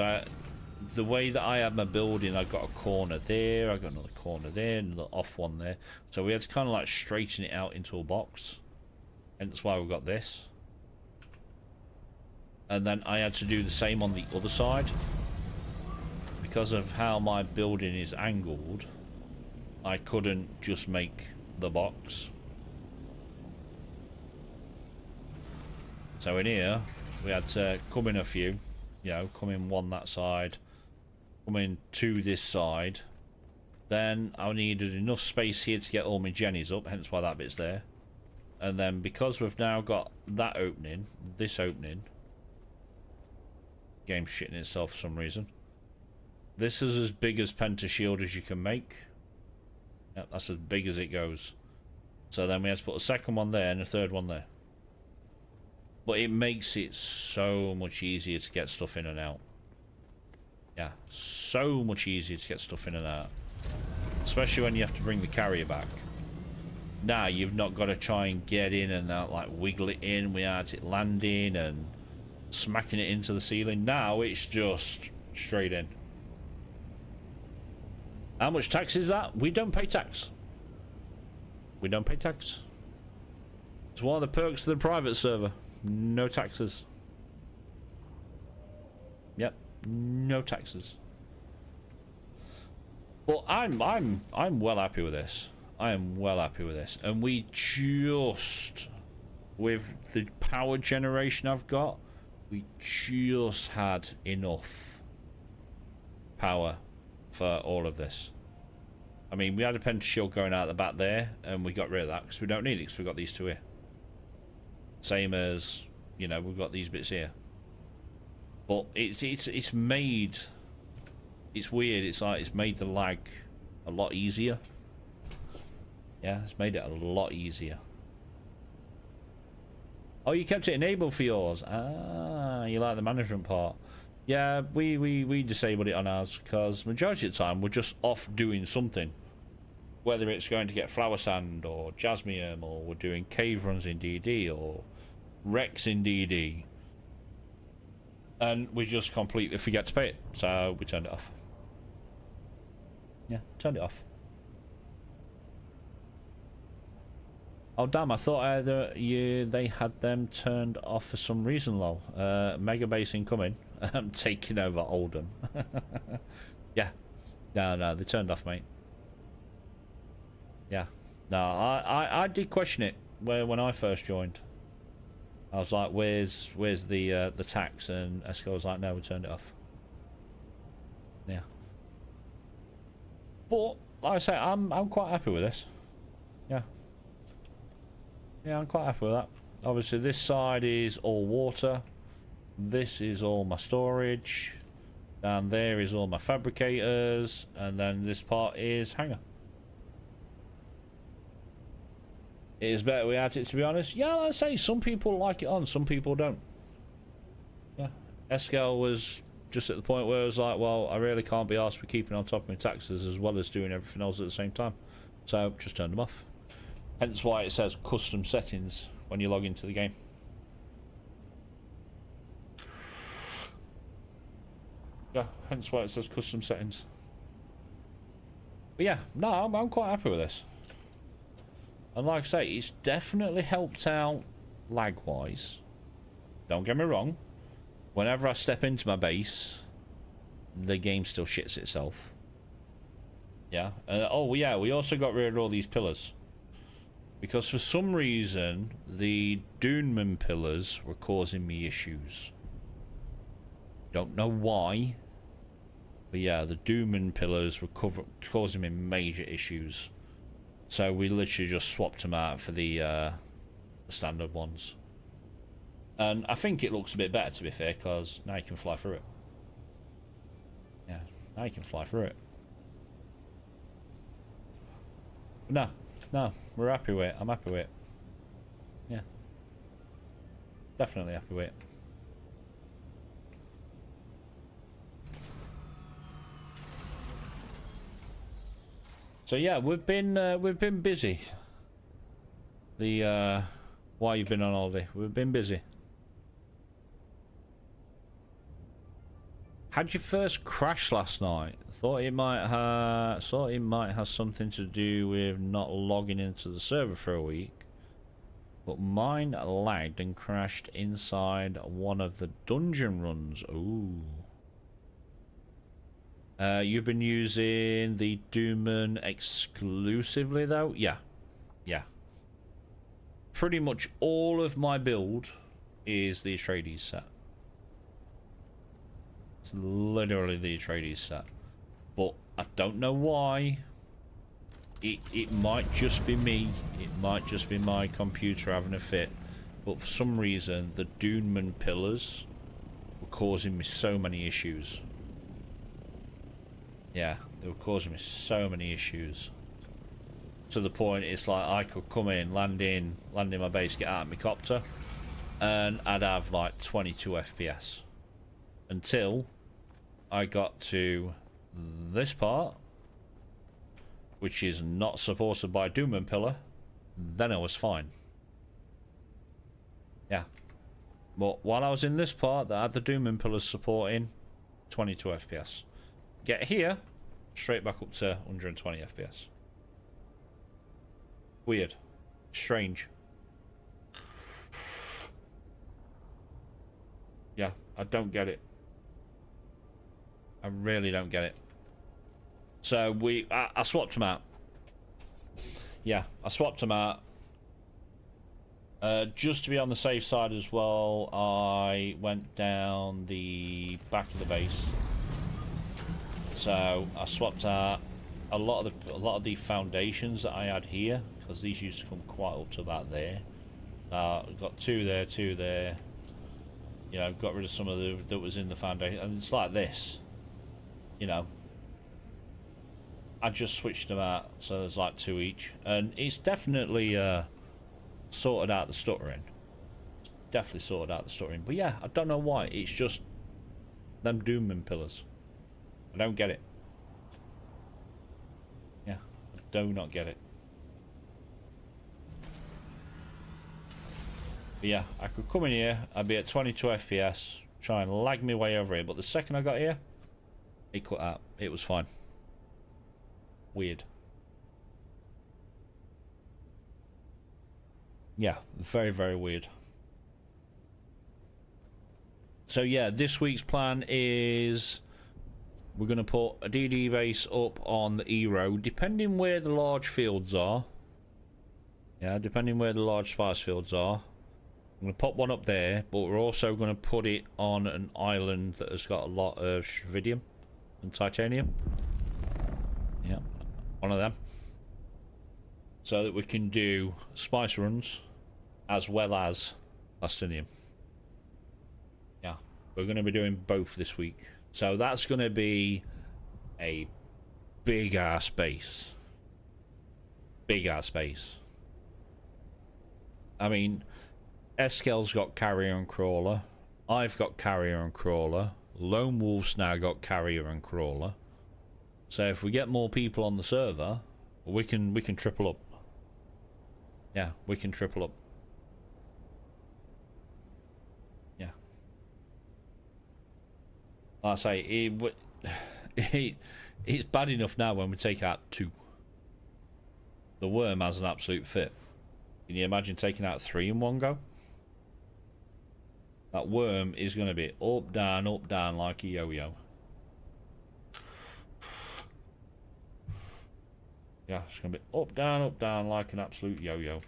Speaker 1: the way that I had my building, I got a corner there, I got another corner there, another off one there. So we had to kind of like straighten it out into a box. And that's why we got this. And then I had to do the same on the other side. Because of how my building is angled, I couldn't just make the box. So in here, we had to come in a few. You know, come in one that side. Come in 2 this side. Then I needed enough space here to get all my jennies up, hence why that bit's there. And then because we've now got that opening, this opening, game's shitting itself for some reason. This is as big as pentashield as you can make. Yep, that's as big as it goes. So then we have to put a second one there and a third one there. But it makes it so much easier to get stuff in and out. Yeah, so much easier to get stuff in and out. especially when you have to bring the carrier back. Now you've not got to try and get in and out, like wiggle it in without it landing and smacking it into the ceiling. Now it's just straight in. How much tax is that? We don't pay tax. We don't pay tax. It's one of the perks of the private server. No taxes. Yep, no taxes. But I'm well happy with this. I am well happy with this. And we just, with the power generation I've got, we just had enough power for all of this. I mean, we had a penta shield going out the back there, and we got rid of that because we don't need it because we've got these two here. Same as, you know, we've got these bits here. But it's made, it's weird. It's like it's made the lag a lot easier. Yeah, it's made it a lot easier. Oh, you kept it enabled for yours. Ah, you like the management part. Yeah, we disabled it on ours because majority of the time we're just off doing something. Whether it's going to get flower sand or jasmium, or we're doing cave runs in DD or Rex in DD. And we just completely forget to pay it. So we turned it off. Yeah, turned it off. Oh damn, I thought they had them turned off for some reason, lol. Mega base incoming. I'm taking over Oldham. Yeah. No, they turned off, mate. Yeah. No, I did question it when I first joined. I was like, where's the tax? And Esco was like, no, we turned it off. Yeah. But like I say, I'm quite happy with this. Yeah. Yeah, I'm quite happy with that. Obviously, this side is all water. This is all my storage. Down there is all my fabricators. And then this part is hangar. It is better without it, to be honest. Yeah, like I say, some people like it on, some people don't. Yeah. Escal was just at the point where it was like, well, I really can't be asked for keeping on top of my taxes as well as doing everything else at the same time. So, just turned them off. Hence why it says custom settings when you log into the game. Yeah, hence why it says custom settings. But yeah, no, I'm quite happy with this. And like I say, it's definitely helped out lag-wise. Don't get me wrong. Whenever I step into my base, the game still shits itself. Yeah. Oh, yeah, we also got rid of all these pillars. Because for some reason, the Dune pillars were causing me issues. Don't know why. But yeah, the Dune pillars were causing me major issues. So we literally just swapped them out for the standard ones. And I think it looks a bit better, to be fair, because now you can fly through it. Yeah, now you can fly through it. But no, we're happy with it. I'm happy with it. Yeah. Definitely happy with it. So yeah, we've been busy. Why you've been on holiday? We've been busy. Had your first crash last night? Thought it might have something to do with not logging into the server for a week. But mine lagged and crashed inside one of the dungeon runs. Ooh. You've been using the Dune exclusively though? Yeah. Yeah. Pretty much all of my build is the Atreides set. It's literally the Atreides set. But I don't know why. It might just be me. It might just be my computer having a fit. But for some reason, the Dune pillars were causing me so many issues. Yeah, they were causing me so many issues. To the point it's like I could come in, land in my base, get out of my copter, and I'd have like 22 FPS. Until I got to this part, which is not supported by Doom and Pillar, then I was fine. Yeah. But while I was in this part that had the Doom and Pillars supporting, 22 FPS. Get here, straight back up to 120 FPS. Weird. Strange. Yeah, I don't get it. I really don't get it. So I swapped them out. Yeah, I swapped them out. Just to be on the safe side as well, I went down the back of the base. So I swapped out a lot of the foundations that I had here, because these used to come quite up to about there. Got two there, two there. You know, got rid of some of the that was in the foundation, and it's like this. You know, I just switched them out, so there's like two each, and it's definitely sorted out the stuttering. It's definitely sorted out the stuttering. But yeah, I don't know why. It's just them Doom and Pillars. I don't get it. Yeah, I do not get it. But yeah, I could come in here, I'd be at 22 FPS, try and lag me way over here, but the second I got here, it cut out. It was fine. Weird. Yeah, very, very weird. So yeah, this week's plan is we're going to put a DD base up on the E road, depending where the large fields are. Yeah, depending where the large spice fields are. I'm going to pop one up there, but we're also going to put it on an island that has got a lot of Shvidium and titanium. Yeah, one of them. So that we can do spice runs as well as plastinium. Yeah, we're going to be doing both this week. So that's going to be a big ass base. Big ass base. I mean, Eskel's got carrier and crawler. I've got carrier and crawler. Lone Wolf's now got carrier and crawler. So if we get more people on the server, we can triple up. Yeah, we can triple up. Yeah. Like I say, it's bad enough now when we take out 2. The worm has an absolute fit. Can you imagine taking out 3 in one go? That worm is going to be up, down like a yo-yo. Yeah, it's going to be up, down like an absolute yo-yo.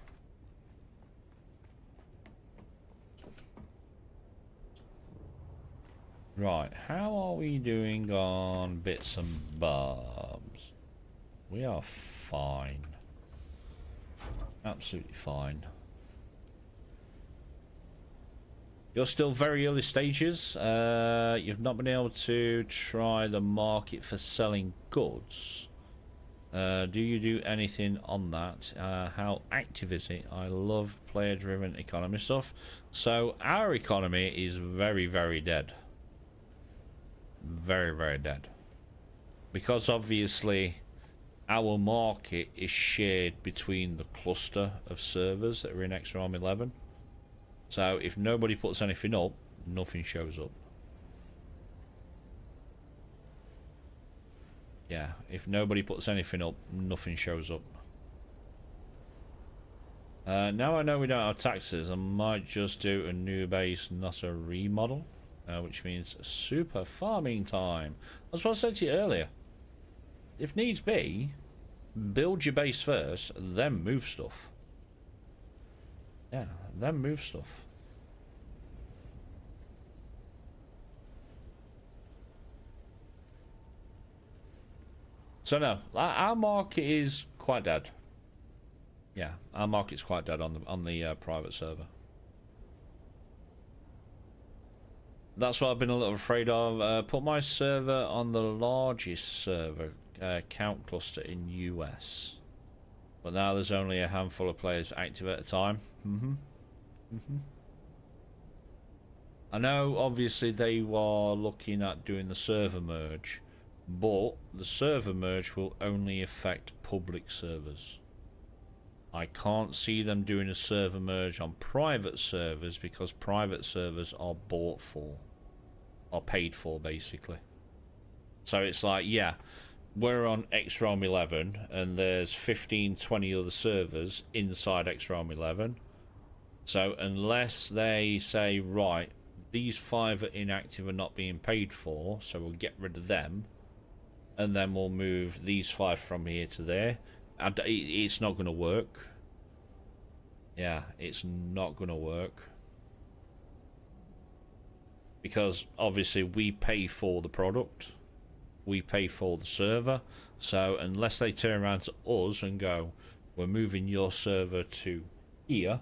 Speaker 1: Right, how are we doing on bits and bobs? We are fine. Absolutely fine. You're still very early stages. You've not been able to try the market for selling goods. Do you do anything on that? How active is it? I love player-driven economy stuff. So our economy is very, very dead. Very, very dead. Because obviously our market is shared between the cluster of servers that are in XROM 11. So if nobody puts anything up, nothing shows up. Yeah, if nobody puts anything up, nothing shows up. Now I know we don't have taxes, I might just do a new base, not a remodel. Which means super farming time. That's what I said to you earlier. If needs be, build your base first, then move stuff. Yeah, then move stuff. So no, our market is quite dead. Yeah, our market's quite dead on the private server. That's what I've been a little afraid of. Put my server on the largest server count cluster in US. But now there's only a handful of players active at a time. I know obviously they were looking at doing the server merge, but the server merge will only affect public servers. I can't see them doing a server merge on private servers because private servers are bought for, or paid for, basically. So it's like, yeah, we're on XROM 11 and there's 15, 20 other servers inside XROM 11. So unless they say, right, these 5 are inactive and not being paid for, so we'll get rid of them, and then we'll move these 5 from here to there, it's not going to work. Yeah, it's not going to work. Because obviously we pay for the product, we pay for the server, so unless they turn around to us and go, we're moving your server to here,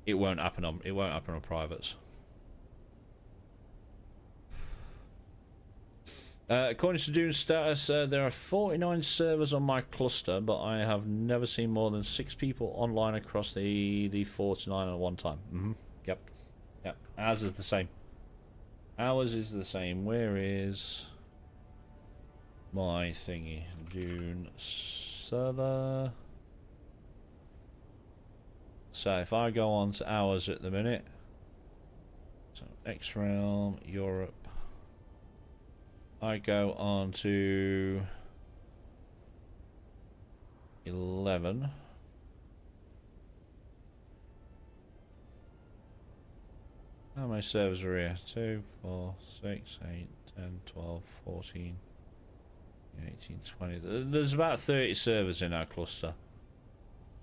Speaker 1: it won't happen on privates. According to Dune status, there are 49 servers on my cluster, but I have never seen more than 6 people online across the 49 at one time. Yep. Ours is the same. Ours is the same. Where is my thingy? Dune server. So if I go on to ours at the minute, so X-Realm, Europe, I go on to 11. How many servers are here? 2, 4, 6, 8, 10, 12, 14, 18, 20. There's about 30 servers in our cluster.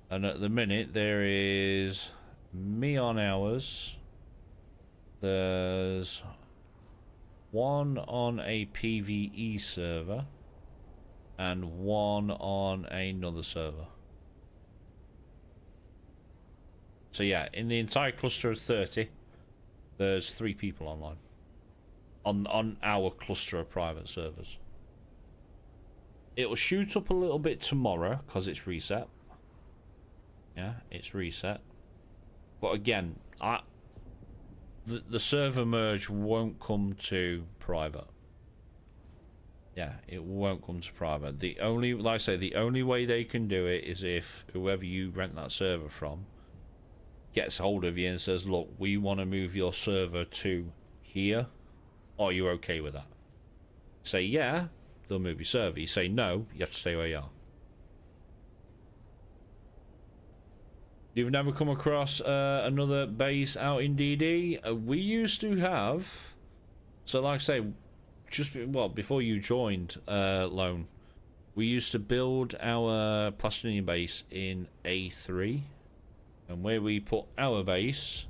Speaker 1: And at the minute there is me on ours. There's one on a PvE server and one on another server. So yeah, in the entire cluster of 30, there's 3 people online. On our cluster of private servers. It will shoot up a little bit tomorrow because it's reset. Yeah, it's reset. But again, the server merge won't come to private. Yeah, it won't come to private. The only, like I say, the only way they can do it is if whoever you rent that server from gets hold of you and says, look, we want to move your server to here. Are you okay with that? Say yeah, they'll move your server. You say no, you have to stay where you are. You've never come across another base out in DD? We used to have. So like I say, just before you joined Lone, we used to build our Plastinian base in A3, and where we put our base,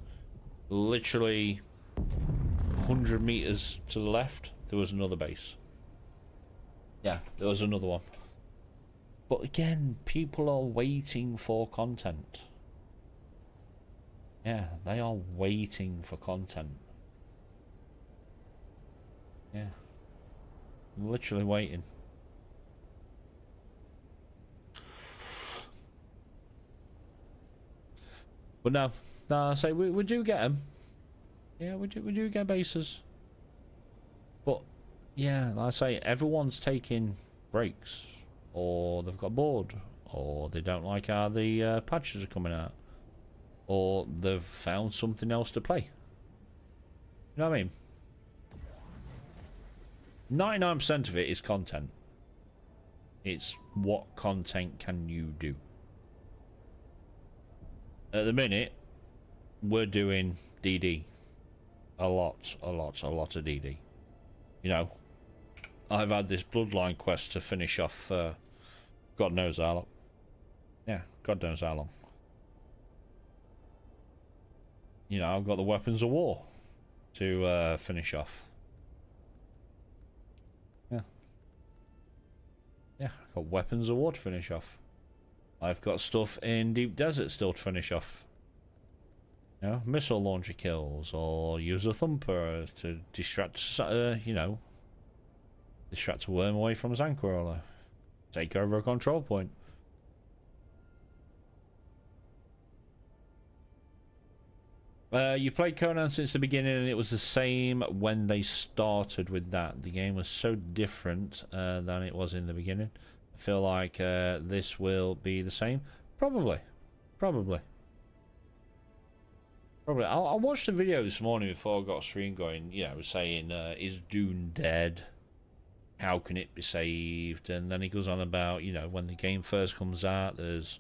Speaker 1: literally 100 meters to the left, there was another base. Yeah, there was another one. But again, people are waiting for content. Yeah, they are waiting for content. Yeah. Literally waiting. But no, I say we do get them. Yeah, we do get bases. But yeah, like I say, everyone's taking breaks, or they've got bored, or they don't like how the patches are coming out, or they've found something else to play. You know what I mean? 99% of it is content. It's what content can you do. At the minute, we're doing DD. A lot of DD. You know, I've had this Bloodline quest to finish off, God knows how long. Yeah, God knows how long. You know, I've got the Weapons of War to finish off. Yeah, I've got Weapons of War to finish off. I've got stuff in Deep Desert still to finish off. You know, missile launcher kills, or use a thumper to distract, you know, distract a worm away from Zanquor, or take over a control point. You played Conan since the beginning, and it was the same when they started with that. The game was so different than it was in the beginning. I feel like this will be the same. Probably. I watched a video this morning before I got a stream going, you know, saying, is Dune dead? How can it be saved? And then he goes on about, you know, when the game first comes out, there's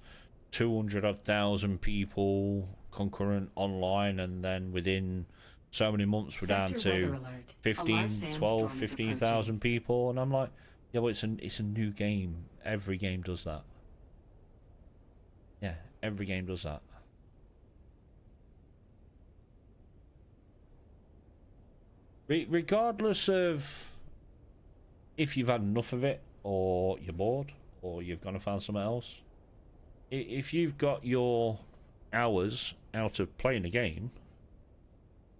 Speaker 1: 200,000 people concurrent online, and then within so many months we're down to 15,000 people. And I'm like, yeah, well, it's a new game. Every game does that. Yeah, every game does that. Regardless of if you've had enough of it, or you're bored, or you've gone and found something else, if you've got your hours out of playing a game,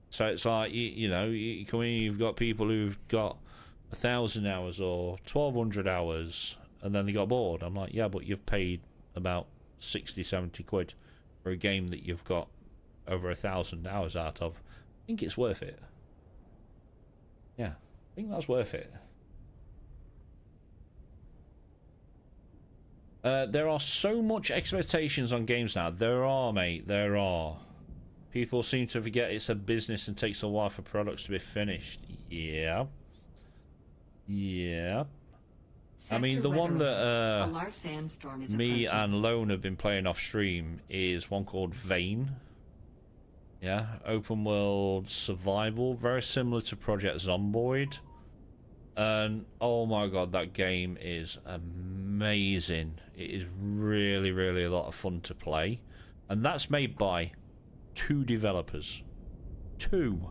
Speaker 1: so it's like, you know, you come in, you've got people who've got 1,000 hours or 1,200 hours, and then they got bored. I'm like, yeah, but you've paid about 60-70 quid for a game that you've got over 1,000 hours out of. I think it's worth it. Yeah, I think that's worth it. There are so much expectations on games now. There are, mate. There are. People seem to forget it's a business and takes a while for products to be finished. Yeah. Yeah. I mean, the one that me and Lone have been playing off stream is one called Vane. Yeah, open world survival, very similar to Project Zomboid. And oh my god, that game is amazing. It is really, really a lot of fun to play. And that's made by 2 developers. 2.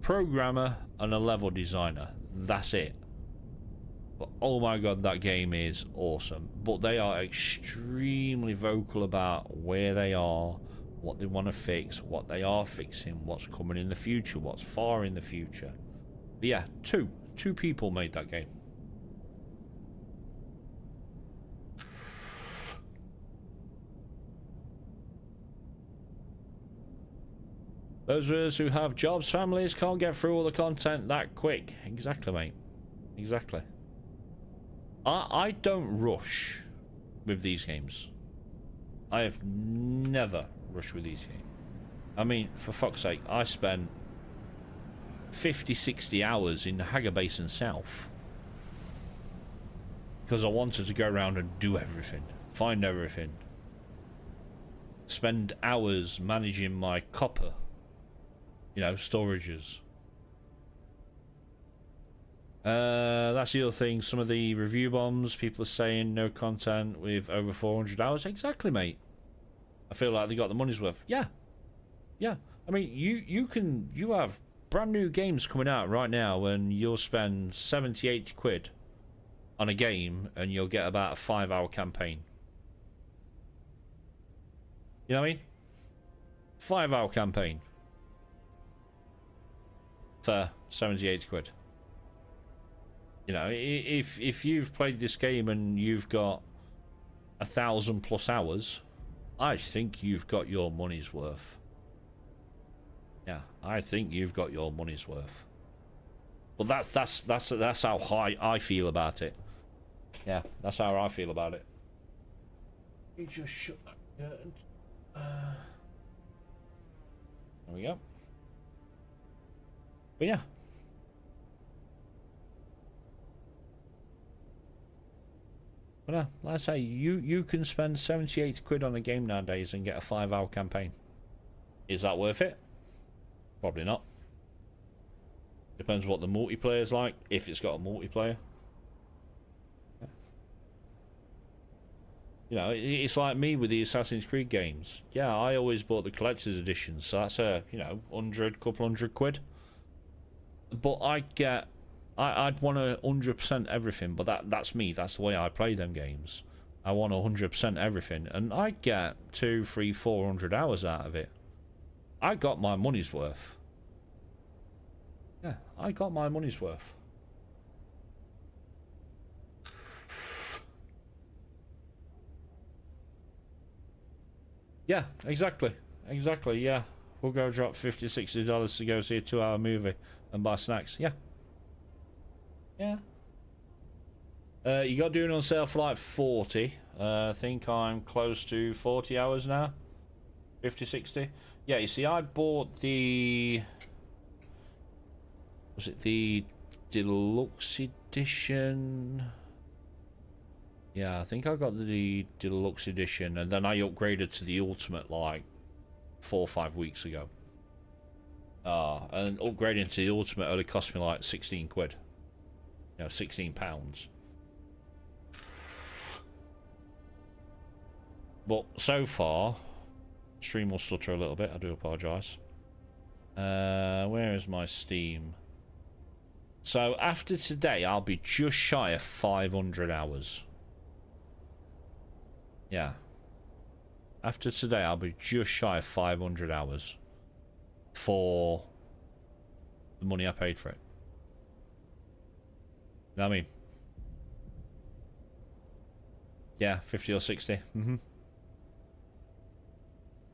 Speaker 1: Programmer and a level designer. That's it. But oh my god, that game is awesome. But they are extremely vocal about where they are, what they want to fix, what they are fixing, what's coming in the future, what's far in the future. But yeah, two people made that game. Those of us who have jobs, families, can't get through all the content that quick. Exactly, mate. Exactly. I don't rush with these games. I have never rushed with these games. I mean, for fuck's sake, I spent 50-60 hours in the Hagar Basin South because I wanted to go around and do everything, find everything, spend hours managing my copper, you know, storages. That's the other thing. Some of the review bombs, people are saying no content with over 400 hours. Exactly, mate. I feel like they got the money's worth. Yeah. I mean, you have brand new games coming out right now, and you'll spend 70-80 quid on a game, and you'll get about a 5-hour campaign. You know what I mean? 5-hour campaign for 70-80 quid. You know, if you've played this game and you've got 1,000+ hours, I think you've got your money's worth. Yeah, I think you've got your money's worth. But that's how high I feel about it. Yeah, that's how I feel about it. You just shut that curtain. There we go. But yeah. But no, like I say, you can spend 70-80 quid on a game nowadays and get a 5-hour campaign. Is that worth it? Probably not. Depends what the multiplayer is like, if it's got a multiplayer. You know, it's like me with the Assassin's Creed games. Yeah, I always bought the collector's edition, so that's a, you know, couple hundred quid. But I'd want 100% everything, but that's me. That's the way I play them games. I want 100% everything, and I get 200, 300, 400 hours out of it. I got my money's worth. Yeah, I got my money's worth. Yeah, exactly. exactly, yeah. We'll go drop $50, $60 to go see a 2-hour movie and buy snacks. Yeah. Yeah. You got Dune on sale for like 40. I think I'm close to 40 hours now. 50, 60. Yeah, you see, I bought the... Was it the deluxe edition? Yeah, I think I got the deluxe edition, and then I upgraded to the ultimate like 4 or 5 weeks ago. And upgrading to the ultimate only cost me like 16 quid. You know, 16 pounds. But so far, stream will stutter a little bit. I do apologise. Where is my Steam? So after today, I'll be just shy of 500 hours. Yeah. After today, I'll be just shy of 500 hours for the money I paid for it. You know what I mean? Yeah, 50 or 60.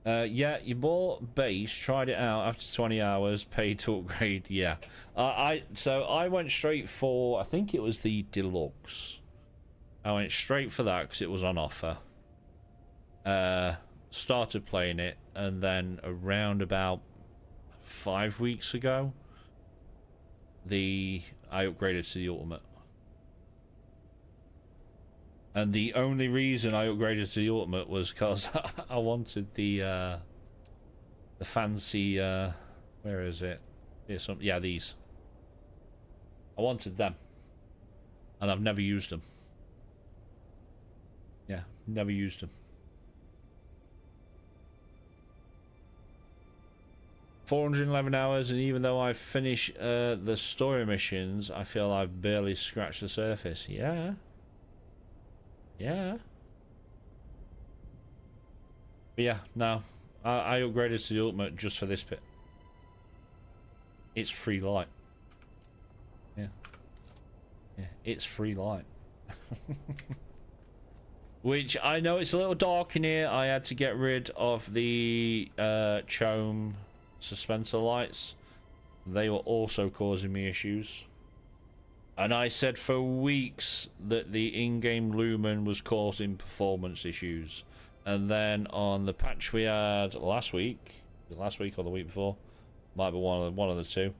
Speaker 1: Yeah, you bought base, tried it out after 20 hours, paid to upgrade. Yeah. So I went straight for, I think it was the deluxe. I went straight for that because it was on offer. Started playing it, and then around about 5 weeks ago, I upgraded to the ultimate. And the only reason I upgraded to the ultimate was because I wanted the fancy, where is it? Here's some, yeah, these. I wanted them. And I've never used them. Yeah, never used them. 411 hours, and even though I've finished the story missions, I feel I've barely scratched the surface. Yeah. Yeah. But yeah, no. I upgraded to the ultimate just for this bit. It's free light. Yeah. Yeah, it's free light. Which, I know it's a little dark in here. I had to get rid of the Chome suspensor lights. They were also causing me issues. And I said for weeks that the in-game lumen was causing performance issues. And then on the patch we had last week or the week before, might be one of the two,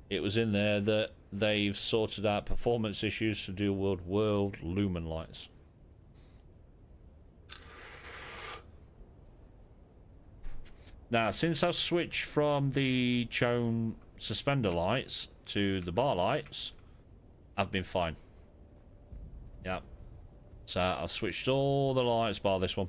Speaker 1: it was in there that they've sorted out performance issues to do with world lumen lights. Now, since I've switched from the Chome suspender lights to the bar lights, I've been fine. Yeah. So I've switched all the lights bar this one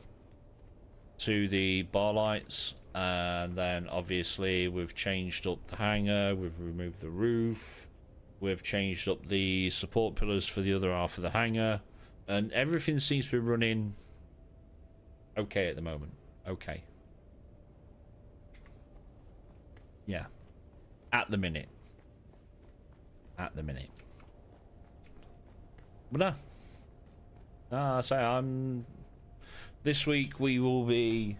Speaker 1: to the bar lights, and then obviously we've changed up the hangar, we've removed the roof, we've changed up the support pillars for the other half of the hangar, and everything seems to be running okay at the moment. Okay. Yeah. At the minute. At the minute. But no, I say this week we will be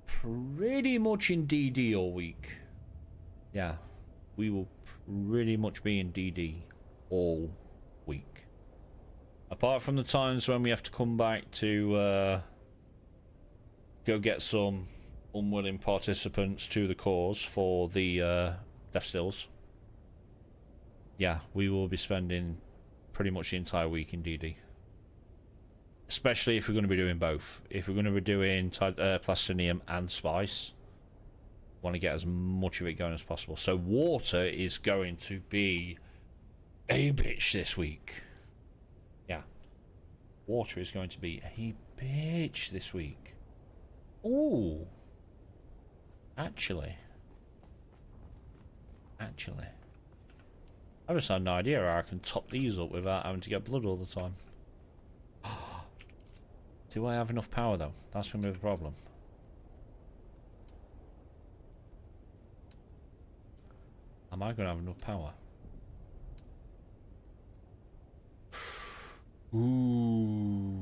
Speaker 1: pretty much in DD all week. Yeah, we will pretty much be in DD all week. Apart from the times when we have to come back to go get some unwilling participants to the cause for the death stills. Yeah, we will be spending pretty much the entire week in DD. Especially if we're going to be doing both. If we're going to be doing plastinium and spice, want to get as much of it going as possible. So water is going to be a bitch this week. Yeah. Water is going to be a bitch this week. Ooh. Actually. I just had no idea how I can top these up without having to get blood all the time. Do I have enough power though? That's going to be the problem. Am I going to have enough power? Ooh.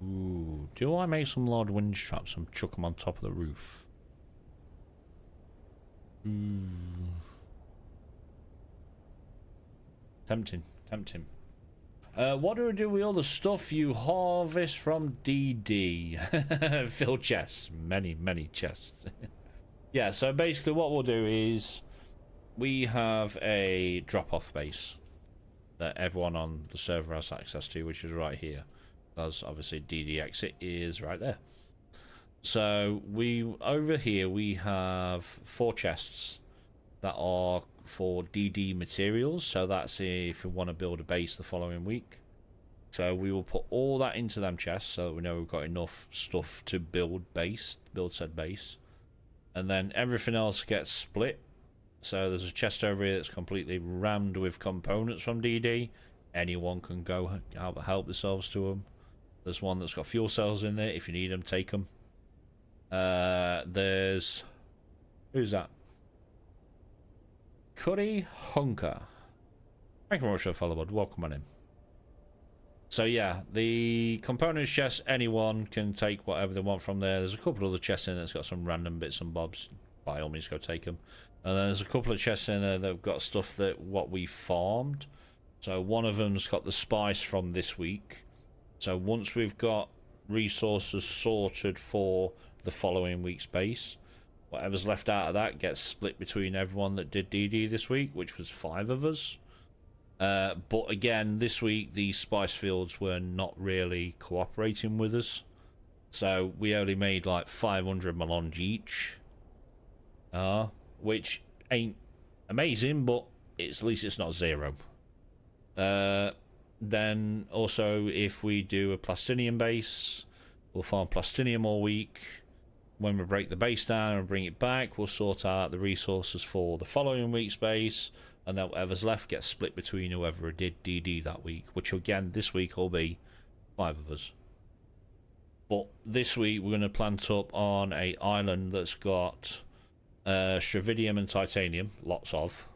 Speaker 1: Ooh, Do I make some large wind traps and chuck them on top of the roof? Tempting, tempting. What do we do with all the stuff you harvest from DD? Fill chests. Many chests. Yeah, so basically what we'll do is we have a drop-off base that everyone on the server has access to, which is right here. Because obviously DD exit is right there. So over here we have 4 chests that are for DD materials, so that's if we want to build a base the following week. So we will put all that into them chests so that we know we've got enough stuff to build said base, and then everything else gets split. So there's a chest over here that's completely rammed with components from DD. Anyone can go help themselves to them. There's one that's got fuel cells in there. If you need them, take them. There's... Who's that? Curry Hunker. Thank you very much for the follow, bud. Welcome on in. So yeah, the components chest, anyone can take whatever they want from there. There's a couple of other chests in there that's got some random bits and bobs. By all means, go take them. And then there's a couple of chests in there that have got stuff that what we farmed. So one of them's got the spice from this week. So once we've got resources sorted for the following week's base, whatever's left out of that gets split between everyone that did DD this week, which was 5 of us. But again, this week the spice fields were not really cooperating with us. So we only made like 500 melange each. Which ain't amazing, but at least it's not 0. Then also, if we do a plastinium base, we'll farm plastinium all week. When we break the base down and bring it back, we'll sort out the resources for the following week's base, and then whatever's left gets split between whoever did DD that week, which again, this week will be 5 of us. But this week, we're going to plant up on an island that's got stravidium and titanium, lots of,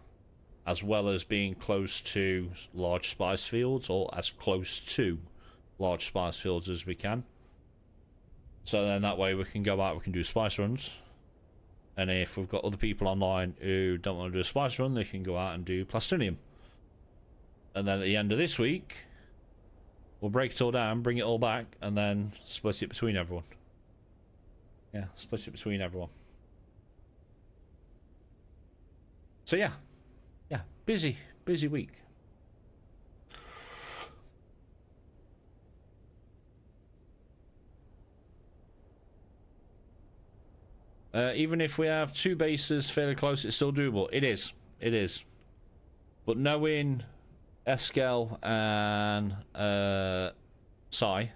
Speaker 1: as well as being close to large spice fields, or as close to large spice fields as we can. So then that way we can go out, we can do spice runs. And if we've got other people online who don't want to do a spice run, they can go out and do plastinium. And then at the end of this week, we'll break it all down, bring it all back, and then split it between everyone. Yeah, split it between everyone. So yeah. Yeah, busy week. Even if we have 2 bases fairly close, it's still doable. It is. But knowing Eskel and Sai,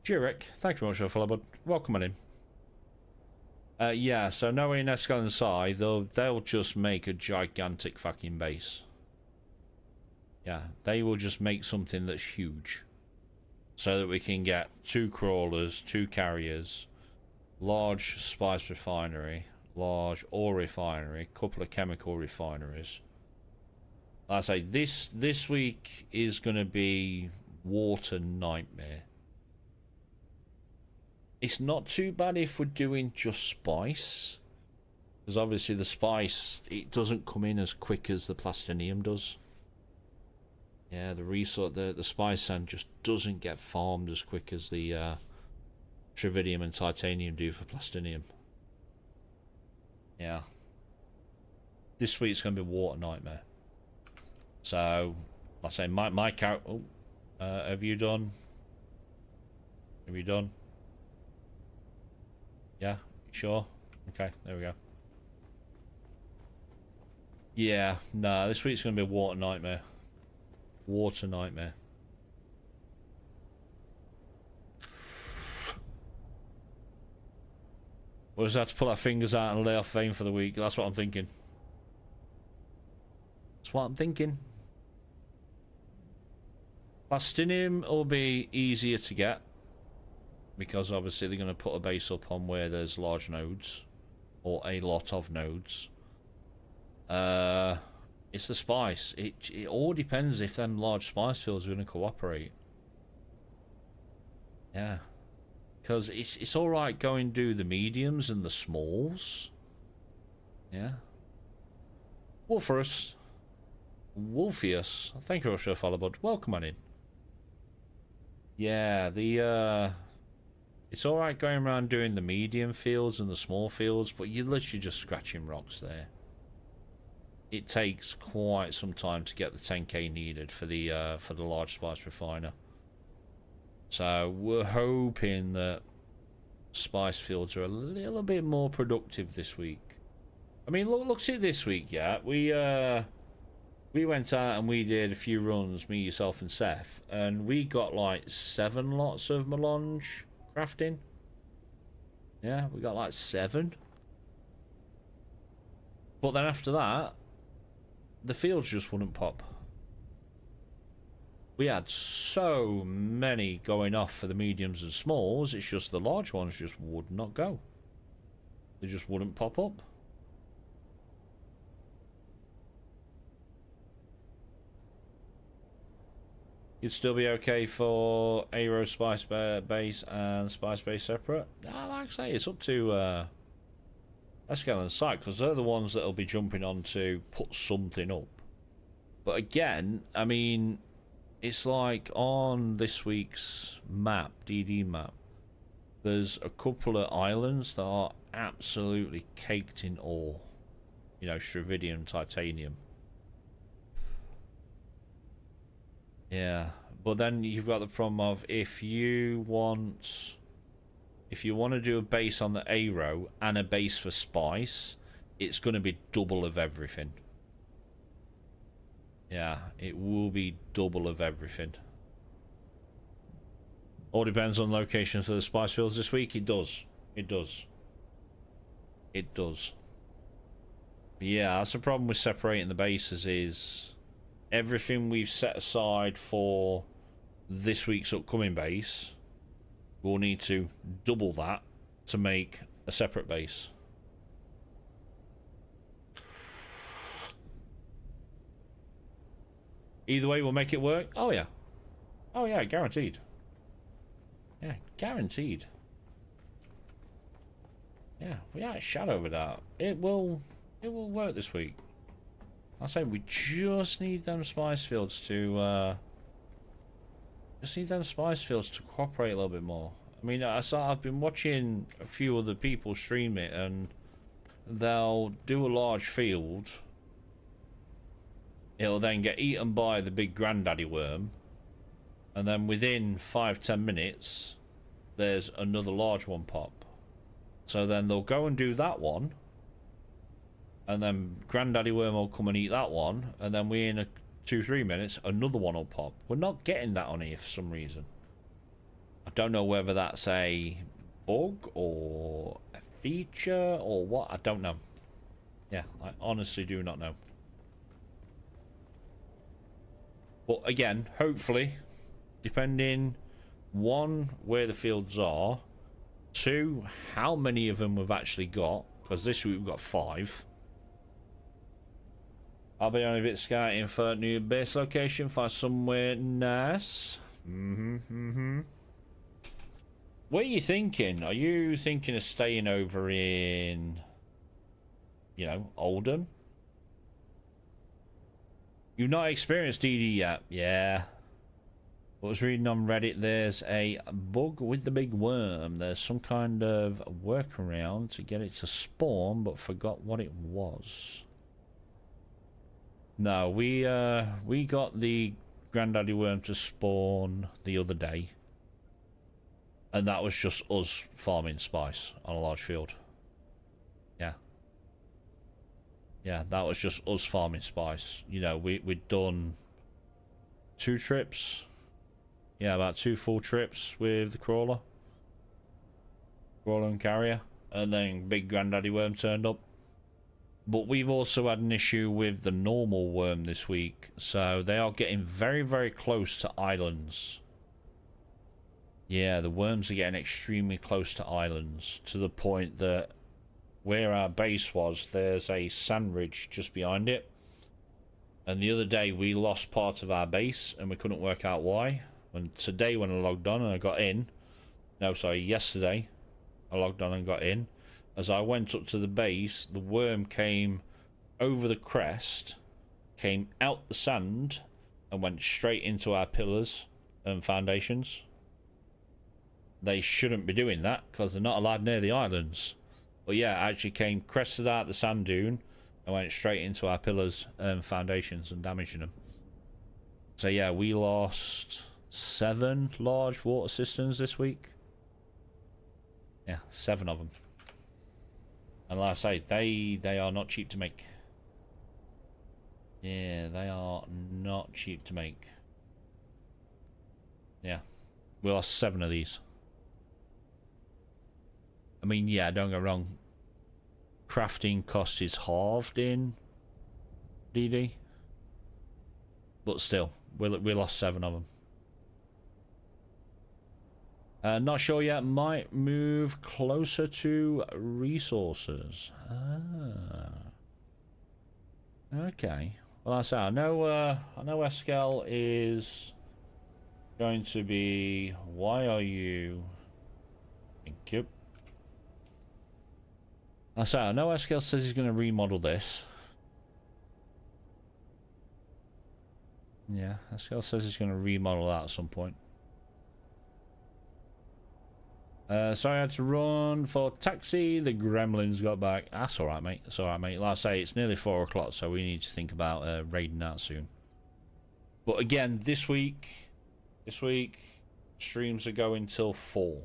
Speaker 1: Jurek, thank you very much for the follow, bud. Welcome on in. Yeah, so knowing Eskel and Sai, they'll just make a gigantic fucking base. Yeah, they will just make something that's huge. So that we can get 2 crawlers, 2 carriers, large spice refinery, large ore refinery, couple of chemical refineries. Like I say, this week is going to be water nightmare. It's not too bad if we're doing just spice, because obviously the spice, it doesn't come in as quick as the plastinium does. Yeah, the spice sand just doesn't get farmed as quick as the trivedium and titanium do for plastinium. Yeah. This week's going to be water nightmare. So, like I say, my cow. Oh, have you done? Have you done? Yeah, sure. Okay, there we go. Yeah, no, this week's going to be a water nightmare. Water nightmare. We'll just have to pull our fingers out and lay off fame for the week. That's what I'm thinking. That's what I'm thinking. Plastinium will be easier to get, because obviously they're going to put a base up on where there's large nodes, or a lot of nodes. It's the spice. It all depends if them large spice fields are going to cooperate. Yeah. Because it's alright going do the mediums and the smalls. Yeah. Wolferus. Wolfius. Thank you for your follow, bud. Welcome on in. Yeah, it's alright going around doing the medium fields and the small fields, but you're literally just scratching rocks there. It takes quite some time to get the 10k needed for the large spice refiner. So we're hoping that spice fields are a little bit more productive this week. I mean, look at this week, yeah. We went out and we did a few runs, me, yourself, and Seth, and we got like 7 lots of melange crafting. Yeah, we got like 7. But then after that, the fields just wouldn't pop. We had so many going off for the mediums and smalls, it's just the large ones just would not go. They just wouldn't pop up. You'd still be okay for Aero Spice Base and Spice Base separate? Nah, like I say, it's up to Escal and Site, because they're the ones that'll be jumping on to put something up. But again, I mean, it's like on this week's map, DD map, there's a couple of islands that are absolutely caked in ore. You know, Stravidium, Titanium. Yeah, but then you've got the problem of if you want to do a base on the Aero and a base for Spice, it's going to be double of everything. Yeah, it will be double of everything. All depends on location for the Spice fields this week. It does. It does. It does. But yeah, that's the problem with separating the bases is everything we've set aside for this week's upcoming base, we'll need to double that to make a separate base. Either way, we'll make it work. Oh yeah. Oh yeah, guaranteed. Yeah, guaranteed. Yeah, we are shadow with that. It will work this week. I say we just need them spice fields to cooperate a little bit more. I mean, I've been watching a few other people stream it, and they'll do a large field. It'll then get eaten by the big granddaddy worm, and then within 5-10 minutes, there's another large one pop. So then they'll go and do that one, and then granddaddy worm will come and eat that one, and then within 2-3 minutes, another one will pop. We're not getting that on here for some reason. I don't know whether that's a bug or a feature or what. I don't know. Yeah, I honestly do not know. But again, hopefully, depending, 1, where the fields are, 2, how many of them we've actually got, because this week we've got 5. I'll be on a bit scouting for a new base location for somewhere nice. What are you thinking? Are you thinking of staying over in, you know, Oldham? You've not experienced DD yet? Yeah. I was reading on Reddit, there's a bug with the big worm. There's some kind of workaround to get it to spawn, but forgot what it was. No, we got the granddaddy worm to spawn the other day. And that was just us farming spice on a large field. Yeah. Yeah, that was just us farming spice. You know, we'd done 2 trips. Yeah, about 2 full trips with the crawler. Crawler and carrier. And then big granddaddy worm turned up. But we've also had an issue with the normal worm this week. So they are getting very, very close to islands. Yeah, the worms are getting extremely close to islands. To the point that where our base was, there's a sand ridge just behind it. And the other day we lost part of our base and we couldn't work out why. And today when I logged on and I got in, No, sorry, yesterday I logged on and got in. As I went up to the base, the worm came over the crest, came out the sand, and went straight into our pillars and foundations. They shouldn't be doing that because they're not allowed near the islands. But yeah, it actually came crested out the sand dune and went straight into our pillars and foundations and damaging them. So yeah, we lost 7 large water cisterns this week. Yeah, 7 of them. And like I say, they are not cheap to make. Yeah, they are not cheap to make. Yeah, we lost 7 of these. I mean, yeah, don't get wrong. Crafting cost is halved in DD. But still, we lost 7 of them. Not sure yet. Might move closer to resources. Okay. Well, I say I know Eskel is going to be. Why are you? Thank you. I say I know Eskel says he's going to remodel this. Yeah, Eskel says he's going to remodel that at some point. Sorry I had to run for taxi. The gremlins got back. That's alright, mate. That's alright, mate. Like I say, it's nearly 4 o'clock, so we need to think about raiding out soon. But again, this week, streams are going till 4.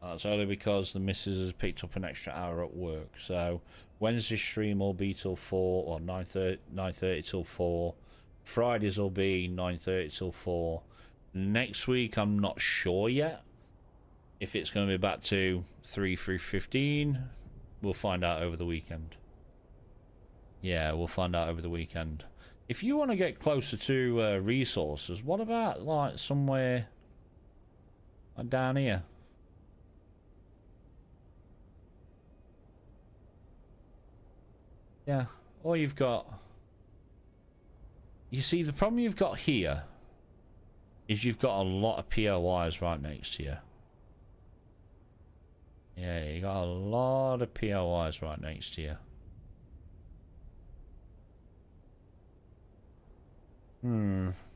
Speaker 1: That's only because the missus has picked up an extra hour at work. So Wednesday stream will be till 4, or 9:30 till 4. Fridays will be 9:30 till 4. Next week, I'm not sure yet. If it's going to be back to 3:15, we'll find out over the weekend. Yeah, we'll find out over the weekend. If you want to get closer to resources, what about like somewhere like down here? Yeah, all you've got... You see, the problem you've got here is you've got a lot of POIs right next to you. Yeah, you got a lot of POIs right next to you.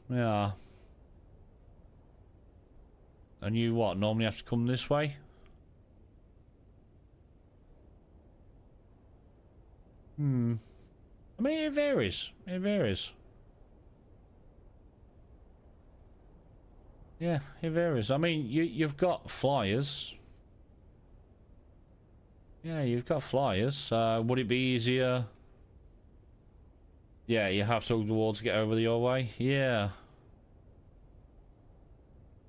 Speaker 1: Yeah. And you what, normally have to come this way? I mean, it varies. It varies. Yeah, it varies. I mean, you've got flyers. Yeah, you've got flyers. Would it be easier? Yeah, you have to hug the wall to get over the your way. Yeah.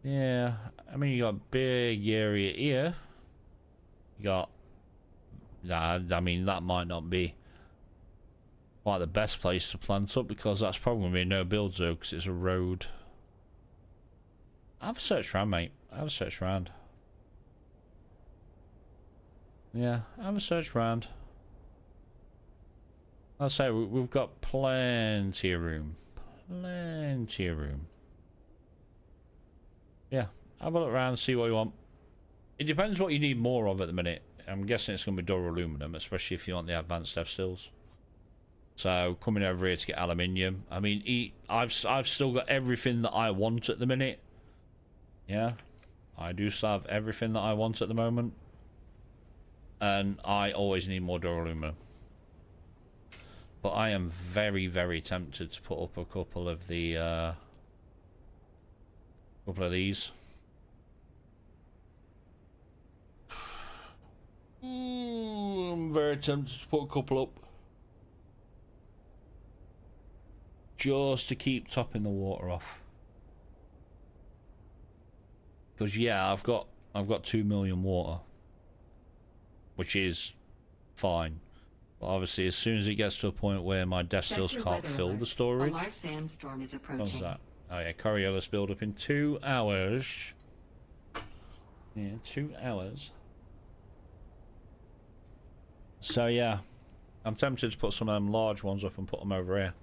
Speaker 1: Yeah. I mean, you got a big area here. You got... I mean, that might not be quite the best place to plant up because that's probably going to be a no-build zone because it's a road. Have a search around, mate. Have a search around. Yeah, have a search around. I'll say we've got plenty of room. Plenty of room. Yeah, have a look around, see what you want. It depends what you need more of at the minute. I'm guessing it's going to be duraluminum, especially if you want the advanced F stills. So coming over here to get aluminium. I mean, I've still got everything that I want at the minute. Yeah, I do still have everything that I want at the moment. And I always need more duraluminum. But I am very, very tempted to put up a couple of the these. I'm very tempted to put a couple up. Just to keep topping the water off. Because yeah, I've got 2 million water. Which is fine. But obviously, as soon as it gets to a point where my death stills can't fill the storage.
Speaker 3: A large sandstorm is approaching.
Speaker 1: What's that? Oh yeah, Coriolis build up in 2 hours. Yeah, 2 hours. So yeah, I'm tempted to put some of them large ones up and put them over here.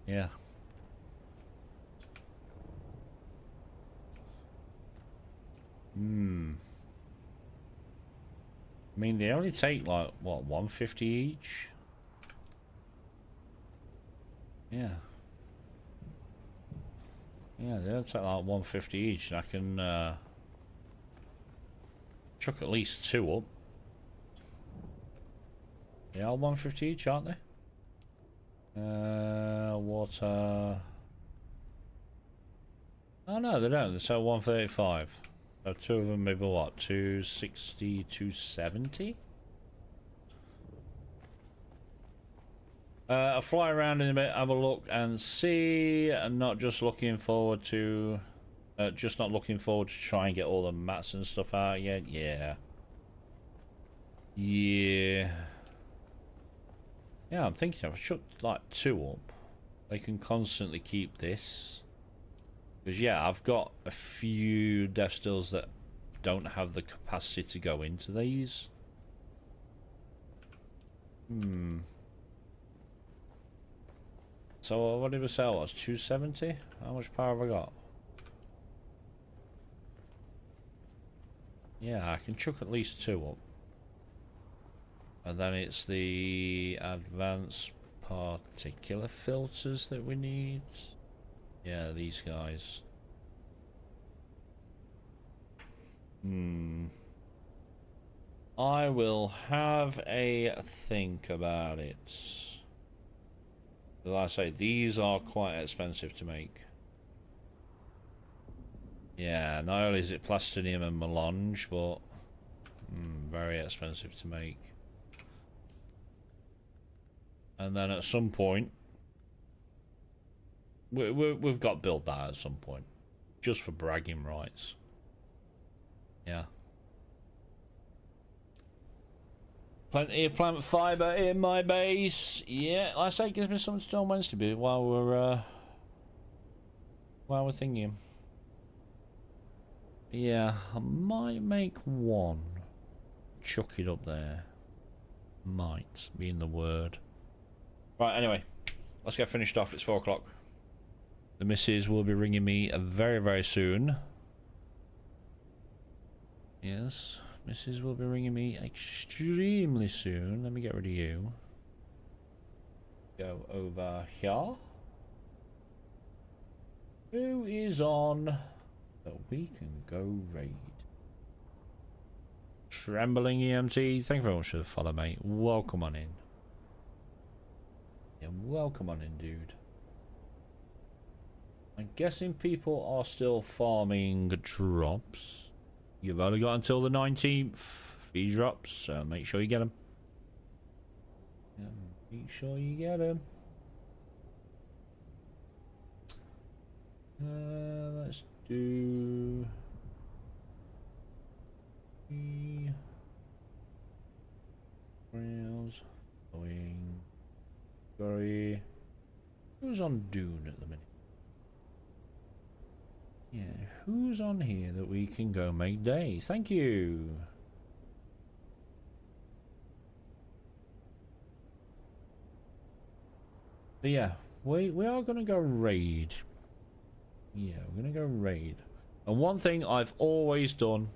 Speaker 1: Yeah. I mean, they only take like, what, 150 each? Yeah. Yeah, they only take like 150 each, and I can chuck at least 2 up. They are 150 each, aren't they? Water. Oh no, they don't. They sell 135. So 2 of them maybe what? 260, 270? I'll fly around in a bit, have a look and see. I'm not just looking forward to try and get all the mats and stuff out yet. Yeah. Yeah. Yeah, I'm thinking if I shut like 2 up, they can constantly keep this. Because yeah, I've got a few death stills that don't have the capacity to go into these. So what did we sell? That's 270? How much power have I got? Yeah, I can chuck at least 2 up. And then it's the advanced particular filters that we need. Yeah, these guys. I will have a think about it. Like I say, these are quite expensive to make. Yeah, not only is it plastinium and melange, but very expensive to make. And then at some point, we've got to build that at some point, just for bragging rights. Yeah. Plenty of plant fibre in my base. Yeah, like I say, it gives me something to do on Wednesday while we're thinking. Yeah, I might make 1. Chuck it up there. Might being the word. Right, anyway, let's get finished off. It's 4 o'clock. The missus will be ringing me very, very soon. Yes, missus will be ringing me extremely soon. Let me get rid of you. Go over here. Who is on so we can go raid? Trembling EMT, thank you very much for the follow, mate. Welcome on in. Yeah, welcome on in, dude. I'm guessing people are still farming drops. You've only got until the 19th for these drops, so make sure you get them. Yeah, make sure you get them. Let's do... Rails, going... Sorry. Who's on Dune at the minute? Yeah, who's on here that we can go make day? Thank you. So yeah, we are gonna go raid. Yeah, we're gonna go raid. And one thing I've always done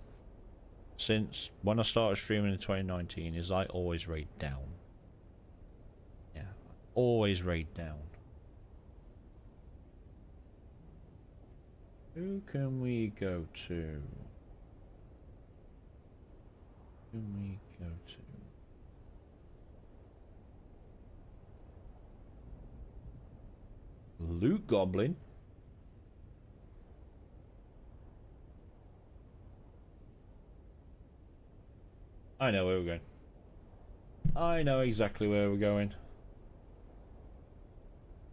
Speaker 1: since when I started streaming in 2019 is I always raid down. Yeah, always raid down. Who can we go to? Who can we go to? Loot Goblin. I know where we're going. I know exactly where we're going.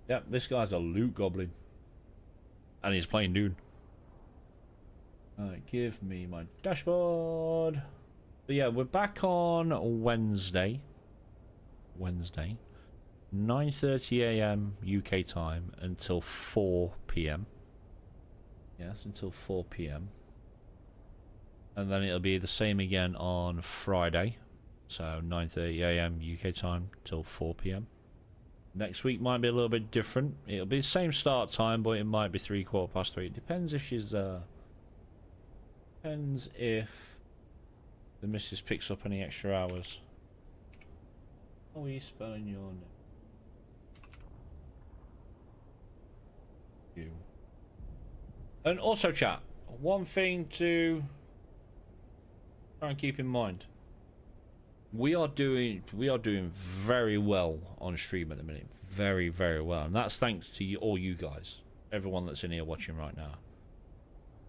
Speaker 1: Yep, this guy's a loot goblin. And he's playing Dune. Alright, give me my dashboard. So yeah, we're back on Wednesday. 9:30 AM UK time until 4 PM. Yes, until 4 PM. And then it'll be the same again on Friday. So 9:30 AM UK time till 4 PM. Next week might be a little bit different. It'll be the same start time, but it might be 3/4 past 3. It depends if she's Depends if the missus picks up any extra hours. How are you spelling your name? You. And also, chat, one thing to try and keep in mind. We are doing very well on stream at the minute. Very, very well. And that's thanks to you, all you guys. Everyone that's in here watching right now.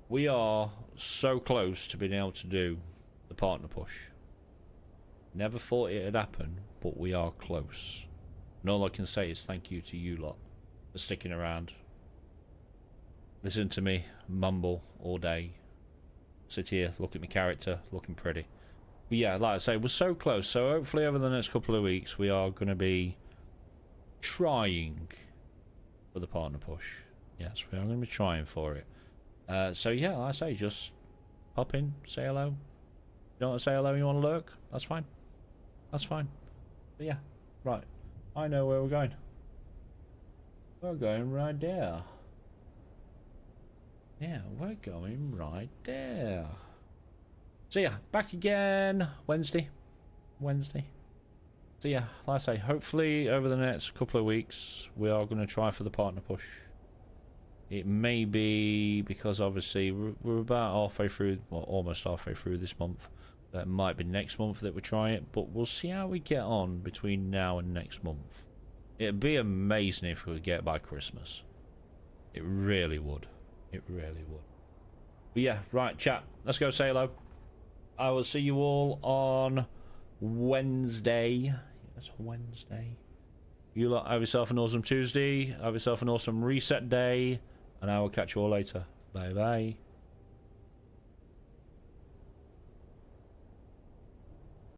Speaker 1: We are so close to being able to do the partner push. Never thought it'd happen, but we are close. And all I can say is thank you to you lot for sticking around. Listen to me mumble all day. Sit here, look at my character, looking pretty. But yeah, like I say, we're so close. So hopefully over the next couple of weeks, we are going to be trying for the partner push. Yes, we are going to be trying for it. So yeah, like I say, just pop in, say hello. You don't want to say hello, you want to lurk? That's fine. That's fine. But yeah, right. I know where we're going. We're going right there. Yeah, we're going right there. So yeah, back again Wednesday. So yeah, like I say, hopefully over the next couple of weeks we are going to try for the partner push. It may be because obviously we're about halfway through, well, almost halfway through this month. It might be next month that we try it, but we'll see how we get on between now and next month. It'd be amazing if we could get by Christmas. It really would. It really would. But yeah, right, chat. Let's go say hello. I will see you all on Wednesday. Yes, Wednesday. You lot have yourself an awesome Tuesday. Have yourself an awesome reset day. And I will catch you all later. Bye bye.